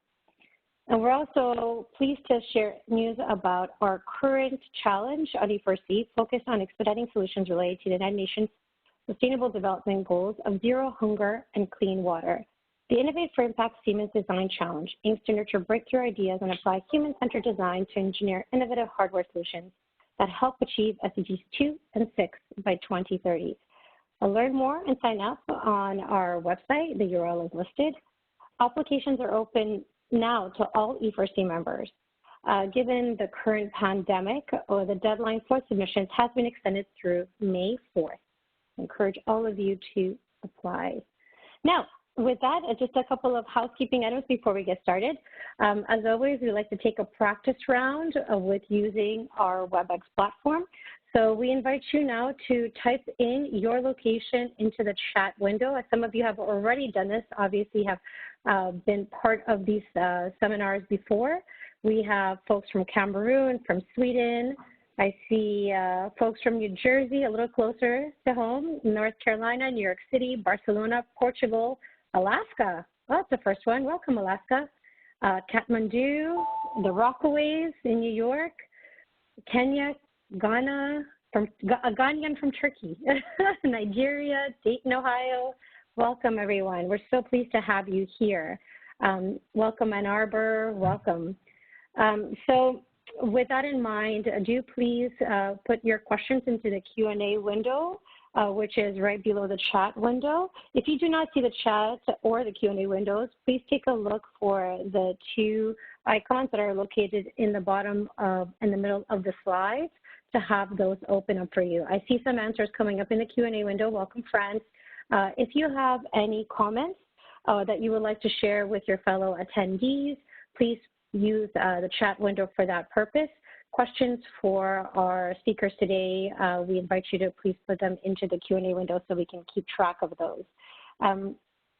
And we're also pleased to share news about our current challenge on E4C, focused on expediting solutions related to the United Nations Sustainable Development Goals of zero hunger and clean water. The Innovate for Impact Siemens Design Challenge aims to nurture breakthrough ideas and apply human-centered design to engineer innovative hardware solutions that help achieve SDGs 2 and 6 by 2030. Learn more and sign up on our website. The URL is listed. Applications are open now to all E4C members. Given the current pandemic, the deadline for submissions has been extended through May 4th. I encourage all of you to apply. Now, with that, just a couple of housekeeping items before we get started. As always, we like to take a practice round with using our WebEx platform. So we invite you now to type in your location into the chat window. As some of you have already done this, obviously have been part of these seminars before. We have folks from Cameroon, from Sweden. I see folks from New Jersey, a little closer to home, North Carolina, New York City, Barcelona, Portugal, Alaska. Oh, that's the first one. Welcome, Alaska. Kathmandu, the Rockaways in New York, Kenya, Ghana, a Ghanaian from Turkey, Nigeria, Dayton, Ohio. Welcome, everyone. We're so pleased to have you here. Welcome, Ann Arbor. Welcome. So with that in mind, do please put your questions into the Q&A window, which is right below the chat window. If you do not see the chat or the Q&A windows, please take a look for the two icons that are located in the bottom in the middle of the slides to have those open up for you. I see some answers coming up in the Q&A window. Welcome, friends. If you have any comments that you would like to share with your fellow attendees, please use the chat window for that purpose. Questions for our speakers today, we invite you to please put them into the Q&A window so we can keep track of those.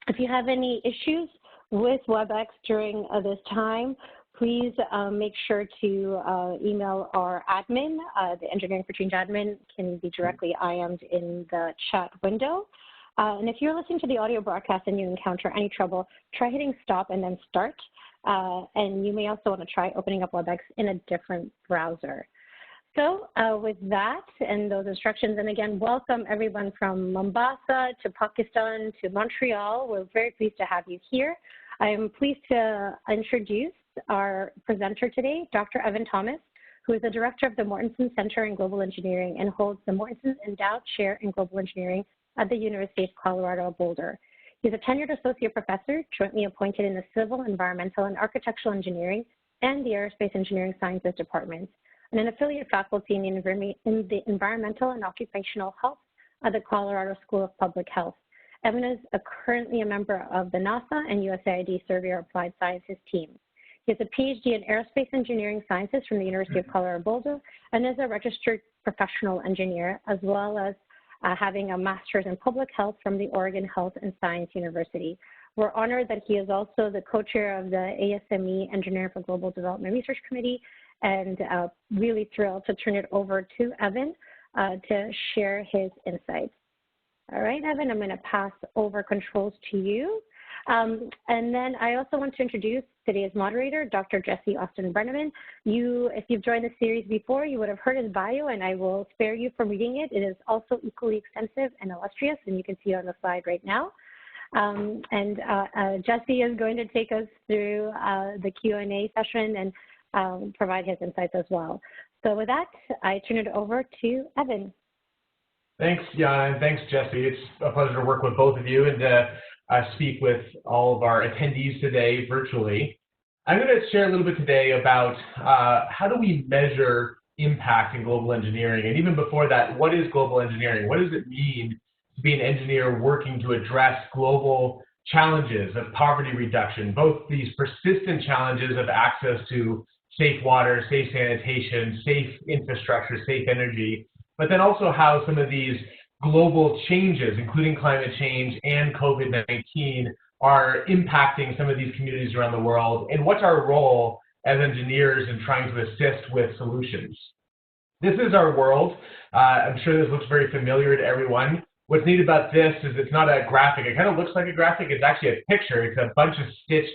If you have any issues with WebEx during this time, please make sure to email our admin. The Engineering for Change admin can be directly IM'd in the chat window. And if you're listening to the audio broadcast and you encounter any trouble, try hitting stop and then start. And you may also want to try opening up WebEx in a different browser. So with that and those instructions, and again, welcome everyone from Mombasa to Pakistan to Montreal. We're very pleased to have you here. I am pleased to introduce our presenter today, Dr. Evan Thomas, who is the director of the Mortenson Center in Global Engineering and holds the Mortenson Endowed Chair in Global Engineering at the University of Colorado Boulder. He's a tenured associate professor, jointly appointed in the Civil, Environmental, and Architectural Engineering and the Aerospace Engineering Sciences departments, and an affiliate faculty in the Environmental and Occupational Health at the Colorado School of Public Health. Evan is currently a member of the NASA and USAID Surveyor Applied Sciences team. He has a PhD in Aerospace Engineering Sciences from the University of Colorado Boulder and is a registered professional engineer, as well as having a master's in public health from the Oregon Health and Science University. We're honored that he is also the co-chair of the ASME Engineering for Global Development Research Committee, and really thrilled to turn it over to Evan to share his insights. All right, Evan, I'm going to pass over controls to you. And then I also want to introduce today's moderator, Dr. Jesse Austin Brenneman. If you've joined the series before, you would have heard his bio, and I will spare you from reading it. It is also equally extensive and illustrious, and you can see it on the slide right now. Jesse is going to take us through the Q&A session and provide his insights as well. So with that, I turn it over to Evan. Thanks, Yana, and thanks, Jesse. It's a pleasure to work with both of you. And speak with all of our attendees today virtually. I'm going to share a little bit today about how do we measure impact in global engineering, and even before that, what is global engineering? What does it mean to be an engineer working to address global challenges of poverty reduction, both these persistent challenges of access to safe water, safe sanitation, safe infrastructure, safe energy, but then also how some of these global changes, including climate change and COVID-19, are impacting some of these communities around the world, and what's our role as engineers in trying to assist with solutions. This is our world. I'm sure this looks very familiar to everyone. What's neat about this is it's not a graphic. It kind of looks like a graphic. It's actually a picture. It's a bunch of stitched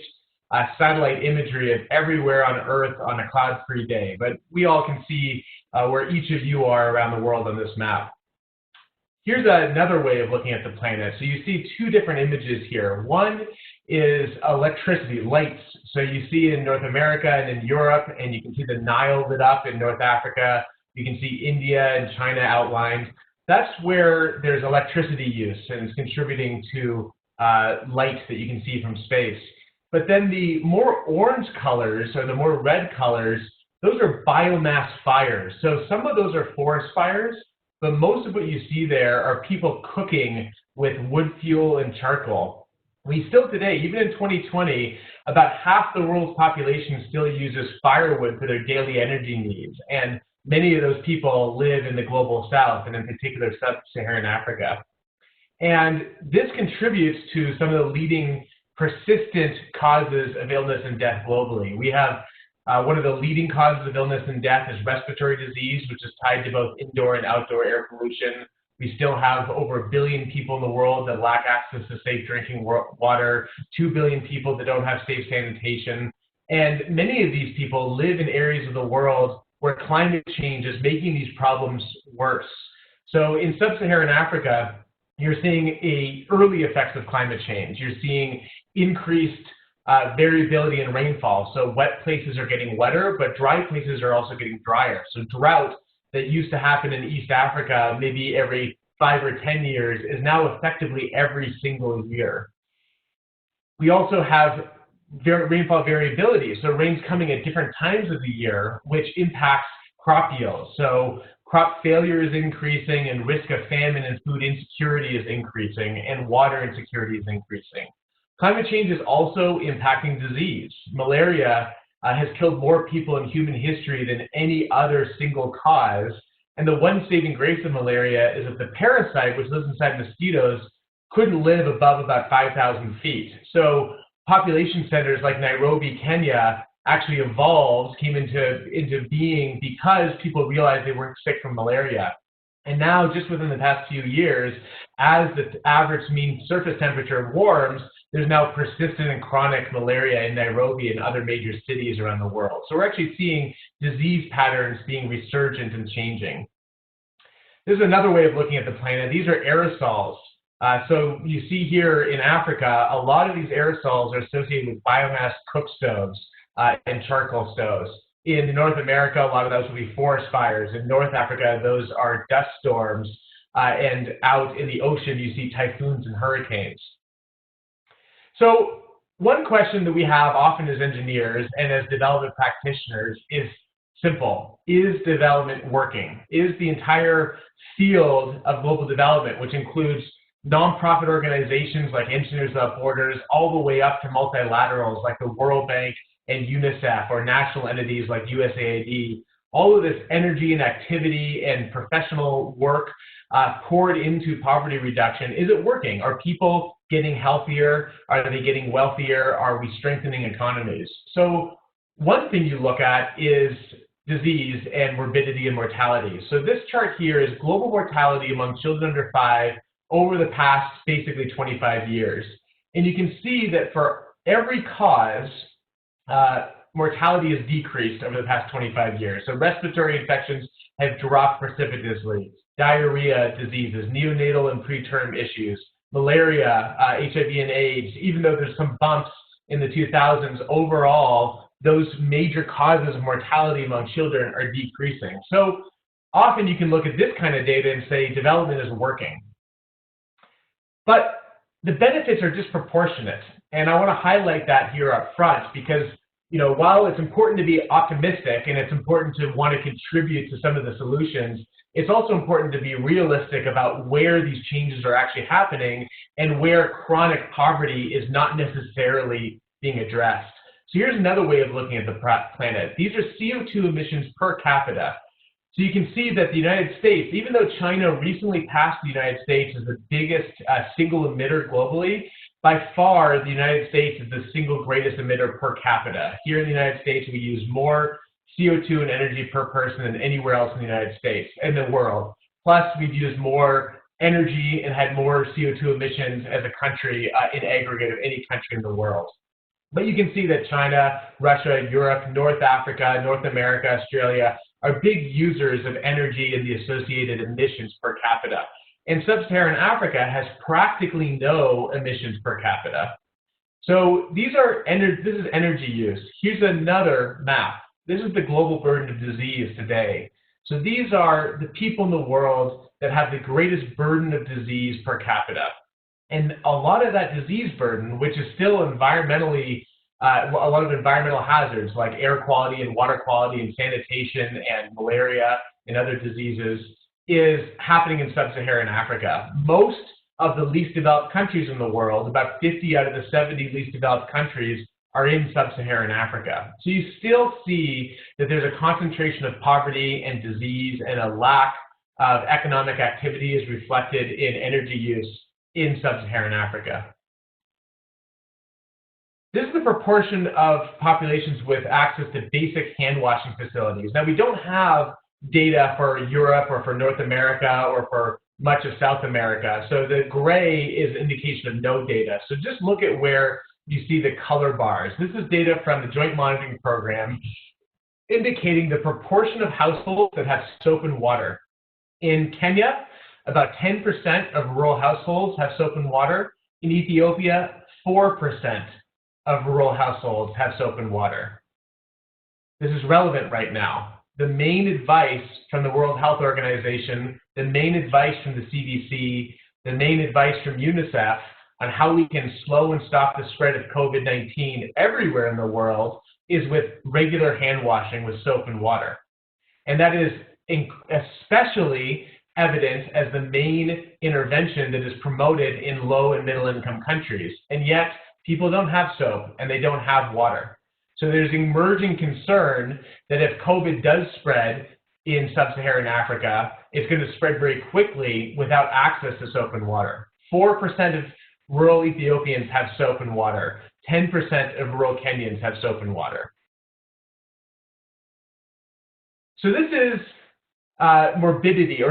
satellite imagery of everywhere on Earth on a cloud-free day. But we all can see where each of you are around the world on this map. Here's another way of looking at the planet. So you see two different images here. One is electricity, lights. So you see in North America and in Europe, and you can see the Nile lit up in North Africa. You can see India and China outlined. That's where there's electricity use, and it's contributing to light that you can see from space. But then the more orange colors, or the more red colors, those are biomass fires. So some of those are forest fires, but most of what you see there are people cooking with wood fuel and charcoal. We still today, even in 2020, about half the world's population still uses firewood for their daily energy needs. And many of those people live in the global south, and in particular, sub-Saharan Africa. And this contributes to some of the leading persistent causes of illness and death globally. We have one of the leading causes of illness and death is respiratory disease, which is tied to both indoor and outdoor air pollution. We still have over 1 billion people in the world that lack access to safe drinking water, 2 billion people that don't have safe sanitation. And many of these people live in areas of the world where climate change is making these problems worse. So in sub-Saharan Africa, you're seeing early effects of climate change. You're seeing increased variability in rainfall. So wet places are getting wetter, but dry places are also getting drier. So drought that used to happen in East Africa maybe every 5 or 10 years is now effectively every single year. We also have rainfall variability. So rain's coming at different times of the year, which impacts crop yields. So crop failure is increasing, and risk of famine and food insecurity is increasing, and water insecurity is increasing. Climate change is also impacting disease. Malaria has killed more people in human history than any other single cause. And the one saving grace of malaria is that the parasite, which lives inside mosquitoes, couldn't live above about 5,000 feet. So population centers like Nairobi, Kenya, actually evolved, came into being because people realized they weren't sick from malaria. And now, just within the past few years, as the average mean surface temperature warms, there's now persistent and chronic malaria in Nairobi and other major cities around the world. So we're actually seeing disease patterns being resurgent and changing. This is another way of looking at the planet. These are aerosols. So you see here in Africa, a lot of these aerosols are associated with biomass cook stoves and charcoal stoves. In North America, a lot of those will be forest fires. In North Africa, those are dust storms. And out in the ocean, you see typhoons and hurricanes. So one question that we have often as engineers and as development practitioners is simple. Is development working? Is the entire field of global development, which includes nonprofit organizations like Engineers Without Borders, all the way up to multilaterals like the World Bank and UNICEF, or national entities like USAID, all of this energy and activity and professional work poured into poverty reduction, is it working? Are people getting healthier? Are they getting wealthier? Are we strengthening economies? So one thing you look at is disease and morbidity and mortality. So this chart here is global mortality among children under 5 over the past basically 25 years. And you can see that for every cause, mortality has decreased over the past 25 years. So respiratory infections have dropped precipitously, diarrhea diseases, neonatal and preterm issues, malaria, HIV and AIDS. Even though there's some bumps in the 2000s, overall, those major causes of mortality among children are decreasing. So often you can look at this kind of data and say development is working. But the benefits are disproportionate. And I want to highlight that here up front because, you know, while it's important to be optimistic and it's important to want to contribute to some of the solutions, it's also important to be realistic about where these changes are actually happening and where chronic poverty is not necessarily being addressed. So here's another way of looking at the planet. These are CO2 emissions per capita. So you can see that the United States, even though China recently passed the United States as the biggest single emitter globally, by far the United States is the single greatest emitter per capita. Here in the United States, we use more CO2 and energy per person than anywhere else in the United States, in the world. Plus, we've used more energy and had more CO2 emissions as a country in aggregate of any country in the world. But you can see that China, Russia, Europe, North Africa, North America, Australia are big users of energy and the associated emissions per capita. And sub-Saharan Africa has practically no emissions per capita. So this is energy use. Here's another map. This is the global burden of disease today. So these are the people in the world that have the greatest burden of disease per capita. And a lot of that disease burden, which is still environmentally, a lot of environmental hazards like air quality and water quality and sanitation and malaria and other diseases, is happening in sub-Saharan Africa. Most of the least developed countries in the world, about 50 out of the 70 least developed countries, are in sub-Saharan Africa. So you still see that there's a concentration of poverty and disease and a lack of economic activity is reflected in energy use in sub-Saharan Africa. This is the proportion of populations with access to basic hand washing facilities. Now, we don't have data for Europe or for North America or for much of South America. So the gray is indication of no data. So just look at where you see the color bars. This is data from the Joint Monitoring Program indicating the proportion of households that have soap and water. In Kenya, about 10% of rural households have soap and water. In Ethiopia, 4% of rural households have soap and water. This is relevant right now. The main advice from the World Health Organization, the main advice from the CDC, the main advice from UNICEF on how we can slow and stop the spread of COVID-19 everywhere in the world is with regular hand washing with soap and water. And that is especially evident as the main intervention that is promoted in low and middle income countries. And yet people don't have soap and they don't have water. So there's emerging concern that if COVID does spread in sub-Saharan Africa, it's going to spread very quickly without access to soap and water. 4% of rural Ethiopians have soap and water. 10% of rural Kenyans have soap and water. So this is morbidity,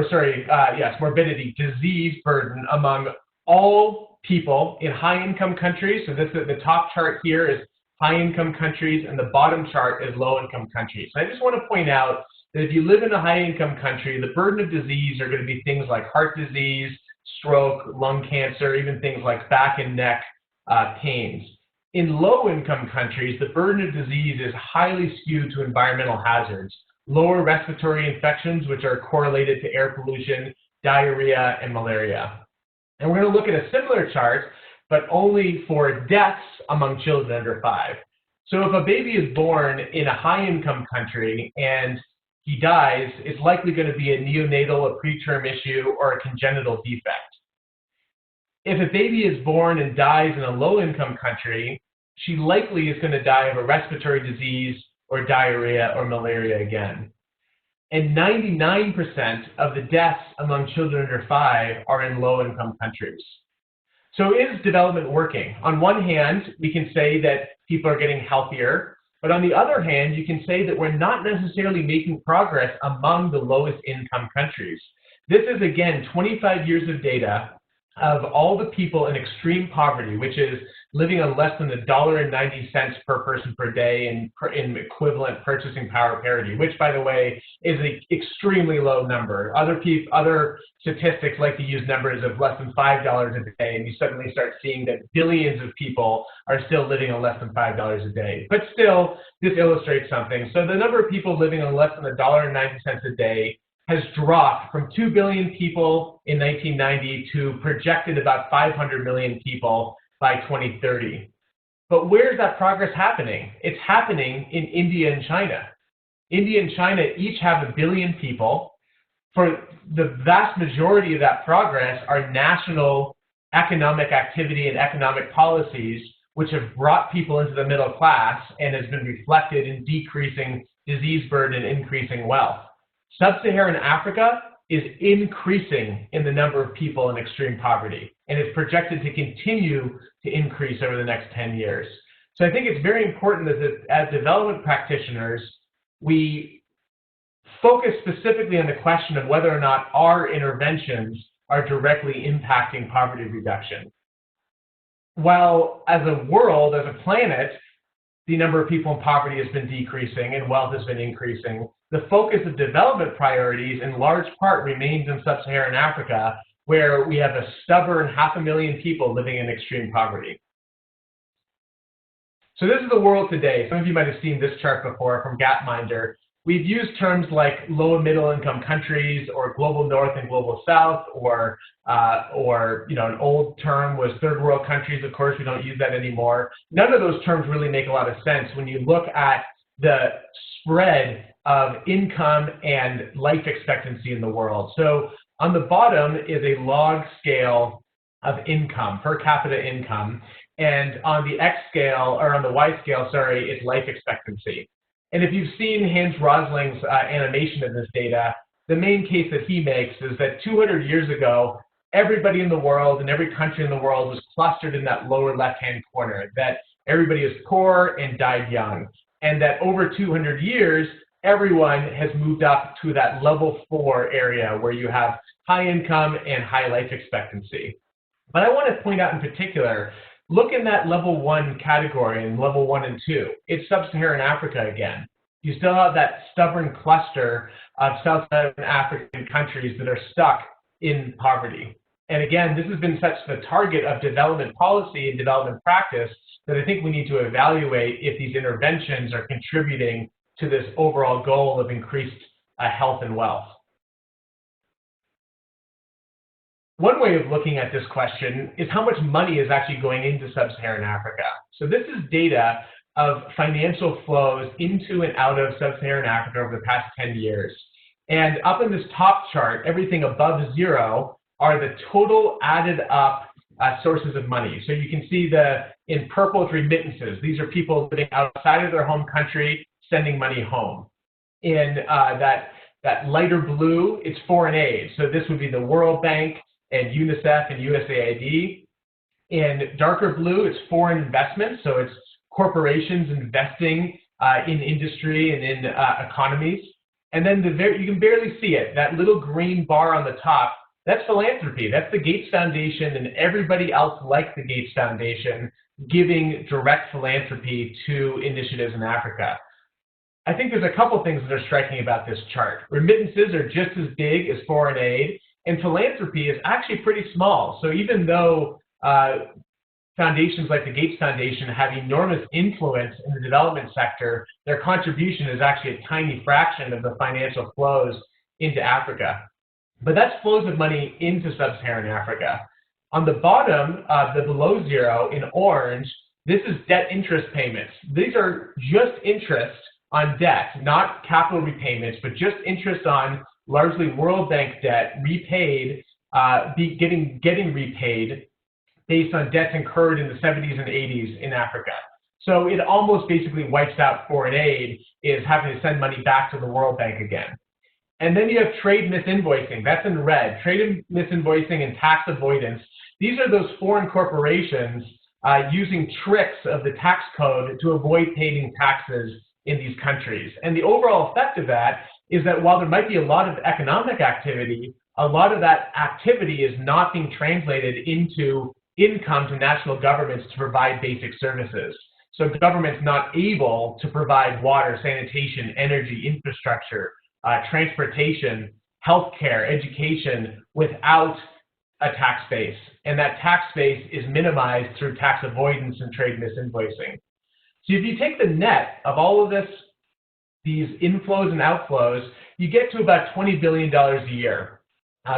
disease burden among all people in high-income countries. So this is the top chart here is high-income countries, and the bottom chart is low-income countries. And I just want to point out that if you live in a high-income country, the burden of disease are going to be things like heart disease, stroke, lung cancer, even things like back and neck pains. In low-income countries, the burden of disease is highly skewed to environmental hazards, lower respiratory infections, which are correlated to air pollution, diarrhea, and malaria. And we're going to look at a similar chart, but only for deaths among children under 5. So if a baby is born in a high-income country and he dies, it's likely going to be a neonatal, a preterm issue, or a congenital defect. If a baby is born and dies in a low-income country, she likely is going to die of a respiratory disease or diarrhea or malaria again. And 99% of the deaths among children under 5 are in low-income countries. So is development working? On one hand, we can say that people are getting healthier, but on the other hand, you can say that we're not necessarily making progress among the lowest income countries. This is, again, 25 years of data of all the people in extreme poverty, which is living on less than $1.90 per person per day in equivalent purchasing power parity, which, by the way, is an extremely low number. Other statistics like to use numbers of less than $5 a day, and you suddenly start seeing that billions of people are still living on less than $5 a day. But still, this illustrates something. So the number of people living on less than $1.90 a day has dropped from 2 billion people in 1990 to projected about 500 million people by 2030. But where is that progress happening? It's happening in India and China. India and China each have 1 billion people. For the vast majority of that progress are national economic activity and economic policies which have brought people into the middle class and has been reflected in decreasing disease burden and increasing wealth. Sub-Saharan Africa is increasing in the number of people in extreme poverty, and it's projected to continue to increase over the next 10 years. So I think it's very important that as development practitioners, we focus specifically on the question of whether or not our interventions are directly impacting poverty reduction. While as a world, as a planet, the number of people in poverty has been decreasing and wealth has been increasing, the focus of development priorities in large part remains in sub-Saharan Africa, where we have a stubborn 500,000 people living in extreme poverty. So this is the world today. Some of you might have seen this chart before from Gapminder. We've used terms like low and middle income countries or global north and global south, or an old term was third world countries. Of course, we don't use that anymore. None of those terms really make a lot of sense when you look at the spread of income and life expectancy in the world. So on the bottom is a log scale of income, per capita income, and on the X scale, or on the Y scale, sorry, it's life expectancy. And if you've seen Hans Rosling's animation of this data, the main case that he makes is that 200 years ago, everybody in the world and every country in the world was clustered in that lower left-hand corner, that everybody is poor and died young, and that over 200 years, everyone has moved up to that level 4 area where you have high income and high life expectancy. But I want to point out in particular, look in that level 1 category, in level 1 and 2. It's sub-Saharan Africa again. You still have that stubborn cluster of South-Saharan African countries that are stuck in poverty. And again, this has been such the target of development policy and development practice that I think we need to evaluate if these interventions are contributing to this overall goal of increased health and wealth. One way of looking at this question is how much money is actually going into sub-Saharan Africa. So this is data of financial flows into and out of sub-Saharan Africa over the past 10 years. And up in this top chart, everything above 0 are the total added up sources of money. So you can see in purple, it's remittances. These are people living outside of their home country, sending money home. In that lighter blue, it's foreign aid. So this would be the World Bank and UNICEF and USAID. In darker blue, it's foreign investments. So it's corporations investing in industry and in economies. And then you can barely see it. That little green bar on the top, that's philanthropy. That's the Gates Foundation and everybody else like the Gates Foundation giving direct philanthropy to initiatives in Africa. I think there's a couple things that are striking about this chart. Remittances are just as big as foreign aid, and philanthropy is actually pretty small. So even though foundations like the Gates Foundation have enormous influence in the development sector, their contribution is actually a tiny fraction of the financial flows into Africa. But that's flows of money into sub-Saharan Africa. On the bottom, the below 0 in orange, this is debt interest payments. These are just interest on debt, not capital repayments, but just interest on largely World Bank debt repaid, getting repaid based on debts incurred in the 70s and 80s in Africa. So it almost basically wipes out foreign aid, is having to send money back to the World Bank again. And then you have trade misinvoicing, that's in red. Trade misinvoicing and tax avoidance. These are those foreign corporations using tricks of the tax code to avoid paying taxes in these countries. And the overall effect of that is that while there might be a lot of economic activity, a lot of that activity is not being translated into income to national governments to provide basic services. So government's not able to provide water, sanitation, energy, infrastructure, transportation, healthcare, education without a tax base. And that tax base is minimized through tax avoidance and trade misinvoicing. So if you take the net of all of this these inflows and outflows, you get to about $20 billion a year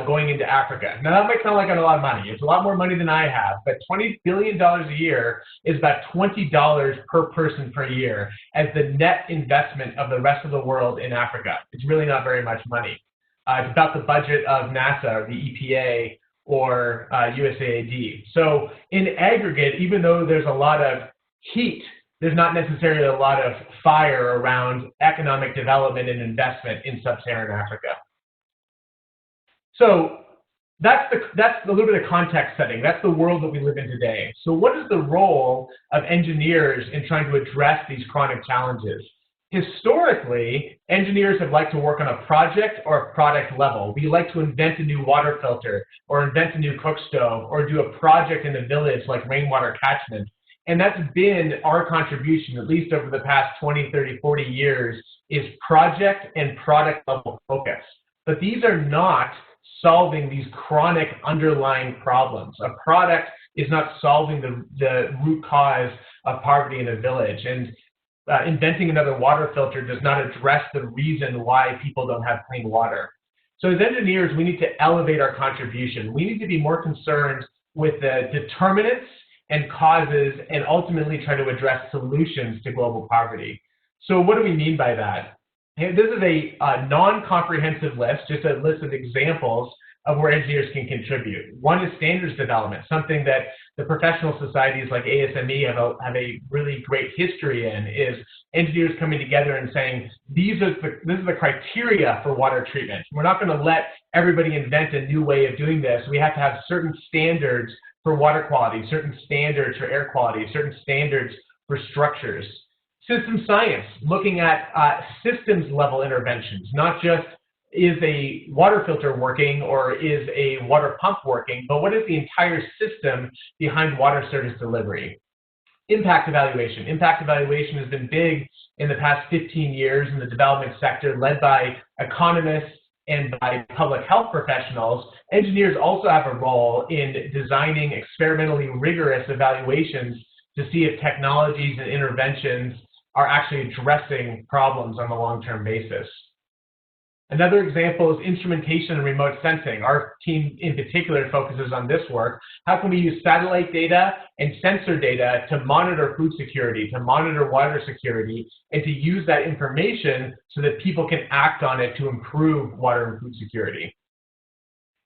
going into Africa. Now, that might sound like a lot of money. It's a lot more money than I have, but $20 billion a year is about $20 per person per year as the net investment of the rest of the world in Africa. It's really not very much money. It's about the budget of NASA or the EPA or USAID. So in aggregate, even though there's a lot of heat, there's not necessarily a lot of fire around economic development and investment in sub-Saharan Africa. So that's a little bit of context setting. That's the world that we live in today. So what is the role of engineers in trying to address these chronic challenges? Historically, engineers have liked to work on a project or a product level. We like to invent a new water filter or invent a new cook stove or do a project in a village like rainwater catchment. And that's been our contribution, at least over the past 20, 30, 40 years, is project and product level focus. But these are not solving these chronic underlying problems. A product is not solving the root cause of poverty in a village. And inventing another water filter does not address the reason why people don't have clean water. So as engineers, we need to elevate our contribution. We need to be more concerned with the determinants and causes and ultimately try to address solutions to global poverty. So what do we mean by that? This is a non-comprehensive list, just a list of examples of where engineers can contribute. One is standards development, something that the professional societies like ASME have a really great history in, is engineers coming together and saying, this is the criteria for water treatment. We're not going to let everybody invent a new way of doing this. We have to have certain standards for water quality, certain standards for air quality, certain standards for structures. System science, looking at systems level interventions, not just is a water filter working or is a water pump working, but what is the entire system behind water service delivery? Impact evaluation. Impact evaluation has been big in the past 15 years in the development sector, led by economists and by public health professionals. Engineers also have a role in designing experimentally rigorous evaluations to see if technologies and interventions are actually addressing problems on a long-term basis. Another example is instrumentation and remote sensing. Our team in particular focuses on this work. How can we use satellite data and sensor data to monitor food security, to monitor water security, and to use that information so that people can act on it to improve water and food security?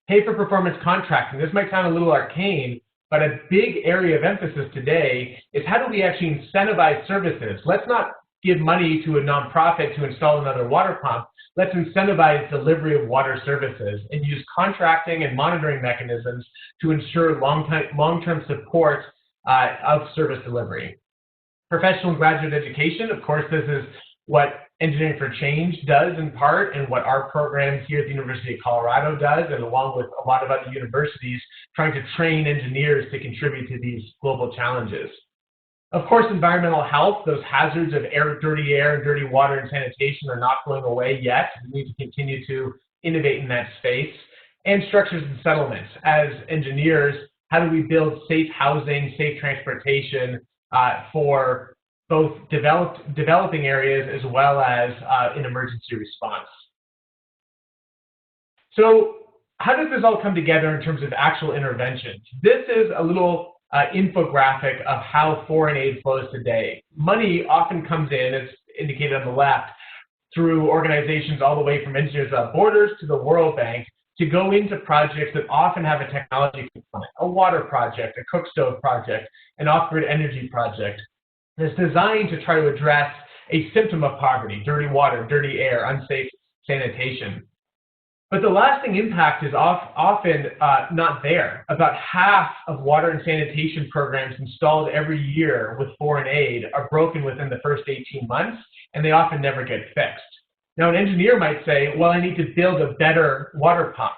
Pay for performance contracting. This might sound a little arcane, but a big area of emphasis today is how do we actually incentivize services? Let's not give money to a nonprofit to install another water pump. Let's incentivize delivery of water services and use contracting and monitoring mechanisms to ensure long-term support of service delivery. Professional and graduate education, of course, this is what Engineering for Change does in part, and what our program here at the University of Colorado does, and along with a lot of other universities, trying to train engineers to contribute to these global challenges. Of course, environmental health, those hazards of dirty air and dirty water and sanitation are not going away yet. We need to continue to innovate in that space. And structures and settlements. As engineers, how do we build safe housing, safe transportation for both developing areas as well as in emergency response? So how does this all come together in terms of actual interventions? This is a little infographic of how foreign aid flows today. Money often comes in, as indicated on the left, through organizations all the way from Engineers Without Borders to the World Bank to go into projects that often have a technology component, a water project, a cook stove project, an off-grid energy project that's designed to try to address a symptom of poverty: dirty water, dirty air, unsafe sanitation. But the lasting impact is often not there. About half of water and sanitation programs installed every year with foreign aid are broken within the first 18 months, and they often never get fixed. Now, an engineer might say, well, I need to build a better water pump.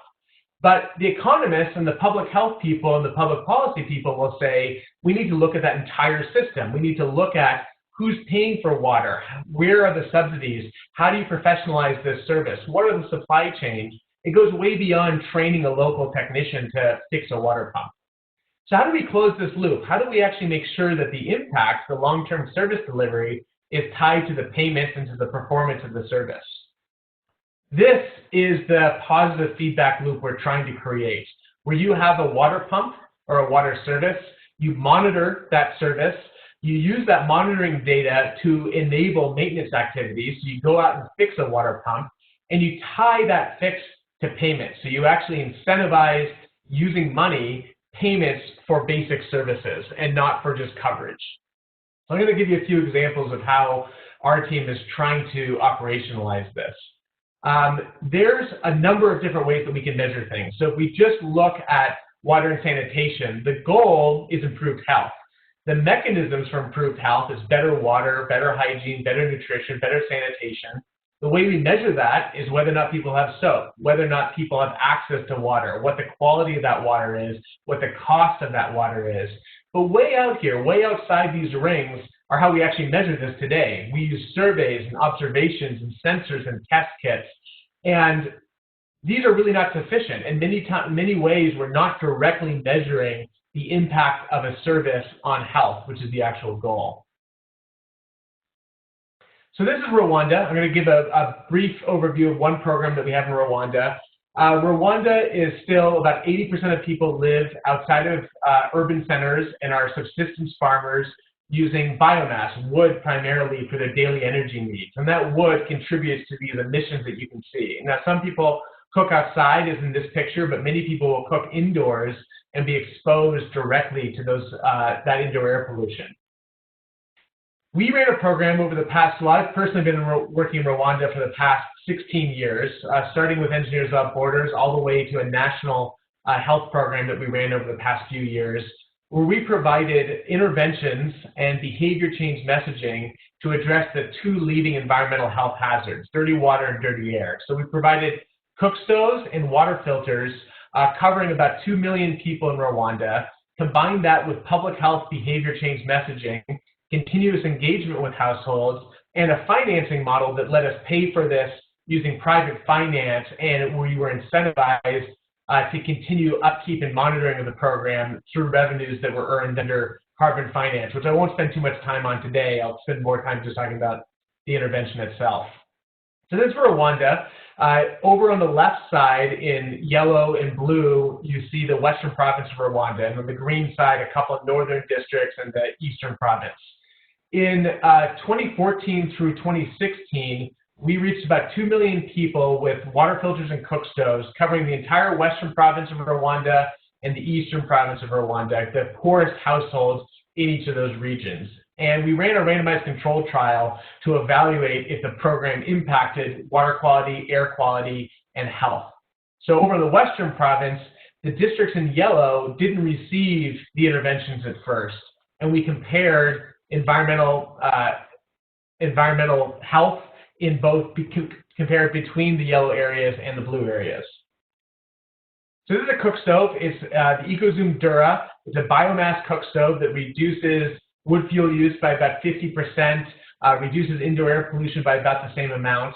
But the economists and the public health people and the public policy people will say, we need to look at that entire system. We need to look at who's paying for water, where are the subsidies, how do you professionalize this service, what are the supply chains? It goes way beyond training a local technician to fix a water pump. So how do we close this loop? How do we actually make sure that the impact, the long-term service delivery, is tied to the payments and to the performance of the service. This is the positive feedback loop we're trying to create, where you have a water pump or a water service, you monitor that service, you use that monitoring data to enable maintenance activities. So you go out and fix a water pump, and you tie that fix to payment. So you actually incentivize using money payments for basic services and not for just coverage. So I'm going to give you a few examples of how our team is trying to operationalize this. There's a number of different ways that we can measure things. So if we just look at water and sanitation, the goal is improved health. The mechanisms for improved health is better water, better hygiene, better nutrition, better sanitation. The way we measure that is whether or not people have soap, whether or not people have access to water, what the quality of that water is, what the cost of that water is. But way out here, way outside these rings, are how we actually measure this today. We use surveys and observations and sensors and test kits. And these are really not sufficient. In many ways, we're not directly measuring the impact of a service on health, which is the actual goal. So this is Rwanda. I'm going to give a brief overview of one program that we have in Rwanda. Rwanda is still about 80% of people live outside of urban centers and are subsistence farmers using biomass, wood primarily, for their daily energy needs. And that wood contributes to these emissions that you can see. Now, some people cook outside, as in this picture, but many people will cook indoors and be exposed directly to those that indoor air pollution. We ran a program over the past, well, I've personally been working in Rwanda for the past 16 years, starting with Engineers Without Borders all the way to a national health program that we ran over the past few years, where we provided interventions and behavior change messaging to address the two leading environmental health hazards, dirty water and dirty air. So we provided cook stoves and water filters covering about 2 million people in Rwanda, combined that with public health behavior change messaging, continuous engagement with households, and a financing model that let us pay for this using private finance, and we were incentivized to continue upkeep and monitoring of the program through revenues that were earned under carbon finance, which I won't spend too much time on today. I'll spend more time just talking about the intervention itself. So this is Rwanda. Over on the left side in yellow and blue, you see the western province of Rwanda, and on the green side, a couple of northern districts and the eastern province. In 2014 through 2016, we reached about 2 million people with water filters and cook stoves, covering the entire western province of Rwanda and the eastern province of Rwanda, the poorest households in each of those regions. And we ran a randomized control trial to evaluate if the program impacted water quality, air quality, and health. So over in the western province, the districts in yellow didn't receive the interventions at first, and we compared environmental health in both, compared between the yellow areas and the blue areas. So this is a cook stove. It's the EcoZoom Dura. It's a biomass cook stove that reduces wood fuel use by about 50%, reduces indoor air pollution by about the same amount.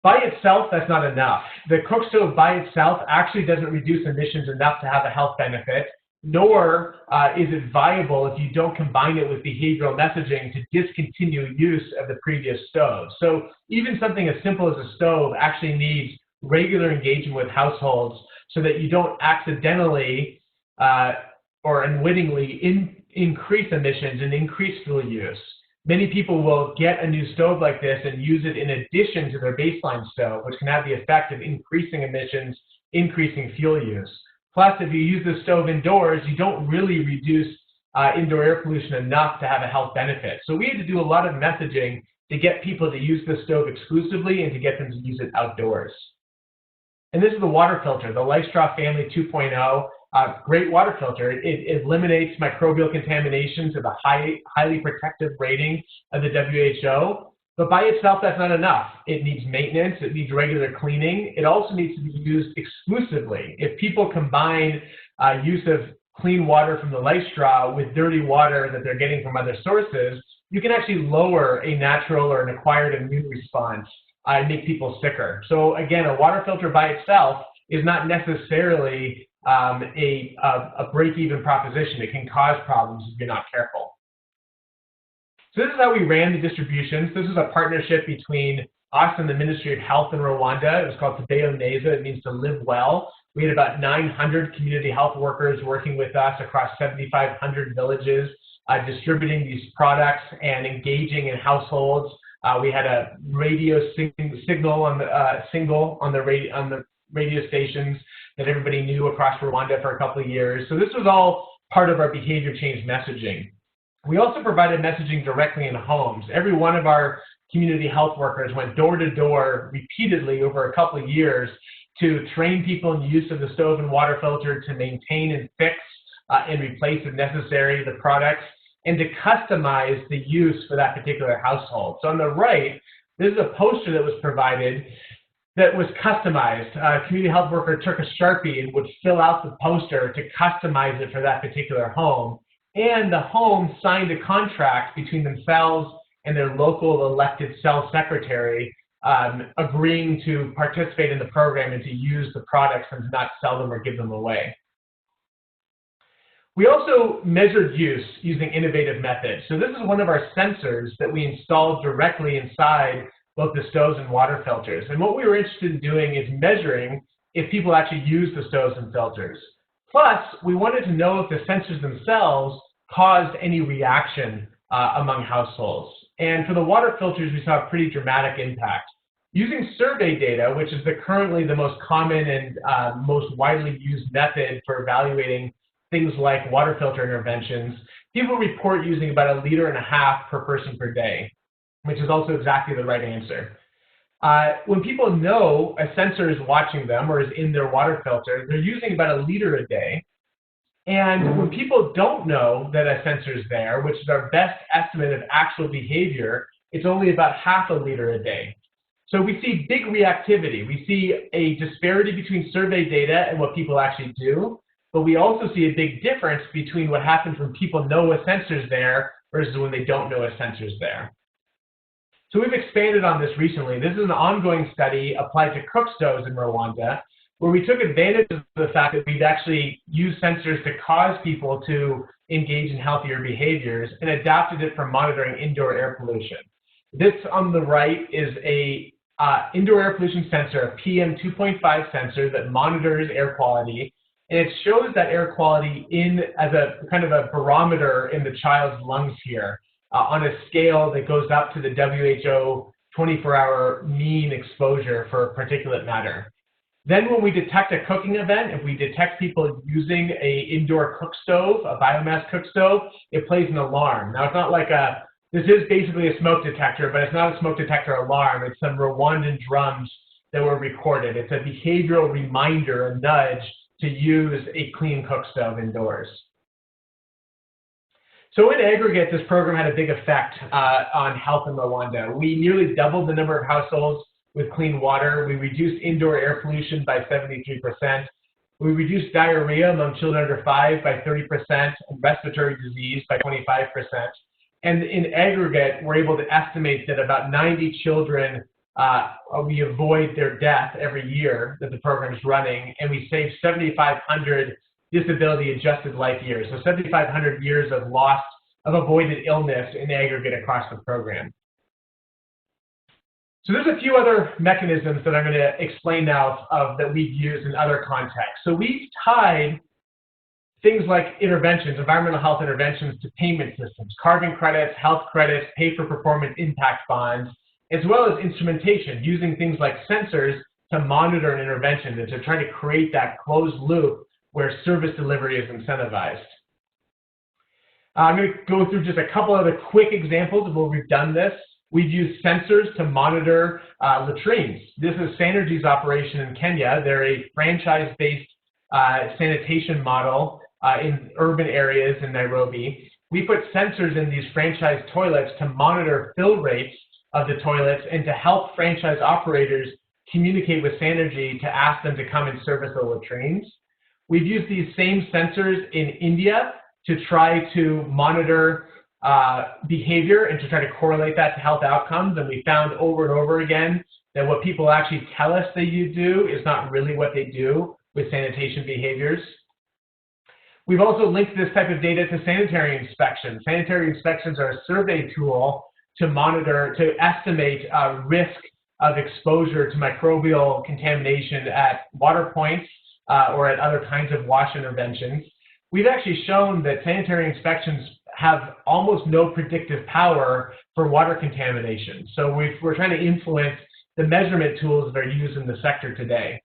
By itself, that's not enough. The cook stove by itself actually doesn't reduce emissions enough to have a health benefit, nor is it viable if you don't combine it with behavioral messaging to discontinue use of the previous stove. So even something as simple as a stove actually needs regular engagement with households so that you don't accidentally or unwittingly increase emissions and increase fuel use. Many people will get a new stove like this and use it in addition to their baseline stove, which can have the effect of increasing emissions, increasing fuel use. Plus, if you use the stove indoors, you don't really reduce indoor air pollution enough to have a health benefit. So we had to do a lot of messaging to get people to use the stove exclusively and to get them to use it outdoors. And this is the water filter, the LifeStraw Family 2.0. Great water filter. It eliminates microbial contamination to the highly protective rating of the WHO. But by itself, that's not enough. It needs maintenance. It needs regular cleaning. It also needs to be used exclusively. If people combine use of clean water from the LifeStraw with dirty water that they're getting from other sources, you can actually lower a natural or an acquired immune response and make people sicker. So again, a water filter by itself is not necessarily a break-even proposition. It can cause problems if you're not careful. So this is how we ran the distributions. This is a partnership between us and the Ministry of Health in Rwanda. It was called Tebeo Neza. It means to live well. We had about 900 community health workers working with us across 7,500 villages, distributing these products and engaging in households. We had a radio signal on the radio stations that everybody knew across Rwanda for a couple of years. So this was all part of our behavior change messaging. We also provided messaging directly in homes. Every one of our community health workers went door to door repeatedly over a couple of years to train people in the use of the stove and water filter, to maintain and fix and replace if necessary the products, and to customize the use for that particular household. So on the right, this is a poster that was provided that was customized. A community health worker took a Sharpie and would fill out the poster to customize it for that particular home. And the home signed a contract between themselves and their local elected cell secretary, agreeing to participate in the program and to use the products and to not sell them or give them away. We also measured use using innovative methods. So this is one of our sensors that we installed directly inside both the stoves and water filters. And what we were interested in doing is measuring if people actually use the stoves and filters. Plus, we wanted to know if the sensors themselves caused any reaction among households. And for the water filters, we saw a pretty dramatic impact. Using survey data, which is currently the most common and most widely used method for evaluating things like water filter interventions, people report using about 1.5 liters per person per day, which is also exactly the right answer. When people know a sensor is watching them or is in their water filter, they're using about 1 liter a day. And when people don't know that a sensor is there, which is our best estimate of actual behavior, it's only about 0.5 liter a day. So we see big reactivity. We see a disparity between survey data and what people actually do, but we also see a big difference between what happens when people know a sensor's there versus when they don't know a sensor's there. So we've expanded on this recently. This is an ongoing study applied to cook stoves in Rwanda, where we took advantage of the fact that we'd actually used sensors to cause people to engage in healthier behaviors and adapted it for monitoring indoor air pollution. This on the right is a indoor air pollution sensor, a PM2.5 sensor that monitors air quality, and it shows that air quality as a kind of a barometer in the child's lungs here on a scale that goes up to the WHO 24-hour mean exposure for particulate matter. Then when we detect a cooking event, if we detect people using an indoor cook stove, a biomass cook stove, it plays an alarm. Now it's not like this is basically a smoke detector, but it's not a smoke detector alarm. It's some Rwandan drums that were recorded. It's a behavioral reminder, a nudge to use a clean cook stove indoors. So in aggregate, this program had a big effect on health in Rwanda. We nearly doubled the number of households with clean water. We reduced indoor air pollution by 73%. We reduced diarrhea among children under 5 by 30%, and respiratory disease by 25%. And in aggregate, we're able to estimate that about 90 children, we avoid their death every year that the program is running, and we save 7,500 disability-adjusted life years. So 7,500 years of avoided illness in aggregate across the program. So there's a few other mechanisms that I'm going to explain now that we've used in other contexts. So we've tied things like interventions, environmental health interventions, to payment systems, carbon credits, health credits, pay-for-performance impact bonds, as well as instrumentation, using things like sensors to monitor an intervention and to try to create that closed loop where service delivery is incentivized. I'm going to go through just a couple other quick examples of where we've done this. We've used sensors to monitor latrines. This is Sanergy's operation in Kenya. They're a franchise-based sanitation model in urban areas in Nairobi. We put sensors in these franchise toilets to monitor fill rates of the toilets and to help franchise operators communicate with Sanergy to ask them to come and service the latrines. We've used these same sensors in India to try to monitor behavior and to try to correlate that to health outcomes. And we found over and over again that what people actually tell us they do is not really what they do with sanitation behaviors. We've also linked this type of data to sanitary inspections. Sanitary inspections are a survey tool to monitor, to estimate risk of exposure to microbial contamination at water points or at other kinds of wash interventions. We've actually shown that sanitary inspections have almost no predictive power for water contamination. So we're trying to influence the measurement tools that are used in the sector today.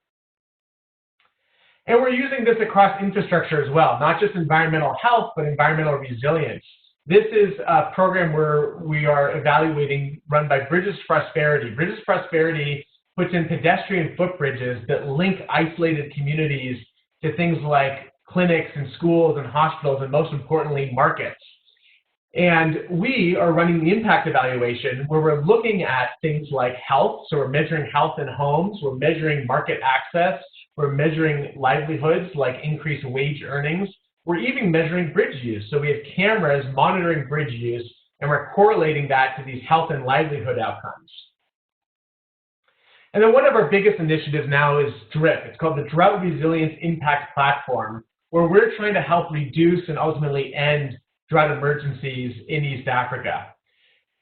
And we're using this across infrastructure as well, not just environmental health, but environmental resilience. This is a program where we are evaluating, run by Bridges to Prosperity. Bridges to Prosperity puts in pedestrian footbridges that link isolated communities to things like clinics and schools and hospitals, and most importantly, markets. And we are running the impact evaluation where we're looking at things like health. So we're measuring health in homes, we're measuring market access, we're measuring livelihoods like increased wage earnings. We're even measuring bridge use. So we have cameras monitoring bridge use, and we're correlating that to these health and livelihood outcomes. And then one of our biggest initiatives now is DRIP. It's called the Drought Resilience Impact Platform, where we're trying to help reduce and ultimately end drought emergencies in East Africa.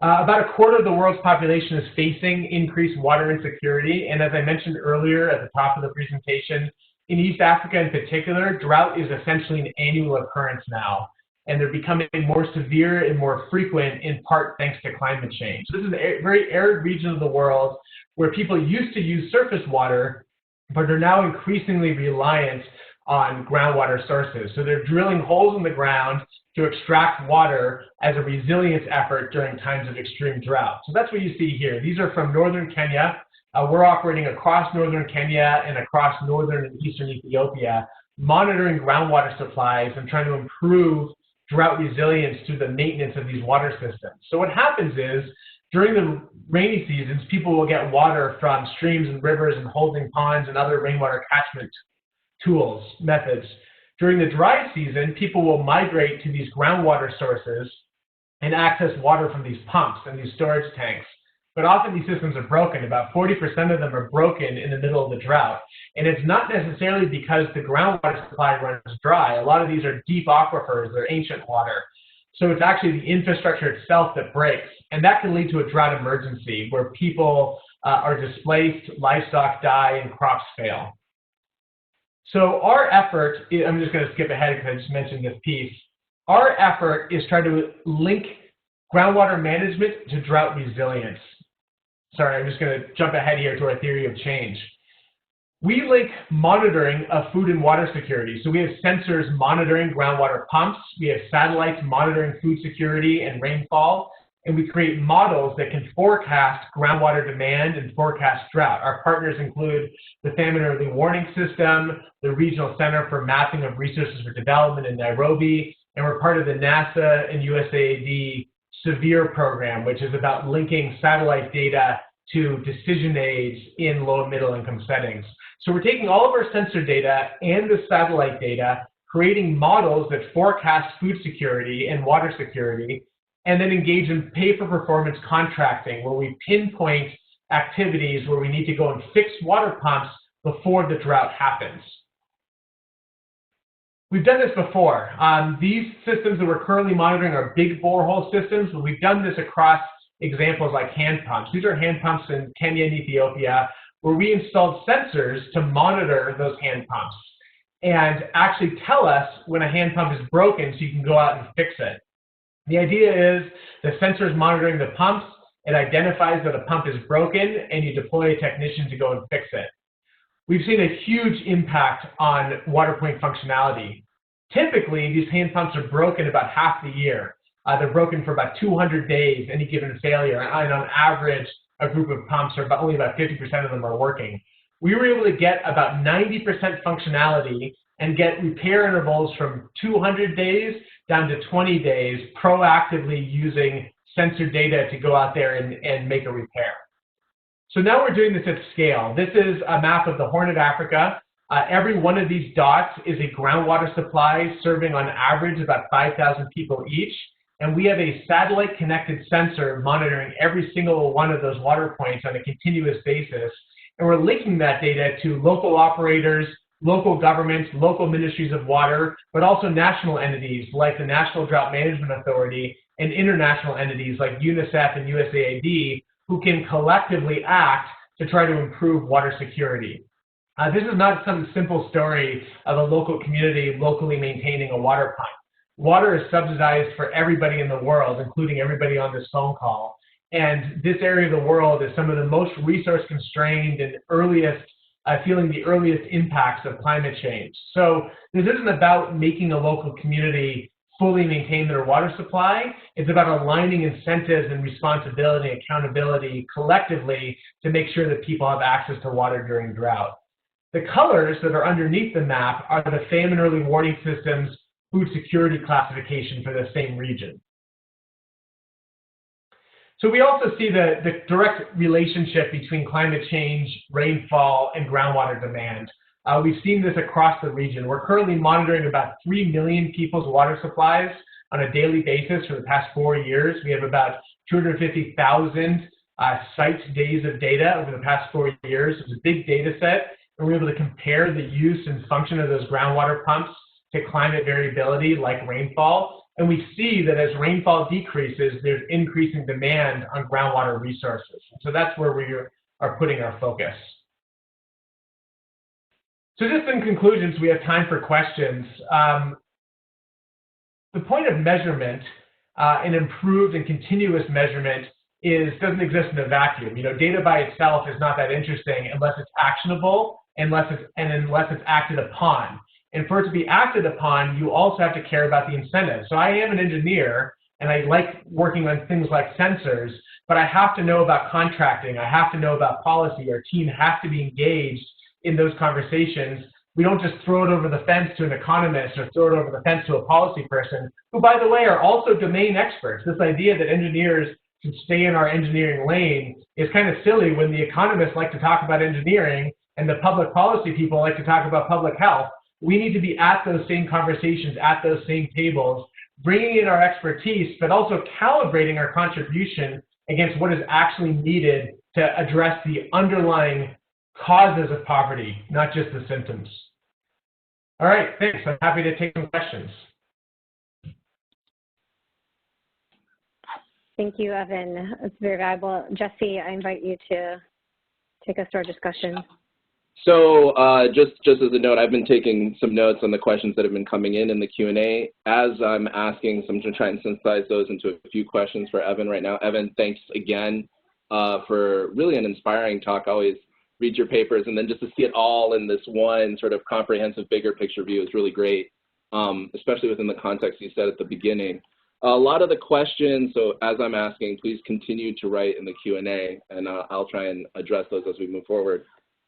About a quarter of the world's population is facing increased water insecurity, and as I mentioned earlier at the top of the presentation, in East Africa in particular, drought is essentially an annual occurrence now, and they're becoming more severe and more frequent, in part thanks to climate change. This is a very arid region of the world where people used to use surface water, but are now increasingly reliant on groundwater sources. So they're drilling holes in the ground to extract water as a resilience effort during times of extreme drought. So that's what you see here. These are from northern Kenya. We're operating across northern Kenya and across northern and eastern Ethiopia, monitoring groundwater supplies and trying to improve drought resilience through the maintenance of these water systems. So what happens is, during the rainy seasons, people will get water from streams and rivers and holding ponds and other rainwater catchment methods. During the dry season, people will migrate to these groundwater sources and access water from these pumps and these storage tanks. But often these systems are broken. About 40% of them are broken in the middle of the drought. And it's not necessarily because the groundwater supply runs dry. A lot of these are deep aquifers, they're ancient water. So it's actually the infrastructure itself that breaks. And that can lead to a drought emergency where people are displaced, livestock die, and crops fail. So our effort, I'm just going to skip ahead because I just mentioned this piece. Our effort is trying to link groundwater management to drought resilience. Sorry, I'm just going to jump ahead here to our theory of change. We link monitoring of food and water security. So we have sensors monitoring groundwater pumps. We have satellites monitoring food security and rainfall. And we create models that can forecast groundwater demand and forecast drought. Our partners include the Famine Early Warning System, the Regional Center for Mapping of Resources for Development in Nairobi, and we're part of the NASA and USAID SEVERE program, which is about linking satellite data to decision aids in low and middle income settings. So we're taking all of our sensor data and the satellite data, creating models that forecast food security and water security, and then engage in pay-for-performance contracting, where we pinpoint activities where we need to go and fix water pumps before the drought happens. We've done this before. These systems that we're currently monitoring are big borehole systems, but we've done this across examples like hand pumps. These are hand pumps in Kenya and Ethiopia, where we installed sensors to monitor those hand pumps and actually tell us when a hand pump is broken so you can go out and fix it. The idea is the sensor is monitoring the pumps, it identifies that a pump is broken, and you deploy a technician to go and fix it. We've seen a huge impact on water point functionality. Typically, these hand pumps are broken about half the year. They're broken for about 200 days, any given failure, and on average, a group of pumps, or only about 50% of them are working. We were able to get about 90% functionality and get repair intervals from 200 days down to 20 days, proactively using sensor data to go out there and make a repair. So now we're doing this at scale. This is a map of the Horn of Africa. Every one of these dots is a groundwater supply serving on average about 5,000 people each. And we have a satellite connected sensor monitoring every single one of those water points on a continuous basis. And we're linking that data to local operators, local governments, local ministries of water, but also national entities like the National Drought Management Authority and international entities like UNICEF and USAID, who can collectively act to try to improve water security. This is not some simple story of a local community locally maintaining a water pump. Water is subsidized for everybody in the world, including everybody on this phone call. And this area of the world is some of the most resource constrained and feeling the earliest impacts of climate change. So this isn't about making a local community fully maintain their water supply. It's about aligning incentives and responsibility and accountability collectively to make sure that people have access to water during drought. The colors that are underneath the map are the famine early warning system's food security classification for the same region. So we also see the direct relationship between climate change, rainfall, and groundwater demand. We've seen this across the region. We're currently monitoring about 3 million people's water supplies on a daily basis for the past 4 years. We have about 250,000 site days of data over the past 4 years. It's a big data set, and we're able to compare the use and function of those groundwater pumps to climate variability like rainfall. And we see that as rainfall decreases, there's increasing demand on groundwater resources. So that's where we are putting our focus. So just in conclusion, so we have time for questions. The point of measurement, an improved and continuous measurement, doesn't exist in a vacuum. Data by itself is not that interesting unless it's actionable, unless it's acted upon. And for it to be acted upon, you also have to care about the incentives. So I am an engineer, and I like working on things like sensors, but I have to know about contracting. I have to know about policy. Our team has to be engaged in those conversations. We don't just throw it over the fence to an economist or throw it over the fence to a policy person, who, by the way, are also domain experts. This idea that engineers should stay in our engineering lane is kind of silly when the economists like to talk about engineering and the public policy people like to talk about public health. We need to be at those same conversations, at those same tables, bringing in our expertise, but also calibrating our contribution against what is actually needed to address the underlying causes of poverty, not just the symptoms. All right, thanks. I'm happy to take some questions. Thank you, Evan. It's very valuable. Jesse, I invite you to take us to our discussion. So just as a note, I've been taking some notes on the questions that have been coming in the Q&A. As I'm asking, so I'm going to try and synthesize those into a few questions for Evan right now. Evan, thanks again for really an inspiring talk. I always read your papers, and then just to see it all in this one sort of comprehensive, bigger picture view is really great, especially within the context you said at the beginning. A lot of the questions, so as I'm asking, please continue to write in the Q&A, and I'll try and address those as we move forward.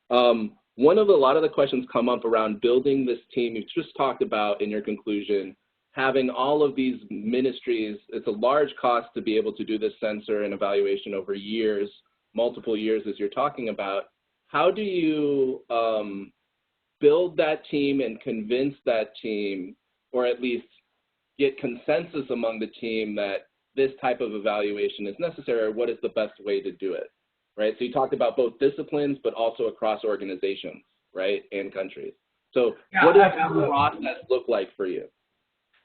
A lot of the questions come up around building this team. You've just talked about in your conclusion, having all of these ministries. It's a large cost to be able to do this sensor and evaluation over years, multiple years as you're talking about. How do you build that team and convince that team, or at least get consensus among the team that this type of evaluation is necessary, or what is the best way to do it? Right, so you talked about both disciplines, but also across organizations, right, and countries. So what does that process look like for you?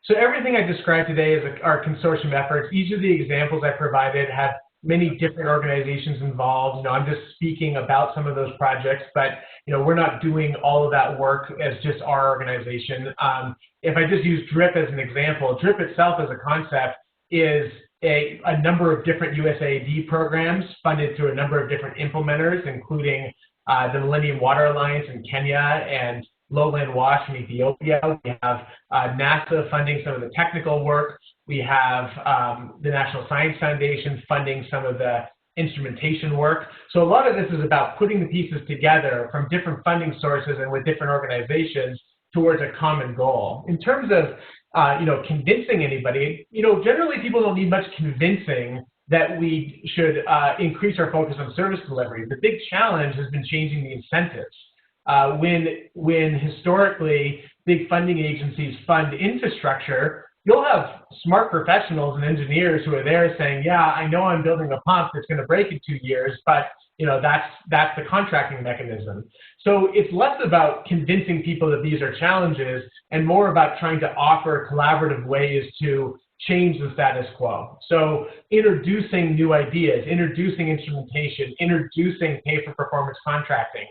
So everything I described today is our consortium efforts. Each of the examples I provided have many different organizations involved. I'm just speaking about some of those projects, but we're not doing all of that work as just our organization. If I just use DRIP as an example, DRIP itself as a concept is a number of different USAID programs funded through a number of different implementers, including the Millennium Water Alliance in Kenya and Lowland Wash in Ethiopia. We have NASA funding some of the technical work. We have the National Science Foundation funding some of the instrumentation work. So a lot of this is about putting the pieces together from different funding sources and with different organizations towards a common goal. In terms of convincing anybody, generally people don't need much convincing that we should increase our focus on service delivery. The big challenge has been changing the incentives. When historically big funding agencies fund infrastructure, you'll have smart professionals and engineers who are there saying, yeah, I know I'm building a pump that's going to break in 2 years, but that's the contracting mechanism. So it's less about convincing people that these are challenges and more about trying to offer collaborative ways to change the status quo. So introducing new ideas, introducing instrumentation, introducing pay-for-performance contracting.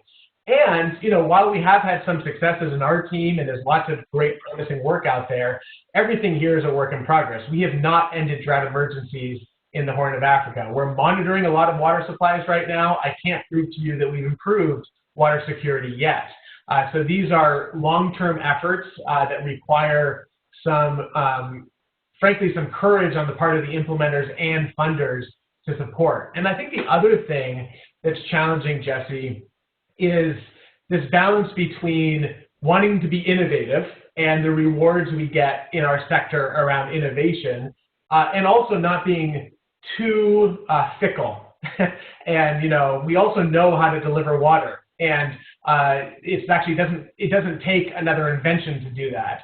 And, while we have had some successes in our team and there's lots of great promising work out there, everything here is a work in progress. We have not ended drought emergencies in the Horn of Africa. We're monitoring a lot of water supplies right now. I can't prove to you that we've improved water security yet. So these are long-term efforts that require frankly, some courage on the part of the implementers and funders to support. And I think the other thing that's challenging, Jesse, is this balance between wanting to be innovative and the rewards we get in our sector around innovation, and also not being too fickle. And we also know how to deliver water, and it doesn't take another invention to do that.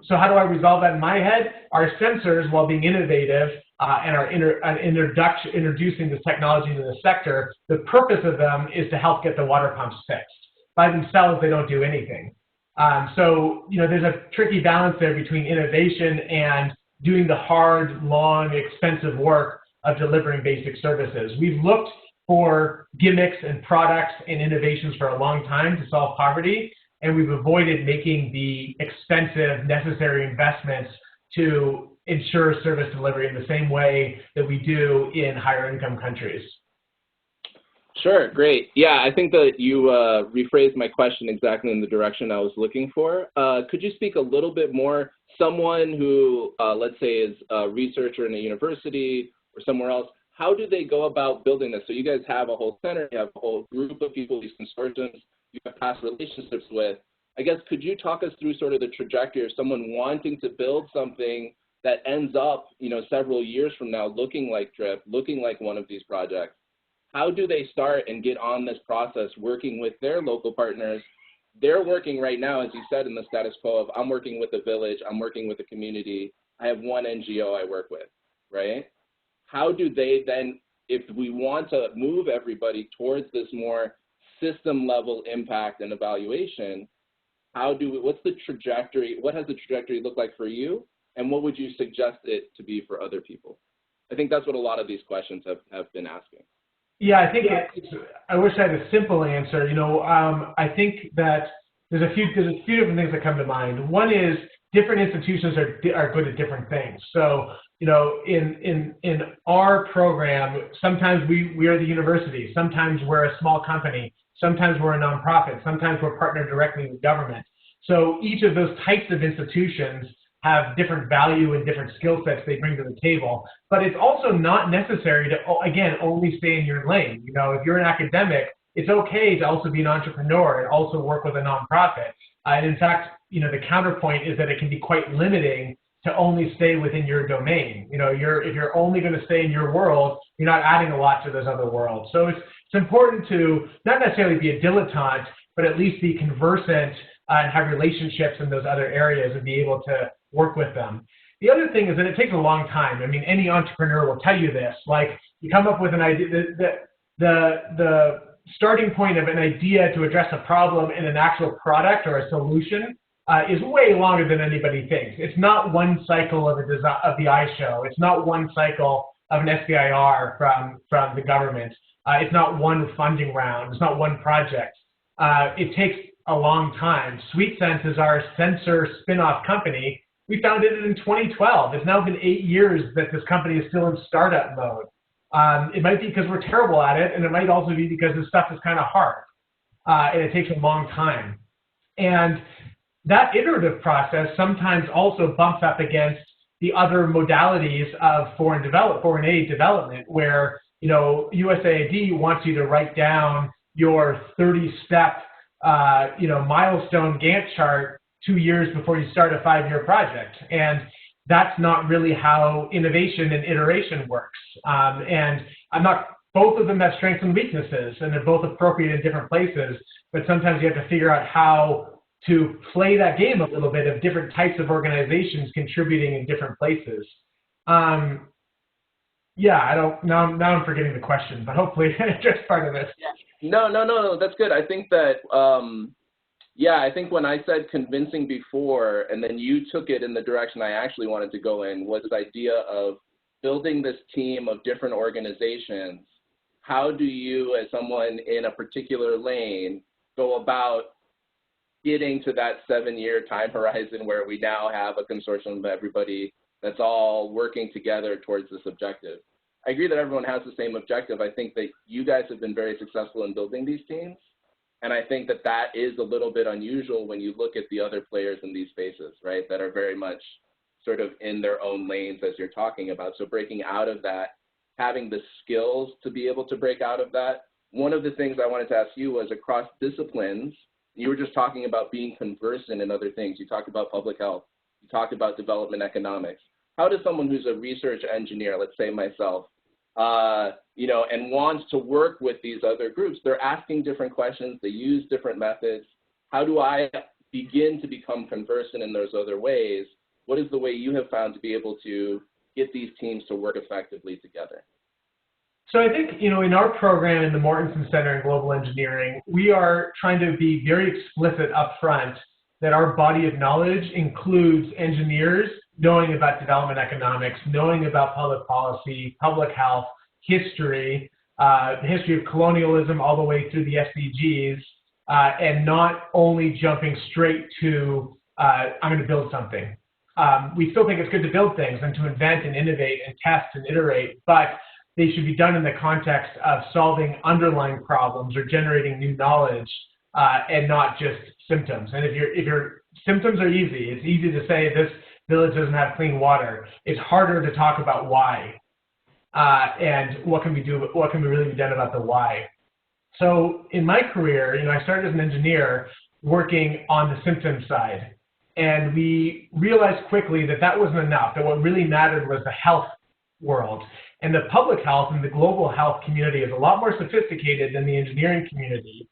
So how do I resolve that in my head? Our sensors, while being innovative and are introducing this technology into the sector, the purpose of them is to help get the water pumps fixed. By themselves, they don't do anything. So there's a tricky balance there between innovation and doing the hard, long, expensive work of delivering basic services. We've looked for gimmicks and products and innovations for a long time to solve poverty, and we've avoided making the expensive, necessary investments to ensure service delivery in the same way that we do in higher income countries. Sure, great. Yeah, I think that you rephrased my question exactly in the direction I was looking for. Could you speak a little bit more? Someone who, let's say, is a researcher in a university or somewhere else, how do they go about building this? So you guys have a whole center, you have a whole group of people, these consortiums, you have past relationships with. I guess, could you talk us through sort of the trajectory of someone wanting to build something that ends up, several years from now looking like DRIP, looking like one of these projects? How do they start and get on this process working with their local partners? They're working right now, as you said, in the status quo of I'm working with a village, I'm working with a community, I have one NGO I work with, right? How do they then, if we want to move everybody towards this more system level impact and evaluation, what's the trajectory, what has the trajectory look like for you? And what would you suggest it to be for other people? I think that's what a lot of these questions have been asking. Yeah, I think I wish I had a simple answer. I think that there's a few different things that come to mind. One is different institutions are good at different things. So, in our program, sometimes we are the university, sometimes we're a small company, sometimes we're a nonprofit, sometimes we're partnered directly with government. So each of those types of institutions have different value and different skill sets they bring to the table. But it's also not necessary to, again, only stay in your lane. If you're an academic, it's okay to also be an entrepreneur and also work with a nonprofit. And in fact, the counterpoint is that it can be quite limiting to only stay within your domain. If you're only going to stay in your world, you're not adding a lot to those other worlds. So it's important to not necessarily be a dilettante, but at least be conversant and have relationships in those other areas and be able to work with them. The other thing is that it takes a long time. I mean, any entrepreneur will tell you this. Like, you come up with an idea, the starting point of an idea to address a problem in an actual product or a solution is way longer than anybody thinks. It's not one cycle of the iShow. It's not one cycle of an SBIR from the government. It's not one funding round. It's not one project. It takes a long time. SweetSense is our sensor spin-off company. We founded it in 2012. It's now been 8 years that this company is still in startup mode. It might be because we're terrible at it, and it might also be because this stuff is kind of hard, and it takes a long time. And that iterative process sometimes also bumps up against the other modalities of foreign aid development, where USAID wants you to write down your 30-step milestone Gantt chart 2 years before you start a 5-year project. And that's not really how innovation and iteration works. And both of them have strengths and weaknesses, and they're both appropriate in different places, but sometimes you have to figure out how to play that game a little bit of different types of organizations contributing in different places. Now I'm forgetting the question, but hopefully I addressed part of this. No, that's good. I think that, I think when I said convincing before, and then you took it in the direction I actually wanted to go in, was this idea of building this team of different organizations. How do you, as someone in a particular lane, go about getting to that 7-year time horizon where we now have a consortium of everybody that's all working together towards this objective? I agree that everyone has the same objective. I think that you guys have been very successful in building these teams. And I think that that is a little bit unusual when you look at the other players in these spaces, right, that are very much sort of in their own lanes as you're talking about. So breaking out of that, having the skills to be able to break out of that. One of the things I wanted to ask you was across disciplines, you were just talking about being conversant in other things. You talked about public health. You talked about development economics. How does someone who's a research engineer, let's say myself, and wants to work with these other groups, they're asking different questions, they use different methods. How do I begin to become conversant in those other ways? What is the way you have found to be able to get these teams to work effectively together? So I think, in our program in the Mortensen Center in Global Engineering, we are trying to be very explicit up front that our body of knowledge includes engineers knowing about development economics, knowing about public policy, public health, history, the history of colonialism all the way through the SDGs, and not only jumping straight to, I'm going to build something. We still think it's good to build things and to invent and innovate and test and iterate, but they should be done in the context of solving underlying problems or generating new knowledge, and not just symptoms. And if your symptoms are easy, it's easy to say this village doesn't have clean water. It's harder to talk about why, and what can we do, what can we really be done about the why. So in my career, I started as an engineer working on the symptom side. And we realized quickly that that wasn't enough, that what really mattered was the health world. And the public health and the global health community is a lot more sophisticated than the engineering community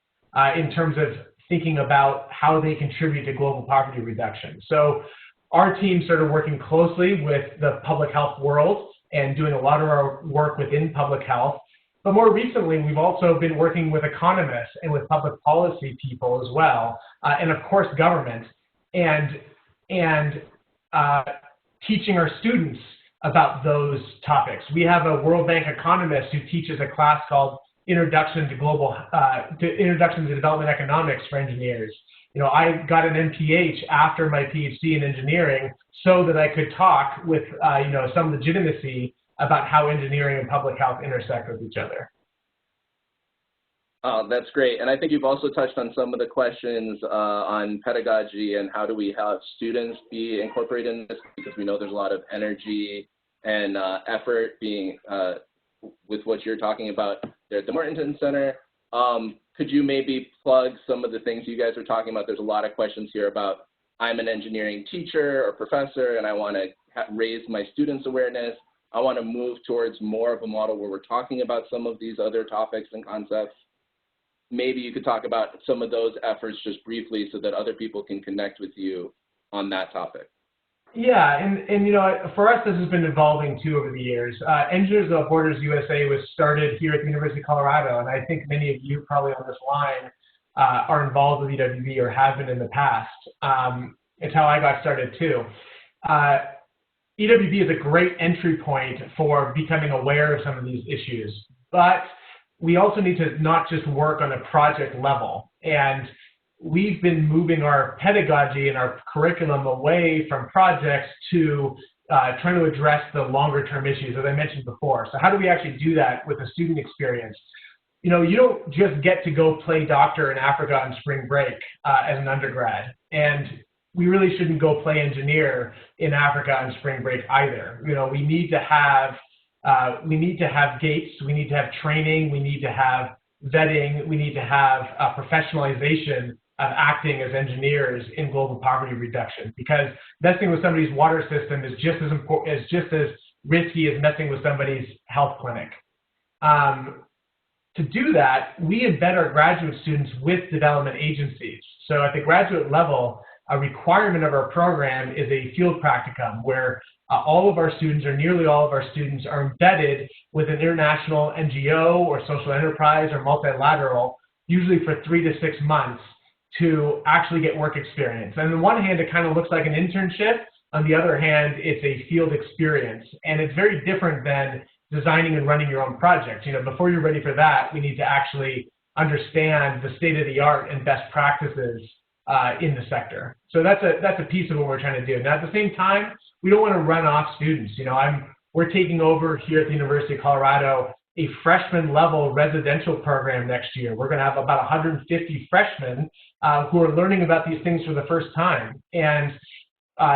in terms of thinking about how they contribute to global poverty reduction. So our team started working closely with the public health world and doing a lot of our work within public health. But more recently, we've also been working with economists and with public policy people as well, and of course government, and teaching our students about those topics. We have a World Bank economist who teaches a class called Introduction to Development Economics for engineers. I got an MPH after my PhD in engineering so that I could talk with some legitimacy about how engineering and public health intersect with each other. Oh, that's great. And I think you've also touched on some of the questions on pedagogy and how do we have students be incorporated in this, because we know there's a lot of energy and effort being with what you're talking about there at the Mortensen Center. Could you maybe plug some of the things you guys are talking about? There's a lot of questions here about I'm an engineering teacher or professor and I want to raise my students' awareness. I want to move towards more of a model where we're talking about some of these other topics and concepts. Maybe you could talk about some of those efforts just briefly so that other people can connect with you on that topic. Yeah, and for us, this has been evolving too over the years. Engineers Without Borders USA was started here at the University of Colorado, and I think many of you probably on this line are involved with EWB or have been in the past. It's how I got started too. EWB is a great entry point for becoming aware of some of these issues, but we also need to not just work on a project level. And we've been moving our pedagogy and our curriculum away from projects to trying to address the longer term issues, as I mentioned before. So how do we actually do that with a student experience? You don't just get to go play doctor in Africa on spring break as an undergrad. And we really shouldn't go play engineer in Africa on spring break either. We need to have gates, we need to have training, we need to have vetting, we need to have professionalization of acting as engineers in global poverty reduction, because messing with somebody's water system is just as important, is just as risky as messing with somebody's health clinic. to do that, we embed our graduate students with development agencies. So at the graduate level, a requirement of our program is a field practicum where all of our students, or nearly all of our students, are embedded with an international NGO or social enterprise or multilateral, usually for 3 to 6 months, to actually get work experience. And on the one hand, it kind of looks like an internship. On the other hand, it's a field experience. And it's very different than designing and running your own project. You know, before you're ready for that, we need to actually understand the state of the art and best practices in the sector. So that's a piece of what we're trying to do. Now, at the same time, we don't want to run off students. You know, we're taking over here at the University of Colorado a freshman level residential program next year. We're going to have about 150 freshmen who are learning about these things for the first time. And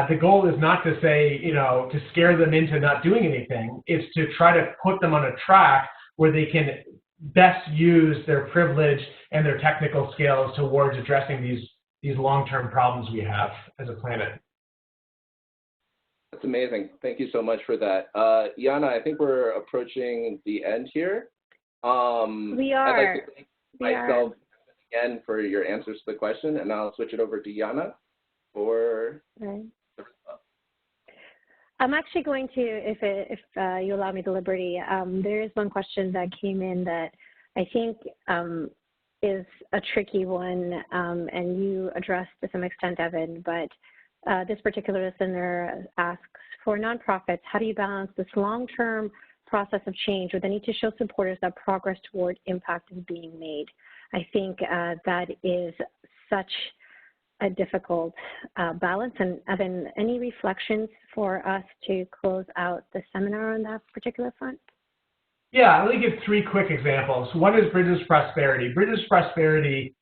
the goal is not to say, you know, to scare them into not doing anything. It's to try to put them on a track where they can best use their privilege and their technical skills towards addressing these long-term problems we have as a planet. That's amazing. Thank you so much for that. Yana, I think we're approaching the end here. We are. I'd like to thank myself again for your answers to the question, and I'll switch it over to Yana for the response. I'm actually going to, if you allow me the liberty, there is one question that came in that I think is a tricky one, and you addressed to some extent, Evan, but this particular listener asks, for nonprofits, how do you balance this long-term process of change with the need to show supporters that progress toward impact is being made? I think that is such a difficult balance. And Evan, any reflections for us to close out the seminar on that particular front? Yeah, let me give 3 quick examples. One is Bridges Prosperity. Bridges Prosperity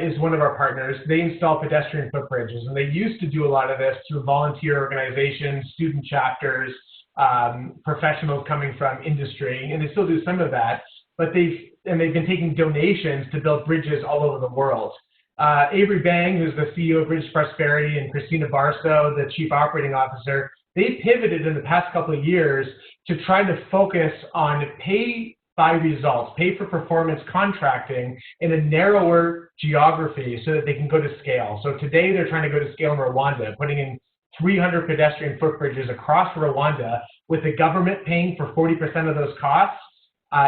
is one of our partners. They install pedestrian footbridges, and they used to do a lot of this through volunteer organizations, student chapters, professionals coming from industry, and they still do some of that. But they've been taking donations to build bridges all over the world. Avery Bang, who's the CEO of Bridges Prosperity, and Christina Barso, the Chief Operating Officer, they pivoted in the past couple of years to try to focus on pay by results, pay for performance contracting in a narrower geography so that they can go to scale. So today they're trying to go to scale in Rwanda, putting in 300 pedestrian footbridges across Rwanda, with the government paying for 40% of those costs,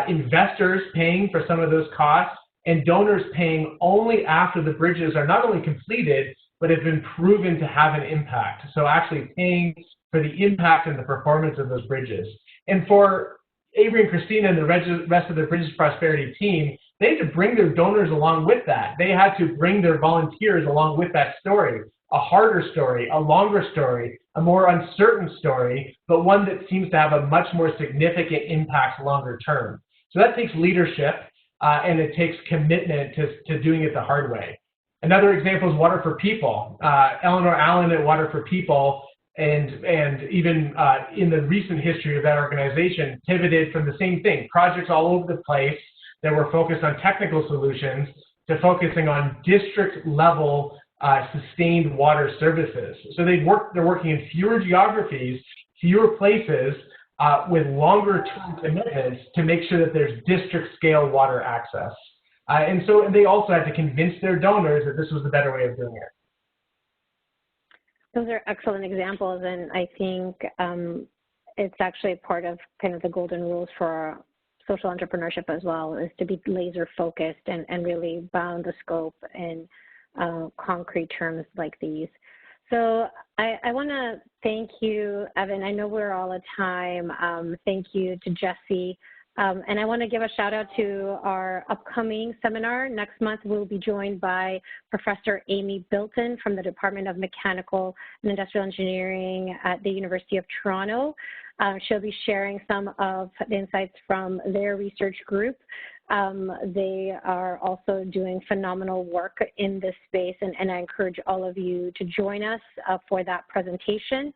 investors paying for some of those costs, and donors paying only after the bridges are not only completed, but have been proven to have an impact. So actually paying for the impact and the performance of those bridges. And for Avery and Christina and the rest of the Bridges Prosperity team, they had to bring their donors along with that. They had to bring their volunteers along with that story, a harder story, a longer story, a more uncertain story, but one that seems to have a much more significant impact longer term. So that takes leadership, and it takes commitment to doing it the hard way. Another example is Water for People. Eleanor Allen at Water for People, and even in the recent history of that organization, pivoted from the same thing, projects all over the place that were focused on technical solutions, to focusing on district level sustained water services. So they're working in fewer geographies, fewer places, with longer term commitments to make sure that there's district scale water access. And they also had to convince their donors that this was the better way of doing it. Those are excellent examples, and I think it's actually part of kind of the golden rules for social entrepreneurship as well, is to be laser focused and really bound the scope in concrete terms like these. So I want to thank you, Evan. I know we're all at time. Thank you to Jesse. And I want to give a shout out to our upcoming seminar. Next month, we'll be joined by Professor Amy Bilton from the Department of Mechanical and Industrial Engineering at the University of Toronto. She'll be sharing some of the insights from their research group. They are also doing phenomenal work in this space, and I encourage all of you to join us for that presentation.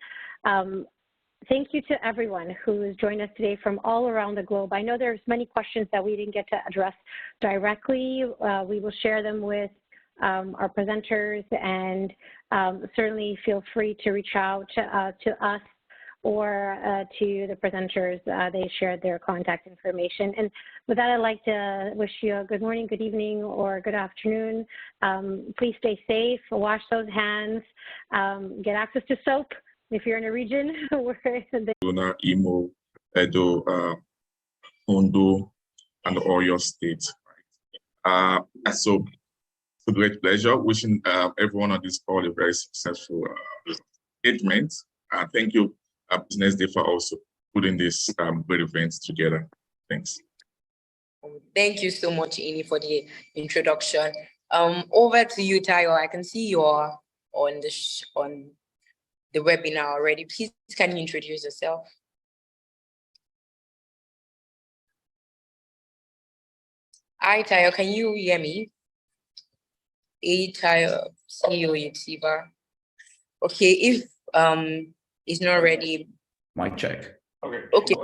Thank you to everyone who has joined us today from all around the globe. I know there's many questions that we didn't get to address directly. We will share them with our presenters, and certainly feel free to reach out to us or to the presenters. They shared their contact information. And with that, I'd like to wish you a good morning, good evening, or good afternoon. Please stay safe, wash those hands, get access to soap if you're in a region where Imo, Edo, Ondo, and Oyo State. So it's a great pleasure wishing everyone on this call a very successful engagement. Thank you, Business Day, for also putting this great events together. Thanks. Thank you so much, Ini, for the introduction. Over to you, Tayo. I can see you're on the webinar already. Please, can you introduce yourself? Hi, Tayo. Can you hear me? Hey, Tayo, CEO Yetiba. Okay, if it's not ready. Mic check. Okay.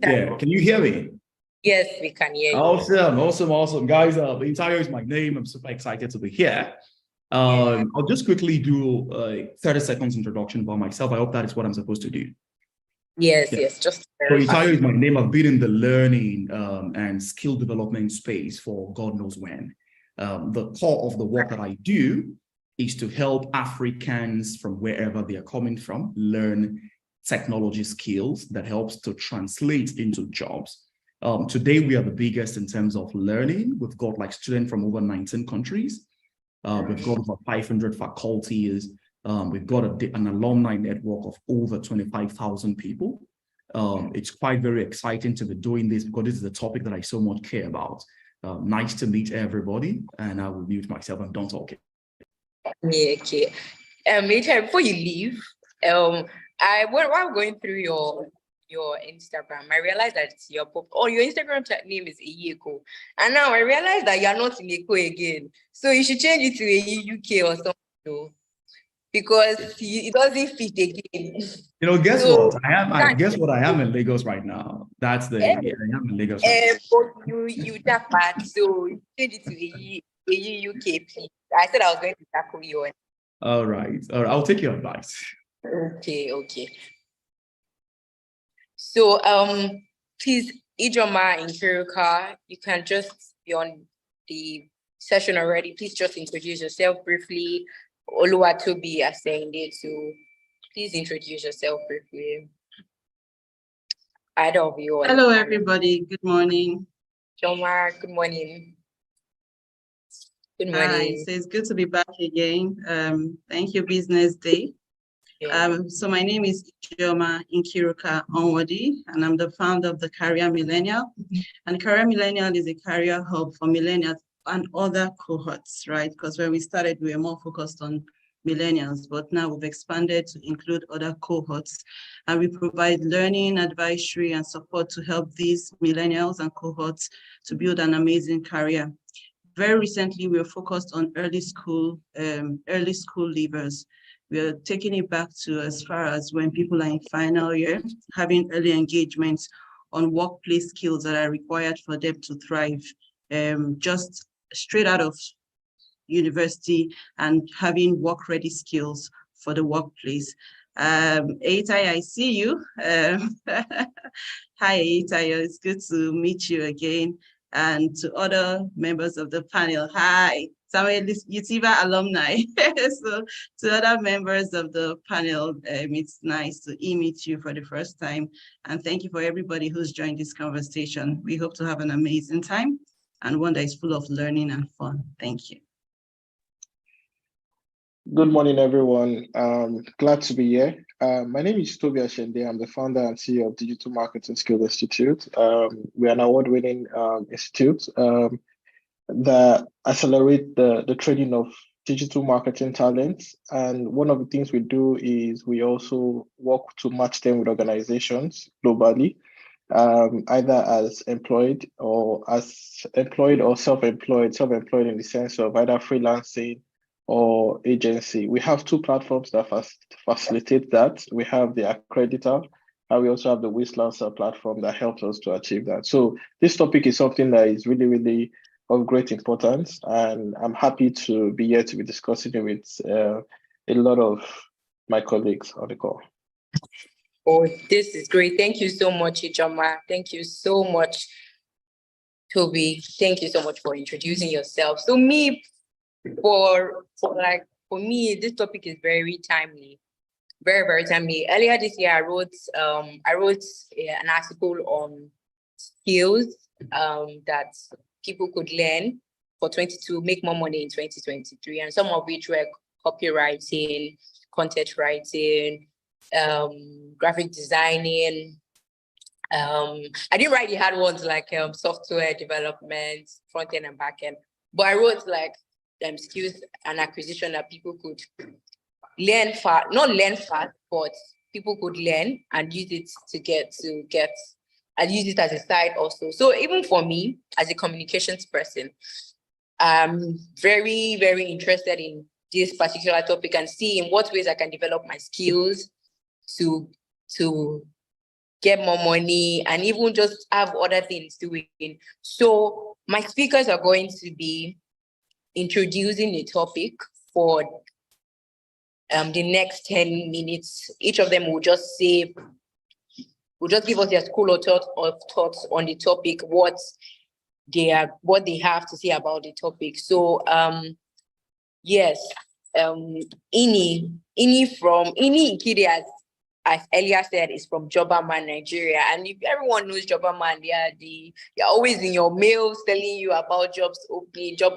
Yeah, can you hear me? Yes, we can hear you. Awesome. Guys, Tayo is my name. I'm super excited to be here. I'll just quickly do a 30 seconds introduction about myself. I hope that is what I'm supposed to do. Yes, just so Tayo is my name. I've been in the learning and skill development space for God knows when. The core of the work that I do is to help Africans from wherever they are coming from learn technology skills that helps to translate into jobs. Today, we are the biggest in terms of learning. We've got like students from over 19 countries. We've got over 500 faculties. We've got an alumni network of over 25,000 people. It's quite very exciting to be doing this because this is a topic that I so much care about. Nice to meet everybody, and I will mute myself. I'm done talking. Yeah, okay. Before you leave, while going through your Instagram, I realized that your Instagram name is Iyeko, and now I realized that you're not in Eko again. So you should change it to a UK or something, because it doesn't fit again. Guess So, what? I am in Lagos right now. That's the I am in Lagos right now. You that part, so change it to a UK, please. I said I was going to tackle you. All right. I'll take your advice. Okay. So please, Ijoma in Kiruka, you can just be on the session already. Please just introduce yourself briefly. Oluwatobi Asende, so please introduce yourself briefly. Either of you. Hello, everybody. Good morning. Joma, good morning. Good Hi, morning. so it's good to be back again. Thank you, Business Day. So my name is Ijoma Nkiruka Onwadi, and I'm the founder of the Career Millennial. And Career Millennial is a career hub for millennials and other cohorts, right? Because when we started, we were more focused on millennials, but now we've expanded to include other cohorts. And we provide learning, advisory, and support to help these millennials and cohorts to build an amazing career. Very recently, we were focused on early school leavers. We are taking it back to as far as when people are in final year, having early engagements on workplace skills that are required for them to thrive, just straight out of university and having work-ready skills for the workplace. Eitai, I see you. Hi, Eitai, it's good to meet you again. And to other members of the panel, hi. Samuel Yetiba alumni. So to other members of the panel, it's nice to meet you for the first time. And thank you for everybody who's joined this conversation. We hope to have an amazing time and one that is full of learning and fun. Thank you. Good morning, everyone. Glad to be here. My name is Toby Ashende. I'm the founder and CEO of Digital Marketing Skills Institute. We are an award-winning institute that accelerate the training of digital marketing talents. And one of the things we do is we also work to match them with organizations globally, either as employed or self-employed in the sense of either freelancing or agency. We have two platforms that facilitate that. We have the Accreditor, and we also have the WISLancer platform that helps us to achieve that. So this topic is something that is really, really of great importance, and I'm happy to be here to be discussing it with a lot of my colleagues on the call. Oh, this is great. Thank you so much, Ijoma. Thank you so much, Toby. Thank you so much for introducing yourself. So for me, this topic is very timely, very, very timely. Earlier this year, I wrote an article on skills that people could learn to make more money in 2023, and some of which were copywriting, content writing, graphic designing. I didn't write the hard ones like software development, front end and back end, but I wrote like skills and acquisition that people could learn fast, not learn fast, but people could learn and use it and use it as a side also. So even for me, as a communications person, I'm very, very interested in this particular topic and see in what ways I can develop my skills to get more money and even just have other things doing. So my speakers are going to be introducing a topic for the next 10 minutes. Each of them will just give us their school of thoughts on the topic, what they have to say about the topic. So yes, Ini Ikide, as Elia said, is from Jobaman, Nigeria. And if everyone knows Jobaman, they're always in your mails telling you about job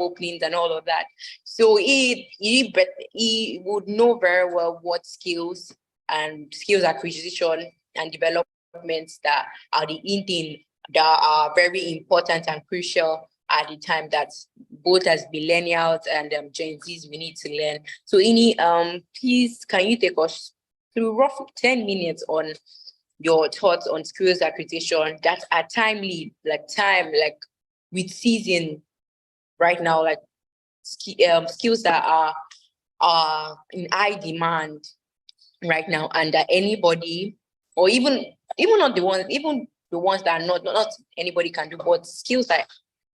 openings and all of that. So he would know very well what skills acquisition and development that are the in-thing that are very important and crucial at the time that both as millennials and Gen Zs we need to learn. So Ini, please, can you take us through roughly 10 minutes on your thoughts on skills acquisition that are timely, like with season right now, like skills that are in high demand right now, and that anybody, or even not the ones that are not anybody can do, but skills that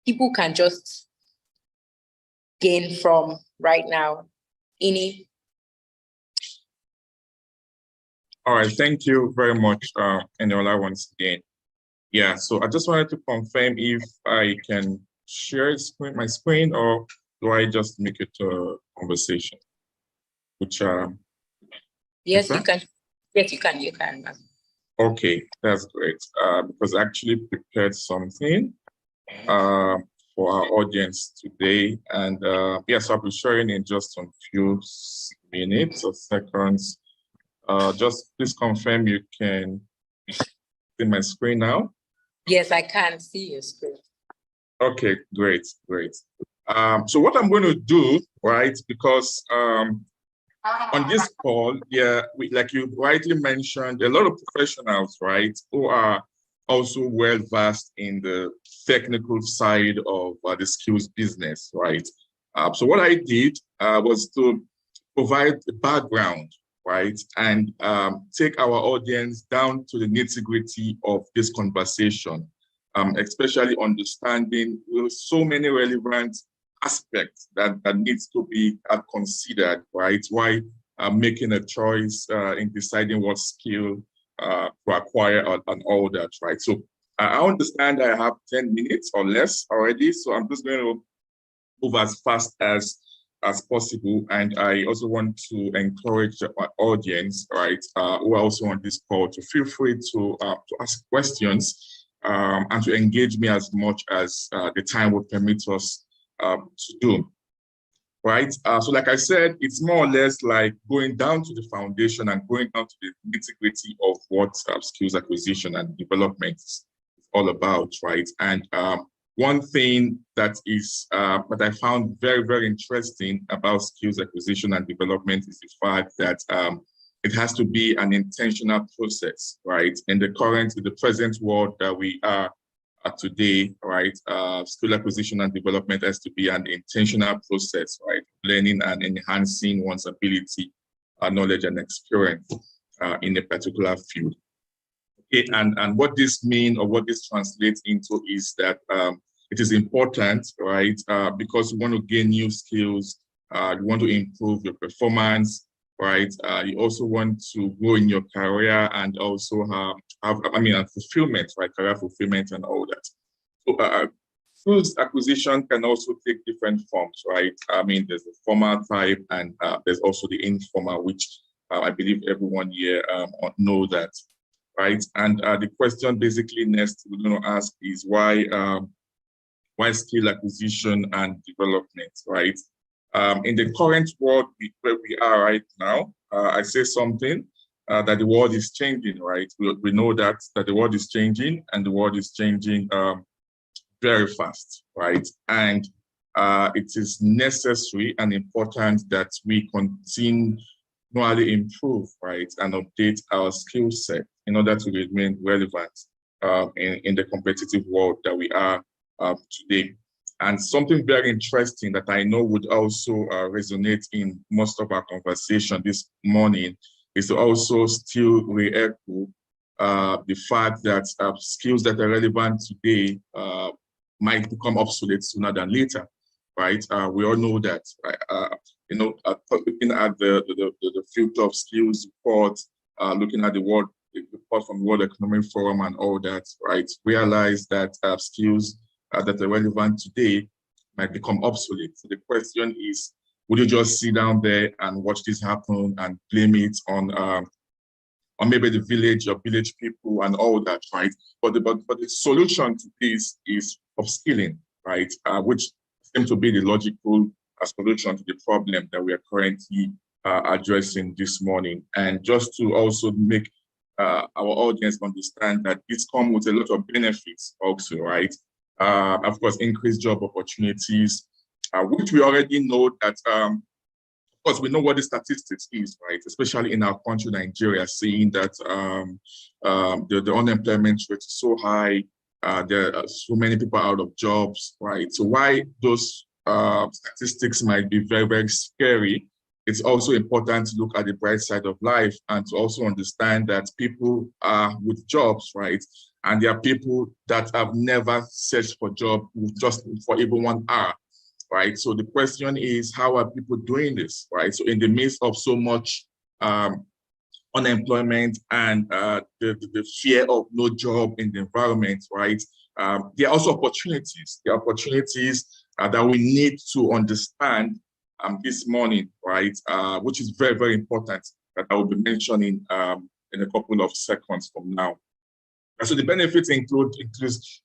people can just gain from right now. Ini. All right, thank you very much, Eniola, once again. Yeah, so I just wanted to confirm if I can share my screen, or do I just make it a conversation? Which yes, you can. Yes, you can. Okay, that's great. Because I actually prepared something for our audience today, and yes, I'll be sharing in just a few minutes or seconds. Just please confirm you can see my screen now. Yes, I can see your screen. Okay, great. So what I'm going to do, right, because on this call, yeah, like you rightly mentioned, a lot of professionals, right, who are also well versed in the technical side of the skills business, right? So what I did was to provide a background, right, and take our audience down to the nitty-gritty of this conversation, especially understanding so many relevant aspects that needs to be considered, right? Why making a choice in deciding what skill to acquire and all that, right? So I understand I have 10 minutes or less already, so I'm just going to move as fast as possible. And I also want to encourage my audience, right, who are also on this call, to feel free to ask questions and to engage me as much as the time would permit us to do, right? So like I said, it's more or less like going down to the foundation and going down to the nitty-gritty of what skills acquisition and development is all about, right? And one thing that I found very, very interesting about skills acquisition and development is the fact that it has to be an intentional process, right? In the present world that we are today, right? Skill acquisition and development has to be an intentional process, right? Learning and enhancing one's ability, knowledge, and experience in a particular field. Okay, and what this means, or what this translates into, is that it is important, right? Because you want to gain new skills, you want to improve your performance, right? You also want to grow in your career and also have fulfillment, right? Career fulfillment and all that. So skills acquisition can also take different forms, right? I mean, there's the formal type and there's also the informal, which I believe everyone here know that, right? And the question basically next we're going to ask is why skill acquisition and development, right? In the current world where we are right now, I say something that the world is changing, right? We know that the world is changing and the world is changing very fast, right? And it is necessary and important that we continually improve, right, and update our skill set in order to remain relevant in the competitive world that we are today. And something very interesting that I know would also resonate in most of our conversation this morning is to also still re-echo the fact that skills that are relevant today might become obsolete sooner than later, right? We all know that, looking at the Future of Skills report, looking at the report from the World Economic Forum and all that, right? Realize that skills that are relevant today might become obsolete. So the question is, would you just sit down there and watch this happen and blame it on maybe the village or village people and all that, right? But the solution to this is upskilling, right? Which seems to be the logical solution to the problem that we are currently addressing this morning. And just to also make our audience understand that this comes with a lot of benefits also, right? Of course, increased job opportunities, which we already know that, of course, we know what the statistics is, right? Especially in our country, Nigeria, seeing that the unemployment rate is so high, there are so many people out of jobs, right? So why those statistics might be very, very scary, it's also important to look at the bright side of life and to also understand that people are with jobs, right? And there are people that have never searched for a job just for even 1 hour, right? So the question is, how are people doing this, right? So in the midst of so much unemployment and the fear of no job in the environment, right? There are also opportunities. There are opportunities that we need to understand this morning, right? Which is very, very important, that I will be mentioning in a couple of seconds from now. So the benefits include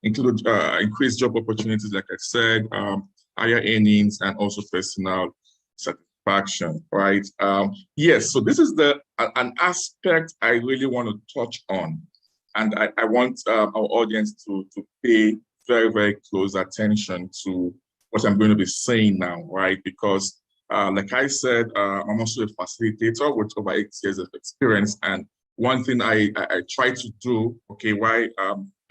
increased job opportunities, like I said, higher earnings, and also personal satisfaction, right? Yes, so this is an aspect I really want to touch on, and I want our audience to pay very, very close attention to what I'm going to be saying now, right? Because like I said, I'm also a facilitator with over 8 years of experience, and one thing I try to do, okay, while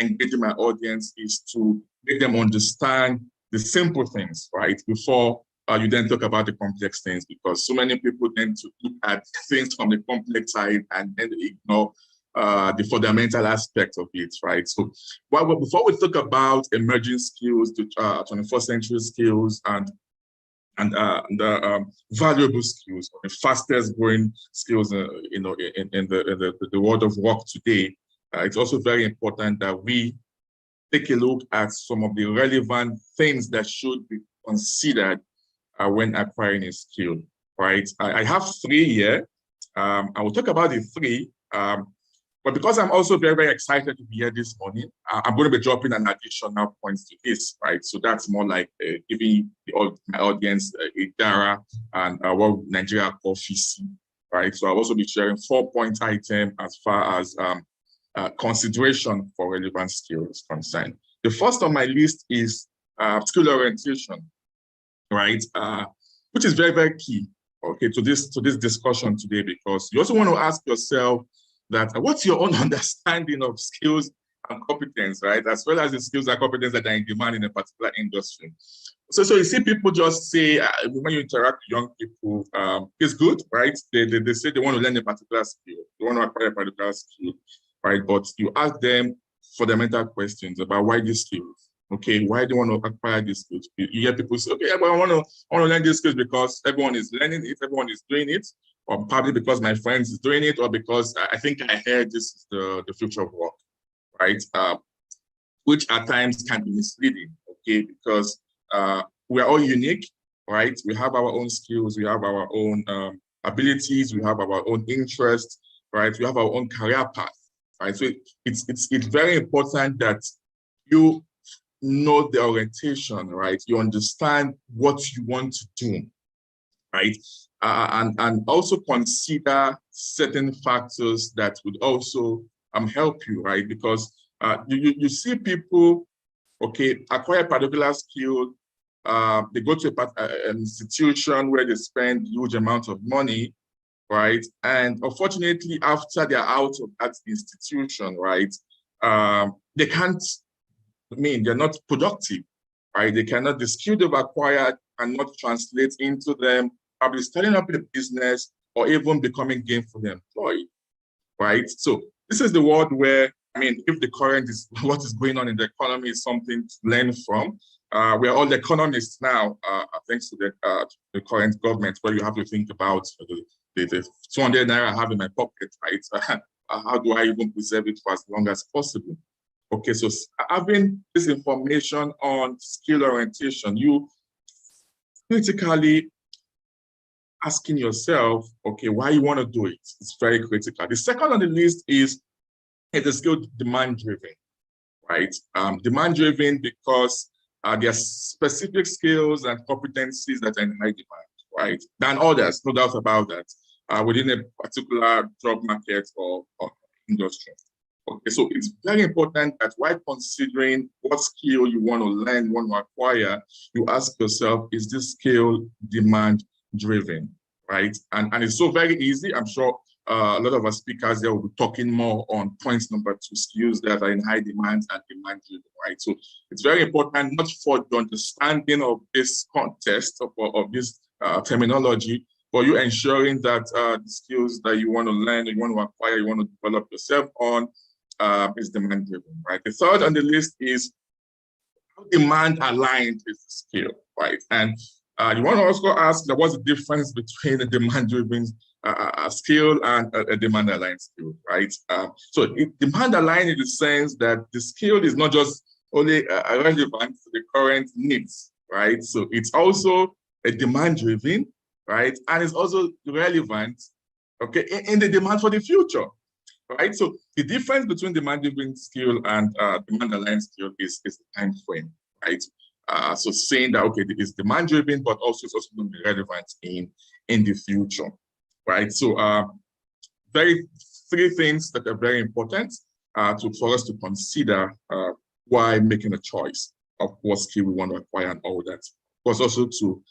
engaging my audience, is to make them understand the simple things, right? Before you then talk about the complex things, because so many people tend to look at things from the complex side and then they ignore the fundamental aspect of it, right? So before we talk about emerging skills, the 21st century skills, and the valuable skills, the fastest growing skills, in the world of work today, it's also very important that we take a look at some of the relevant things that should be considered when acquiring a skill, right? I have 3 here. I will talk about the 3, but because I'm also very, very excited to be here this morning, I'm going to be dropping an additional points to this, right? So that's more like giving my audience a DARA and what Nigeria call FISI, right? So I'll also be sharing 4-point item as far as consideration for relevant skills concerned. The first on my list is skill orientation, right? Which is very, very key, okay, to this discussion today, because you also want to ask yourself that what's your own understanding of skills and competence, right? As well as the skills and competence that are in demand in a particular industry. So you see people just say, when you interact with young people, it's good, right? They say they want to learn a particular skill, they want to acquire a particular skill, right? But you ask them fundamental questions about why these skills, Okay, why do you want to acquire these skills? You hear people say, okay, but I want to learn these skills because everyone is learning it, everyone is doing it, or probably because my friends is doing it, or because I think I heard this is the future of work, right? Which at times can be misleading, okay? Because we are all unique, right? We have our own skills, we have our own abilities, we have our own interests, right? We have our own career path, right? So it's very important that you know the orientation, right? You understand what you want to do, right? And also consider certain factors that would also help you, right? Because you see people, okay, acquire a particular skill, they go to an institution where they spend huge amounts of money, right? And unfortunately, after they're out of that institution, right, they can't, they're not productive, right? They cannot, the skill they've acquired cannot translate into them probably starting up a business or even becoming gainfully employed, right? So this is the world where, if the current is what is going on in the economy is something to learn from. We are all economists now, thanks to the current government, where you have to think about the 200 naira I have in my pocket, right? How do I even preserve it for as long as possible? Okay, so having this information on skill orientation, you critically asking yourself, okay, why you want to do it? It's very critical. The second on the list is the skill demand-driven, right? Demand-driven because there are specific skills and competencies that are in high demand, right? Than others, no doubt about that, within a particular job market or industry. Okay, so it's very important that while considering what skill you want to learn, want to acquire, you ask yourself, is this skill demand-driven, right? And it's so very easy. I'm sure a lot of our speakers there will be talking more on points number 2, skills that are in high demand and demand-driven, right? So it's very important, not for the understanding of this context of this terminology, but you ensuring that the skills that you want to learn, you want to acquire, you want to develop yourself on, is demand driven, right? The third on the list is how demand aligned is the skill, right? And you want to also ask that what's the difference between a demand driven skill and a demand aligned skill, right? So demand aligned in the sense that the skill is not just only relevant to the current needs, right? So it's also a demand driven, right? And it's also relevant, okay, in the demand for the future. Right, so the difference between demand-driven skill and demand-aligned skill is the time frame, right? So saying that okay, it's demand-driven, but also it's also going to be relevant in the future, right? So three things that are very important for us to consider while making a choice of what skill we want to acquire and all that. Of course, also to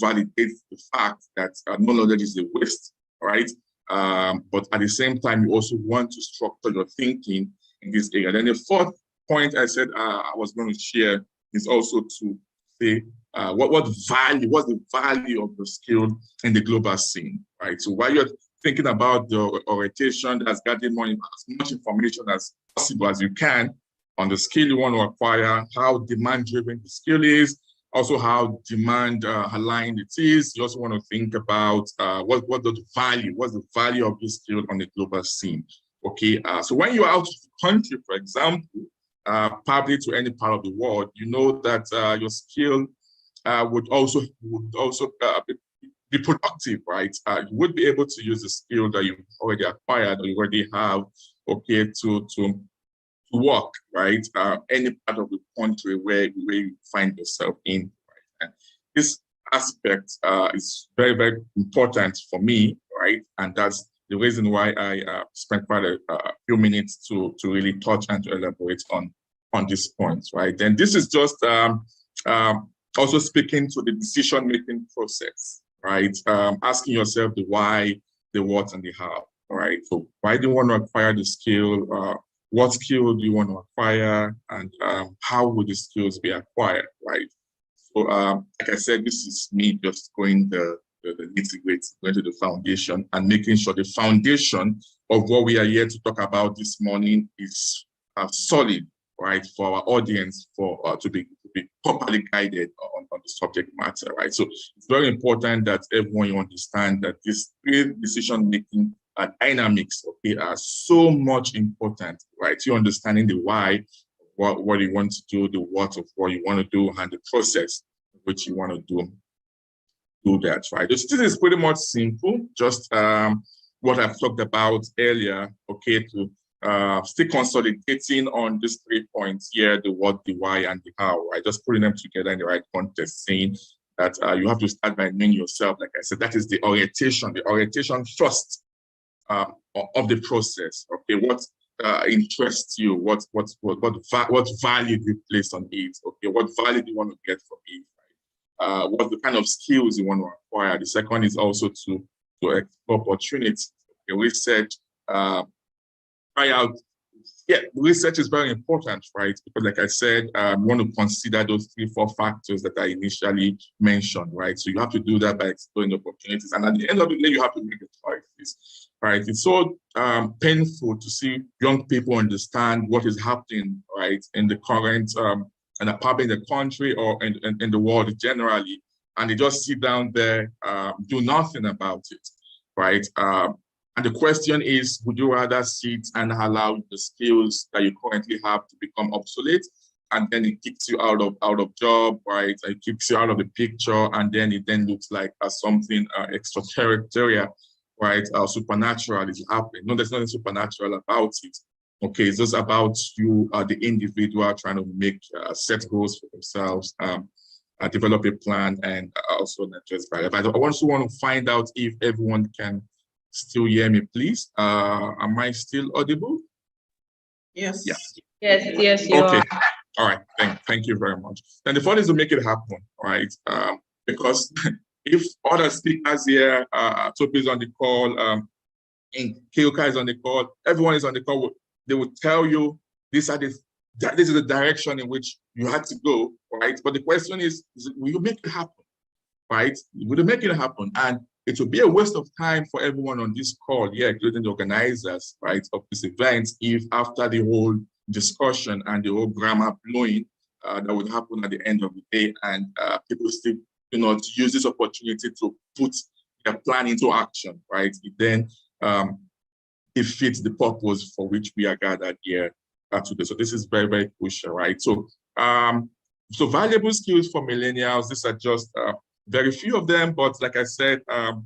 validate the fact that no knowledge is a waste, right? But at the same time, you also want to structure your thinking in this area. Then the fourth point I said I was going to share is also to say what's the value of the skill in the global scene, right? So while you're thinking about the orientation that's gathering as much information as possible as you can on the skill you want to acquire, how demand-driven the skill is, also how demand aligned it is. You also want to think about what's the value of this skill on the global scene. Okay, so when you're out of the country, for example, probably to any part of the world, you know that your skill would also be productive, right? You would be able to use the skill that you've already acquired or you already have, okay, to work, right? Any part of the country where you find yourself in, right? And this aspect is very, very important for me, right? And that's the reason why I spent quite a few minutes to really touch and to elaborate on this point, right? And this is just also speaking to the decision-making process, right? Asking yourself the why, the what, and the how, right? So why do you want to acquire the skill? What skill do you want to acquire, and how would the skills be acquired, right? So, like I said, this is me just going the nitty-gritty, going to the foundation and making sure the foundation of what we are here to talk about this morning is solid, right, for our audience to be properly guided on the subject matter, right? So it's very important that everyone you understand that these three decision-making dynamics, okay, are so much important, right? You understanding the why, what you want to do, the what of what you want to do, and the process which you want to do that, right? This is pretty much simple, just what I've talked about earlier, okay, to still consolidating on these 3 points here, the what, the why, and the how, right? Just putting them together in the right context, saying that you have to start by knowing yourself. Like I said, that is the orientation first of the process. Okay, what interests you? What value do you place on it? Okay, what value do you want to get from it? Right? What the kind of skills you want to acquire? The second is also to explore opportunities. Okay, research, try out. Yeah, research is very important, right? Because like I said, you want to consider those 3-4 factors that I initially mentioned, right? So you have to do that by exploring opportunities. And at the end of the day, you have to make a choice, right? It's so painful to see young people understand what is happening, right, in the current, and probably in the country or in the world generally. And they just sit down there, do nothing about it, right? And the question is, would you rather sit and allow the skills that you currently have to become obsolete, and then it kicks you out of job, right? It kicks you out of the picture, and then it looks like something extraterritorial, right? Supernatural is happening. No, there's nothing supernatural about it. Okay, it's just about you, the individual, trying to make set goals for themselves, develop a plan, and also not just verify. I also want to find out if everyone can still hear me, please. Am I still audible? Yes. Yeah. Yes, you okay. are. All right. Thank you very much. And the fun is to make it happen, right? Because if other speakers here, Topi is on the call, and Keoka is on the call, everyone is on the call, they will tell you this is the direction in which you had to go, right? But the question is will you make it happen, right? Will you make it happen? And it will be a waste of time for everyone on this call, including the organizers, right, of this event, if after the whole discussion and the whole grammar blowing that would happen at the end of the day, and people still do not use this opportunity to put their plan into action, right? It then defeats the purpose for which we are gathered here today. So this is very, very crucial, right? So, so valuable skills for millennials, these are just very few of them, but like I said, I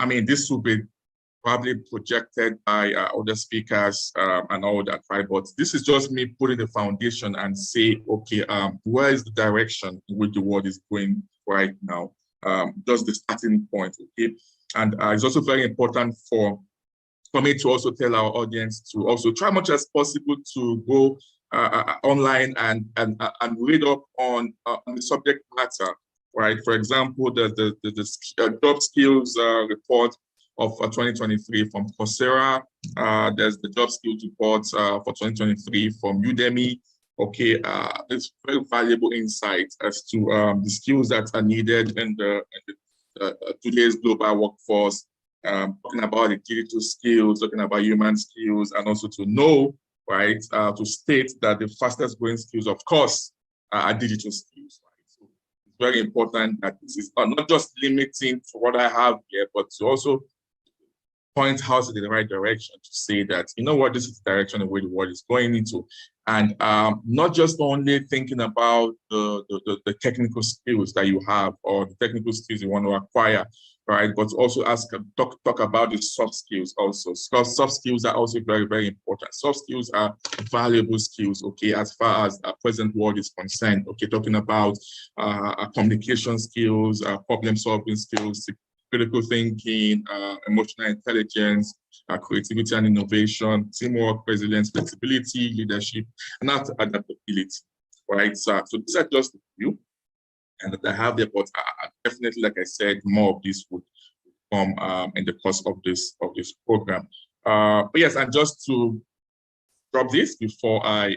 mean, this will be probably projected by other speakers and all that, right? But this is just me putting the foundation and say, okay, where is the direction in which the world is going right now? Just the starting point, okay? And it's also very important for me to also tell our audience to also try much as possible to go online and read up on the subject matter, right? For example, the job skills report of 2023 from Coursera. There's the job skills report for 2023 from Udemy. Okay, it's very valuable insight as to the skills that are needed in today's global workforce. Talking about the digital skills, talking about human skills, and also to know, right, to state that the fastest growing skills, of course, are digital skills. Right? So it's very important that this is not just limiting to what I have here, but to also point out in the right direction to say that, you know what, this is the direction of where the world is going into. And not just only thinking about the technical skills that you have or the technical skills you want to acquire, right? But also talk about the soft skills also. Soft skills are also very, very important. Soft skills are valuable skills, okay, as far as our present world is concerned. Okay, talking about communication skills, problem-solving skills, critical thinking, emotional intelligence, creativity and innovation, teamwork, resilience, flexibility, leadership, and adaptability, right? So these are just a few, and that I have there, but definitely, like I said, more of this would come in the course of this program. But yes, and just to drop this before I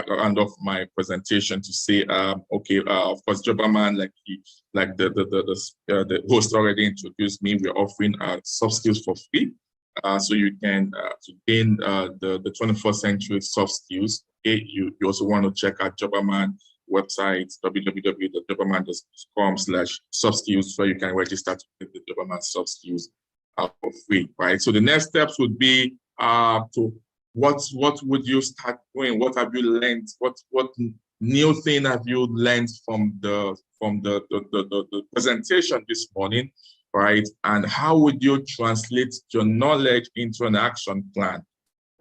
round off my presentation to say, okay, of course, Jobaman, like the host already introduced me, we're offering soft skills for free. so you can to gain the 21st century soft skills. Okay? You also want to check out Jobberman website, www.jobberman.com/soft skills, so you can register to get the Jobberman soft skills for free, right? So the next steps would be to what would you start doing? What have you learned? What new thing have you learned from the presentation this morning, right? And how would you translate your knowledge into an action plan?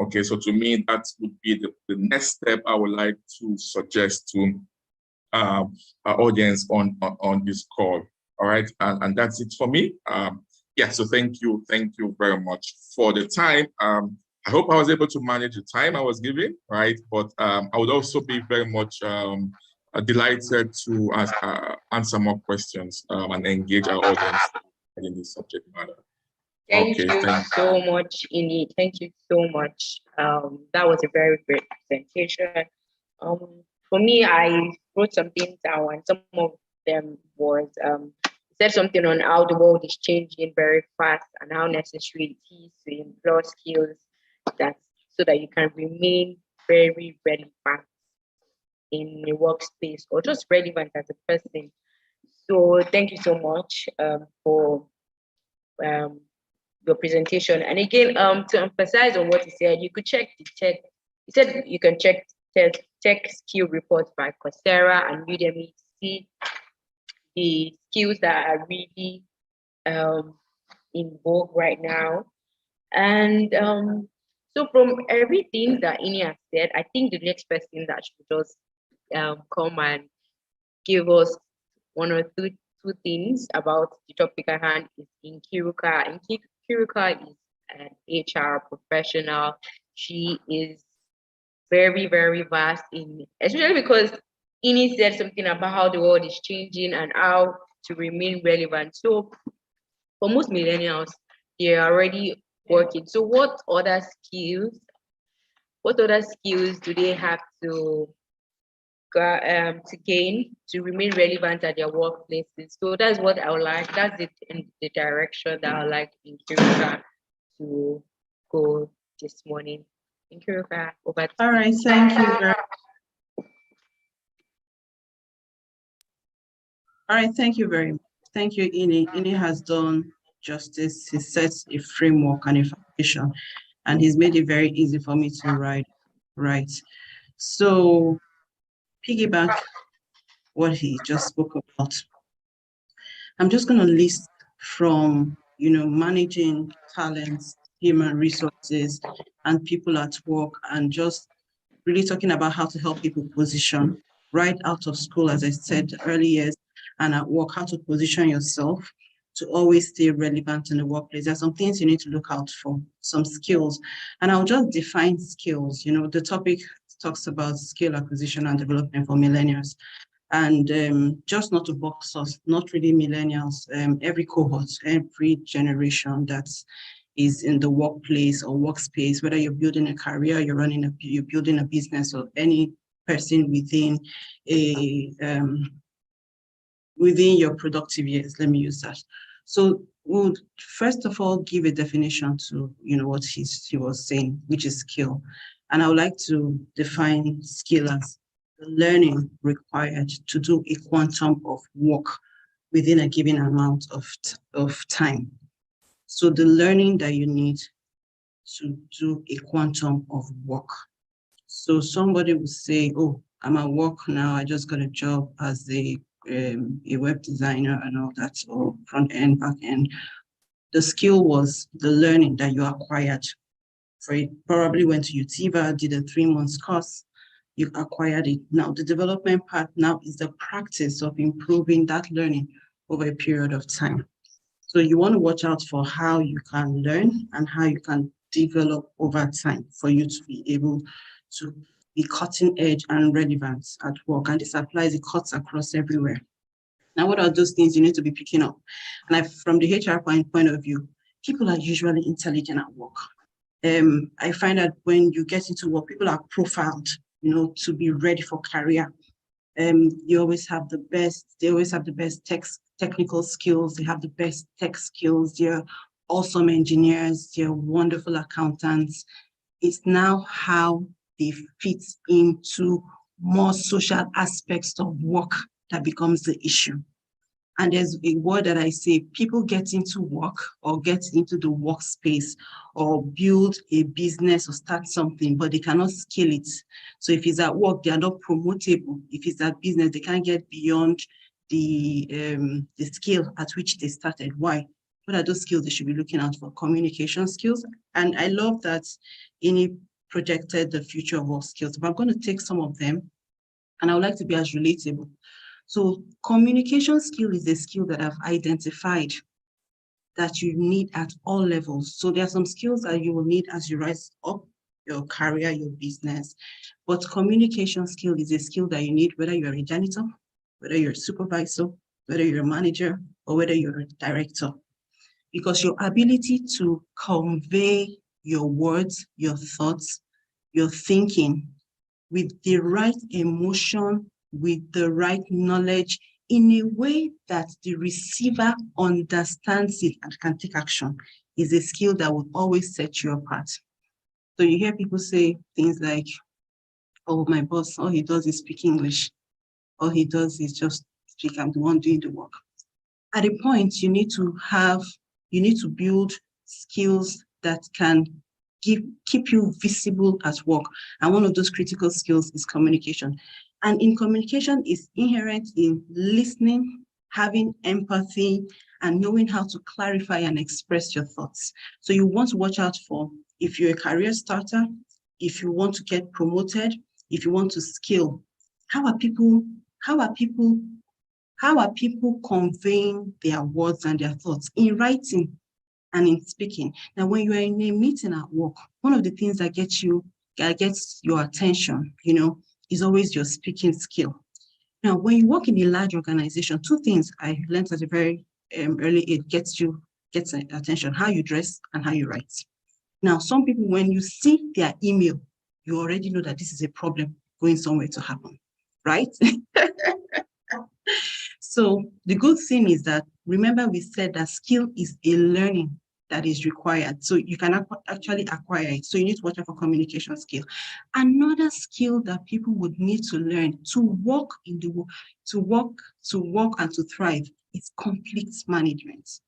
Okay, so to me, that would be the next step I would like to suggest to our audience on this call. All right, and that's it for me. Yeah, so thank you very much for the time. I hope I was able to manage the time I was given, right? But I would also be very much delighted to answer more questions and engage our audience in this subject matter. Thank you so much, Ini. Thank you so much. That was a very great presentation. For me, I wrote some things down, and some of them was said something on how the world is changing very fast and how necessary it is to employ skills so that you can remain very relevant in a workspace or just relevant as a person. So thank you so much for your presentation. And again, to emphasize on what he said, you could check the tech. He said you can check tech skill reports by Coursera and Udemy to see the skills that are really in vogue right now. And so from everything that Ini has said, I think the next person that should just come and give us one or two things about the topic at hand is Nkiruka. And Nkiruka is an HR professional. She is very, very vast especially because Ini said something about how the world is changing and how to remain relevant. So for most millennials, they're already working. So what other skills do they have to gain to remain relevant at their workplaces? So that's what I would like. That's the direction that I would like Nkiruka to go this morning. Nkiruka, over to you. All right, thank you very All right, thank you very much. Thank you, Ini. Ini has done justice. He sets a framework and a foundation, and he's made it very easy for me to write. So, piggyback what he just spoke about. I'm just going to list from, managing talents, human resources, and people at work, and just really talking about how to help people position right out of school, as I said earlier, and at work, how to position yourself to always stay relevant in the workplace. There's some things you need to look out for, some skills. And I'll just define skills. The topic talks about skill acquisition and development for millennials. And just not to box us, not really millennials, every cohort, every generation that is in the workplace or workspace, whether you're building a career, you're building a business, or any person within within your productive years, let me use that. So we'll first of all give a definition to what he was saying, which is skill. And I would like to define skill as the learning required to do a quantum of work within a given amount of time. So the learning that you need to do a quantum of work. So somebody will say, oh, I'm at work now, I just got a job as a web designer and all that, or front end, back end. The skill was the learning that you acquired. For it, probably went to UTIVA, did a 3-month course, you acquired it. Now the development part now is the practice of improving that learning over a period of time. So you want to watch out for how you can learn and how you can develop over time for you to be able to be cutting edge and relevant at work. And this applies, it cuts across everywhere. Now, what are those things you need to be picking up? And from the HR point of view, people are usually intelligent at work. I find that when you get into work, people are profiled, to be ready for career. You always have the best, they always have the best technical skills, they have the best tech skills, they're awesome engineers, they're wonderful accountants. It's now how they fit into more social aspects of work that becomes the issue. And there's a word that I say, people get into work or get into the workspace or build a business or start something, but they cannot scale it. So if it's at work, they are not promotable. If it's at business, they can't get beyond the scale at which they started. Why? What are those skills they should be looking out for? Communication skills. And I love that Ini projected the future of work skills, but I'm going to take some of them and I would like to be as relatable. So communication skill is a skill that I've identified that you need at all levels. So there are some skills that you will need as you rise up your career, your business, but communication skill is a skill that you need whether you're a janitor, whether you're a supervisor, whether you're a manager, or whether you're a director. Because your ability to convey your words, your thoughts, your thinking with the right emotion, with the right knowledge, in a way that the receiver understands it and can take action, is a skill that will always set you apart. So you hear people say things like, oh, my boss, all he does is speak English. All he does is just speak, I'm the one doing the work. At a point, you need to build skills that can keep you visible at work. And one of those critical skills is communication. And in communication is inherent in listening, having empathy, and knowing how to clarify and express your thoughts. So you want to watch out for, if you're a career starter, if you want to get promoted, if you want to scale, how are people conveying their words and their thoughts in writing and in speaking? Now, when you are in a meeting at work, one of the things that gets your attention, is always your speaking skill. Now, when you work in a large organization, two things I learned at a very early age gets attention: how you dress and how you write. Now, some people, when you see their email, you already know that this is a problem going somewhere to happen, right? So the good thing is that, remember we said that skill is a learning that is required. So you can actually acquire it. So you need to watch out for communication skill. Another skill that people would need to learn to work and to thrive is conflict management.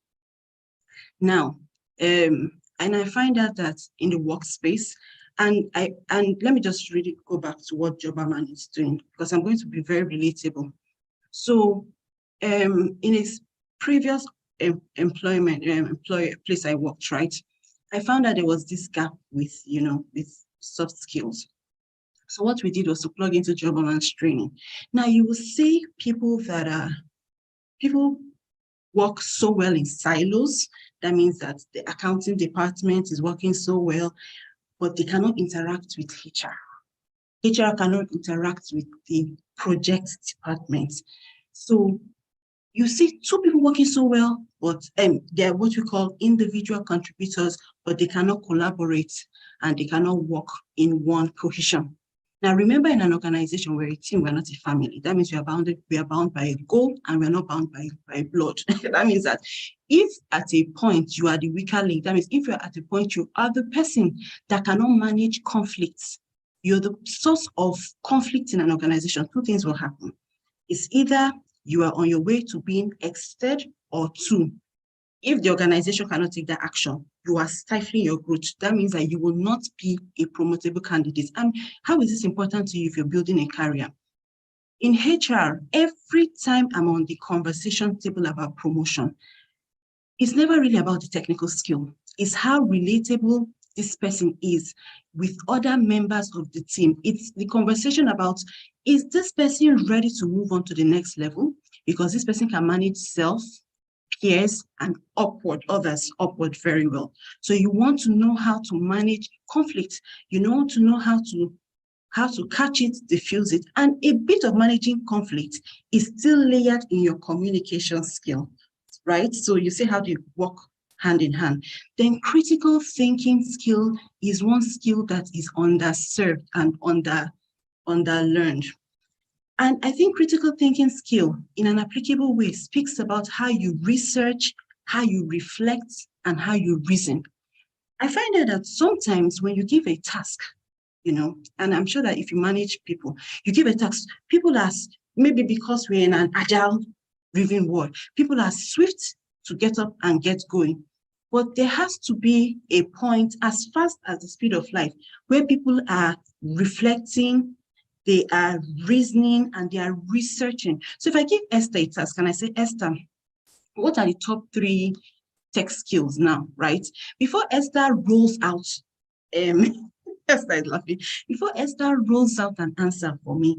Now, and I find out that in the workspace, and let me just really go back to what Jobberman is doing, because I'm going to be very relatable. So in his previous place I worked, right, I found that there was this gap with soft skills. So what we did was to plug into Jobberman's training. Now you will see people work so well in silos. That means that the accounting department is working so well, but they cannot interact with HR. HR cannot interact with the project department. So you see two people working so well, but they're what we call individual contributors, but they cannot collaborate and they cannot work in one cohesion. Now, remember, in an organization, we're a team, we're not a family. That means we are bound by a goal and we're not bound by blood. That means that if at a point you are the weaker link, that means if you're at a point you are the person that cannot manage conflicts, you're the source of conflict in an organization, two things will happen. It's either you are on your way to being exited, or two, if the organization cannot take that action, you are stifling your growth. That means that you will not be a promotable candidate. And how is this important to you if you're building a career? In HR, every time I'm on the conversation table about promotion, it's never really about the technical skill. It's how relatable this person is with other members of the team. It's the conversation about, is this person ready to move on to the next level? Because this person can manage self, peers, and others upward very well. So you want to know how to manage conflict. You want to know how to catch it, diffuse it, and a bit of managing conflict is still layered in your communication skill, right? So you see how they work hand in hand. Then critical thinking skill is one skill that is underserved and underlearned. And I think critical thinking skill in an applicable way speaks about how you research, how you reflect, and how you reason. I find out that sometimes when you give a task, and I'm sure that if you manage people, you give a task, people are, maybe because we're in an agile driven world, people are swift to get up and get going. But there has to be a point as fast as the speed of light where people are reflecting, they are reasoning, and they are researching. So if I give Esther a task and I say, Esther, what are the top 3 tech skills now, right? Before Esther rolls out, Esther is laughing. Before Esther rolls out an answer for me,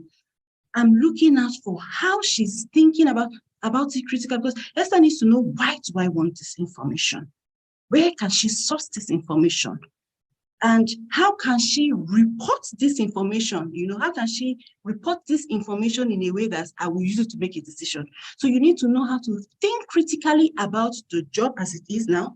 I'm looking out for how she's thinking about it critically, because Esther needs to know, why do I want this information? Where can she source this information? And how can she report this information? How can she report this information in a way that I will use it to make a decision? So you need to know how to think critically about the job as it is now,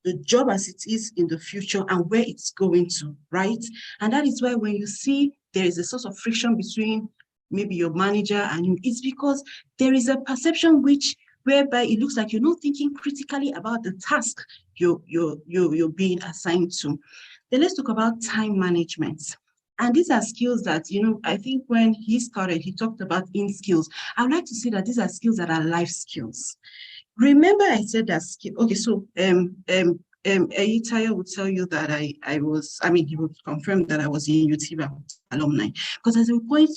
the job as it is in the future, and where it's going to, right? And that is why when you see there is a sort of friction between maybe your manager and you, it's because there is a perception whereby it looks like you're not thinking critically about the task you're being assigned to. Then let's talk about time management. And these are skills that, I think when he started, he talked about in skills. I would like to say that these are skills that are life skills. Remember I said that skill, okay, so Eyitayo would tell you that he would confirm that I was in UTIVA alumni. Because at a point,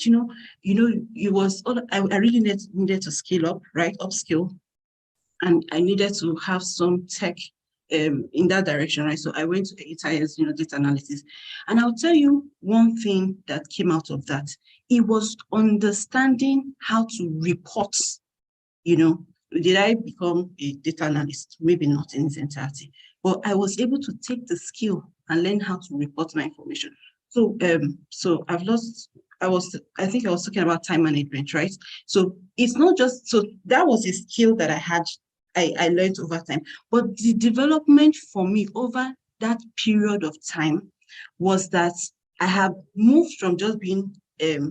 I really needed to scale up, right? Upskill. And I needed to have some tech in that direction, right? So I went to Eyitayo's, data analysis. And I'll tell you one thing that came out of that. It was understanding how to report, Did I become a data analyst? Maybe not in its entirety, but I was able to take the skill and learn how to report my information. So, I think I was talking about time management, right? So it's not just, so that was a skill that I learned over time, but the development for me over that period of time was that I have moved from just being,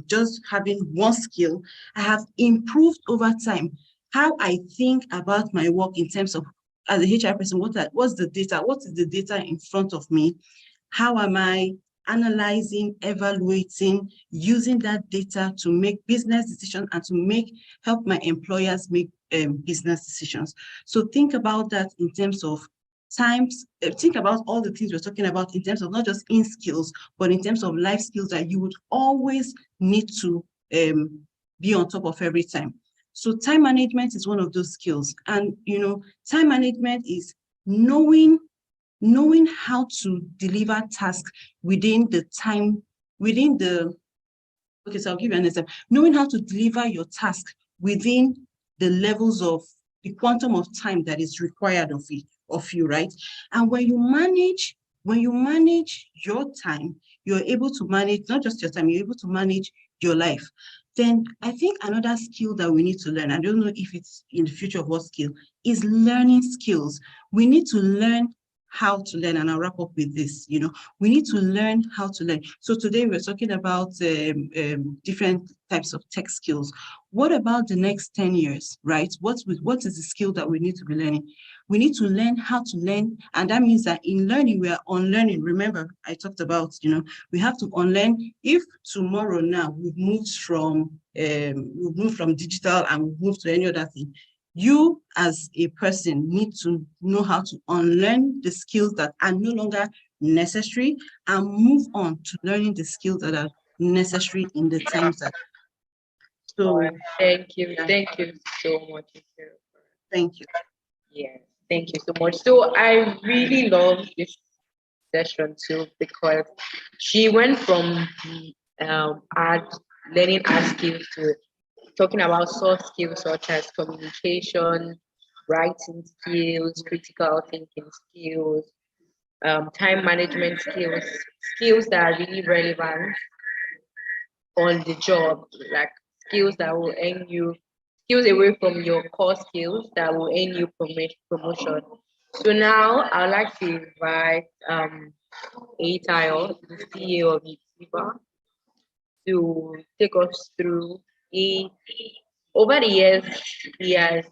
just having one skill. I have improved over time how I think about my work in terms of, as a HR person, what's the data? What is the data in front of me? How am I analyzing, evaluating, using that data to make business decisions and to help my employers make business decisions? So think about that in terms of times, think about all the things we're talking about in terms of not just in skills, but in terms of life skills that you would always need to be on top of every time. So time management is one of those skills. And, time management is knowing how to deliver tasks within the time, okay, so I'll give you an example. Knowing how to deliver your task within the levels of the quantum of time that is required of you, right? And when you manage your time, you're able to manage not just your time, you're able to manage your life. Then I think another skill that we need to learn, I don't know if it's in the future of what skill, is learning skills. We need to learn how to learn, and I'll wrap up with this. We need to learn how to learn. So today we're talking about different types of tech skills. What about the next 10 years, right? What is the skill that we need to be learning? We need to learn how to learn, and that means that in learning, we are unlearning. Remember, I talked about, we have to unlearn. If tomorrow now we've moved from digital and we've moved to any other thing, you as a person need to know how to unlearn the skills that are no longer necessary and move on to learning the skills that are necessary in the times that. So thank you so much. Thank you. Yes, thank you so much. So I really love this session too, because she went from learning art skills to talking about soft skills such as communication, writing skills, critical thinking skills, time management skills that are really relevant on the job, like skills that will earn you, skills away from your core skills that will earn you promotion. So now I would like to invite Eyitayo, the CEO of UTIVA, to take us through over the years. He has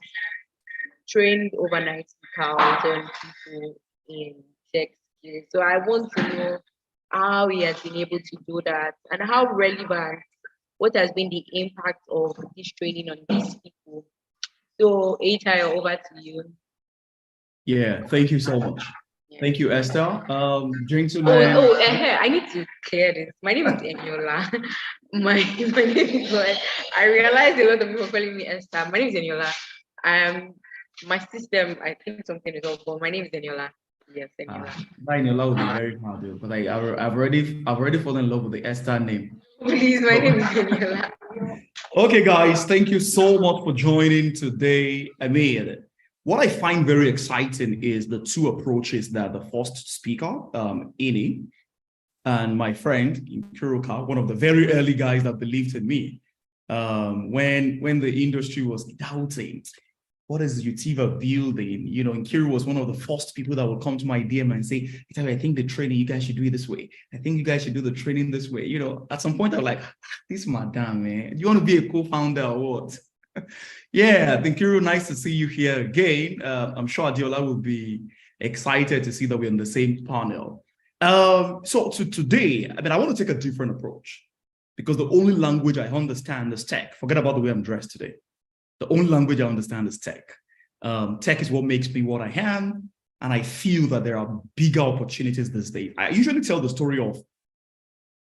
trained over 90,000 people in tech skills. So I want to know how he has been able to do that and how relevant, what has been the impact of this training on these people. So Eitai, over to you. Yeah, thank you so much. Thank you, Esther. Gentlemen. I need to clear this. My name is Eniola. My name is Joy. I realized a lot of people calling me Esther. My name is Eniola. My system, I think something is off, but my name is Eniola. Yes, Eniola. Eniola will be very hard, but I've already fallen in love with the Esther name. Please, my name is Eniola. Okay, guys, thank you so much for joining today. I mean, what I find very exciting is the two approaches that the first speaker, Ini, and my friend Nkiruka, one of the very early guys that believed in me, when the industry was doubting, what is Utiva building? You know, Nkiru was one of the first people that would come to my DM and say, I think the training, you guys should do it this way. I think you guys should do the training this way. You know, at some point, I'm like, this madam, man, do you want to be a co-founder or what? Yeah, Nkiru, nice to see you here again. I'm sure Adiola will be excited to see that we're on the same panel. So today, I want to take a different approach because the only language I understand is tech. Forget about the way I'm dressed today. The only language I understand is tech. Tech is what makes me what I am. And I feel that there are bigger opportunities these days. I usually tell the story of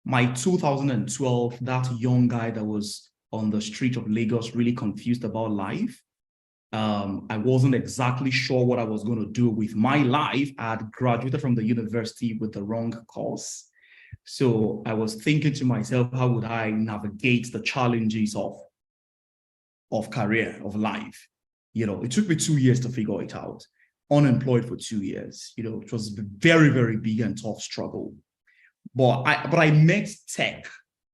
my 2012, that young guy that was on the street of Lagos, really confused about life. I wasn't exactly sure what I was going to do with my life. I had graduated from the university with the wrong course. So I was thinking to myself, how would I navigate the challenges of career, of life? You know, it took me 2 years to figure it out. Unemployed for 2 years. You know, it was a very, very big and tough struggle. But I met tech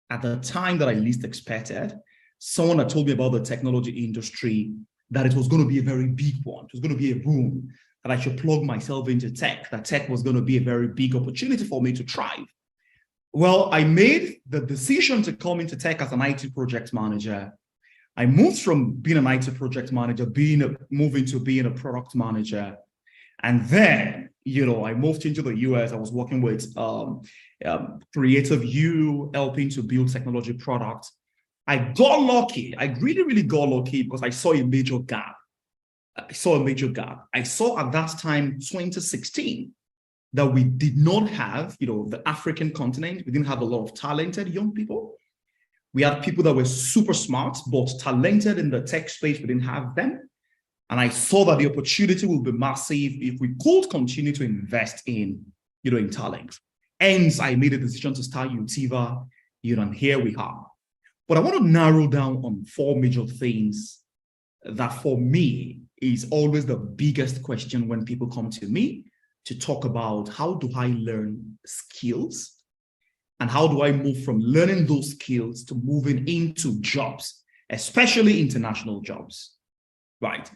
at the time that I least expected. Someone that told me about the technology industry, that it was going to be a very big one. It was going to be a boom, that I should plug myself into tech, that tech was going to be a very big opportunity for me to thrive. Well, I made the decision to come into tech as an IT project manager. I moved from being an IT project manager, moving to being a product manager. And then, you know, I moved into the US. I was working with Creative U, helping to build technology products. I got lucky. I really, really got lucky because I saw a major gap. I saw at that time, 2016, that we did not have, you know, the African continent. We didn't have a lot of talented young people. We had people that were super smart, but talented in the tech space. We didn't have them. And I saw that the opportunity will be massive if we could continue to invest in, you know, in talent. Hence, I made a decision to start Utiva, you know, and here we are. But I want to narrow down on 4 major things that for me is always the biggest question when people come to me to talk about how do I learn skills and how do I move from learning those skills to moving into jobs, especially international jobs, right?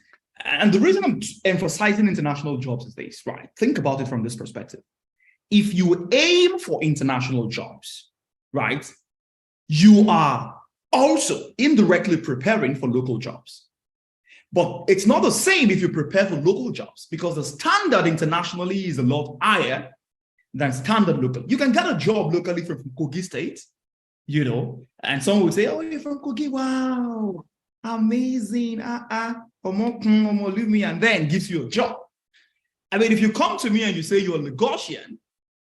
And the reason I'm emphasizing international jobs is this, right? Think about it from this perspective. If you aim for international jobs, right, you are also indirectly preparing for local jobs. But it's not the same if you prepare for local jobs because the standard internationally is a lot higher than standard local. You can get a job locally from Kogi State, you know, and someone will say, oh, you're from Kogi, wow, amazing, leave me, and then gives you a job. I mean, if you come to me and you say you're a Lagosian,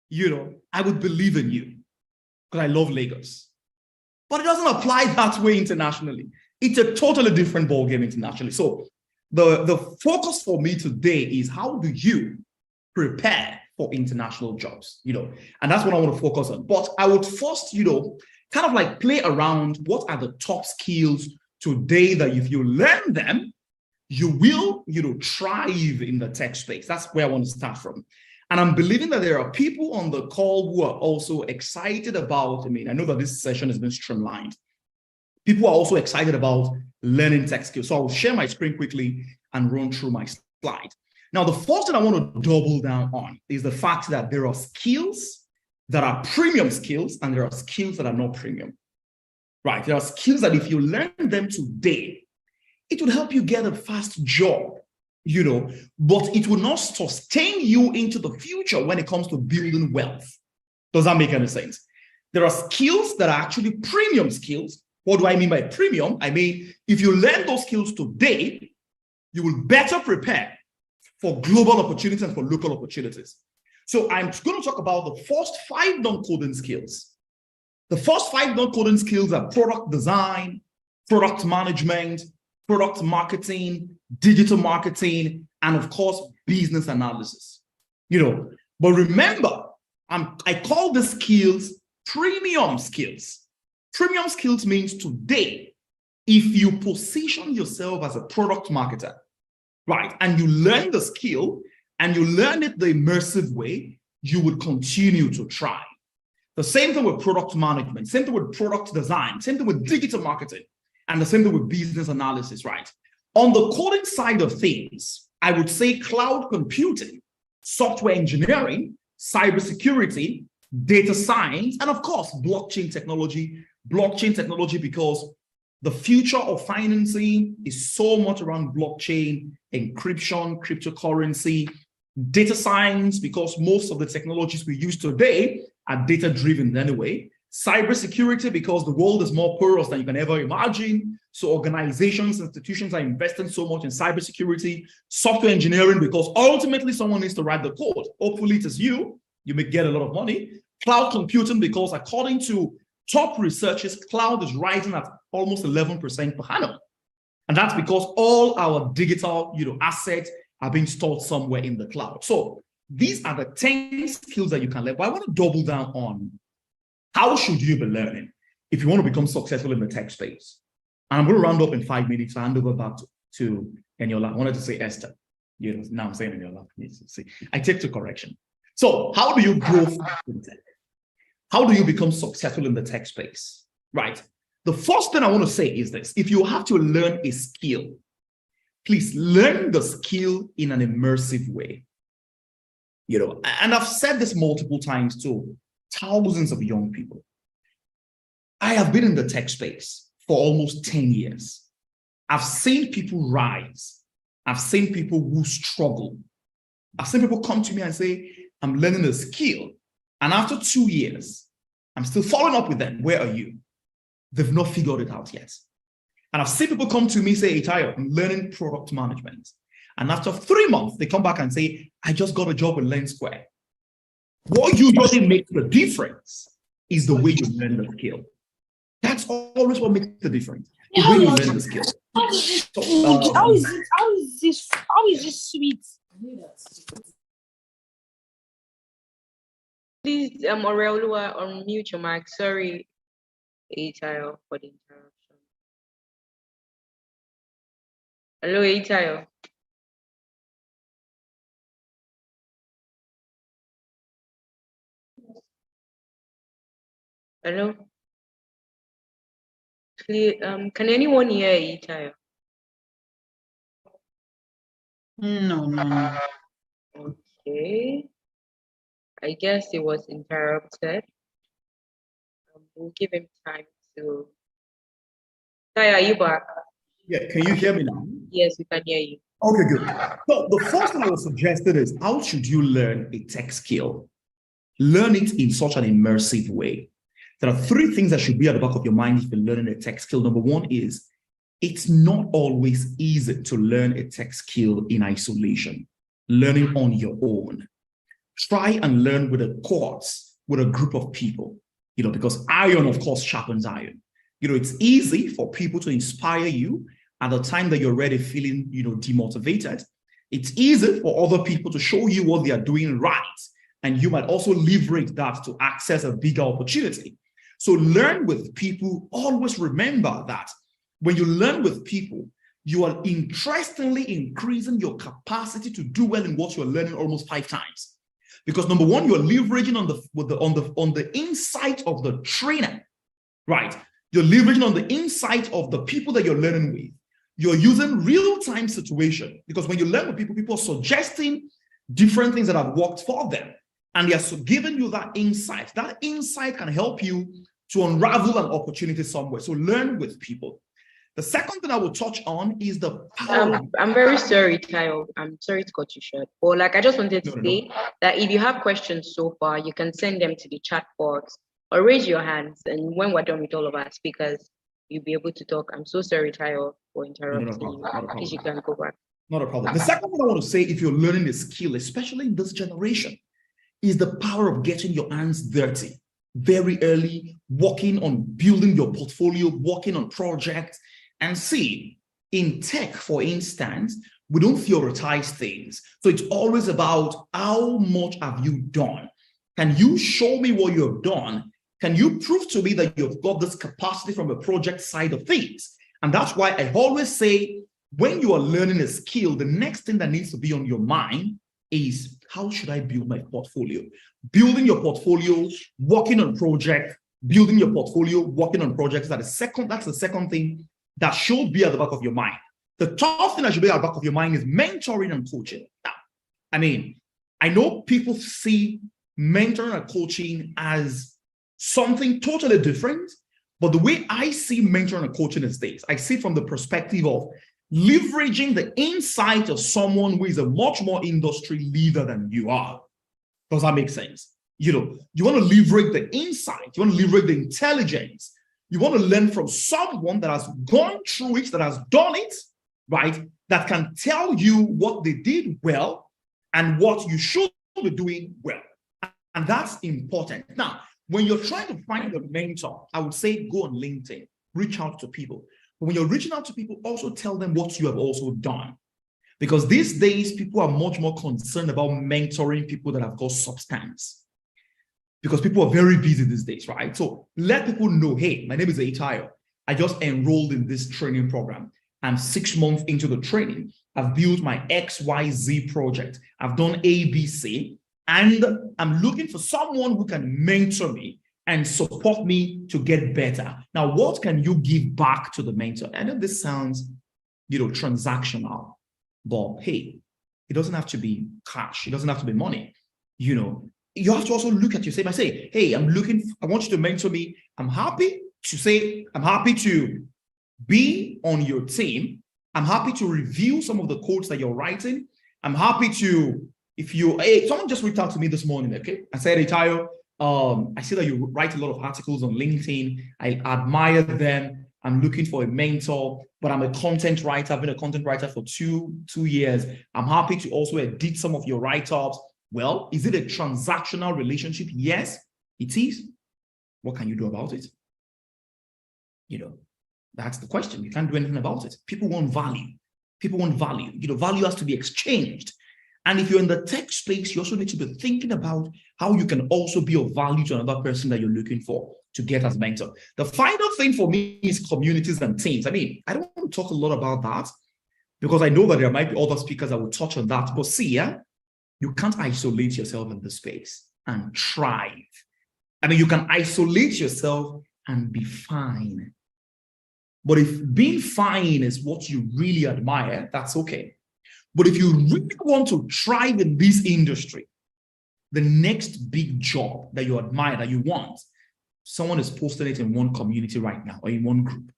you know, I would believe in you because I love Lagos. But it doesn't apply that way internationally. It's a totally different ballgame internationally. So the focus for me today is how do you prepare for international jobs, you know, and that's what I want to focus on. But I would first, you know, kind of like play around what are the top skills today that if you learn them, you will, you know, thrive in the tech space. That's where I want to start from. And I'm believing that there are people on the call who are also excited about, I mean, I know that this session has been streamlined. People are also excited about learning tech skills. So I'll share my screen quickly and run through my slide. Now, the first thing I want to double down on is the fact that there are skills that are premium skills and there are skills that are not premium, right? There are skills that if you learn them today, it will help you get a fast job, but it will not sustain you into the future when it comes to building wealth. Does that make any sense? There are skills that are actually premium skills. What do I mean by premium? I mean, if you learn those skills today, you will better prepare for global opportunities and for local opportunities. So I'm going to talk about the first 5 non-coding skills. The first 5 non-coding skills are product design, product management, product marketing, digital marketing, and of course, business analysis. But remember, I call these skills premium skills. Premium skills means today, if you position yourself as a product marketer, right, and you learn the skill and you learn it the immersive way, you would continue to try. The same thing with product management, same thing with product design, same thing with digital marketing, and the same thing with business analysis, right? On the coding side of things, I would say cloud computing, software engineering, cybersecurity, data science, and of course, blockchain technology. Blockchain technology because the future of financing is so much around blockchain, encryption, cryptocurrency, data science, because most of the technologies we use today are data-driven anyway. Cybersecurity, because the world is more porous than you can ever imagine. So organizations, institutions are investing so much in cybersecurity. Software engineering, because ultimately someone needs to write the code. Hopefully it is you. You may get a lot of money. Cloud computing, because according to top researchers, cloud is rising at almost 11% per annum. And that's because all our digital assets are being stored somewhere in the cloud. So these are the 10 skills that you can learn. But I want to double down on how should you be learning if you want to become successful in the tech space. And I'm going to round up in 5 minutes. I hand over back to Eniola. I wanted to say Esther. Now I'm saying Eniola. See, I take to correction. So how do you grow in tech? How do you become successful in the tech space? Right. The first thing I want to say is this. If you have to learn a skill, please learn the skill in an immersive way. And I've said this multiple times to thousands of young people. I have been in the tech space for almost 10 years. I've seen people rise. I've seen people who struggle. I've seen people come to me and say, I'm learning a skill. And after 2 years, I'm still following up with them. Where are you? They've not figured it out yet. And I've seen people come to me say, Itayo, I'm learning product management. And after 3 months, they come back and say, I just got a job with Lens Square. What usually makes the difference is the way you learn the skill. That's always what makes the difference. The way you learn the skill. So, how is this sweet? Please, Oreolua, unmute your mic. Sorry, Itayo, for the interruption. Hello, Itayo. Hello. Please, can anyone hear Itayo? No. Okay. I guess it was interrupted. We'll give him time to. Itayo, are you back? Yeah, can you hear me now? Yes, we can hear you. Okay, good. So the first thing I would suggest is, how should you learn a tech skill? Learn it in such an immersive way. There are 3 things that should be at the back of your mind if you're learning a tech skill. Number 1 is, it's not always easy to learn a tech skill in isolation. Learning on your own. Try and learn with a course, with a group of people, because iron, of course, sharpens iron. It's easy for people to inspire you at the time that you're already feeling, demotivated. It's easy for other people to show you what they are doing right. And you might also leverage that to access a bigger opportunity. So learn with people. Always remember that when you learn with people, you are interestingly increasing your capacity to do well in what you're learning almost 5 times. Because number 1, you're leveraging on the insight of the trainer, right? You're leveraging on the insight of the people that you're learning with. You're using real-time situation, because when you learn with people, people are suggesting different things that have worked for them. And they are giving you that insight. That insight can help you to unravel an opportunity somewhere. So learn with people. The second thing I will touch on is the power. I'm very sorry, Tayo. I'm sorry to cut you short. But like I just wanted to say that if you have questions so far, you can send them to the chat box or raise your hands. And when we're done with all of our speakers, you'll be able to talk. I'm so sorry, Tayo, for interrupting you. Please, you can go back. Not a problem. The second thing I want to say, if you're learning a skill, especially in this generation, is the power of getting your hands dirty very early, working on building your portfolio, working on projects. And see, in tech, for instance, we don't theorize things. So it's always about how much have you done? Can you show me what you have done? Can you prove to me that you've got this capacity from a project side of things? And that's why I always say, when you are learning a skill, the next thing that needs to be on your mind is, how should I build my portfolio? Building your portfolio, working on projects, building your portfolio, working on projects. That's the second thing that should be at the back of your mind. The third thing that should be at the back of your mind is mentoring and coaching. Now, I mean, I know people see mentoring and coaching as something totally different, but the way I see mentoring and coaching is this. I see it from the perspective of leveraging the insight of someone who is a much more industry leader than you are. Does that make sense? You know, you want to leverage the insight, you want to leverage the intelligence. You want to learn from someone that has gone through it, that has done it, right? That can tell you what they did well and what you should be doing well. And that's important. Now, when you're trying to find a mentor, I would say go on LinkedIn, reach out to people. But when you're reaching out to people, also tell them what you have also done. Because these days, people are much more concerned about mentoring people that have got substance. Because people are very busy these days, right? So let people know, hey, my name is Tayo. I just enrolled in this training program. I'm 6 months into the training. I've built my XYZ project. I've done ABC, and I'm looking for someone who can mentor me and support me to get better. Now, what can you give back to the mentor? I know this sounds, transactional, but hey, it doesn't have to be cash. It doesn't have to be money. You have to also look at yourself and say, hey, I want you to mentor me. I'm happy to be on your team. I'm happy to review some of the codes that you're writing. I'm happy to, someone just reached out to me this morning, okay? I said, hey, Tayo, I see that you write a lot of articles on LinkedIn. I admire them. I'm looking for a mentor, but I'm a content writer. I've been a content writer for two years. I'm happy to also edit some of your write-ups. Well, is it a transactional relationship? Yes, it is. What can you do about it? That's the question. You can't do anything about it. People want value. People want value. Value has to be exchanged. And if you're in the tech space, you also need to be thinking about how you can also be of value to another person that you're looking for to get as mentor. The final thing for me is communities and teams. I mean, I don't want to talk a lot about that because I know that there might be other speakers that will touch on that. But see, you can't isolate yourself in this space and thrive. I mean, you can isolate yourself and be fine. But if being fine is what you really admire, that's okay. But if you really want to thrive in this industry, the next big job that you admire, that you want, someone is posting it in one community right now or in one group.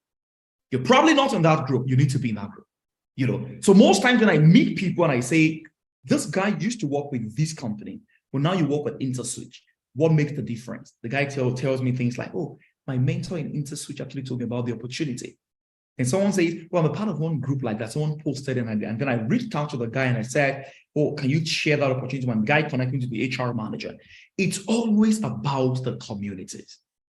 You're probably not in that group. You need to be in that group. So most times when I meet people and I say, this guy used to work with this company, but now you work with InterSwitch. What makes the difference? The guy tells me things like, oh, my mentor in InterSwitch actually told me about the opportunity. And someone says, well, I'm a part of one group like that. Someone posted it, and then I reached out to the guy and I said, oh, can you share that opportunity? When the guy connected me to the HR manager. It's always about the communities,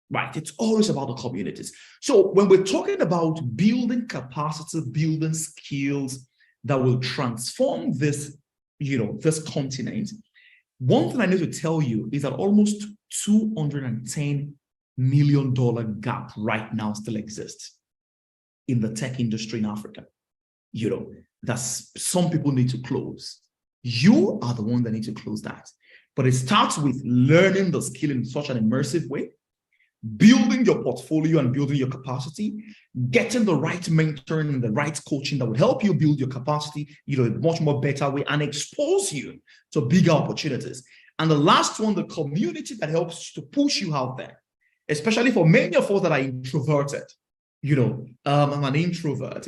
right? It's always about the communities. So when we're talking about building capacity, building skills that will transform this, this continent, one thing I need to tell you is that almost $210 million gap right now still exists in the tech industry in Africa. That's some people need to close. You are the one that need to close that. But it starts with learning the skill in such an immersive way, building your portfolio and building your capacity, getting the right mentoring and the right coaching that will help you build your capacity, in a much more better way and expose you to bigger opportunities. And the last one, the community that helps to push you out there, especially for many of us that are introverted. I'm an introvert.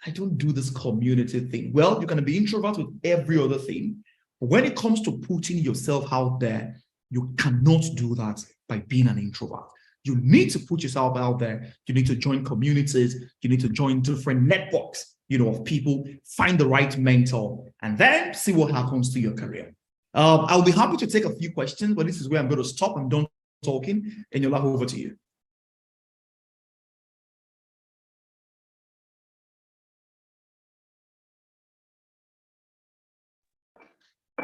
I don't do this community thing. Well, you're going to be introvert with every other thing. But when it comes to putting yourself out there, you cannot do that by being an introvert. You need to put yourself out there. You need to join communities. You need to join different networks, of people, find the right mentor, and then see what happens to your career. I'll be happy to take a few questions, but this is where I'm going to stop. I'm done talking. Eniola, over to you.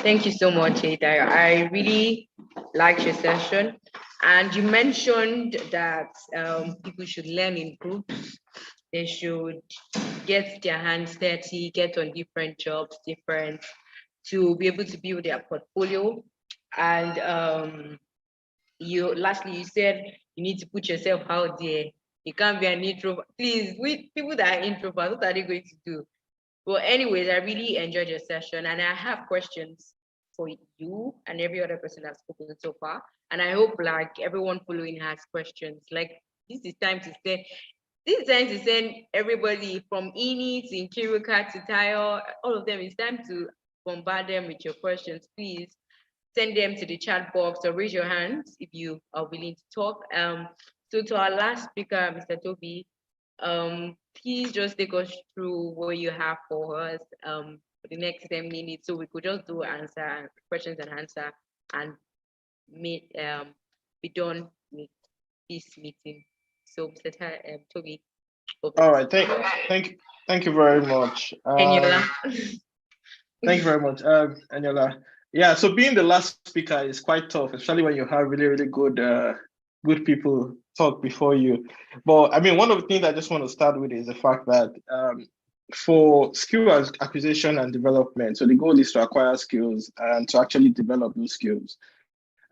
Thank you so much, Edayo. I really liked your session. And you mentioned that people should learn in groups. They should get their hands dirty, get on different jobs, to be able to build their portfolio. And lastly, you said you need to put yourself out there. You can't be an introvert. Please, with people that are introverts, what are they going to do? Well, anyways, I really enjoyed your session, and I have questions for you and every other person that's spoken so far. And I hope like everyone following has questions. Like this is time to send everybody from Ini to Nkiruka to Tayo, all of them. It's time to bombard them with your questions. Please send them to the chat box or raise your hands if you are willing to talk. So to our last speaker, Mr. Toby, please just take us through what you have for us for the next 10 minutes, so we could just do questions and answer and be done with this meeting. So Mr. Toby. All right, thank you very much. Eniola. Thank you very much, Eniola. Yeah, so being the last speaker is quite tough, especially when you have really, really good people talk before you. But I mean, one of the things I just want to start with is the fact that for skill acquisition and development, so the goal is to acquire skills and to actually develop those skills.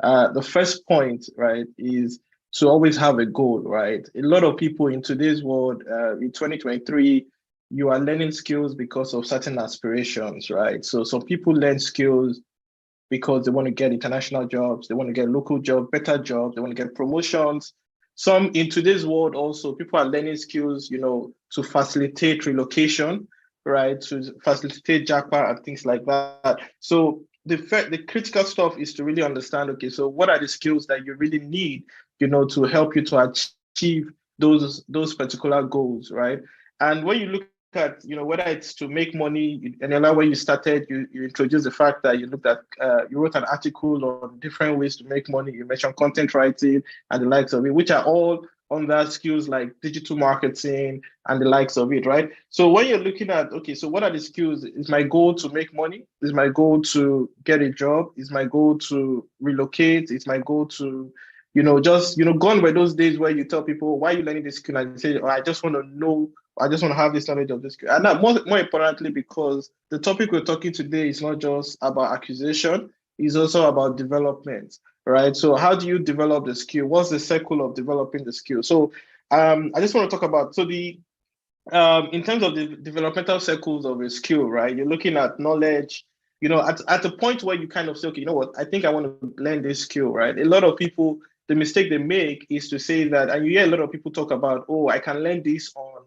The first point, right, is to always have a goal, right? A lot of people in today's world, in 2023, you are learning skills because of certain aspirations, right? So some people learn skills because they want to get international jobs, they want to get local jobs, better jobs, they want to get promotions. Some in today's world also, people are learning skills, to facilitate relocation, right? To facilitate JAPA and things like that. So the critical stuff is to really understand, okay, so what are the skills that you really need, to help you to achieve those particular goals, right? And when you look at, whether it's to make money, and another way you started, you introduced the fact that you looked at, you wrote an article on different ways to make money. You mentioned content writing and the likes of it, which are all on that skills like digital marketing and the likes of it, right? So when you're looking at, okay, so what are the skills? Is my goal to make money? Is my goal to get a job? Is my goal to relocate? Is my goal to, gone were those days where you tell people, why are you learning this skill? And you say, oh, I just want to know, I just want to have this knowledge of this skill. And that more importantly, because the topic we're talking today is not just about acquisition, it's also about development, right? So how do you develop the skill? What's the circle of developing the skill? So I just want to talk about, so the in terms of the developmental circles of a skill, right? You're looking at knowledge, at the point where you kind of say, okay, you know what, I think I want to learn this skill, right? A lot of people, the mistake they make is to say that, and you hear a lot of people talk about, oh, I can learn this on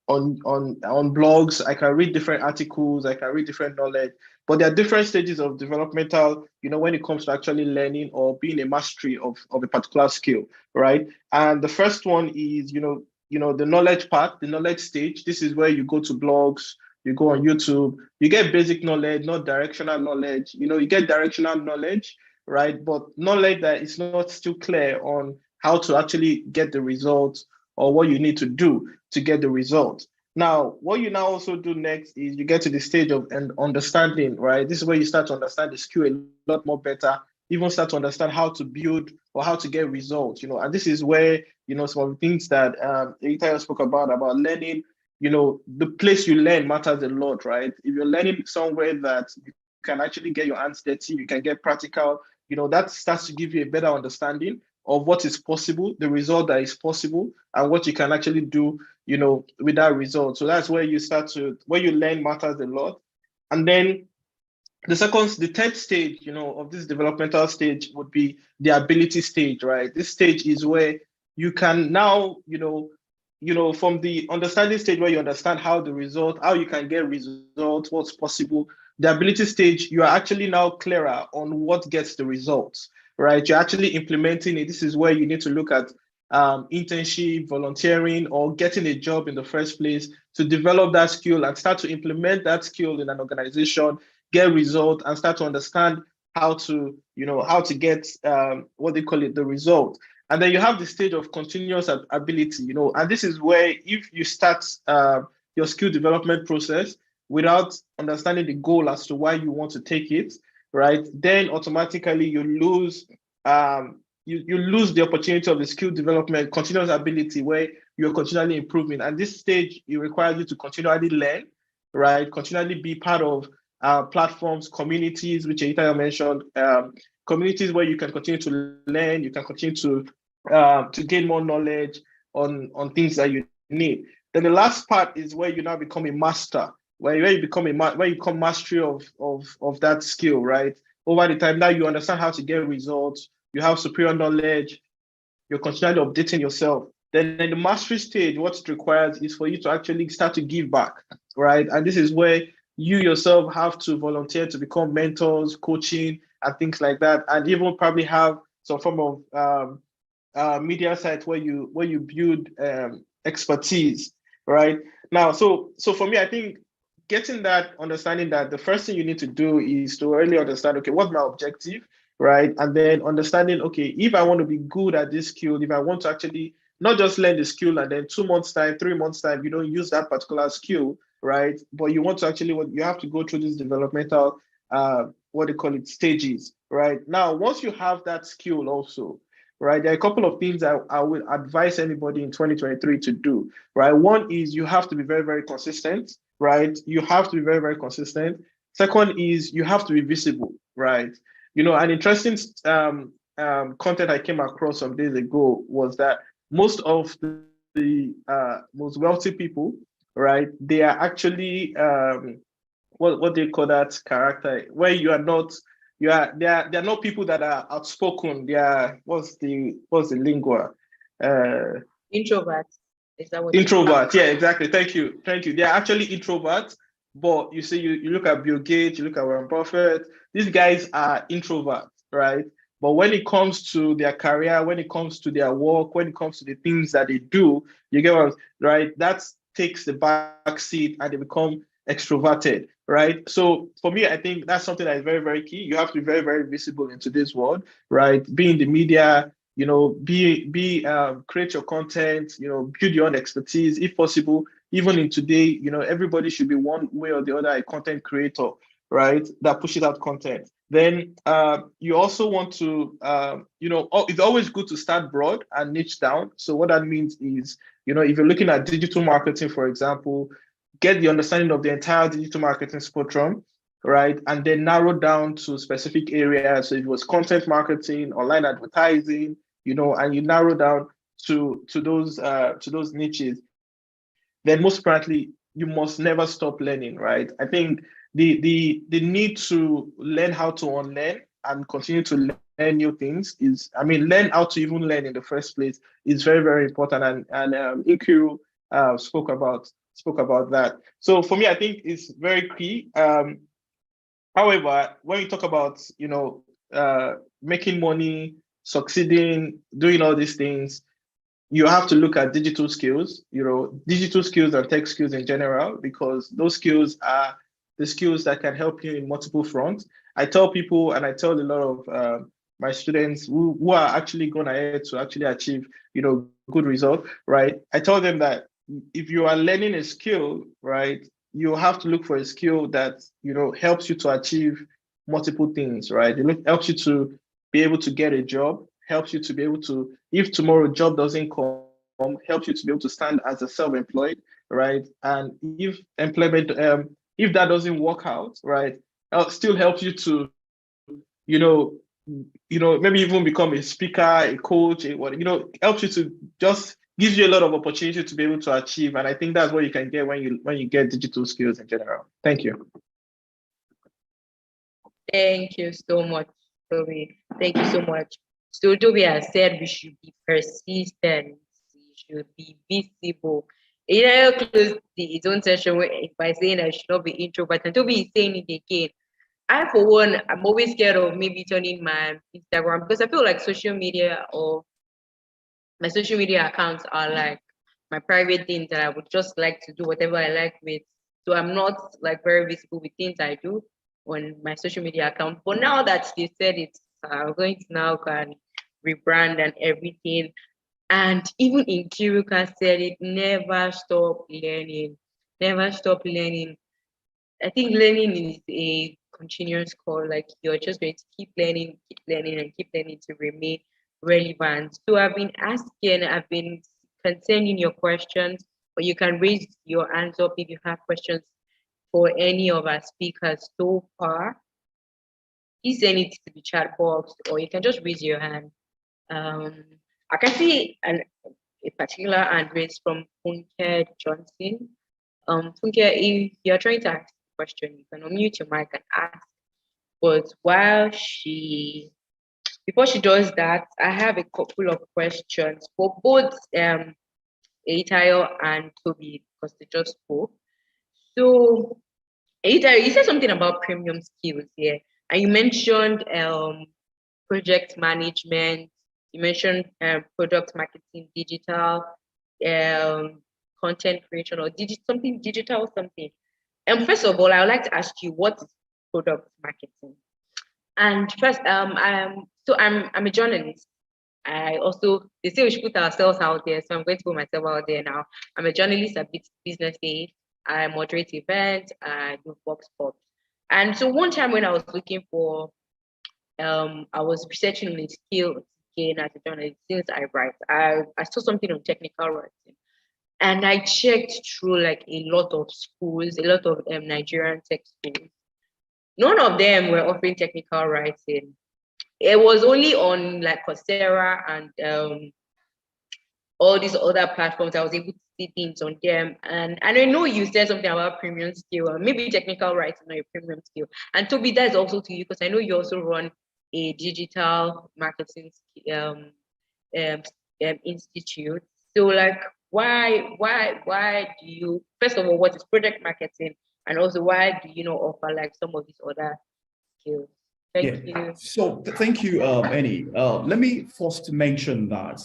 blogs, I can read different articles, I can read different knowledge, but there are different stages of developmental, when it comes to actually learning or being a mastery of a particular skill, right? And the first one is, the knowledge part, the knowledge stage. This is where you go to blogs, you go on YouTube, you get basic knowledge, not directional knowledge. You get directional knowledge, right? But knowledge that is not still clear on how to actually get the results or what you need to do to get the result. Now, what you now also do next is you get to the stage of understanding, right? This is where you start to understand the skill a lot more better, even start to understand how to build or how to get results, and this is where, some of the things that Edayo spoke about learning, the place you learn matters a lot, right? If you're learning somewhere that you can actually get your hands dirty, you can get practical, that starts to give you a better understanding of what is possible, the result that is possible, and what you can actually do, with that result. So that's where you where you learn matters a lot. And then the third stage, of this developmental stage would be the ability stage, right? This stage is where you can now, from the understanding stage where you understand how you can get results, what's possible, the ability stage, you are actually now clearer on what gets the results, right? You're actually implementing it. This is where you need to look at internship, volunteering, or getting a job in the first place to develop that skill and start to implement that skill in an organization, get results, and start to understand how to get what they call it, the result. And then you have the stage of continuous ability, and this is where if you start your skill development process without understanding the goal as to why you want to take it, right, then automatically you lose you lose the opportunity of the skill development, continuous ability, where you're continually improving. And this stage, it requires you to continually learn, right? Continually be part of platforms, communities, which Aita mentioned, communities where you can continue to learn, you can continue to gain more knowledge on things that you need. Then the last part is where you now become a master, where you become mastery of that skill, right? Over the time, now you understand how to get results, you have superior knowledge, you're continually updating yourself. Then in the mastery stage, what it requires is for you to actually start to give back, right? And this is where you yourself have to volunteer to become mentors, coaching, and things like that, and even probably have some form of media site where you build expertise, right? Now, so for me, I think getting that understanding that the first thing you need to do is to really understand, okay, what's my objective, right? And then understanding, okay, if I want to be good at this skill, if I want to actually not just learn the skill and then 2 months time, 3 months time, you don't use that particular skill, right? But you want to actually, you have to go through this developmental, what they call it, stages, right? Now, once you have that skill also, right, there are a couple of things I would advise anybody in 2023 to do, right? One is you have to be very, very consistent, right? You have to be very, very consistent. Second is you have to be visible, right? An interesting content I came across some days ago was that most of the most wealthy people, right, they are actually what they call that character, where they are not people that are outspoken. They are what's the lingua? Introvert. Is that what Introvert, yeah, exactly. Thank you. They are actually introverts, but you see, you look at Bill Gates, you look at Warren Buffett, these guys are introverts, right? But when it comes to their career, when it comes to their work, when it comes to the things that they do, you get what, right? That takes the back seat and they become extroverted, right? So for me, I think that's something that is very, very key. You have to be very, very visible in today's world, right? Be in the media, create your content, build your own expertise if possible. Even in today, everybody should be one way or the other a content creator, right? That pushes out content. Then you also want to, it's always good to start broad and niche down. So what that means is, if you're looking at digital marketing, for example, get the understanding of the entire digital marketing spectrum, right? And then narrow down to specific areas. So if it was content marketing, online advertising, and you narrow down to those niches, then most importantly, you must never stop learning, right? I think the need to learn how to unlearn and continue to learn new things learn how to even learn in the first place is very, very important. And Nkiru spoke about that. So for me, I think it's very key. However, when you talk about making money, succeeding, doing all these things, you have to look at digital skills, digital skills and tech skills in general, because those skills are the skills that can help you in multiple fronts. I tell people, and I tell a lot of my students who are actually going ahead to actually achieve, good results, right? I tell them that if you are learning a skill, right, you have to look for a skill that, helps you to achieve multiple things, right? It helps you to be able to get a job, helps you to be able to, if tomorrow a job doesn't come, helps you to be able to stand as a self-employed, right? And if employment, if that doesn't work out, right, still helps you to, maybe even become a speaker, a coach, helps you to just gives you a lot of opportunity to be able to achieve. And I think that's what you can get when you get digital skills in general. Thank you. Thank you so much, Toby. Thank you so much. So Toby has said we should be persistent. We should be visible. You close its own session by saying I should not be introvert, and Toby is saying it again. I, for one, I'm always scared of maybe turning my Instagram, because I feel like social media or my social media accounts are like my private things that I would just like to do whatever I like with. So I'm not like very visible with things I do on my social media account. But now that you said it, I'm going to now can rebrand and everything. And even in Kiruka said it, never stop learning. Never stop learning. I think learning is a continuous call. Like you're just going to keep learning and keep learning to remain relevant. So I've been asking, I've been sending your questions, or you can raise your hands up if you have questions for any of our speakers so far. Please send it to the chat box, or you can just raise your hand. I can see a particular hand raised from Funke Johnson. Funke, if you're trying to ask a question, you can unmute your mic and ask. But before she does that, I have a couple of questions for both Eitayo and Toby, because they just spoke. So, Eitayo, you said something about premium skills here, and you mentioned project management, you mentioned product marketing, digital, content creation, or digital something. And first of all, I would like to ask you, what is product marketing? And first, I'm a journalist. They say we should put ourselves out there, so I'm going to put myself out there now. I'm a journalist at Business Day. I moderate events, I do Vox Pops. And so one time when I was looking for, I was researching on the skill gain as a journalist since I write. I saw something on technical writing. And I checked through like a lot of schools, a lot of Nigerian tech schools. None of them were offering technical writing. It was only on like Coursera and all these other platforms I was able to see things on them. And I know you said something about premium skill, or maybe technical writing or a premium skill. And Toby, that is also to you, because I know you also run a digital marketing institute. So like, why do you, first of all, what is product marketing? And also, why do you not offer like some of these other skills? Thank you. So thank you, Annie. Let me first mention that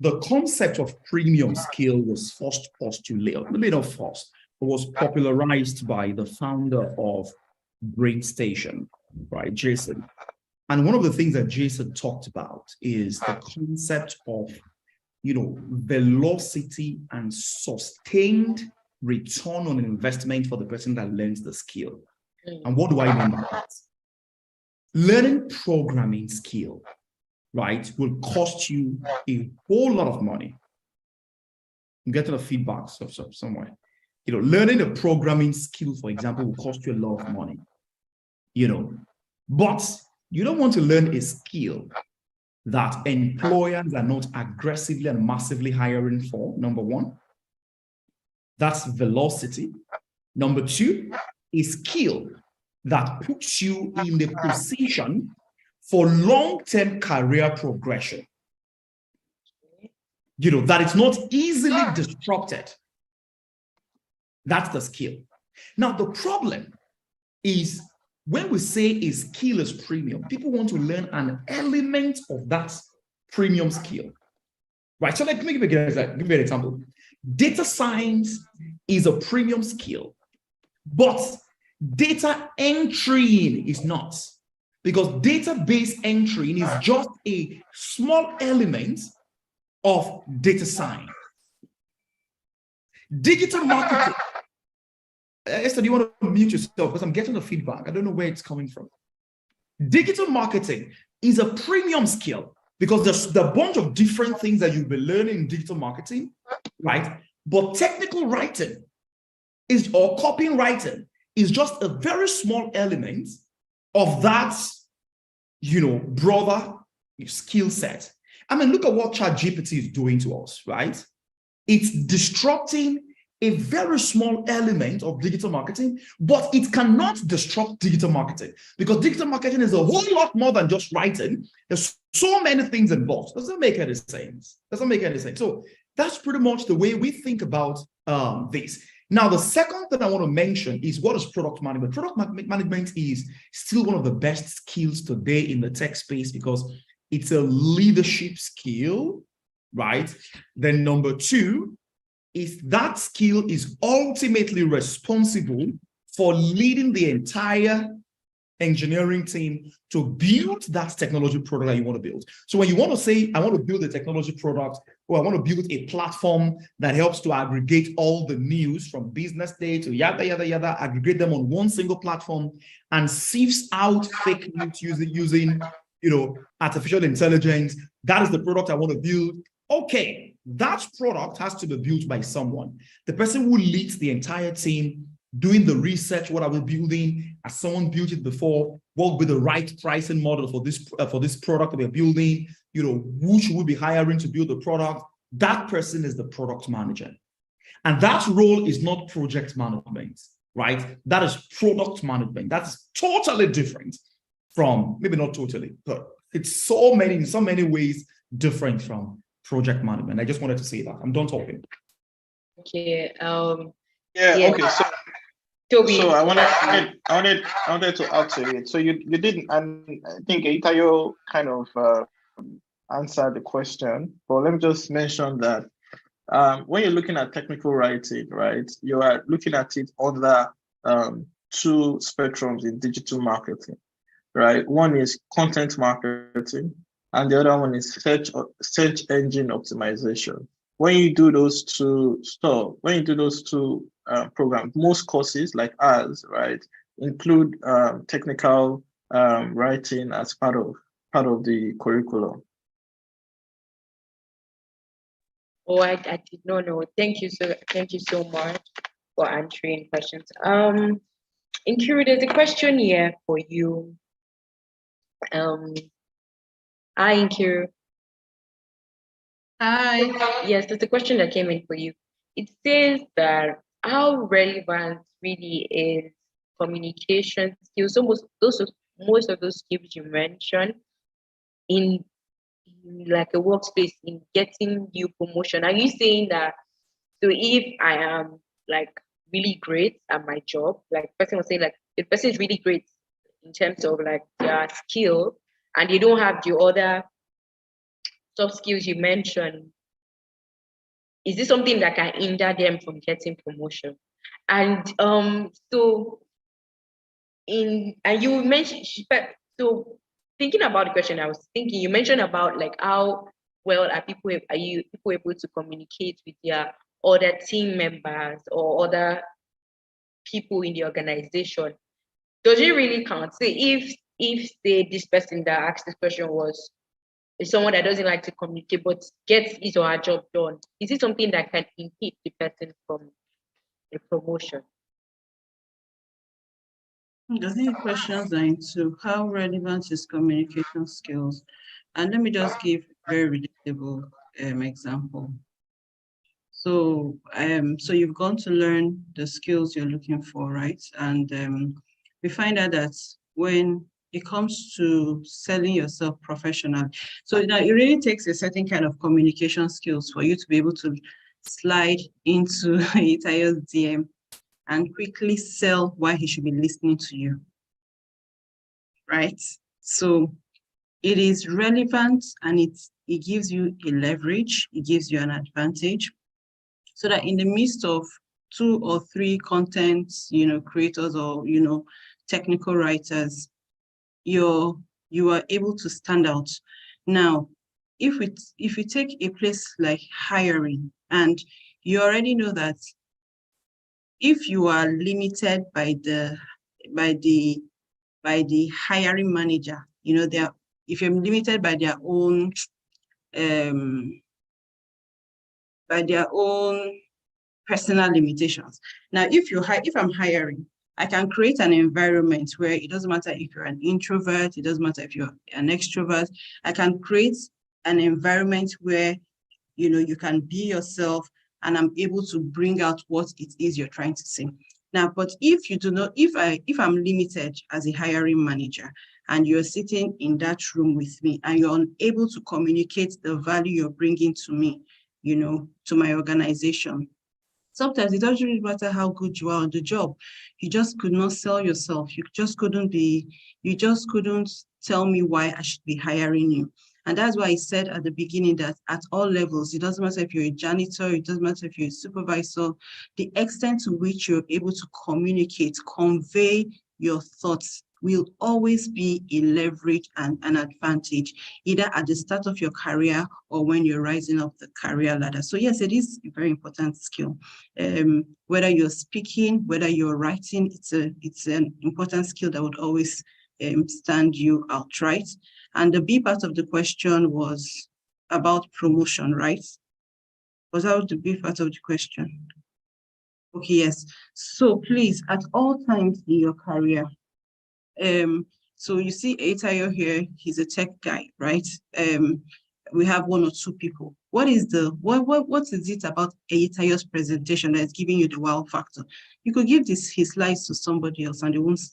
the concept of premium skill was first postulated, maybe not first, but was popularized by the founder of BrainStation, right, Jason. And one of the things that Jason talked about is the concept of, velocity and sustained return on investment for the person that learns the skill. And what do I mean by that? Learning programming skill, right, will cost you a whole lot of money. I'm getting a feedback somewhere. Learning a programming skill, for example, will cost you a lot of money. But you don't want to learn a skill that employers are not aggressively and massively hiring for, number one. That's velocity. Number two, a skill that puts you in the position for long-term career progression. That it's not easily disrupted. That's the skill. Now, the problem is when we say a skill is premium, people want to learn an element of that premium skill, right? So let me give you an example. Data science is a premium skill, but data entering is not, because database entering is just a small element of data science. Digital marketing. Esther, do you want to mute yourself? Because I'm getting the feedback. I don't know where it's coming from. Digital marketing is a premium skill because there's a bunch of different things that you'll be learning in digital marketing, right? But technical writing or copywriting is just a very small element of that, broader skill set. I mean, look at what ChatGPT is doing to us, right? It's disrupting a very small element of digital marketing, but it cannot disrupt digital marketing because digital marketing is a whole lot more than just writing. There's so many things involved. Doesn't make any sense. So That's pretty much the way we think about this. Now, the second thing I want to mention is what is product management? Management is still one of the best skills today in the tech space because it's a leadership skill, right? Then number two is that skill is ultimately responsible for leading the entire engineering team to build that technology product that you want to build. So when you want to say, I want to build a technology product, or I want to build a platform that helps to aggregate all the news from business day to yada, yada, yada, aggregate them on one single platform and sifts out fake news using artificial intelligence. That is the product I want to build. Okay, that product has to be built by someone. The person who leads the entire team, doing the research, what are we building? Has someone built it before? What will be the right pricing model for this product that we're building? Who should we be hiring to build the product? That person is the product manager. And that role is not project management, right? That is product management. That's totally different from, maybe not totally, but it's in so many ways different from project management. I just wanted to say that. I'm done talking. Okay. Yeah. Okay. So, Toby. So I wanted to add to it. So you didn't, and I think Itayo kind of answered the question. But let me just mention that when you're looking at technical writing, right, you are looking at it under two spectrums in digital marketing, right? One is content marketing, and the other one is search engine optimization. When you do those two programs, most courses like ours, right, include technical writing as part of the curriculum. Oh, I did not know. Thank you so much for answering questions. Nkiru, there's a question here for you. Hi, Nkiru. Hi. Yes, there's a question that came in for you. It says that how relevant really is communication skills? So most of those skills you mentioned in like a workspace in getting you promotion. Are you saying that, so if I am like really great at my job, like the person was saying, like the person is really great in terms of like their skill and they don't have the other soft skills you mentioned, is this something that can hinder them from getting promotion? And you mentioned, so thinking about the question, I was thinking, you mentioned about like how well are people able to communicate with their other team members or other people in the organization. Does it really count? Say if say this person that asked this question is someone that doesn't like to communicate but gets his or her job done, is it something that can impede the person from a promotion? I think questions are into how relevant is communication skills. And let me just give a very relatable example. So you've gone to learn the skills you're looking for, right? And we find out that when it comes to selling yourself professionally, so now it really takes a certain kind of communication skills for you to be able to slide into Itayo's DM and quickly sell why he should be listening to you, right? So it is relevant and it gives you a leverage, it gives you an advantage, so that in the midst of 2 or 3 content, creators or, technical writers, you are able to stand out. Now, if you take a place like hiring, and you already know that if you are limited by the hiring manager, if you're limited by their own personal limitations. Now, if I'm hiring, I can create an environment where it doesn't matter if you're an introvert, it doesn't matter if you're an extrovert. I can create an environment where you can be yourself, and I'm able to bring out what it is you're trying to say. Now, but if you do not, if I'm limited as a hiring manager and you're sitting in that room with me and you're unable to communicate the value you're bringing to me, you know, to my organization. Sometimes it doesn't really matter how good you are on the job. You just could not sell yourself. You just couldn't tell me why I should be hiring you. And that's why I said at the beginning that at all levels, it doesn't matter if you're a janitor, it doesn't matter if you're a supervisor, the extent to which you're able to communicate, convey your thoughts will always be a leverage and an advantage, either at the start of your career or when you're rising up the career ladder. So yes, it is a very important skill. Whether you're speaking, whether you're writing, it's an important skill that would always stand you out, right? And the B part of the question was about promotion, right? Was that the B part of the question? Okay, yes. So please, at all times in your career, so you see Aitayo here, he's a tech guy, right? We have one or two people. What is it about Aitayo's presentation that's giving you the wow factor? You could give his slides to somebody else and they won't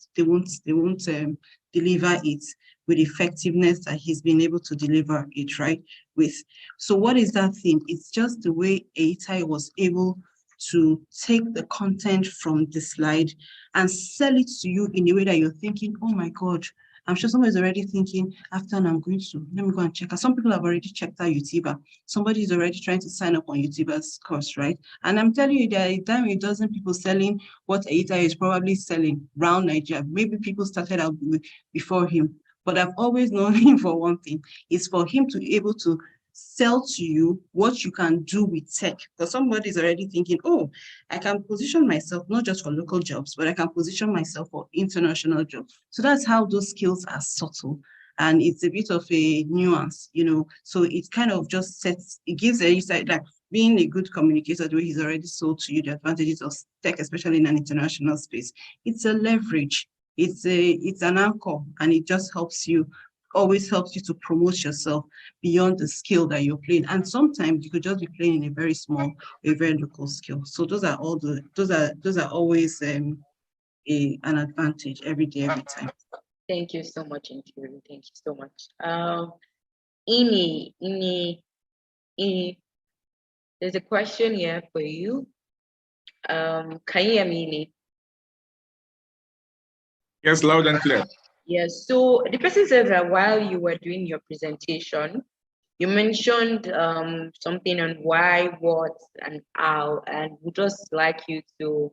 deliver it with effectiveness that he's been able to deliver it, right? So what is that thing? It's just the way Aitayo was able to take the content from the slide and sell it to you in a way that you're thinking, oh my God, I'm sure somebody's already thinking, after I'm going to, let me go and check out. Some people have already checked out Utiba. Somebody's already trying to sign up on Utiba's course, right? And I'm telling you, there are a dime a dozen people selling what Aitayo is probably selling around Nigeria. Maybe people started out before him, but I've always known him for one thing, is for him to be able to sell to you what you can do with tech. Because somebody's already thinking, oh, I can position myself not just for local jobs, but I can position myself for international jobs. So that's how those skills are subtle. And it's a bit of a nuance, you know. So it kind of just sets, it gives a insight, like being a good communicator, the way he's already sold to you the advantages of tech, especially in an international space. It's a leverage. It's an anchor, and it just always helps you to promote yourself beyond the skill that you're playing. And sometimes you could just be playing in a very small, a very local skill. So those are always an advantage every day, every time. Thank you so much, Nkiru. Thank you so much. Ini, there's a question here for you. Can you hear me, Ini? Yes, loud and clear. Yes, so the person says that while you were doing your presentation, you mentioned something on why, what, and how, and would just like you to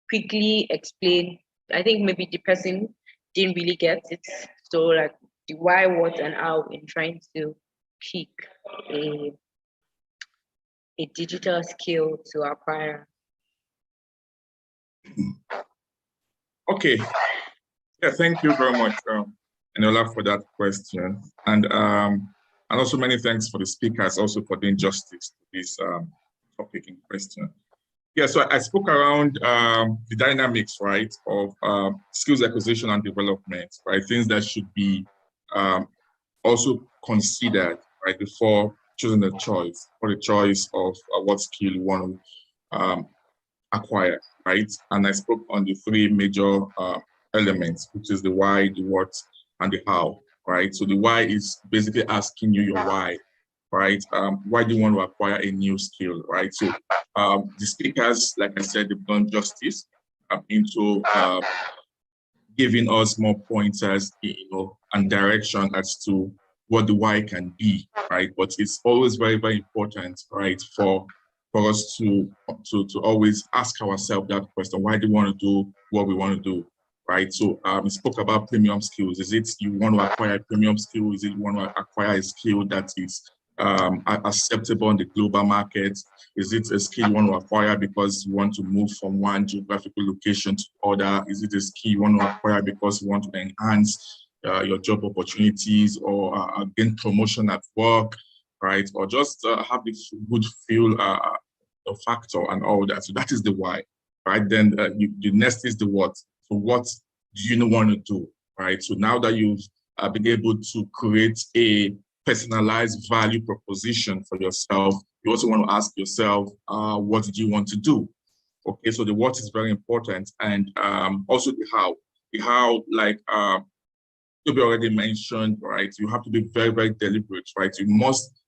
quickly explain. I think maybe the person didn't really get it. So like the why, what, and how in trying to pick a digital skill to acquire. Okay. Yeah, thank you very much, Enola, for that question. And also many thanks for the speakers also for doing justice to this topic in question. Yeah, so I spoke around the dynamics, right, of skills acquisition and development, right, things that should be also considered, right, before choosing the choice, or the choice of what skill you want to acquire, right? And I spoke on the three major elements, which is the why, the what, and the how, right? So the why is basically asking you your why, right? Why do you want to acquire a new skill, right? So the speakers, like I said, they've done justice into giving us more pointers, you know, and direction as to what the why can be, right? But it's always very, very important, right, for us to always ask ourselves that question: why do we want to do what we want to do? Right, so we spoke about premium skills. Is it you want to acquire a premium skill? Is it you want to acquire a skill that is acceptable in the global market? Is it a skill you want to acquire because you want to move from one geographical location to other? Is it a skill you want to acquire because you want to enhance your job opportunities or gain promotion at work, right? Or just have this good feel factor and all that. So that is the why, right? Then the next is the what. So what do you want to do, right? So now that you've been able to create a personalized value proposition for yourself, you also want to ask yourself, what do you want to do? Okay, so the what is very important, and also the how. The how, like Toby already mentioned, right? You have to be very, very deliberate, right? You must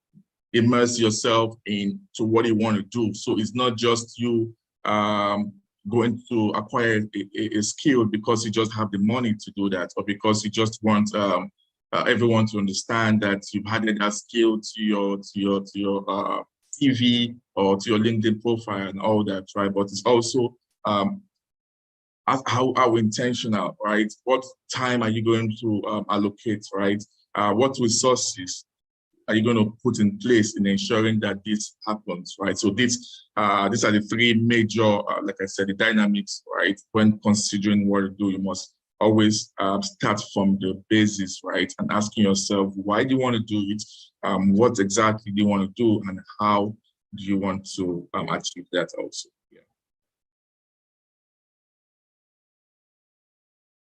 immerse yourself into what you want to do. So it's not just you going to acquire a skill because you just have the money to do that, or because you just want everyone to understand that you've added that skill to your CV or to your LinkedIn profile and all that, right? But it's also how intentional, right? What time are you going to allocate, right? What resources are you going to put in place in ensuring that this happens, right? So these are the three major, like I said, the dynamics, right? When considering what to do, you must always start from the basis, right? And asking yourself, why do you want to do it? What exactly do you want to do? And how do you want to achieve that also?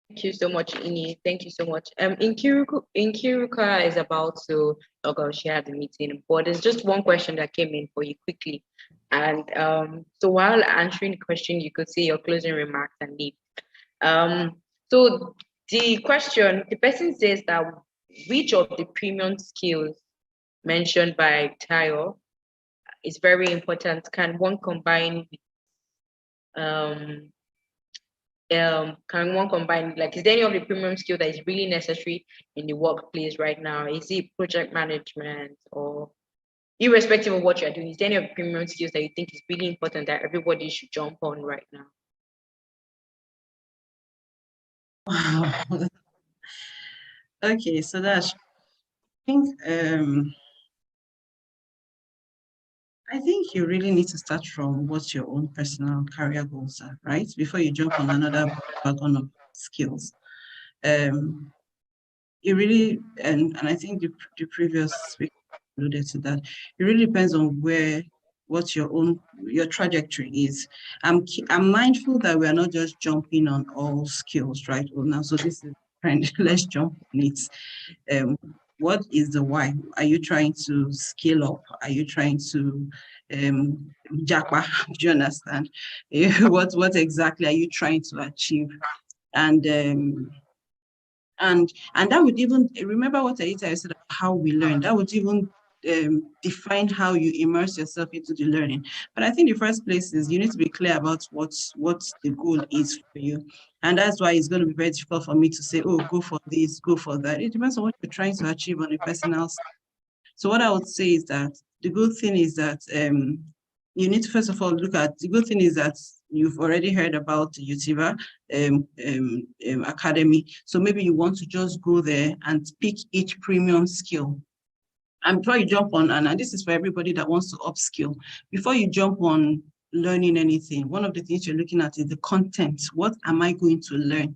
Thank you so much, Ini. Thank you so much. Nkiruka is about to she had the meeting, but there's just one question that came in for you quickly. And so while answering the question, you could say your closing remarks and leave. So the question, the person says that which of the premium skills mentioned by Tayo is very important? Can one combine like, is there any of the premium skill that is really necessary in the workplace right now? Is it project management, or irrespective of what you're doing, is there any of the premium skills that you think is really important that everybody should jump on right now? Wow. Okay, so that's, I think you really need to start from what your own personal career goals are, right? Before you jump on another wagon of skills. It really, and I think the previous speaker alluded to that, it really depends on what your trajectory is. I'm mindful that we are not just jumping on all skills right now. So this is let's jump on it. What is the why? Are you trying to scale up? Are you trying to japa? Do you understand? What exactly are you trying to achieve? And that would even, remember what Aita said about how we learn, that would even define how you immerse yourself into the learning. But I think the first place is you need to be clear about what the goal is for you. And that's why it's going to be very difficult for me to say, oh, go for this, go for that. It depends on what you're trying to achieve on a personal side. So what I would say is that the good thing is that you need to first of all look at, the good thing is that you've already heard about the Utiva Academy. So maybe you want to just go there and pick each premium skill. And before you jump on, and this is for everybody that wants to upskill, before you jump on learning anything, one of the things you're looking at is the content. What am I going to learn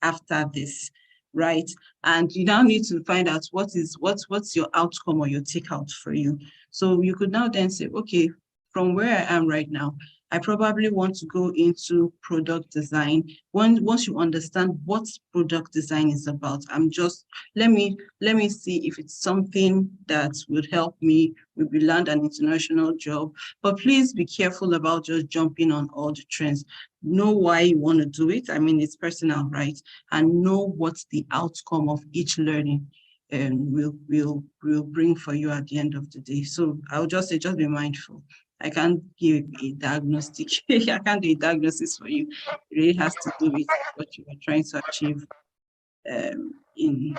after this, right? And you now need to find out what's your outcome or your takeout for you. So you could now then say, okay, from where I am right now, I probably want to go into product design. Once you understand what product design is about, let me see if it's something that would help me maybe land an international job. But please be careful about just jumping on all the trends. Know why you want to do it. I mean, it's personal, right? And know what the outcome of each learning will bring for you at the end of the day. So I'll just say, just be mindful. I can't give a diagnostic. I can't do a diagnosis for you. It really has to do with what you are trying to achieve in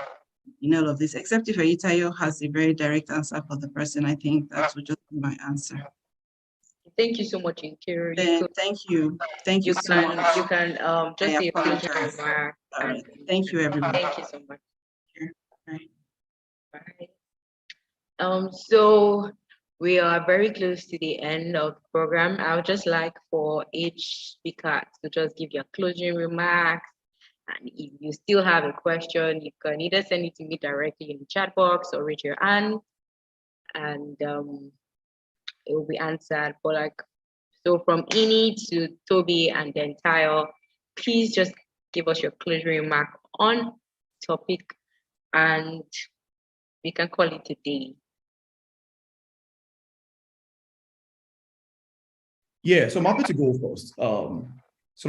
all of this. Except if Aitayo has a very direct answer for the person, I think that would just be my answer. Thank you so much, Nkiru. Thank you. Thank you so much. You can just say a closing remark. Thank you, everyone. Thank you so much. Bye. So we are very close to the end of the program. I would just like for each speaker to just give your closing remarks. And if you still have a question, you can either send it to me directly in the chat box or raise your hand, and it will be answered. But so from Ini to Toby and then Tayo, please just give us your closing remark on topic, and we can call it a day. Yeah, so I'm happy to go first. So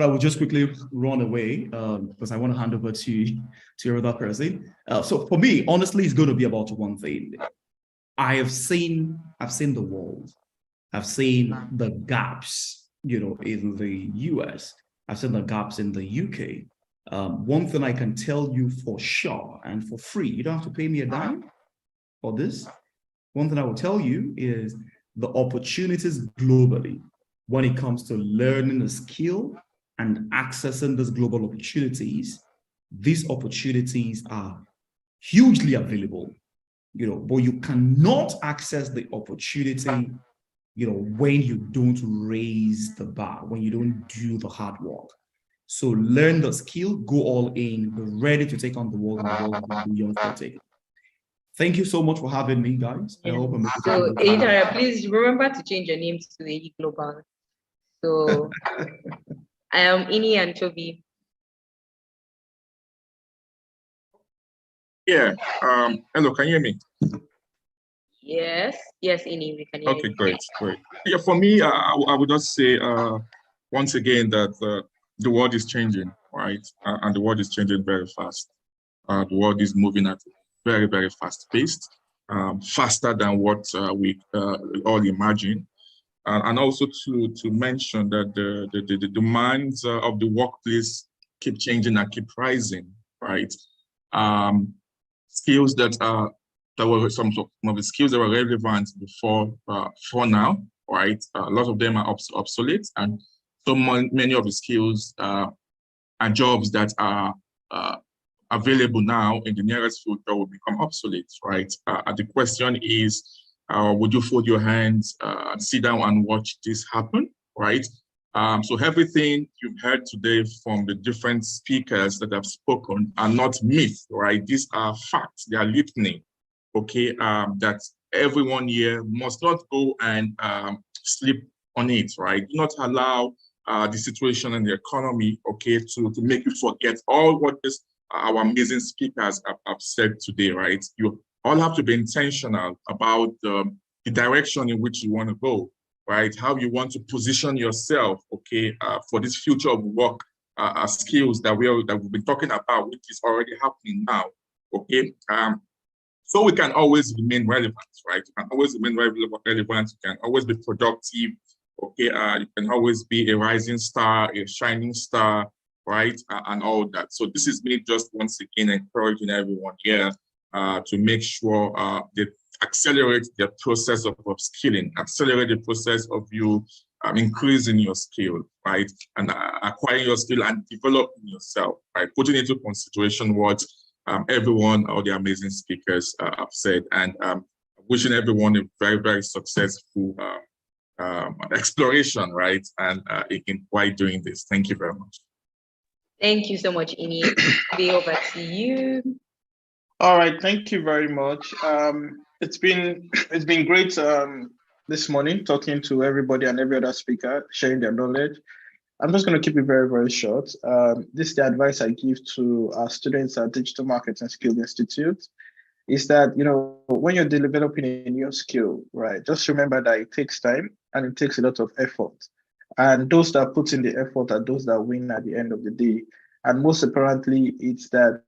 I will just quickly run away because I want to hand over to your other person. So for me, honestly, it's going to be about one thing. I've seen the world. I've seen the gaps, in the US. I've seen the gaps in the UK. One thing I can tell you for sure and for free, you don't have to pay me a dime for this. One thing I will tell you is the opportunities globally when it comes to learning a skill and accessing these global opportunities. These opportunities are hugely available, but you cannot access the opportunity, when you don't raise the bar, when you don't do the hard work. So learn the skill, go all in, be ready to take on the world, and the world will be yours for taking. Thank you so much for having me, guys. I hope I'm So, Eidara, please remember to change your names to AE Global. So, I am Ini Anchovy. Yeah. Hello, can you hear me? Yes, Ini, we can hear Okay, you. great. Yeah, for me, I would just say once again that the world is changing, right? And the world is changing very fast. The world is moving at very, very fast pace, faster than what we all imagine. And also to mention that the demands of the workplace keep changing and keep rising, right? Skills that were some of the skills that were relevant before for now, right? A lot of them are obsolete, and so many of the skills and jobs that are available now in the nearest future will become obsolete, right? The question is, would you fold your hands, sit down and watch this happen, right? So everything you've heard today from the different speakers that have spoken are not myths, right? These are facts, they are litany, okay? That everyone here must not go and sleep on it, right? Do not allow the situation in the economy, okay, to make you forget all what our amazing speakers have said today, right? You all have to be intentional about the direction in which you want to go, right? How you want to position yourself, okay, for this future of work skills that we've been talking about, which is already happening now, okay? So we can always remain relevant, right? You can always remain relevant. You can always be productive, okay? You can always be a rising star, a shining star, right? And all that. So this is me just once again encouraging everyone here to make sure they accelerate the process of upskilling, accelerate the process of you increasing your skill, right? And acquiring your skill and developing yourself, right? Putting into consideration what everyone, all the amazing speakers have said, and wishing everyone a very, very successful exploration, right? And while doing this. Thank you very much. Thank you so much, Ini. Be over to you. All right, thank you very much. It's been great this morning talking to everybody and every other speaker, sharing their knowledge. I'm just going to keep it very, very short. This is the advice I give to our students at Digital Marketing Skills Institute, is that, when you're developing a new skill, right, just remember that it takes time and it takes a lot of effort. And those that put in the effort are those that win at the end of the day. And most apparently, it's that,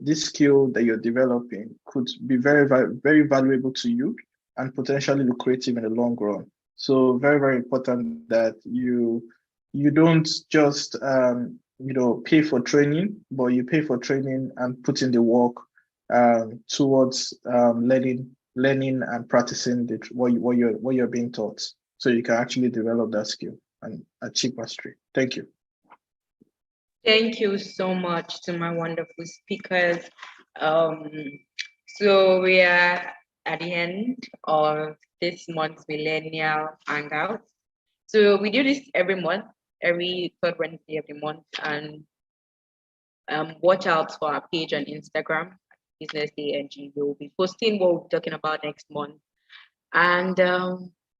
this skill that you're developing could be very, very, very valuable to you and potentially lucrative in the long run. So very, very important that you don't just, pay for training, but you pay for training and put in the work towards learning and practicing what you're being taught, so you can actually develop that skill and achieve mastery. Thank you. Thank you so much to my wonderful speakers. So we are at the end of this month's Millennial Hangout. So we do this every month, every third Wednesday of the month, and watch out for our page on Instagram, Business Day NG. We'll be posting what we'll be talking about next month, and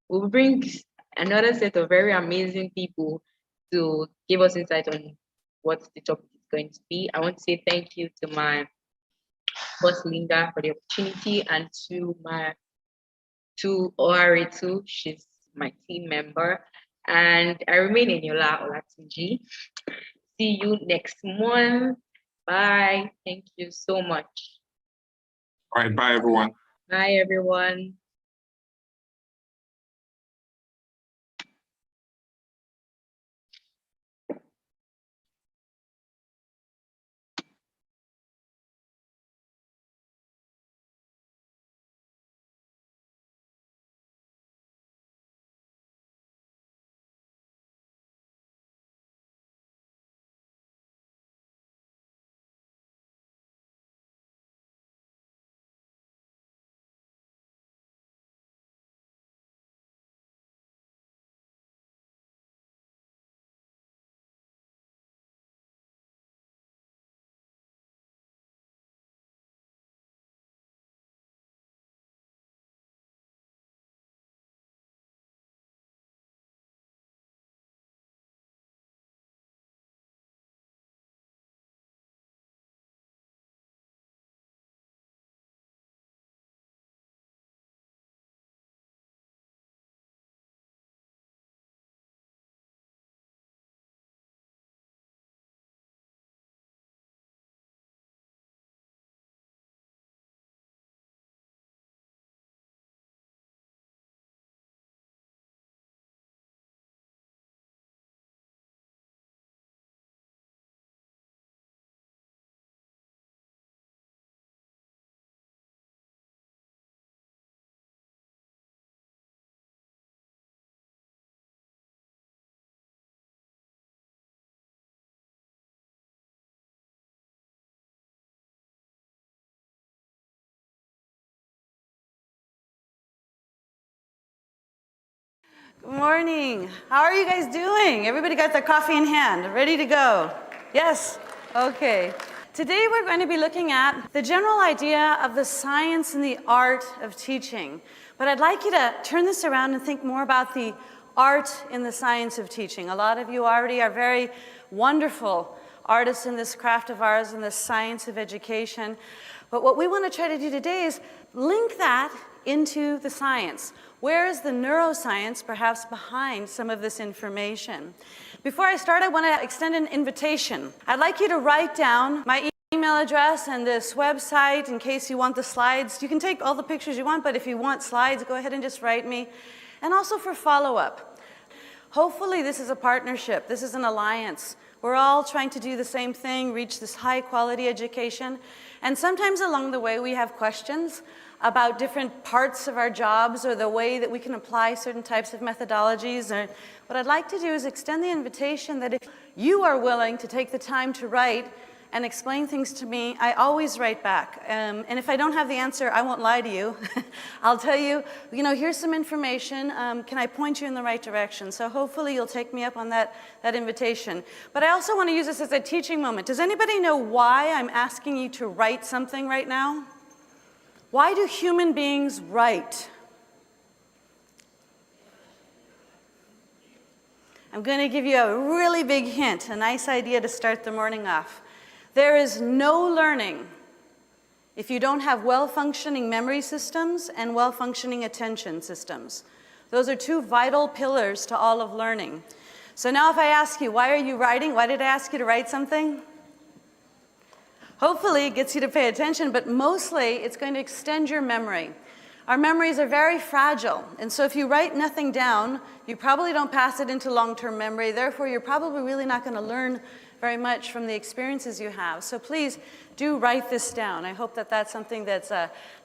we'll bring another set of very amazing people to give us insight on what the topic is going to be. I want to say thank you to my boss Linda for the opportunity, and to Oharetu, she's my team member, and I remain Eniola Olatunji. See you next month. Bye. Thank you so much. All right, bye everyone. Bye, everyone. Good morning. How are you guys doing? Everybody got their coffee in hand, ready to go? Yes? Okay. Today we're going to be looking at the general idea of the science and the art of teaching. But I'd like you to turn this around and think more about the art in the science of teaching. A lot of you already are very wonderful artists in this craft of ours, in the science of education. But what we want to try to do today is link that into the science. Where is the neuroscience perhaps behind some of this information? Before I start, I want to extend an invitation. I'd like you to write down my email address and this website in case you want the slides. You can take all the pictures you want, but if you want slides, go ahead and just write me. And also for follow-up. Hopefully this is a partnership. This is an alliance. We're all trying to do the same thing, reach this high-quality education. And sometimes along the way, we have questions about different parts of our jobs or the way that we can apply certain types of methodologies. Or what I'd like to do is extend the invitation that if you are willing to take the time to write and explain things to me, I always write back. And if I don't have the answer, I won't lie to you. I'll tell you, here's some information. Can I point you in the right direction? So hopefully you'll take me up on that invitation. But I also want to use this as a teaching moment. Does anybody know why I'm asking you to write something right now? Why do human beings write? I'm going to give you a really big hint, a nice idea to start the morning off. There is no learning if you don't have well-functioning memory systems and well-functioning attention systems. Those are two vital pillars to all of learning. So now if I ask you, why are you writing? Why did I ask you to write something? Hopefully it gets you to pay attention, but mostly it's going to extend your memory. Our memories are very fragile, and so if you write nothing down, you probably don't pass it into long-term memory. Therefore, you're probably really not going to learn very much from the experiences you have. So please do write this down. I hope that that's something that's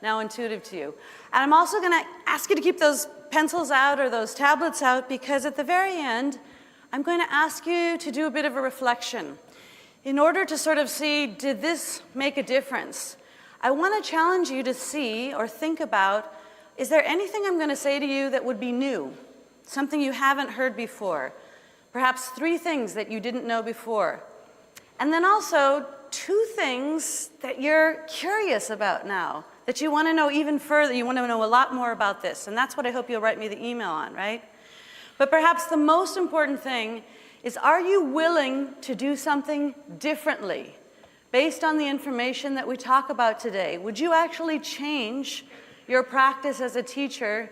now intuitive to you. And I'm also going to ask you to keep those pencils out or those tablets out, because at the very end, I'm going to ask you to do a bit of a reflection. In order to sort of see, did this make a difference? I want to challenge you to see or think about, is there anything I'm going to say to you that would be new? Something you haven't heard before? Perhaps 3 things that you didn't know before. And then also 2 things that you're curious about now, that you want to know even further. You want to know a lot more about this. And that's what I hope you'll write me the email on, right? But perhaps the most important thing is, are you willing to do something differently based on the information that we talk about today? Would you actually change your practice as a teacher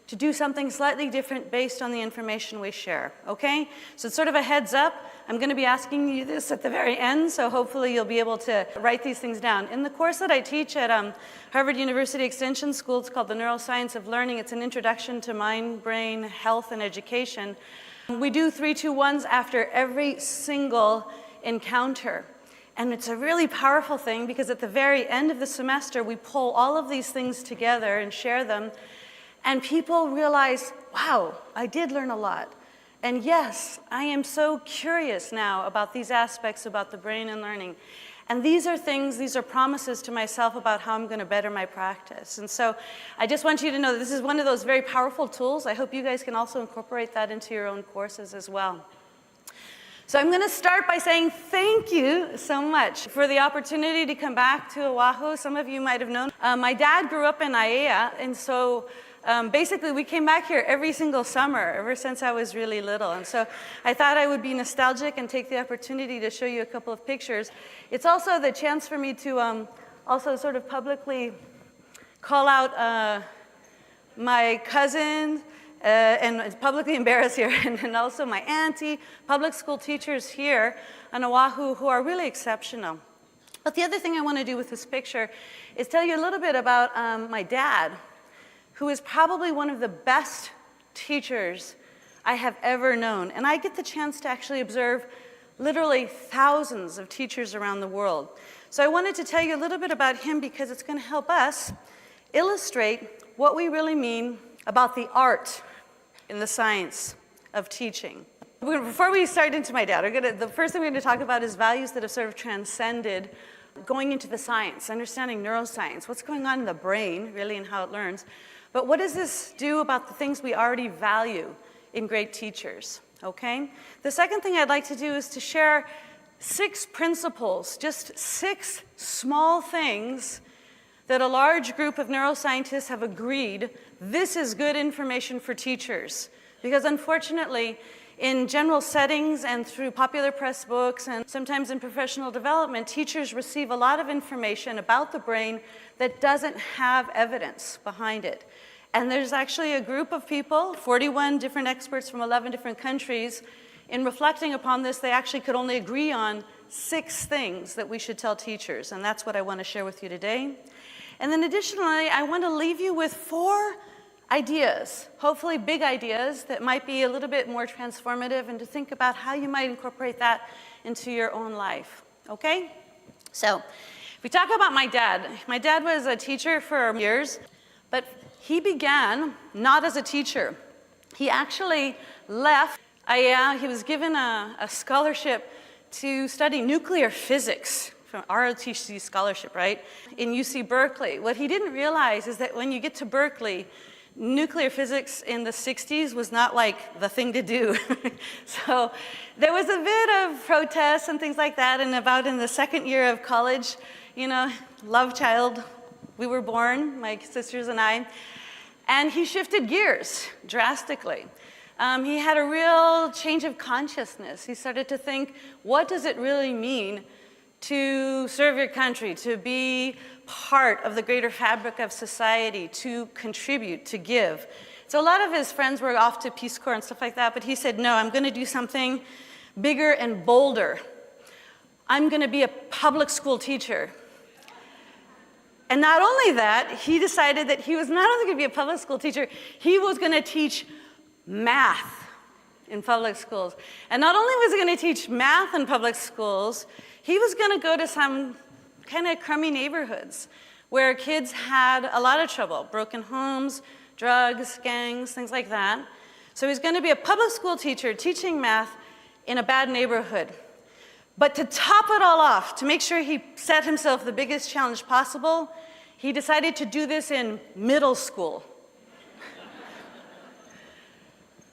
to do something slightly different based on the information we share, okay? So it's sort of a heads up. I'm gonna be asking you this at the very end, so hopefully you'll be able to write these things down. In the course that I teach at Harvard University Extension School, it's called The Neuroscience of Learning. It's an introduction to mind, brain, health, and education. We do 3-2-1s after every single encounter. And it's a really powerful thing because at the very end of the semester, we pull all of these things together and share them. And people realize, wow, I did learn a lot. And yes, I am so curious now about these aspects about the brain and learning. And these are things, these are promises to myself about how I'm going to better my practice. And so I just want you to know that this is one of those very powerful tools. I hope you guys can also incorporate that into your own courses as well. So I'm going to start by saying thank you so much for the opportunity to come back to Oahu. Some of you might have known. My dad grew up in Aiea, and so basically we came back here every single summer ever since I was really little. And so I thought I would be nostalgic and take the opportunity to show you a couple of pictures. It's also the chance for me to also sort of publicly call out my cousin, and publicly embarrass here, and also my auntie, public school teachers here on Oahu who are really exceptional. But the other thing I want to do with this picture is tell you a little bit about my dad, who is probably one of the best teachers I have ever known. And I get the chance to actually observe literally thousands of teachers around the world. So I wanted to tell you a little bit about him because it's going to help us illustrate what we really mean about the art in the science of teaching. Before we start into my dad, the first thing we're going to talk about is values that have sort of transcended going into the science, understanding neuroscience, what's going on in the brain, really, and how it learns. But what does this do about the things we already value in great teachers, okay? The second thing I'd like to do is to share 6 principles, just 6 small things that a large group of neuroscientists have agreed this is good information for teachers. Because unfortunately, in general settings and through popular press books and sometimes in professional development, teachers receive a lot of information about the brain that doesn't have evidence behind it. And there's actually a group of people, 41 different experts from 11 different countries. In reflecting upon this, they actually could only agree on 6 things that we should tell teachers. And that's what I want to share with you today. And then additionally, I want to leave you with 4 ideas, hopefully big ideas that might be a little bit more transformative, and to think about how you might incorporate that into your own life, okay? So if we talk about my dad was a teacher for years, but he began not as a teacher. He actually left. He was given a scholarship to study nuclear physics, from ROTC scholarship, right, in UC Berkeley. What he didn't realize is that when you get to Berkeley, nuclear physics in the 60s was not like the thing to do. So there was a bit of protests and things like that, and about in the 2nd year of college, you know, love child, we were born, my sisters and I, and he shifted gears drastically. He had a real change of consciousness. He started to think, what does it really mean to serve your country, to be part of the greater fabric of society, to contribute, to give. So a lot of his friends were off to Peace Corps and stuff like that, but he said, no, I'm going to do something bigger and bolder. I'm going to be a public school teacher. And not only that, he decided that he was not only going to be a public school teacher, he was going to teach math in public schools. And not only was he going to teach math in public schools, he was going to go to some kind of crummy neighborhoods where kids had a lot of trouble, broken homes, drugs, gangs, things like that. So he's going to be a public school teacher teaching math in a bad neighborhood. But to top it all off, to make sure he set himself the biggest challenge possible, he decided to do this in middle school.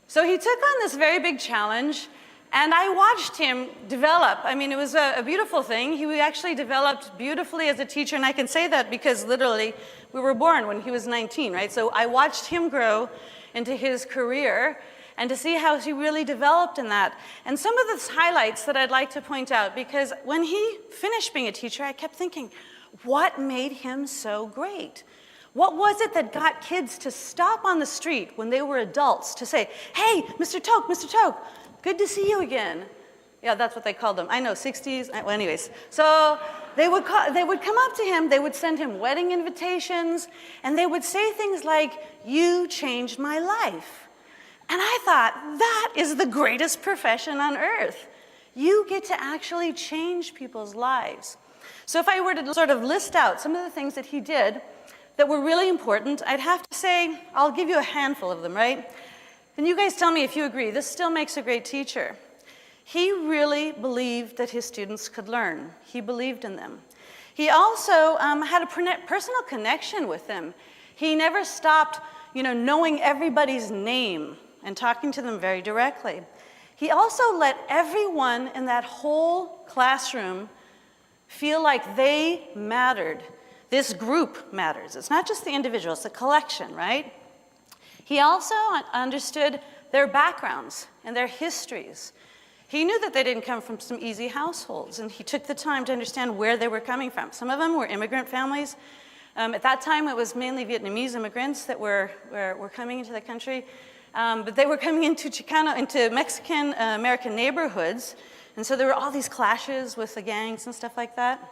So he took on this very big challenge, and I watched him develop. I mean, it was a beautiful thing. He actually developed beautifully as a teacher, and I can say that because literally we were born when he was 19, right? So I watched him grow into his career and to see how he really developed in that. And some of the highlights that I'd like to point out, because when he finished being a teacher, I kept thinking, what made him so great? What was it that got kids to stop on the street when they were adults to say, hey, Mr. Toke, good to see you again. Yeah, that's what they called them. I know, 60s, well, anyways. So they would come up to him, they would send him wedding invitations, and they would say things like, you changed my life. And I thought, that is the greatest profession on earth. You get to actually change people's lives. So if I were to sort of list out some of the things that he did that were really important, I'd have to say, I'll give you a handful of them, right? And you guys tell me if you agree, this still makes a great teacher. He really believed that his students could learn. He believed in them. He also had a personal connection with them. He never stopped, knowing everybody's name and talking to them very directly. He also let everyone in that whole classroom feel like they mattered. This group matters. It's not just the individual, it's the collection, right? He also understood their backgrounds and their histories. He knew that they didn't come from some easy households, and he took the time to understand where they were coming from. Some of them were immigrant families. At that time, it was mainly Vietnamese immigrants that were coming into the country, but they were coming into Mexican American neighborhoods, and so there were all these clashes with the gangs and stuff like that.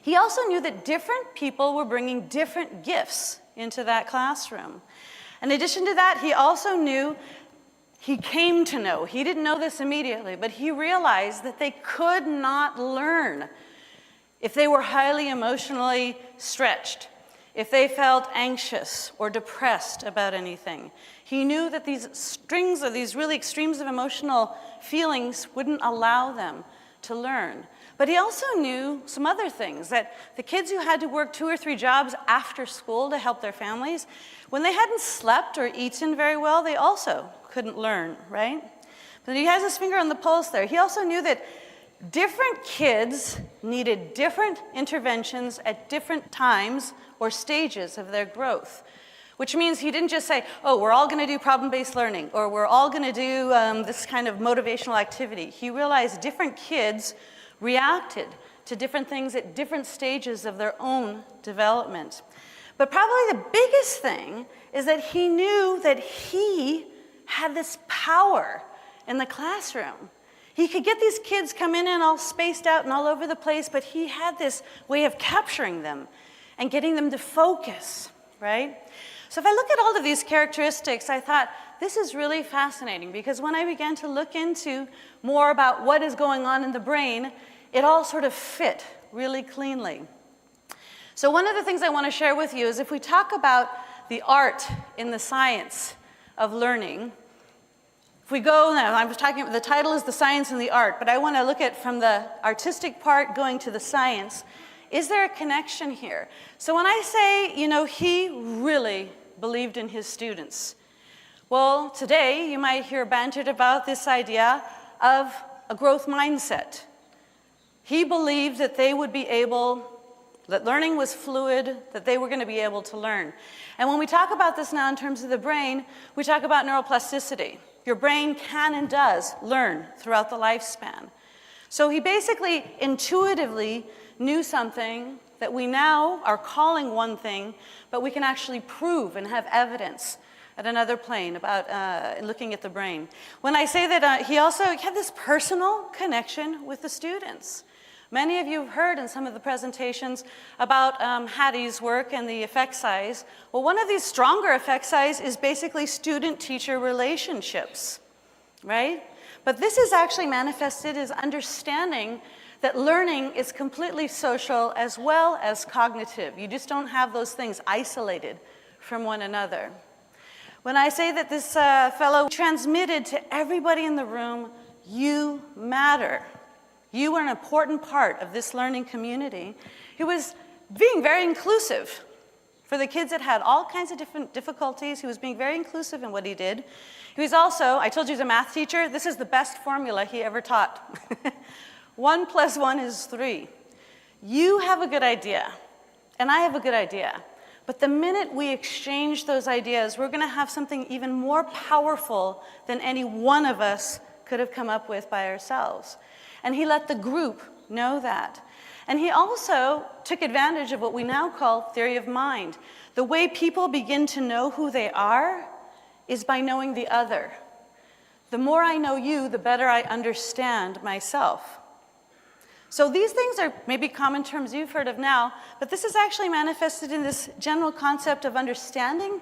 He also knew that different people were bringing different gifts into that classroom. In addition to that, he came to know, he didn't know this immediately, but he realized that they could not learn if they were highly emotionally stretched, if they felt anxious or depressed about anything. He knew that these strings of these really extremes of emotional feelings wouldn't allow them to learn. But he also knew some other things, that the kids who had to work 2 or 3 jobs after school to help their families, when they hadn't slept or eaten very well, they also couldn't learn, right? But he has his finger on the pulse there. He also knew that different kids needed different interventions at different times or stages of their growth, which means he didn't just say, oh, we're all going to do problem-based learning, or we're all going to do this kind of motivational activity. He realized different kids reacted to different things at different stages of their own development. But probably the biggest thing is that he knew that he had this power in the classroom. He could get these kids come in and all spaced out and all over the place, but he had this way of capturing them and getting them to focus, right? So if I look at all of these characteristics, I thought, this is really fascinating, because when I began to look into more about what is going on in the brain, it all sort of fit really cleanly. So one of the things I want to share with you is if we talk about the art in the science of learning, if we go now, I was talking, the title is The Science and the Art, but I want to look at from the artistic part going to the science. Is there a connection here? So when I say, he really believed in his students, well, today you might hear bantered about this idea of a growth mindset. He believed that they would be able, that learning was fluid, that they were going to be able to learn. And when we talk about this now in terms of the brain, we talk about neuroplasticity. Your brain can and does learn throughout the lifespan. So he basically intuitively knew something that we now are calling one thing, but we can actually prove and have evidence at another plane about looking at the brain. When I say that he also had this personal connection with the students. Many of you have heard in some of the presentations about Hattie's work and the effect size. Well, one of these stronger effect size is basically student-teacher relationships, right? But this is actually manifested as understanding that learning is completely social as well as cognitive. You just don't have those things isolated from one another. When I say that this fellow transmitted to everybody in the room, you matter. You are an important part of this learning community. He was being very inclusive. For the kids that had all kinds of different difficulties, he was being very inclusive in what he did. He was also, I told you he's a math teacher, this is the best formula he ever taught. 1 + 1 is 3. You have a good idea, and I have a good idea. But the minute we exchange those ideas, we're going to have something even more powerful than any one of us could have come up with by ourselves. And he let the group know that. And he also took advantage of what we now call theory of mind. The way people begin to know who they are is by knowing the other. The more I know you, the better I understand myself. So these things are maybe common terms you've heard of now, but this is actually manifested in this general concept of understanding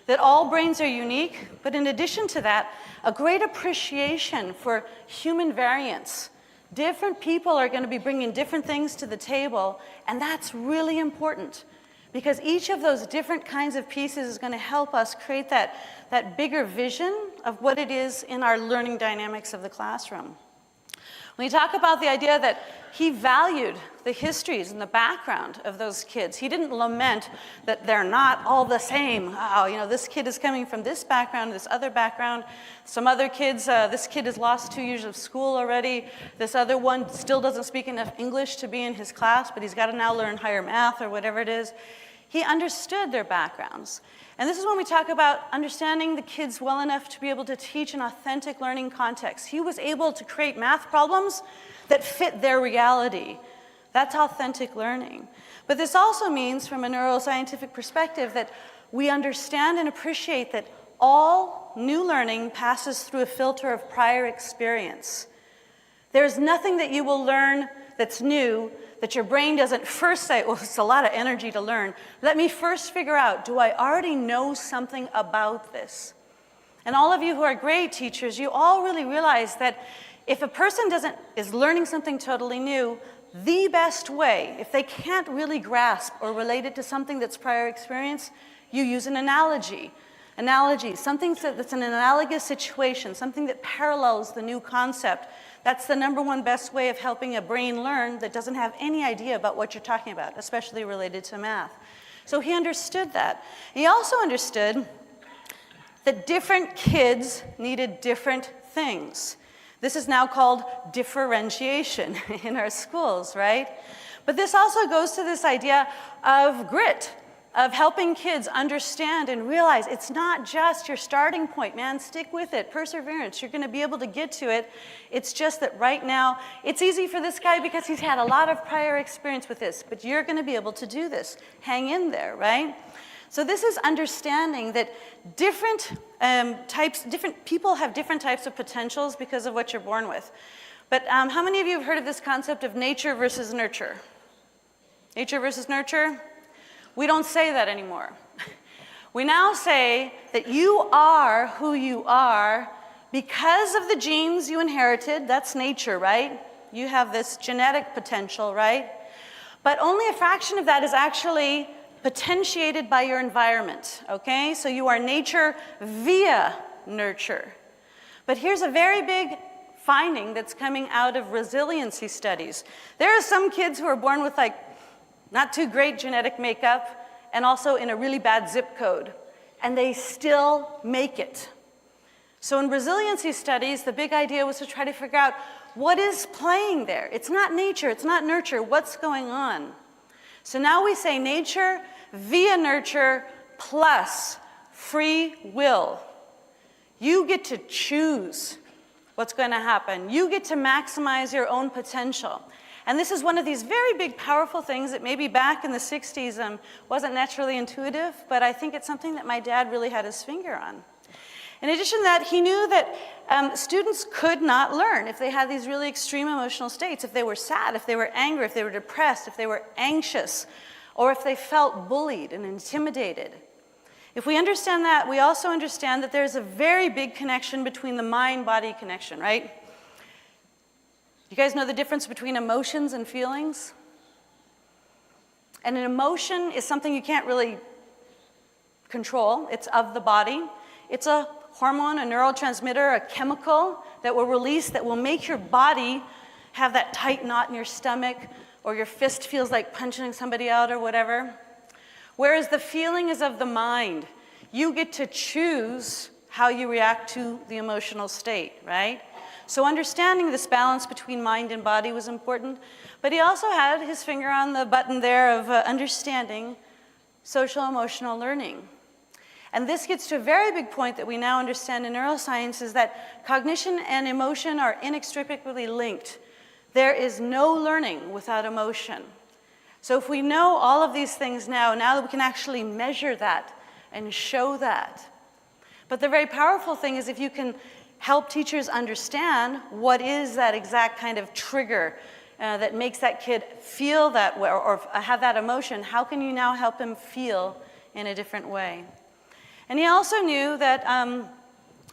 that all brains are unique, but in addition to that, a great appreciation for human variance. Different people are going to be bringing different things to the table, and that's really important because each of those different kinds of pieces is going to help us create that bigger vision of what it is in our learning dynamics of the classroom. When you talk about the idea that he valued the histories and the background of those kids, he didn't lament that they're not all the same. Oh, you know, this kid is coming from this background, this other background. Some other kids, this kid has lost 2 years of school already. This other one still doesn't speak enough English to be in his class, but he's got to now learn higher math or whatever it is. He understood their backgrounds. And this is when we talk about understanding the kids well enough to be able to teach an authentic learning context. He was able to create math problems that fit their reality. That's authentic learning. But this also means, from a neuroscientific perspective, that we understand and appreciate that all new learning passes through a filter of prior experience. There's nothing that you will learn that's new that your brain doesn't first say, well, it's a lot of energy to learn. Let me first figure out, do I already know something about this? And all of you who are great teachers, you all really realize that if a person is learning something totally new, the best way, if they can't really grasp or relate it to something that's prior experience, you use an analogy. Analogy, something that's an analogous situation, something that parallels the new concept. That's the #1 best way of helping a brain learn that doesn't have any idea about what you're talking about, especially related to math. So he understood that. He also understood that different kids needed different things. This is now called differentiation in our schools, right? But this also goes to this idea of grit, of helping kids understand and realize it's not just your starting point, man. Stick with it, perseverance. You're going to be able to get to it. It's just that right now, it's easy for this guy because he's had a lot of prior experience with this, but you're going to be able to do this. Hang in there, right? So this is understanding that different people have different types of potentials because of what you're born with. But how many of you have heard of this concept of nature versus nurture? Nature versus nurture? We don't say that anymore. We now say that you are who you are because of the genes you inherited. That's nature, right? You have this genetic potential, right? But only a fraction of that is actually potentiated by your environment, okay? So you are nature via nurture. But here's a very big finding that's coming out of resiliency studies. There are some kids who are born with not too great genetic makeup and also in a really bad zip code, and they still make it. So in resiliency studies, the big idea was to try to figure out what is playing there. It's not nature, it's not nurture, what's going on? So now we say nature via nurture plus free will. You get to choose what's going to happen. You get to maximize your own potential. And this is one of these very big, powerful things that maybe back in the 60s wasn't naturally intuitive, but I think it's something that my dad really had his finger on. In addition to that, he knew that students could not learn if they had these really extreme emotional states, if they were sad, if they were angry, if they were depressed, if they were anxious, or if they felt bullied and intimidated. If we understand that, we also understand that there's a very big connection between the mind-body connection, right? You guys know the difference between emotions and feelings? And an emotion is something you can't really control. It's of the body. It's a hormone, a neurotransmitter, a chemical that will release, that will make your body have that tight knot in your stomach, or your fist feels like punching somebody out or whatever. Whereas the feeling is of the mind. You get to choose how you react to the emotional state, right? So understanding this balance between mind and body was important, but he also had his finger on the button there of understanding social emotional learning. And this gets to a very big point that we now understand in neuroscience, is that cognition and emotion are inextricably linked. There is no learning without emotion. So if we know all of these things now that we can actually measure that and show that. But the very powerful thing is if you can help teachers understand what is that exact kind of trigger that makes that kid feel that way or have that emotion, how can you now help him feel in a different way? And he also knew that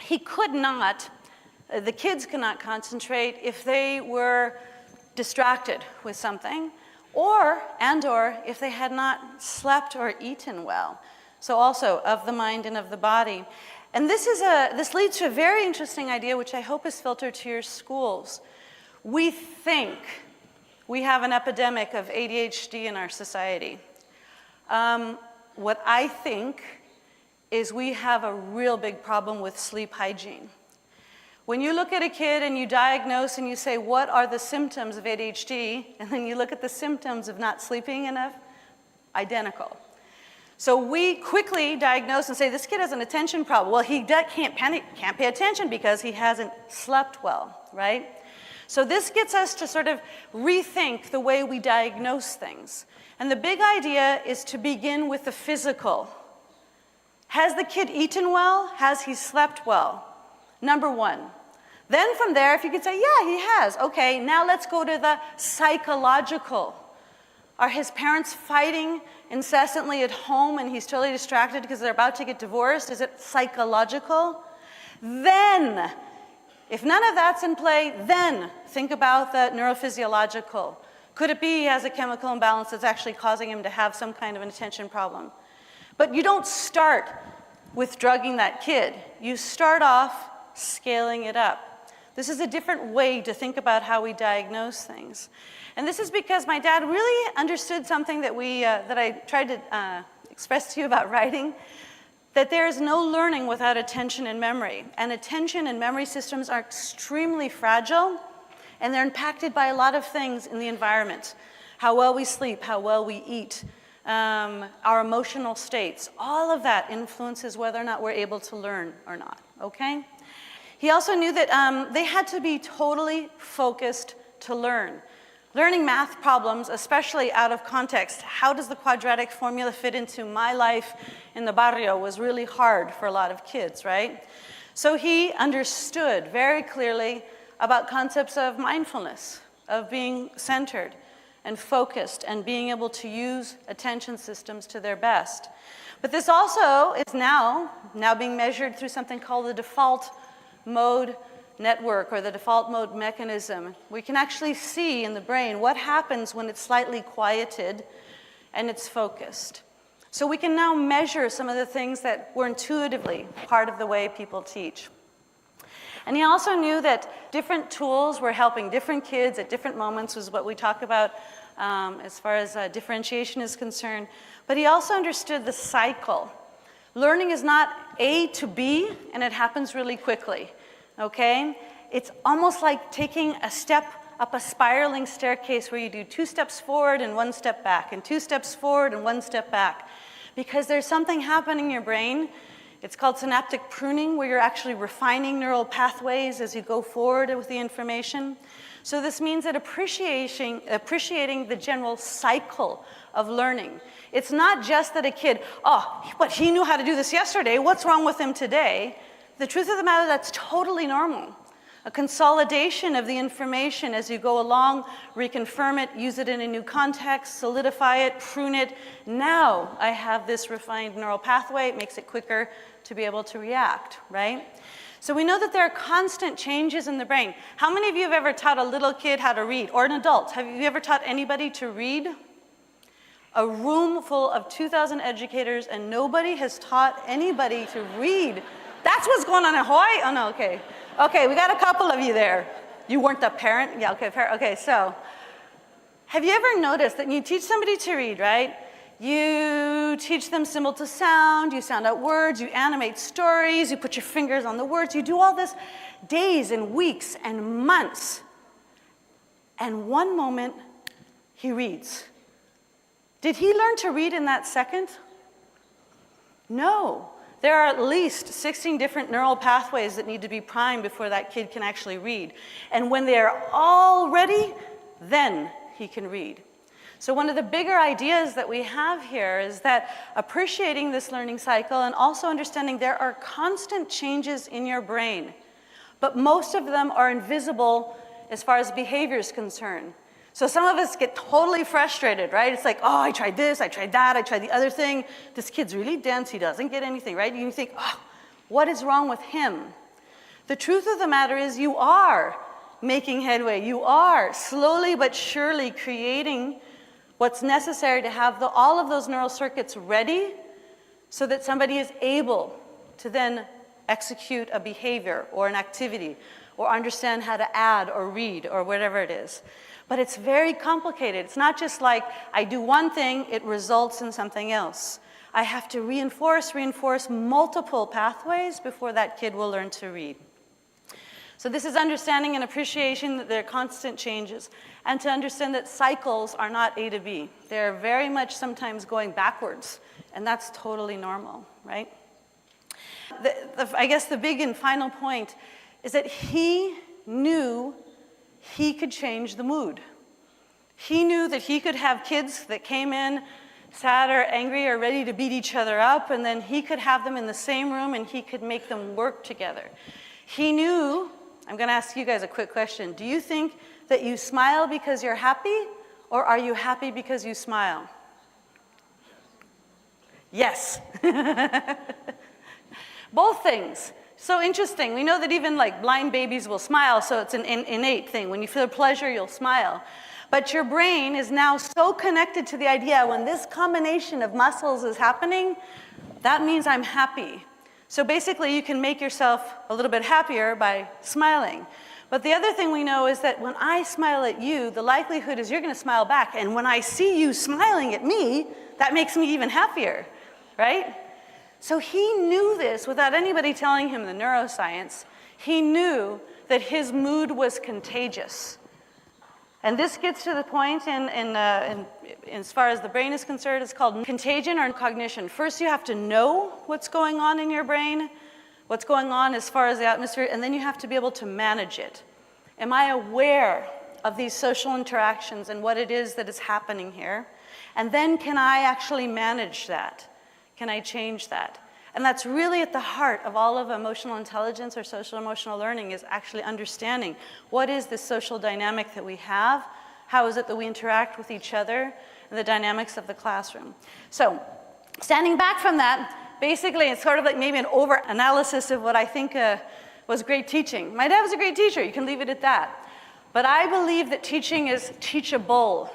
he could not, the kids could not concentrate if they were distracted with something, or if they had not slept or eaten well. So also of the mind and of the body. And this leads to a very interesting idea, which I hope is filtered to your schools. We think we have an epidemic of ADHD in our society. What I think is we have a real big problem with sleep hygiene. When you look at a kid and you diagnose and you say, what are the symptoms of ADHD? And then you look at the symptoms of not sleeping enough, identical. So we quickly diagnose and say, this kid has an attention problem. Well, he can't pay attention because he hasn't slept well, right? So this gets us to sort of rethink the way we diagnose things. And the big idea is to begin with the physical. Has the kid eaten well? Has he slept well? Number one. Then from there, if you could say, yeah, he has. Okay, now let's go to the psychological. Are his parents fighting incessantly at home and he's totally distracted because they're about to get divorced? Is it psychological? Then, if none of that's in play, then think about the neurophysiological. Could it be he has a chemical imbalance that's actually causing him to have some kind of an attention problem? But you don't start with drugging that kid. You start off scaling it up. This is a different way to think about how we diagnose things. And this is because my dad really understood something that I tried to express to you about writing, that there is no learning without attention and memory. And attention and memory systems are extremely fragile, and they're impacted by a lot of things in the environment. How well we sleep, how well we eat, our emotional states, all of that influences whether or not we're able to learn or not, okay? He also knew that they had to be totally focused to learn. Learning math problems, especially out of context, how does the quadratic formula fit into my life in the barrio, was really hard for a lot of kids, right? So he understood very clearly about concepts of mindfulness, of being centered and focused and being able to use attention systems to their best. But this also is now being measured through something called the default mode network or the default mode mechanism. We can actually see in the brain what happens when it's slightly quieted and it's focused. So we can now measure some of the things that were intuitively part of the way people teach. And he also knew that different tools were helping different kids at different moments, was what we talk about as far as differentiation is concerned. But he also understood the cycle. Learning is not A to B, and it happens really quickly, okay? It's almost like taking a step up a spiraling staircase where you do 2 steps forward and 1 step back, and 2 steps forward and 1 step back. Because there's something happening in your brain. It's called synaptic pruning, where you're actually refining neural pathways as you go forward with the information. So this means that appreciating the general cycle of learning. It's not just that a kid, but he knew how to do this yesterday, what's wrong with him today? The truth of the matter, that's totally normal. A consolidation of the information as you go along, reconfirm it, use it in a new context, solidify it, prune it. Now I have this refined neural pathway. It makes it quicker to be able to react, right? So we know that there are constant changes in the brain. How many of you have ever taught a little kid how to read, or an adult? Have you ever taught anybody to read? A room full of 2,000 educators, and nobody has taught anybody to read. That's what's going on in Hawaii? Oh, no, okay. Okay, we got a couple of you there. You weren't a parent? Yeah, okay, okay, so have you ever noticed that when you teach somebody to read, right? You teach them symbol to sound, you sound out words, you animate stories, you put your fingers on the words, you do all this days and weeks and months. And one moment, he reads. Did he learn to read in that second? No. there are at least 16 different neural pathways that need to be primed before that kid can actually read. And when they're all ready, then he can read. So one of the bigger ideas that we have here is that appreciating this learning cycle and also understanding there are constant changes in your brain, but most of them are invisible as far as behavior is concerned. So some of us get totally frustrated, right? It's like, oh, I tried this, I tried that, I tried the other thing. This kid's really dense, he doesn't get anything, right? And you think, oh, what is wrong with him? The truth of the matter is you are making headway. You are slowly but surely creating what's necessary to have all of those neural circuits ready so that somebody is able to then execute a behavior or an activity or understand how to add or read or whatever it is. But it's very complicated. It's not just like I do one thing, it results in something else. I have to reinforce multiple pathways before that kid will learn to read. So this is understanding and appreciation that there are constant changes, and to understand that cycles are not A to B. They're very much sometimes going backwards, and that's totally normal, right? I guess the big and final point is that he knew he could change the mood. He knew that he could have kids that came in sad or angry or ready to beat each other up, and then he could have them in the same room and he could make them work together. He knew, I'm going to ask you guys a quick question. Do you think that you smile because you're happy, or are you happy because you smile? Yes. Both things. So interesting. We know that even like blind babies will smile, so it's an innate thing. When you feel pleasure, you'll smile. But your brain is now so connected to the idea when this combination of muscles is happening, that means I'm happy. So basically, you can make yourself a little bit happier by smiling. But the other thing we know is that when I smile at you, the likelihood is you're going to smile back. And when I see you smiling at me, that makes me even happier, right? So he knew this without anybody telling him the neuroscience. He knew that his mood was contagious. And this gets to the point as far as the brain is concerned, it's called contagion or cognition. First, you have to know what's going on in your brain, what's going on as far as the atmosphere, and then you have to be able to manage it. Am I aware of these social interactions and what it is that is happening here? And then can I actually manage that? Can I change that? And that's really at the heart of all of emotional intelligence or social emotional learning, is actually understanding what is the social dynamic that we have, how is it that we interact with each other, and the dynamics of the classroom. So standing back from that, basically it's sort of like maybe an over-analysis of what I think was great teaching. My dad was a great teacher, you can leave it at that. But I believe that teaching is teachable.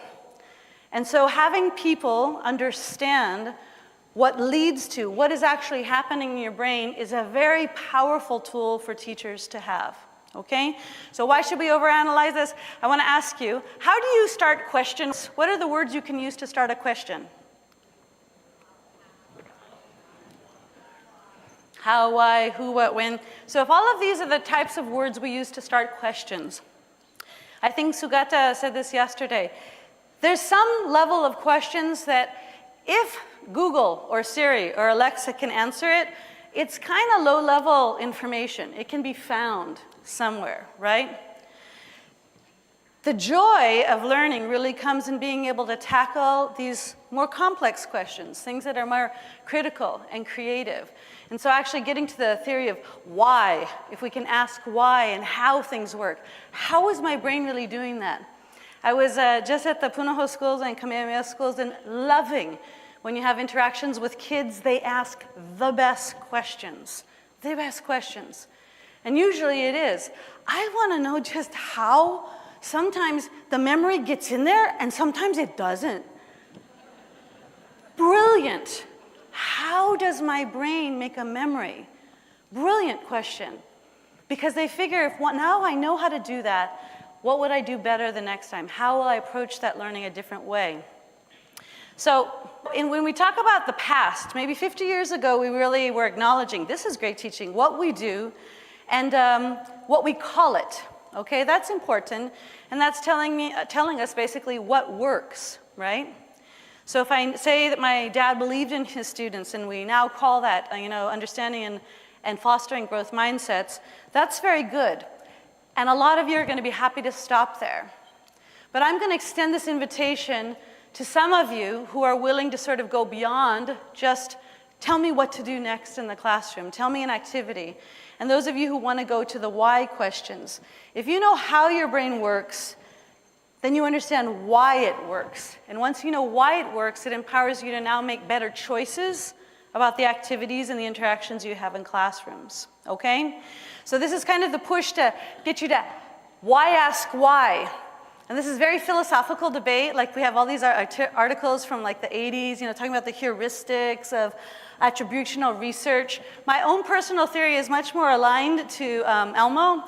And so having people understand what leads to what is actually happening in your brain is a very powerful tool for teachers to have, okay? So why should we overanalyze this? I want to ask you, how do you start questions? What are the words you can use to start a question? How, why, who, what, when. So if all of these are the types of words we use to start questions, I think Sugata said this yesterday, there's some level of questions that if Google or Siri or Alexa can answer it, it's kind of low-level information. It can be found somewhere, right? The joy of learning really comes in being able to tackle these more complex questions, things that are more critical and creative. And so actually getting to the theory of why, if we can ask why and how things work, how is my brain really doing that? I was just at the Punahou schools and Kamehameha schools and loving when you have interactions with kids, they ask the best questions. The best questions. And usually it is. I want to know just how sometimes the memory gets in there and sometimes it doesn't. Brilliant. How does my brain make a memory? Brilliant question. Because they figure if now I know how to do that, what would I do better the next time? How will I approach that learning a different way? So when we talk about the past, maybe 50 years ago, we really were acknowledging this is great teaching, what we do, and what we call it. Okay, that's important, and that's telling us basically what works, right? So if I say that my dad believed in his students, and we now call that, understanding and fostering growth mindsets, that's very good. And a lot of you are going to be happy to stop there. But I'm going to extend this invitation to some of you who are willing to sort of go beyond just tell me what to do next in the classroom, tell me an activity. And those of you who want to go to the why questions, if you know how your brain works, then you understand why it works. And once you know why it works, it empowers you to now make better choices about the activities and the interactions you have in classrooms, okay? So this is kind of the push to get you to why ask why. And this is very philosophical debate. Like we have all these articles from like the 80s, talking about the heuristics of attributional research. My own personal theory is much more aligned to Elmo.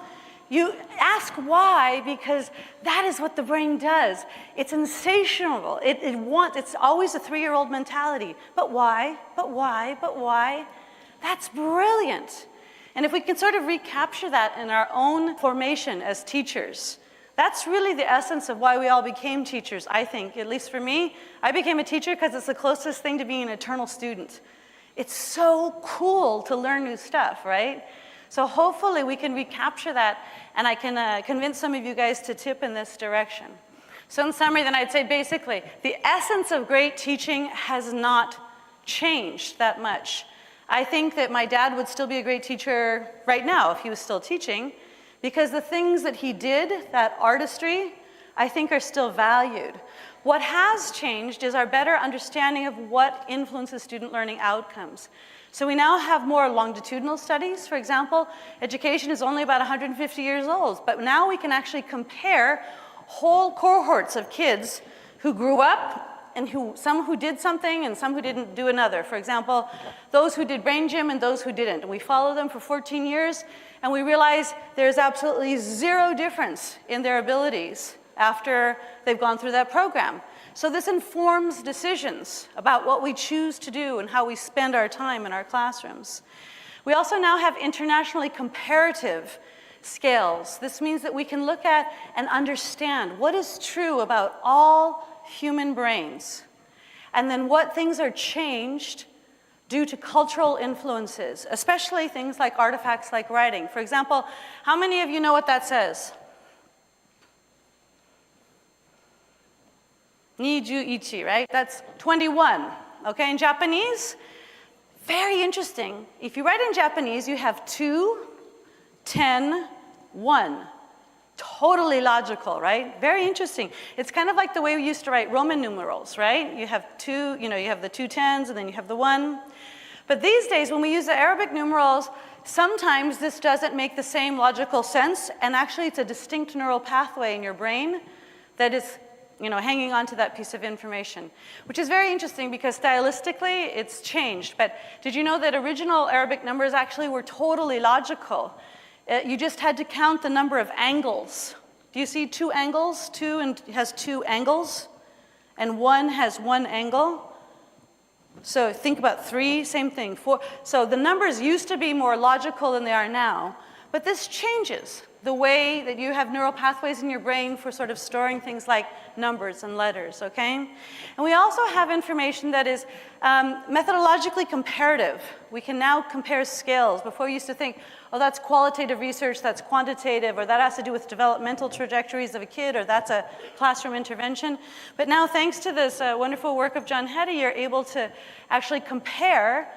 You ask why because that is what the brain does. It's insatiable. It's always a 3-year-old mentality. But why? But why? But why? That's brilliant. And if we can sort of recapture that in our own formation as teachers, that's really the essence of why we all became teachers, I think. At least for me, I became a teacher because it's the closest thing to being an eternal student. It's so cool to learn new stuff, right? So hopefully we can recapture that, and I can convince some of you guys to tip in this direction. So in summary, then I'd say basically, the essence of great teaching has not changed that much. I think that my dad would still be a great teacher right now if he was still teaching, because the things that he did, that artistry, I think are still valued. What has changed is our better understanding of what influences student learning outcomes. So we now have more longitudinal studies. For example, education is only about 150 years old, but now we can actually compare whole cohorts of kids who grew up and some who did something and some who didn't do another. For example, those who did brain gym and those who didn't. And we follow them for 14 years, and we realize there's absolutely zero difference in their abilities after they've gone through that program. So this informs decisions about what we choose to do and how we spend our time in our classrooms. We also now have internationally comparative scales. This means that we can look at and understand what is true about all human brains, and then what things are changed due to cultural influences, especially things like artifacts like writing. For example, how many of you know what that says? Niju ichi, right? That's 21, okay? In Japanese, very interesting. If you write in Japanese, you have 2, 10, 1. Totally logical, right? Very interesting. It's kind of like the way we used to write Roman numerals, right? You have two, you have the 2 10s and then you have the 1. But these days, when we use the Arabic numerals, sometimes this doesn't make the same logical sense, and actually it's a distinct neural pathway in your brain that is hanging on to that piece of information, which is very interesting because stylistically it's changed. But did you know that original Arabic numbers actually were totally logical? You just had to count the number of angles. Do you see 2 angles? 2 has 2 angles, and 1 has 1 angle. So think about 3, same thing. 4. So the numbers used to be more logical than they are now, but this changes the way that you have neural pathways in your brain for sort of storing things like numbers and letters, okay? And we also have information that is methodologically comparative. We can now compare scales. Before we used to think, oh, that's qualitative research, that's quantitative, or that has to do with developmental trajectories of a kid, or that's a classroom intervention. But now, thanks to this wonderful work of John Hetty, you're able to actually compare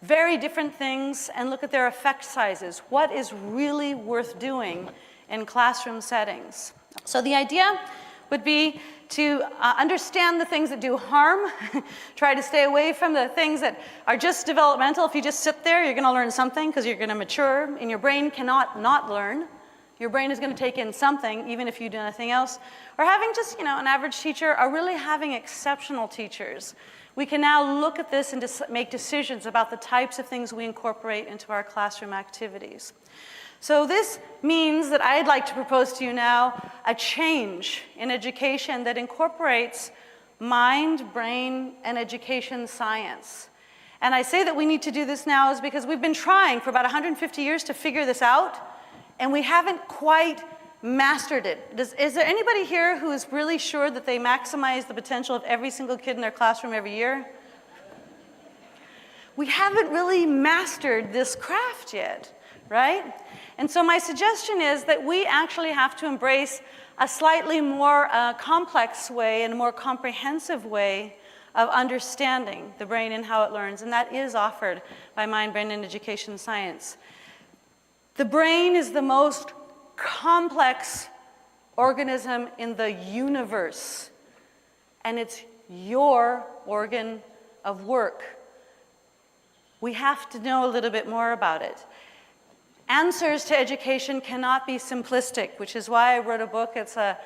very different things and look at their effect sizes. What is really worth doing in classroom settings? So the idea would be to understand the things that do harm, try to stay away from the things that are just developmental. If you just sit there, you're gonna learn something because you're gonna mature, and your brain cannot not learn. Your brain is gonna take in something even if you do nothing else. Or having just, an average teacher, or really having exceptional teachers. We can now look at this and make decisions about the types of things we incorporate into our classroom activities. So this means that I'd like to propose to you now a change in education that incorporates mind, brain, and education science. And I say that we need to do this now is because we've been trying for about 150 years to figure this out, and we haven't quite mastered it. Is there anybody here who is really sure that they maximize the potential of every single kid in their classroom every year? We haven't really mastered this craft yet, right? And so my suggestion is that we actually have to embrace a slightly more complex way and a more comprehensive way of understanding the brain and how it learns, and that is offered by Mind, Brain, and Education Science. The brain is the most complex organism in the universe, and it's your organ of work. We have to know a little bit more about it. Answers to education cannot be simplistic, which is why I wrote a book. It's on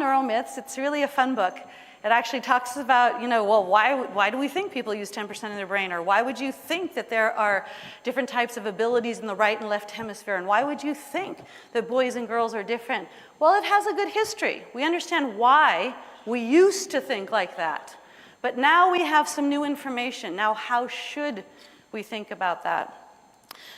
neuromyths. It's really a fun book. It actually talks about, well, why do we think people use 10% of their brain? Or why would you think that there are different types of abilities in the right and left hemisphere? And why would you think that boys and girls are different? Well, it has a good history. We understand why we used to think like that. But now we have some new information. Now, how should we think about that?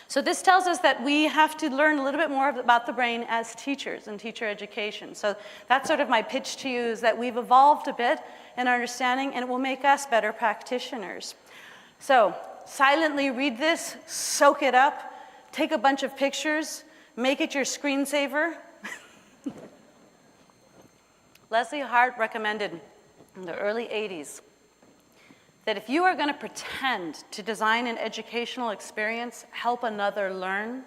So this tells us that we have to learn a little bit more about the brain as teachers and teacher education. So that's sort of my pitch to you, is that we've evolved a bit in our understanding, and it will make us better practitioners. So silently read this, soak it up, take a bunch of pictures, make it your screensaver. Leslie Hart recommended in the early 80s that if you are going to pretend to design an educational experience, help another learn,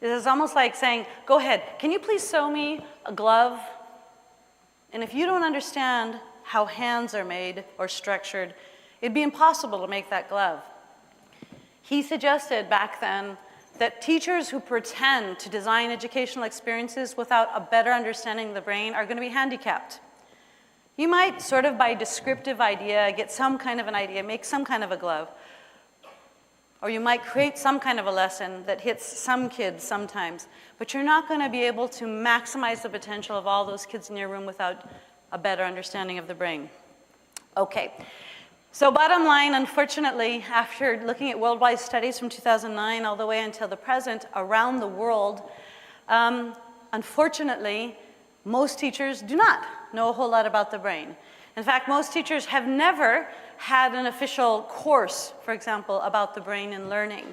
it is almost like saying, go ahead, can you please sew me a glove? And if you don't understand how hands are made or structured, it'd be impossible to make that glove. He suggested back then that teachers who pretend to design educational experiences without a better understanding of the brain are going to be handicapped. You might sort of by descriptive idea get some kind of an idea, make some kind of a glove. Or you might create some kind of a lesson that hits some kids sometimes, but you're not going to be able to maximize the potential of all those kids in your room without a better understanding of the brain. Okay, so bottom line, unfortunately, after looking at worldwide studies from 2009 all the way until the present around the world, unfortunately, most teachers do not know a whole lot about the brain. In fact, most teachers have never had an official course, for example, about the brain and learning.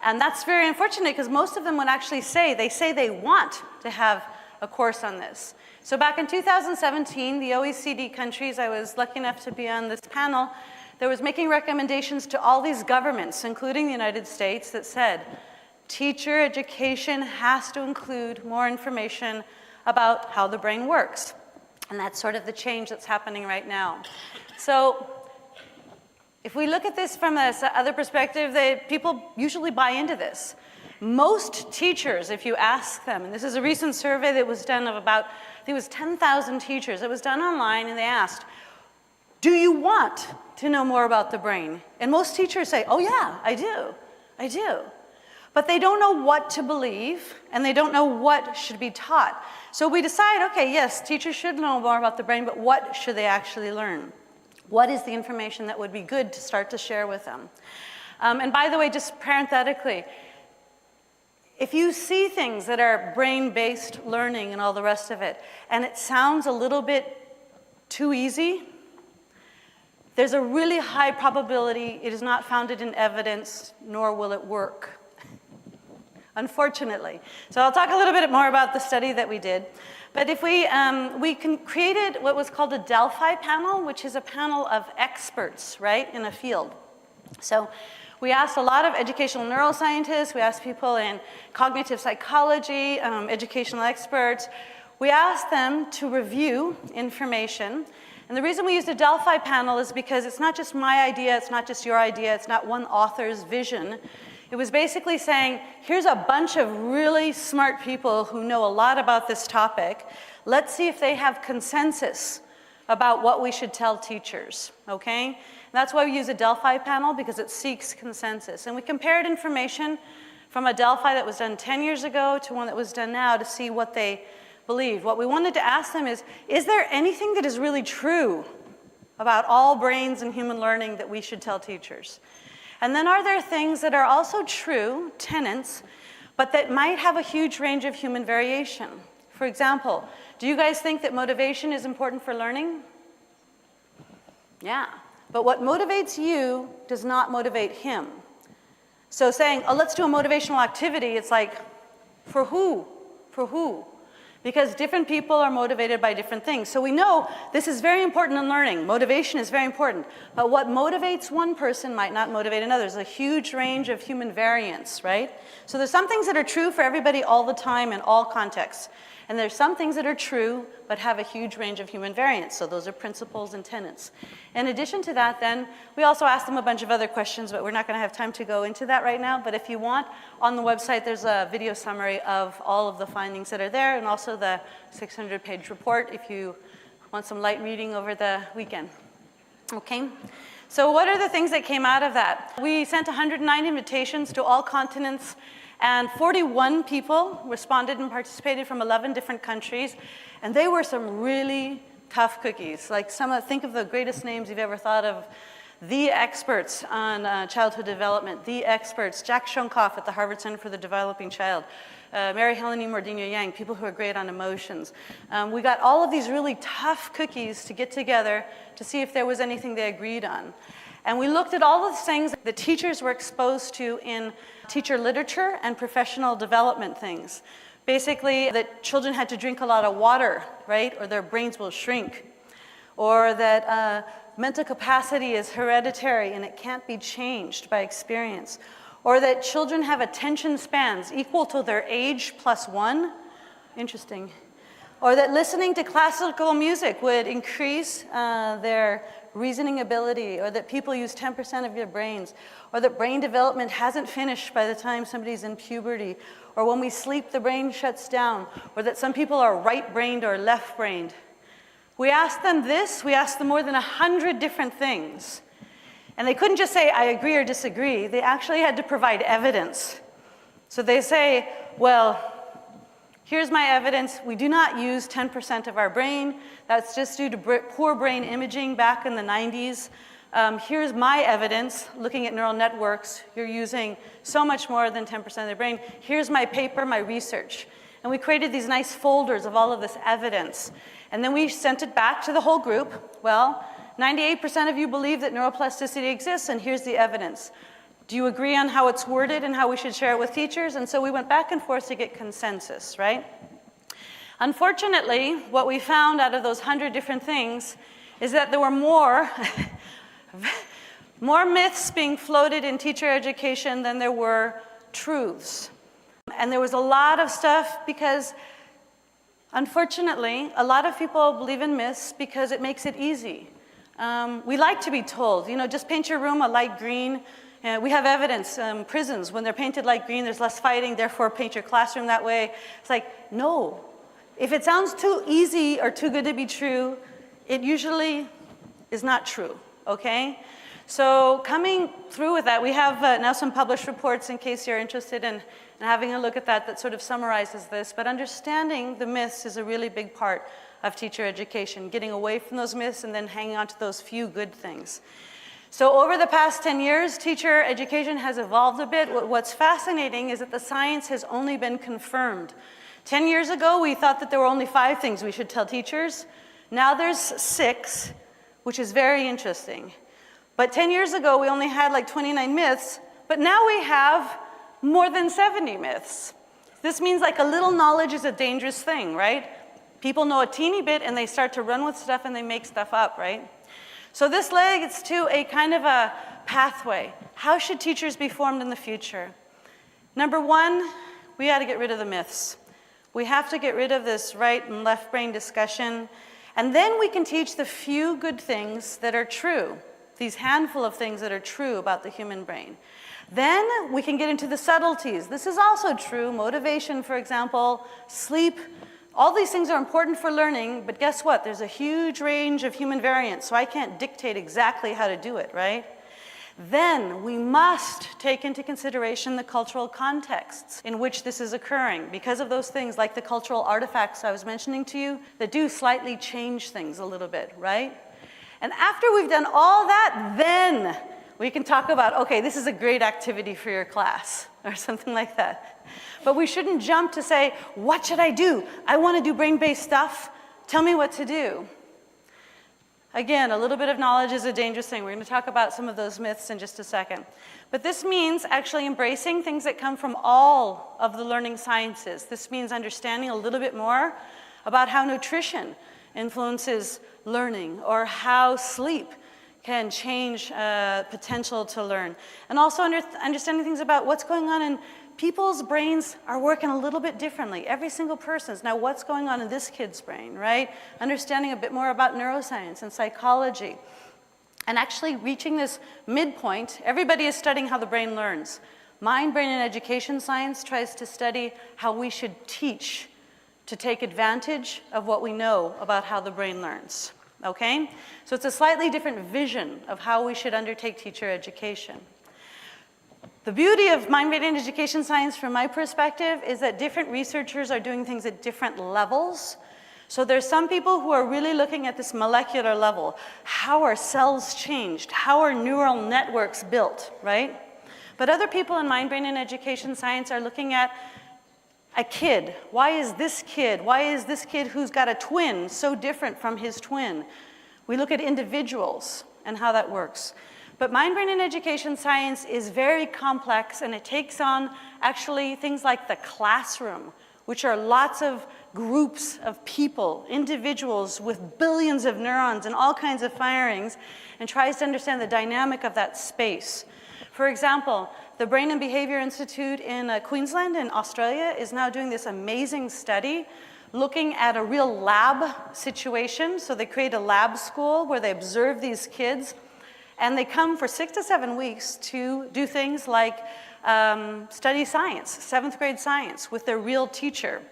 And that's very unfortunate, because most of them would actually say they want to have a course on this. So back in 2017, the OECD countries, I was lucky enough to be on this panel, that was making recommendations to all these governments, including the United States, that said, teacher education has to include more information about how the brain works. And that's sort of the change that's happening right now. So if we look at this from this other perspective, people usually buy into this. Most teachers, if you ask them, and this is a recent survey that was done of about, I think it was 10,000 teachers. It was done online, and they asked, do you want to know more about the brain? And most teachers say, oh yeah, I do. But they don't know what to believe, and they don't know what should be taught. So we decide, okay, yes, teachers should know more about the brain, but what should they actually learn? What is the information that would be good to start to share with them? And by the way, just parenthetically, if you see things that are brain-based learning and all the rest of it, and it sounds a little bit too easy, there's a really high probability it is not founded in evidence, nor will it work. Unfortunately. So I'll talk a little bit more about the study that we did. But if we created what was called a Delphi panel, which is a panel of experts, right, in a field. So we asked a lot of educational neuroscientists, we asked people in cognitive psychology, educational experts. We asked them to review information. And the reason we used a Delphi panel is because it's not just my idea, it's not just your idea, it's not one author's vision. It was basically saying, here's a bunch of really smart people who know a lot about this topic. Let's see if they have consensus about what we should tell teachers, okay? And that's why we use a Delphi panel, because it seeks consensus. And we compared information from a Delphi that was done 10 years ago to one that was done now to see what they believed. What we wanted to ask them is there anything that is really true about all brains and human learning that we should tell teachers? And then are there things that are also true, tenets, but that might have a huge range of human variation? For example, do you guys think that motivation is important for learning? Yeah, but what motivates you does not motivate him. So saying, oh, let's do a motivational activity, it's like, for who? For who? Because different people are motivated by different things. So we know this is very important in learning. Motivation is very important. But what motivates one person might not motivate another. There's a huge range of human variance, right? So there's some things that are true for everybody all the time in all contexts. And there's some things that are true but have a huge range of human variance. So those are principles and tenets. In addition to that, then, we also asked them a bunch of other questions, but we're not going to have time to go into that right now. But if you want, on the website, there's a video summary of all of the findings that are there, and also the 600-page report if you want some light reading over the weekend. Okay? So what are the things that came out of that? We sent 109 invitations to all continents, and 41 people responded and participated from 11 different countries. And they were some really tough cookies. Like think of the greatest names you've ever thought of. The experts on childhood development, the experts, Jack Shonkoff at the Harvard Center for the Developing Child, Mary Helene Mordino-Yang, people who are great on emotions. We got all of these really tough cookies to get together to see if there was anything they agreed on. And we looked at all of the things that teachers were exposed to in teacher literature and professional development things. Basically, that children had to drink a lot of water, right? Or their brains will shrink. Or that mental capacity is hereditary and it can't be changed by experience. Or that children have attention spans equal to their age plus 1. Interesting. Or that listening to classical music would increase their reasoning ability, or that people use 10% of your brains, or that brain development hasn't finished by the time somebody's in puberty, or when we sleep, the brain shuts down, or that some people are right-brained or left-brained. We asked them this, we asked them more than 100 different things. And they couldn't just say, I agree or disagree. They actually had to provide evidence. So they say, well, here's my evidence. We do not use 10% of our brain. That's just due to poor brain imaging back in the 90s. Here's my evidence, looking at neural networks. You're using so much more than 10% of the brain. Here's my paper, my research. And we created these nice folders of all of this evidence. And then we sent it back to the whole group. Well, 98% of you believe that neuroplasticity exists, and here's the evidence. Do you agree on how it's worded and how we should share it with teachers? And so we went back and forth to get consensus, right? Unfortunately, what we found out of those 100 different things is that there were more myths being floated in teacher education than there were truths. And there was a lot of stuff because, unfortunately, a lot of people believe in myths because it makes it easy. We like to be told, just paint your room a light green. We have evidence, prisons, when they're painted light green, there's less fighting, therefore paint your classroom that way. It's like, no. If it sounds too easy or too good to be true, it usually is not true, okay? So coming through with that, we have now some published reports in case you're interested in having a look at that sort of summarizes this. But understanding the myths is a really big part of teacher education, getting away from those myths and then hanging on to those few good things. So over the past 10 years, teacher education has evolved a bit. What's fascinating is that the science has only been confirmed. 10 years ago, we thought that there were only 5 things we should tell teachers. Now there's 6, which is very interesting. But 10 years ago, we only had like 29 myths, but now we have more than 70 myths. This means like a little knowledge is a dangerous thing, right? People know a teeny bit and they start to run with stuff and they make stuff up, right? So this leads to a kind of a pathway. How should teachers be formed in the future? Number 1, we got to get rid of the myths. We have to get rid of this right and left brain discussion. And then we can teach the few good things that are true, these handful of things that are true about the human brain. Then we can get into the subtleties. This is also true. Motivation, for example, sleep. All these things are important for learning, but guess what? There's a huge range of human variance, so I can't dictate exactly how to do it, right? Then we must take into consideration the cultural contexts in which this is occurring because of those things like the cultural artifacts I was mentioning to you that do slightly change things a little bit, right? And after we've done all that, then We can talk about, okay, this is a great activity for your class, or something like that. But we shouldn't jump to say, what should I do? I want to do brain-based stuff. Tell me what to do. Again, a little bit of knowledge is a dangerous thing. We're going to talk about some of those myths in just a second. But this means actually embracing things that come from all of the learning sciences. This means understanding a little bit more about how nutrition influences learning, or how sleep can change potential to learn. And also understanding things about what's going on in people's brains are working a little bit differently. Every single person's. Now, what's going on in this kid's brain, right? Understanding a bit more about neuroscience and psychology. And actually reaching this midpoint, everybody is studying how the brain learns. Mind, brain, and education science tries to study how we should teach to take advantage of what we know about how the brain learns. Okay? So it's a slightly different vision of how we should undertake teacher education. The beauty of mind, brain, and education science from my perspective is that different researchers are doing things at different levels. So there's some people who are really looking at this molecular level. How are cells changed? How are neural networks built, right? But other people in mind, brain, and education science are looking at a kid. Why is this kid who's got a twin so different from his twin? We look at individuals and how that works. But mind, brain, and education science is very complex, and it takes on actually things like the classroom, which are lots of groups of people, individuals with billions of neurons and all kinds of firings, and tries to understand the dynamic of that space. For example, the Brain and Behavior Institute in Queensland in Australia is now doing this amazing study looking at a real lab situation. So they create a lab school where they observe these kids, and they come for 6 to 7 weeks to do things like study science, 7th grade science, with their real teacher.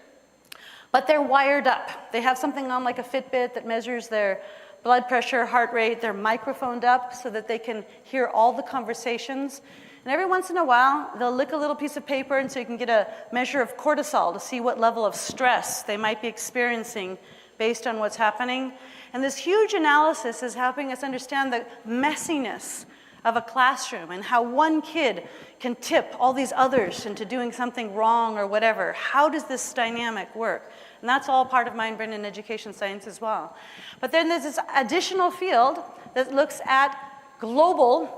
But they're wired up. They have something on like a Fitbit that measures their blood pressure, heart rate. They're microphoned up so that they can hear all the conversations. And every once in a while, they'll lick a little piece of paper, and so you can get a measure of cortisol to see what level of stress they might be experiencing based on what's happening. And this huge analysis is helping us understand the messiness of a classroom and how one kid can tip all these others into doing something wrong or whatever. How does this dynamic work? And that's all part of mind, brain, and education science as well. But then there's this additional field that looks at global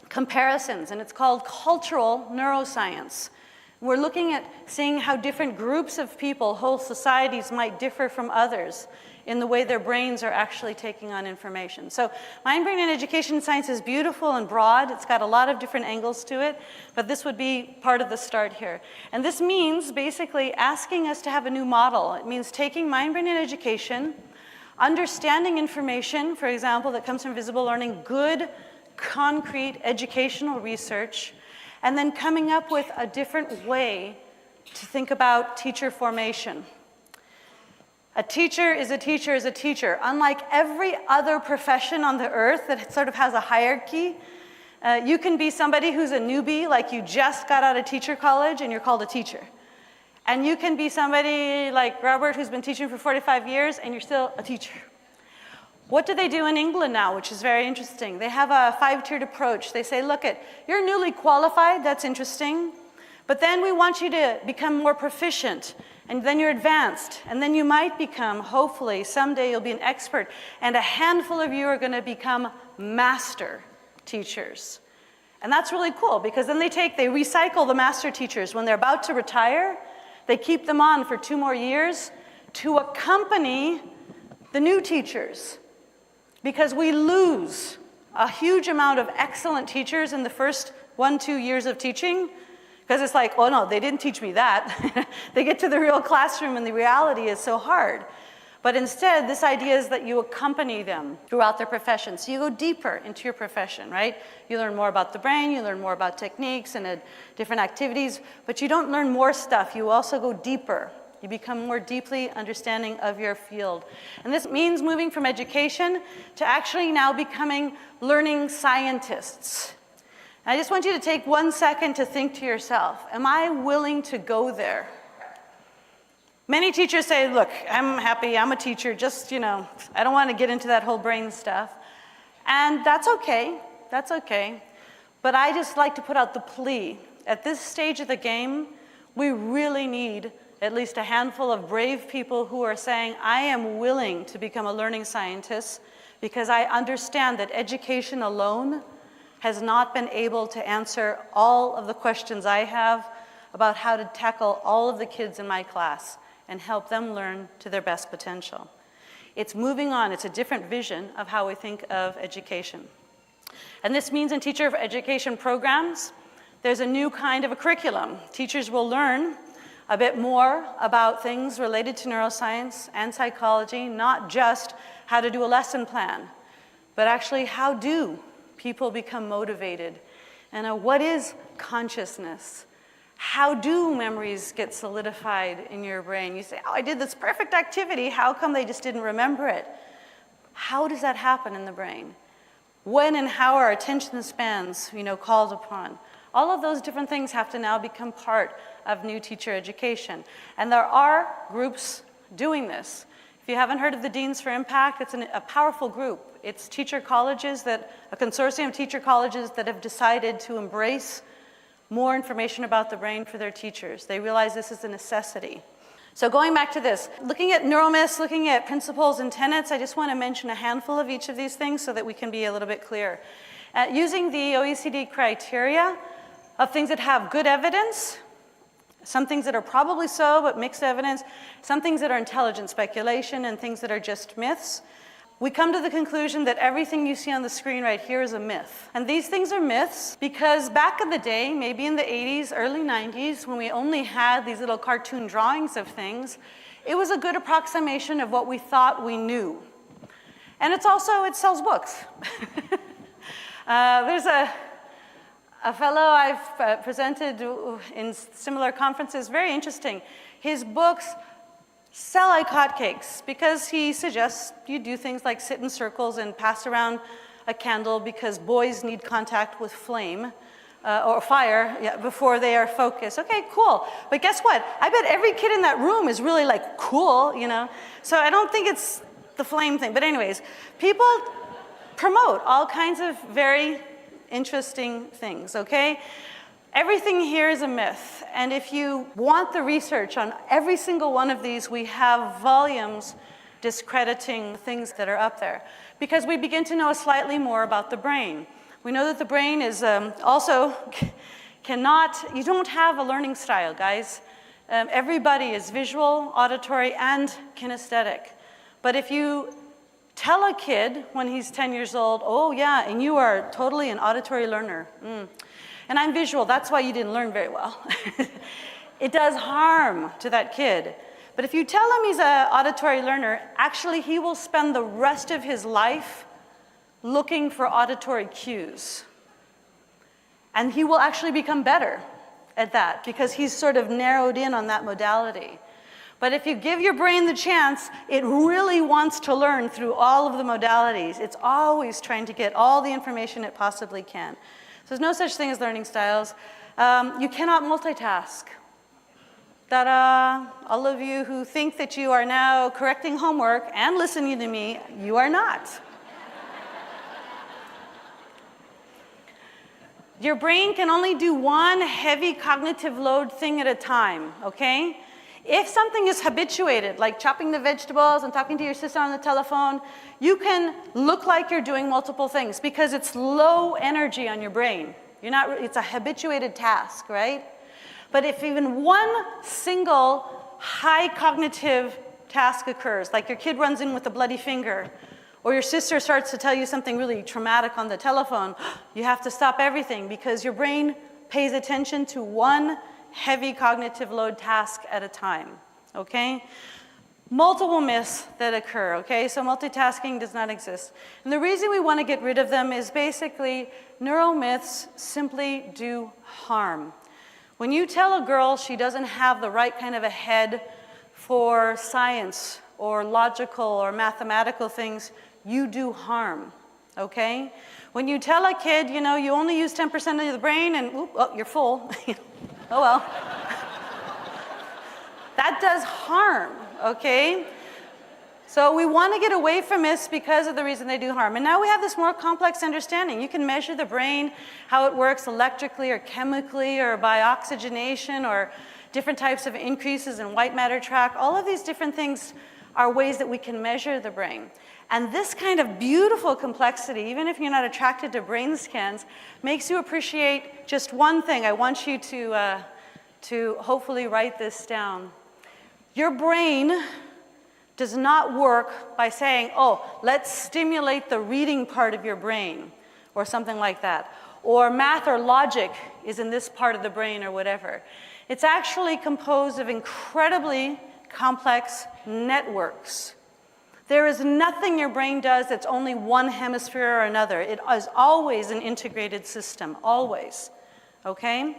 comparisons, and it's called cultural neuroscience. We're looking at seeing how different groups of people, whole societies, might differ from others in the way their brains are actually taking on information. So mind, brain, and education science is beautiful and broad. It's got a lot of different angles to it, but this would be part of the start here. And this means basically asking us to have a new model. It means taking mind, brain, and education, understanding information, for example, that comes from visible learning, good, concrete educational research, and then coming up with a different way to think about teacher formation. A teacher is a teacher is a teacher. Unlike every other profession on the earth that sort of has a hierarchy, you can be somebody who's a newbie, like you just got out of teacher college and you're called a teacher. And you can be somebody like Robert who's been teaching for 45 years and you're still a teacher. What do they do in England now, which is very interesting? They have a 5-tiered approach. They say, look, you're newly qualified, that's interesting, but then we want you to become more proficient, and then you're advanced, and then you might become, hopefully, someday you'll be an expert, and a handful of you are going to become master teachers. And that's really cool, because then they recycle the master teachers. When they're about to retire, they keep them on for 2 more years to accompany the new teachers. Because we lose a huge amount of excellent teachers in the first 1-2 years of teaching, because it's like, oh no, they didn't teach me that. They get to the real classroom and the reality is so hard. But instead, this idea is that you accompany them throughout their profession. So you go deeper into your profession, right? You learn more about the brain, you learn more about techniques and different activities, but you don't learn more stuff, you also go deeper. You become more deeply understanding of your field. And this means moving from education to actually now becoming learning scientists. And I just want you to take 1 second to think to yourself, am I willing to go there? Many teachers say, look, I'm happy, I'm a teacher, just, I don't want to get into that whole brain stuff. And that's okay, that's okay. But I just like to put out the plea. At this stage of the game, we really need at least a handful of brave people who are saying, I am willing to become a learning scientist because I understand that education alone has not been able to answer all of the questions I have about how to tackle all of the kids in my class and help them learn to their best potential. It's moving on. It's a different vision of how we think of education. And this means in teacher education programs, there's a new kind of a curriculum. Teachers will learn a bit more about things related to neuroscience and psychology, not just how to do a lesson plan, but actually how do people become motivated? And what is consciousness? How do memories get solidified in your brain? You say, oh, I did this perfect activity. How come they just didn't remember it? How does that happen in the brain? When and how are attention spans, called upon? All of those different things have to now become part of new teacher education. And there are groups doing this. If you haven't heard of the Deans for Impact, it's a powerful group. It's teacher colleges a consortium of teacher colleges that have decided to embrace more information about the brain for their teachers. They realize this is a necessity. So going back to this, looking at neuromyths, looking at principles and tenets, I just want to mention a handful of each of these things so that we can be a little bit clear. Using the OECD criteria of things that have good evidence, some things that are probably so, but mixed evidence, some things that are intelligent speculation, and things that are just myths, we come to the conclusion that everything you see on the screen right here is a myth. And these things are myths because back in the day, maybe in the 80s, early 90s, when we only had these little cartoon drawings of things, it was a good approximation of what we thought we knew. And it sells books. There's a fellow I've presented in similar conferences, very interesting. His books sell like hotcakes because he suggests you do things like sit in circles and pass around a candle because boys need contact with flame or fire before they are focused. Okay, cool. But guess what? I bet every kid in that room is really like cool, So I don't think it's the flame thing. But anyways, people promote all kinds of very interesting things, okay? Everything here is a myth, and if you want the research on every single one of these, we have volumes discrediting things that are up there, because we begin to know slightly more about the brain. We know that the brain is also you don't have a learning style, guys. Everybody is visual, auditory, and kinesthetic. But if you tell a kid when he's 10 years old, oh yeah, and you are totally an auditory learner, and I'm visual, that's why you didn't learn very well. It does harm to that kid. But if you tell him he's an auditory learner, actually he will spend the rest of his life looking for auditory cues. And he will actually become better at that because he's sort of narrowed in on that modality. But if you give your brain the chance, it really wants to learn through all of the modalities. It's always trying to get all the information it possibly can. So there's no such thing as learning styles. You cannot multitask. Ta-da! All of you who think that you are now correcting homework and listening to me, you are not. Your brain can only do one heavy cognitive load thing at a time, okay? If something is habituated, like chopping the vegetables and talking to your sister on the telephone, you can look like you're doing multiple things because it's low energy on your brain. It's a habituated task, right? But if even one single high cognitive task occurs, like your kid runs in with a bloody finger, or your sister starts to tell you something really traumatic on the telephone, you have to stop everything because your brain pays attention to one heavy cognitive load task at a time, okay? Multiple myths that occur, okay? So multitasking does not exist. And the reason we want to get rid of them is basically neuromyths simply do harm. When you tell a girl she doesn't have the right kind of a head for science or logical or mathematical things, you do harm, okay? When you tell a kid, you only use 10% of the brain and, oh, you're full. Oh well. That does harm, okay? So we want to get away from this because of the reason they do harm. And now we have this more complex understanding. You can measure the brain, how it works electrically or chemically or by oxygenation or different types of increases in white matter tract. All of these different things are ways that we can measure the brain. And this kind of beautiful complexity, even if you're not attracted to brain scans, makes you appreciate just one thing. I want you to hopefully write this down. Your brain does not work by saying, oh, let's stimulate the reading part of your brain, or something like that. Or math or logic is in this part of the brain, or whatever. It's actually composed of incredibly complex networks. There is nothing your brain does that's only one hemisphere or another. It is always an integrated system, always, okay?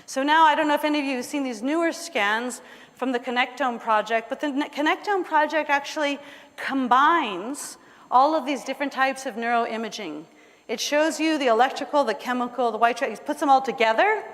So now, I don't know if any of you have seen these newer scans from the Connectome project, but the Connectome project actually combines all of these different types of neuroimaging. It shows you the electrical, the chemical, the white tract, it puts them all together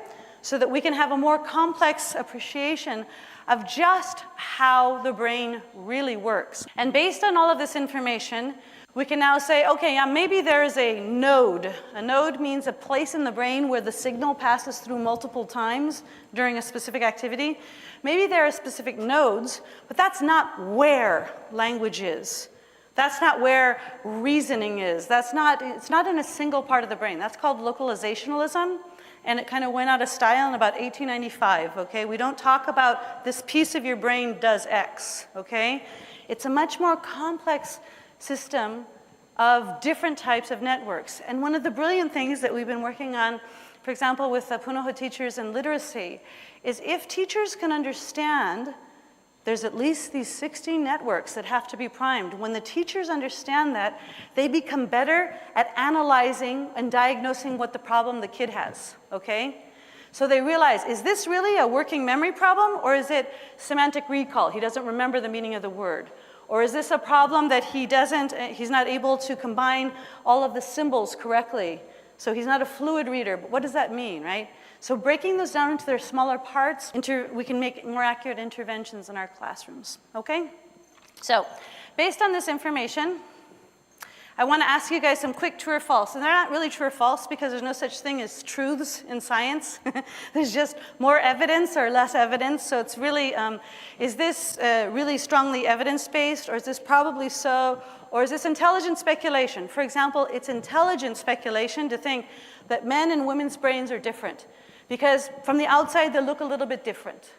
so that we can have a more complex appreciation of just how the brain really works. And based on all of this information, we can now say, okay, yeah, maybe there is a node. A node means a place in the brain where the signal passes through multiple times during a specific activity. Maybe there are specific nodes, but that's not where language is. That's not where reasoning is. It's not in a single part of the brain. That's called localizationalism, and it kind of went out of style in about 1895, okay? We don't talk about this piece of your brain does X, okay? It's a much more complex system of different types of networks. And one of the brilliant things that we've been working on, for example, with the Punahou teachers and literacy, is if teachers can understand there's at least these 16 networks that have to be primed. When the teachers understand that, they become better at analyzing and diagnosing what the problem the kid has, okay? So they realize, is this really a working memory problem, or is it semantic recall? He doesn't remember the meaning of the word. Or is this a problem that he's not able to combine all of the symbols correctly? So he's not a fluid reader, but what does that mean, right? So breaking those down into their smaller parts, we can make more accurate interventions in our classrooms, okay? So based on this information, I want to ask you guys some quick true or false. And they're not really true or false because there's no such thing as truths in science. There's just more evidence or less evidence. So it's really, is this really strongly evidence-based, or is this probably so, or is this intelligent speculation? For example, it's intelligent speculation to think that men and women's brains are different, because from the outside they look a little bit different.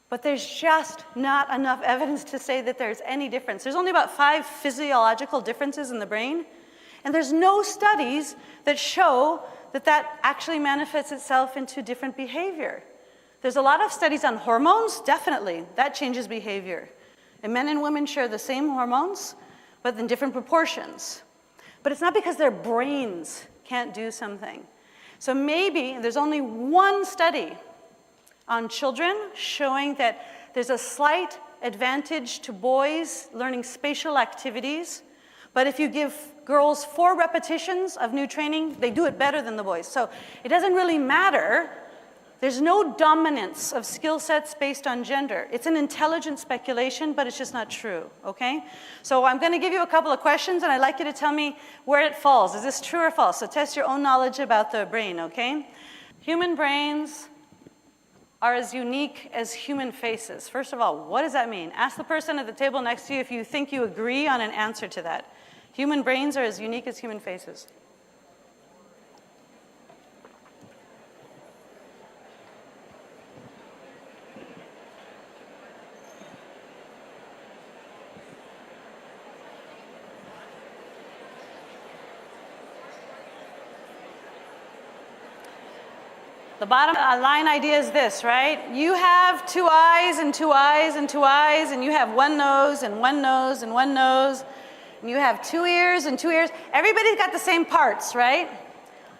But there's just not enough evidence to say that there's any difference. There's only about 5 physiological differences in the brain, and there's no studies that show that that actually manifests itself into different behavior. There's a lot of studies on hormones, definitely, that changes behavior. And men and women share the same hormones, but in different proportions. But it's not because their brains can't do something. So maybe there's only one study on children showing that there's a slight advantage to boys learning spatial activities, but if you give girls 4 repetitions of new training, they do it better than the boys. So it doesn't really matter. There's no dominance of skill sets based on gender. It's an intelligent speculation, but it's just not true, okay? So I'm going to give you a couple of questions, and I'd like you to tell me where it falls. Is this true or false? So test your own knowledge about the brain, okay? Human brains are as unique as human faces. First of all, what does that mean? Ask the person at the table next to you if you think you agree on an answer to that. Human brains are as unique as human faces. The bottom line idea is this, right? You have 2 eyes and 2 eyes and 2 eyes, and you have 1 nose and 1 nose and 1 nose, and you have 2 ears and 2 ears. Everybody's got the same parts, right?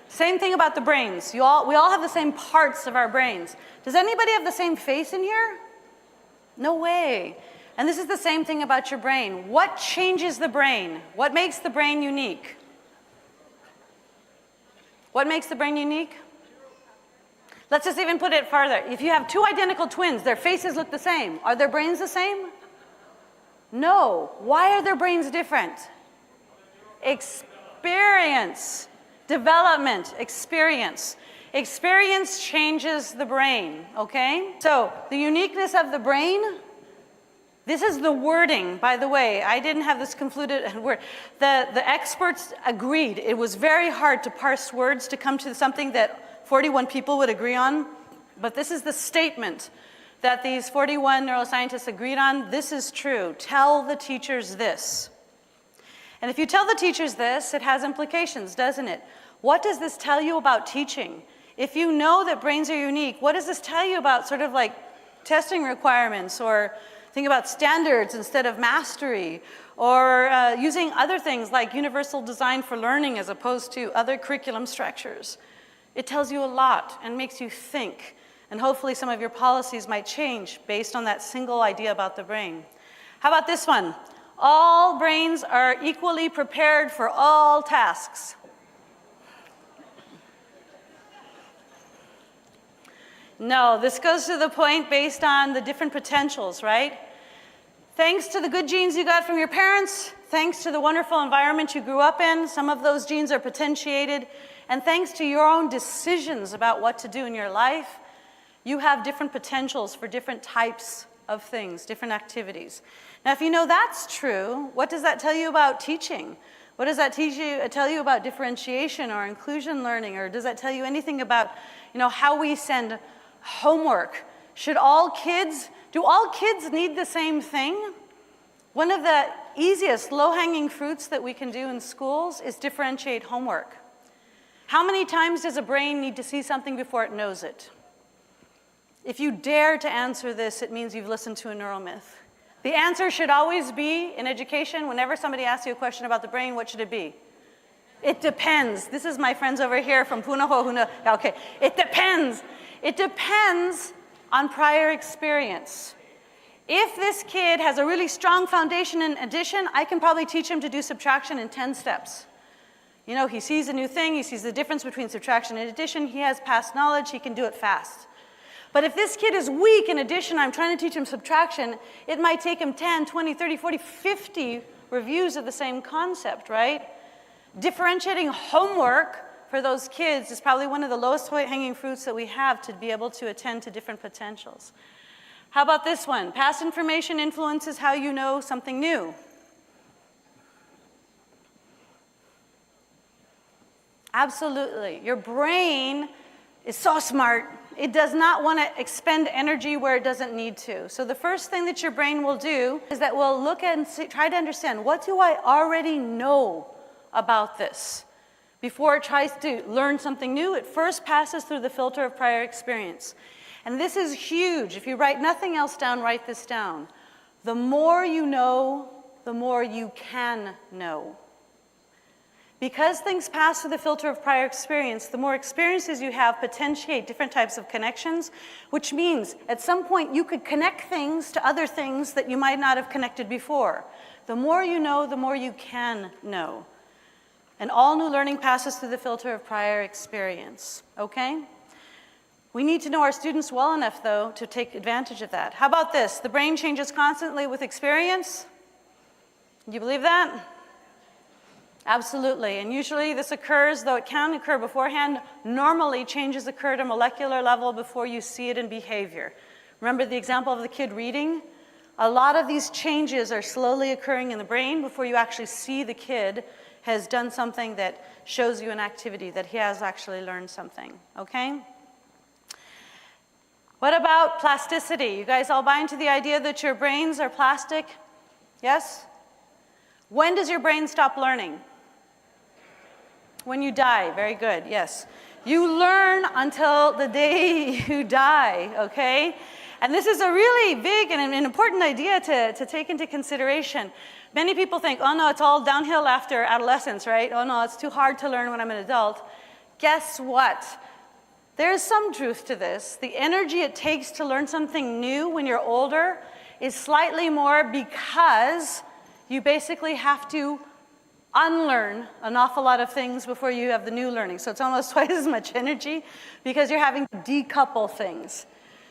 Same thing about the brains. We all have the same parts of our brains. Does anybody have the same face in here? No way. And this is the same thing about your brain. What changes the brain? What makes the brain unique? What makes the brain unique? Let's just even put it farther. If you have 2 identical twins, their faces look the same. Are their brains the same? No. Why are their brains different? Experience, development, experience. Experience changes the brain, okay? So the uniqueness of the brain, this is the wording, by the way. I didn't have this concluded word. The experts agreed. It was very hard to parse words to come to something that 41 people would agree on. But this is the statement that these 41 neuroscientists agreed on. This is true. Tell the teachers this. And if you tell the teachers this, it has implications, doesn't it? What does this tell you about teaching? If you know that brains are unique, what does this tell you about sort of like testing requirements, or think about standards instead of mastery, or using other things like universal design for learning as opposed to other curriculum structures? It tells you a lot and makes you think. And hopefully some of your policies might change based on that single idea about the brain. How about this one? All brains are equally prepared for all tasks. No, this goes to the point based on the different potentials, right? Thanks to the good genes you got from your parents, thanks to the wonderful environment you grew up in, some of those genes are potentiated, and thanks to your own decisions about what to do in your life, you have different potentials for different types of things, different activities. Now, if you know that's true, what does that tell you about teaching? What does that tell you about differentiation or inclusion learning? Or does that tell you anything about, how we send homework? Do all kids need the same thing? One of the easiest low-hanging fruits that we can do in schools is differentiate homework. How many times does a brain need to see something before it knows it? If you dare to answer this, it means you've listened to a neuromyth. The answer should always be, in education, whenever somebody asks you a question about the brain, what should it be? It depends. This is my friends over here from Punahou. Okay, it depends. It depends on prior experience. If this kid has a really strong foundation in addition, I can probably teach him to do subtraction in 10 steps. He sees a new thing, he sees the difference between subtraction and addition, he has past knowledge, he can do it fast. But if this kid is weak in addition, I'm trying to teach him subtraction, it might take him 10, 20, 30, 40, 50 reviews of the same concept, right? Differentiating homework for those kids is probably one of the lowest hanging fruits that we have to be able to attend to different potentials. How about this one? Past information influences how you know something new. Absolutely. Your brain is so smart. It does not want to expend energy where it doesn't need to. So the first thing that your brain will do is that we'll look and try to understand, what do I already know about this? Before it tries to learn something new, it first passes through the filter of prior experience. And this is huge. If you write nothing else down, write this down. The more you know, the more you can know. Because things pass through the filter of prior experience, the more experiences you have potentiate different types of connections, which means at some point you could connect things to other things that you might not have connected before. The more you know, the more you can know. And all new learning passes through the filter of prior experience, okay? We need to know our students well enough, though, to take advantage of that. How about this? The brain changes constantly with experience. Do you believe that? Absolutely, and usually this occurs, though it can occur beforehand, normally changes occur at a molecular level before you see it in behavior. Remember the example of the kid reading? A lot of these changes are slowly occurring in the brain before you actually see the kid has done something that shows you an activity, that he has actually learned something, okay? What about plasticity? You guys all buy into the idea that your brains are plastic? Yes? When does your brain stop learning? When you die. Very good, yes. You learn until the day you die, okay? And this is a really big and an important idea to take into consideration. Many people think, oh no, it's all downhill after adolescence, right? Oh no, it's too hard to learn when I'm an adult. Guess what? There's some truth to this. The energy it takes to learn something new when you're older is slightly more because you basically have to unlearn an awful lot of things before you have the new learning. So it's almost twice as much energy because you're having to decouple things.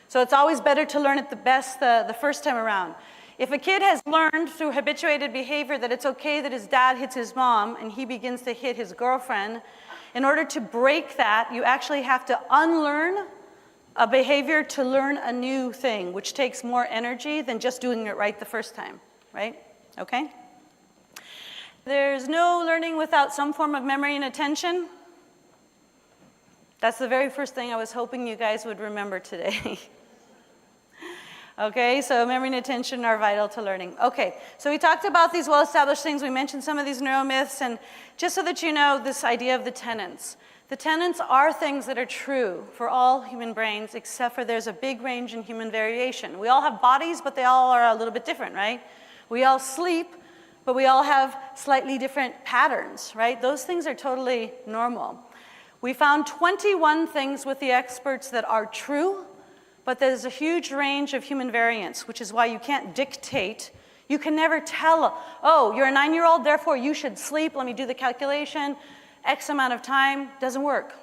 So it's always better to learn it the first time around. If a kid has learned through habituated behavior that it's okay that his dad hits his mom and he begins to hit his girlfriend, in order to break that, you actually have to unlearn a behavior to learn a new thing, which takes more energy than just doing it right the first time, right? Okay? There's no learning without some form of memory and attention. That's the very first thing I was hoping you guys would remember today. Okay, so memory and attention are vital to learning. Okay, so we talked about these well-established things. We mentioned some of these neuromyths, and just so that you know, this idea of the tenets. The tenets are things that are true for all human brains, except for there's a big range in human variation. We all have bodies, but they all are a little bit different, right? We all sleep, but we all have slightly different patterns, right? Those things are totally normal. We found 21 things with the experts that are true, but there's a huge range of human variance, which is why you can't dictate. You can never tell, oh, you're a 9-year-old, therefore you should sleep, let me do the calculation, X amount of time. Doesn't work.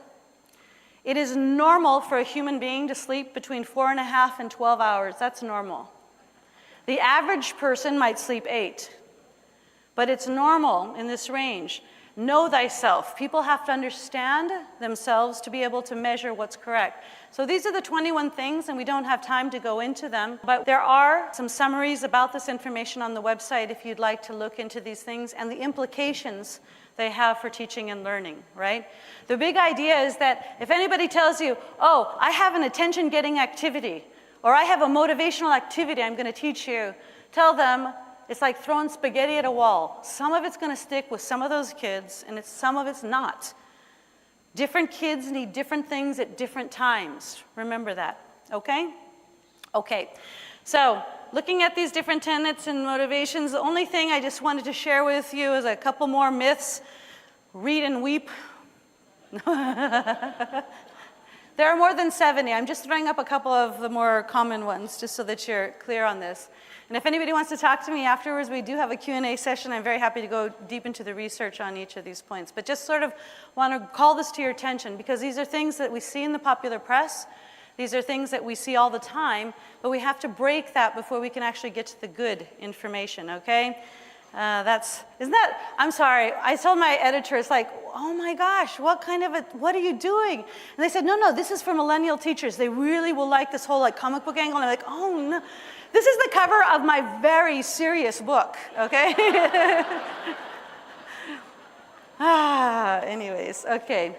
It is normal for a human being to sleep between 4.5 and 12 hours. That's normal. The average person might sleep 8, but it's normal in this range. Know thyself. People have to understand themselves to be able to measure what's correct. So these are the 21 things, and we don't have time to go into them, but there are some summaries about this information on the website if you'd like to look into these things and the implications they have for teaching and learning, right? The big idea is that if anybody tells you, oh, I have an attention-getting activity, or I have a motivational activity I'm going to teach you, tell them, it's like throwing spaghetti at a wall. Some of it's going to stick with some of those kids, and some of it's not. Different kids need different things at different times. Remember that, okay? Okay, so looking at these different tenets and motivations, the only thing I just wanted to share with you is a couple more myths. Read and weep. There are more than 70. I'm just throwing up a couple of the more common ones just so that you're clear on this. And if anybody wants to talk to me afterwards, we do have a Q&A session. I'm very happy to go deep into the research on each of these points. But just sort of want to call this to your attention because these are things that we see in the popular press. These are things that we see all the time, but we have to break that before we can actually get to the good information, okay? I'm sorry, I told my editor, it's like, oh my gosh, what are you doing? And they said, no, this is for millennial teachers. They really will like this whole comic book angle. And I'm like, oh no. This is the cover of my very serious book, okay? Anyways, okay.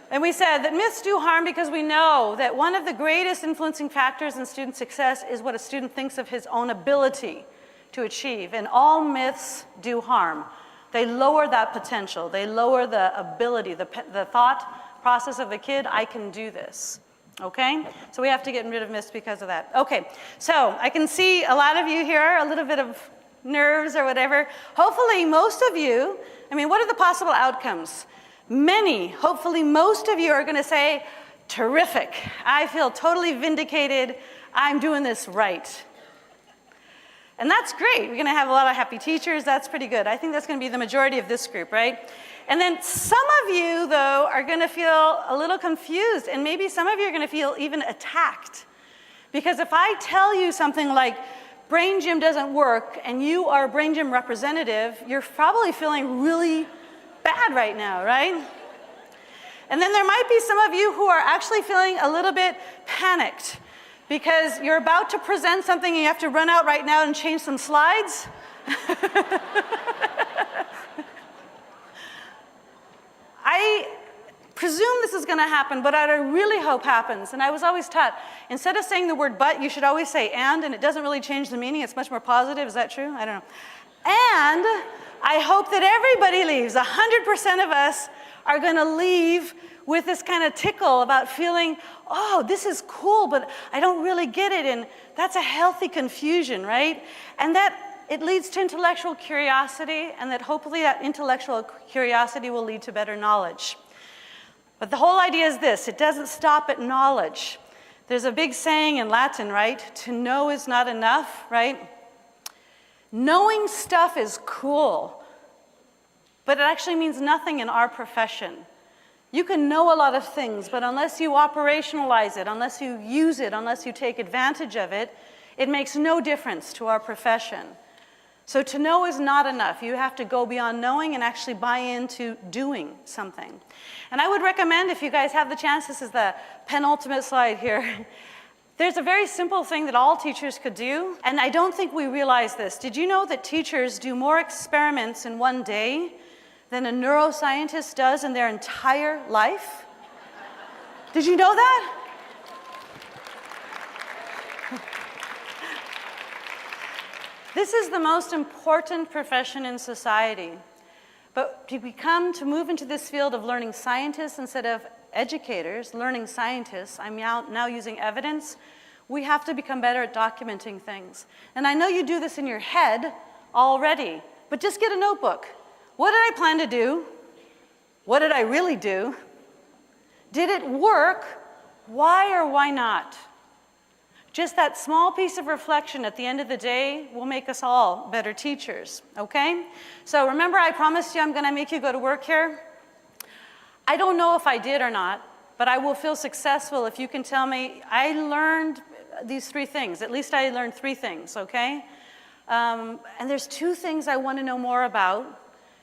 And we said that myths do harm because we know that one of the greatest influencing factors in student success is what a student thinks of his own ability to achieve. And all myths do harm. They lower that potential. They lower the ability, the thought process of the kid, I can do this. Okay? So we have to get rid of myths because of that. Okay, so I can see a lot of you here, a little bit of nerves or whatever. Hopefully most of you, what are the possible outcomes? Many, hopefully most of you are going to say, terrific, I feel totally vindicated, I'm doing this right. And that's great. We're going to have a lot of happy teachers. That's pretty good. I think that's going to be the majority of this group, right? And then some of you, though, are going to feel a little confused, and maybe some of you are going to feel even attacked. Because if I tell you something like, Brain Gym doesn't work, and you are a Brain Gym representative, you're probably feeling really bad right now, right? And then there might be some of you who are actually feeling a little bit panicked because you're about to present something and you have to run out right now and change some slides. I presume this is going to happen, but what I really hope happens, and I was always taught, instead of saying the word but, you should always say and it doesn't really change the meaning. It's much more positive. Is that true? I don't know. And I hope that everybody leaves. 100% of us are going to leave with this kind of tickle about feeling, oh, this is cool, but I don't really get it. And that's a healthy confusion, right? And that it leads to intellectual curiosity, and that hopefully that intellectual curiosity will lead to better knowledge. But the whole idea is this: it doesn't stop at knowledge. There's a big saying in Latin, right? To know is not enough, right? Knowing stuff is cool, but it actually means nothing in our profession. You can know a lot of things, but unless you operationalize it, unless you use it, unless you take advantage of it, it makes no difference to our profession. So to know is not enough. You have to go beyond knowing and actually buy into doing something. And I would recommend, if you guys have the chance, this is the penultimate slide here. There's a very simple thing that all teachers could do, and I don't think we realize this. Did you know that teachers do more experiments in one day than a neuroscientist does in their entire life? Did you know that? This is the most important profession in society. But to move into this field of learning scientists instead of educators, learning scientists, I'm now using evidence, we have to become better at documenting things. And I know you do this in your head already, but just get a notebook. What did I plan to do? What did I really do? Did it work? Why or why not? Just that small piece of reflection at the end of the day will make us all better teachers, okay? So remember, I promised you I'm gonna make you go to work here. I don't know if I did or not, but I will feel successful if you can tell me, I learned these 3 things. At least I learned 3 things, okay? And there's 2 things I wanna know more about,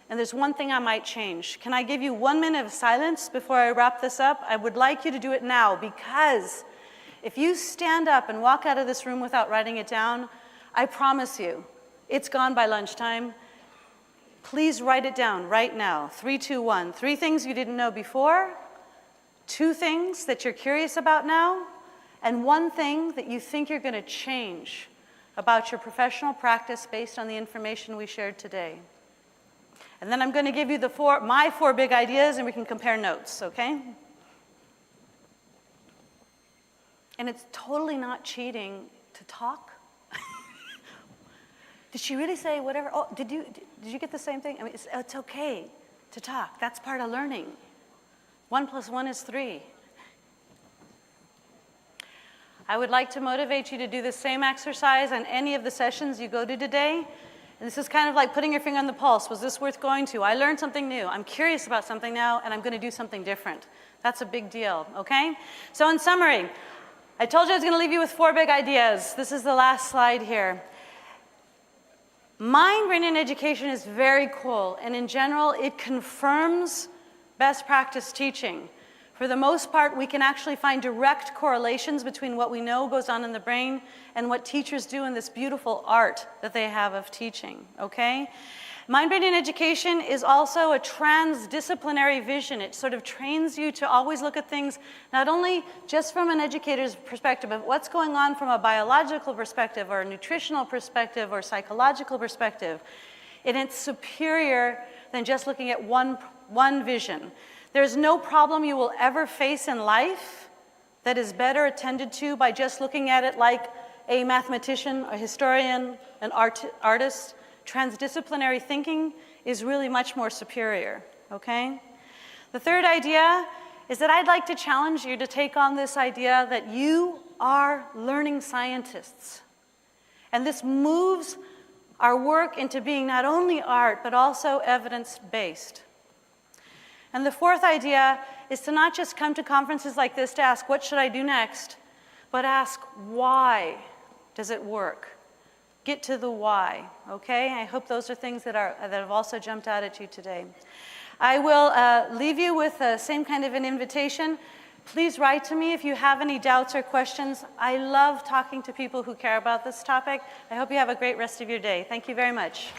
and there's 1 thing I might change. Can I give you 1 minute of silence before I wrap this up? I would like you to do it now, because if you stand up and walk out of this room without writing it down, I promise you, it's gone by lunchtime. Please write it down right now. 3, 2, 1. 3 things you didn't know before, 2 things that you're curious about now, and 1 thing that you think you're gonna change about your professional practice based on the information we shared today. And then I'm gonna give you my 4 big ideas, and we can compare notes, okay? And it's totally not cheating to talk. Did she really say whatever? Oh, did you get the same thing? I mean, it's okay to talk. That's part of learning. 1 + 1 is 3. I would like to motivate you to do the same exercise on any of the sessions you go to today. And this is kind of like putting your finger on the pulse. Was this worth going to? I learned something new. I'm curious about something now, and I'm going to do something different. That's a big deal, okay? So in summary, I told you I was going to leave you with 4 big ideas. This is the last slide here. Mind, brain, and education is very cool, and in general, it confirms best practice teaching. For the most part, we can actually find direct correlations between what we know goes on in the brain and what teachers do in this beautiful art that they have of teaching, okay? Mind, brain, and education is also a transdisciplinary vision. It sort of trains you to always look at things not only just from an educator's perspective, but what's going on from a biological perspective or a nutritional perspective or psychological perspective. And it's superior than just looking at one vision. There's no problem you will ever face in life that is better attended to by just looking at it like a mathematician, a historian, an artist. Transdisciplinary thinking is really much more superior, okay? The 3rd idea is that I'd like to challenge you to take on this idea that you are learning scientists. And this moves our work into being not only art, but also evidence-based. And the 4th idea is to not just come to conferences like this to ask, what should I do next? But ask, why does it work? Get to the why, okay? I hope those are things that have also jumped out at you today. I will leave you with the same kind of an invitation. Please write to me if you have any doubts or questions. I love talking to people who care about this topic. I hope you have a great rest of your day. Thank you very much.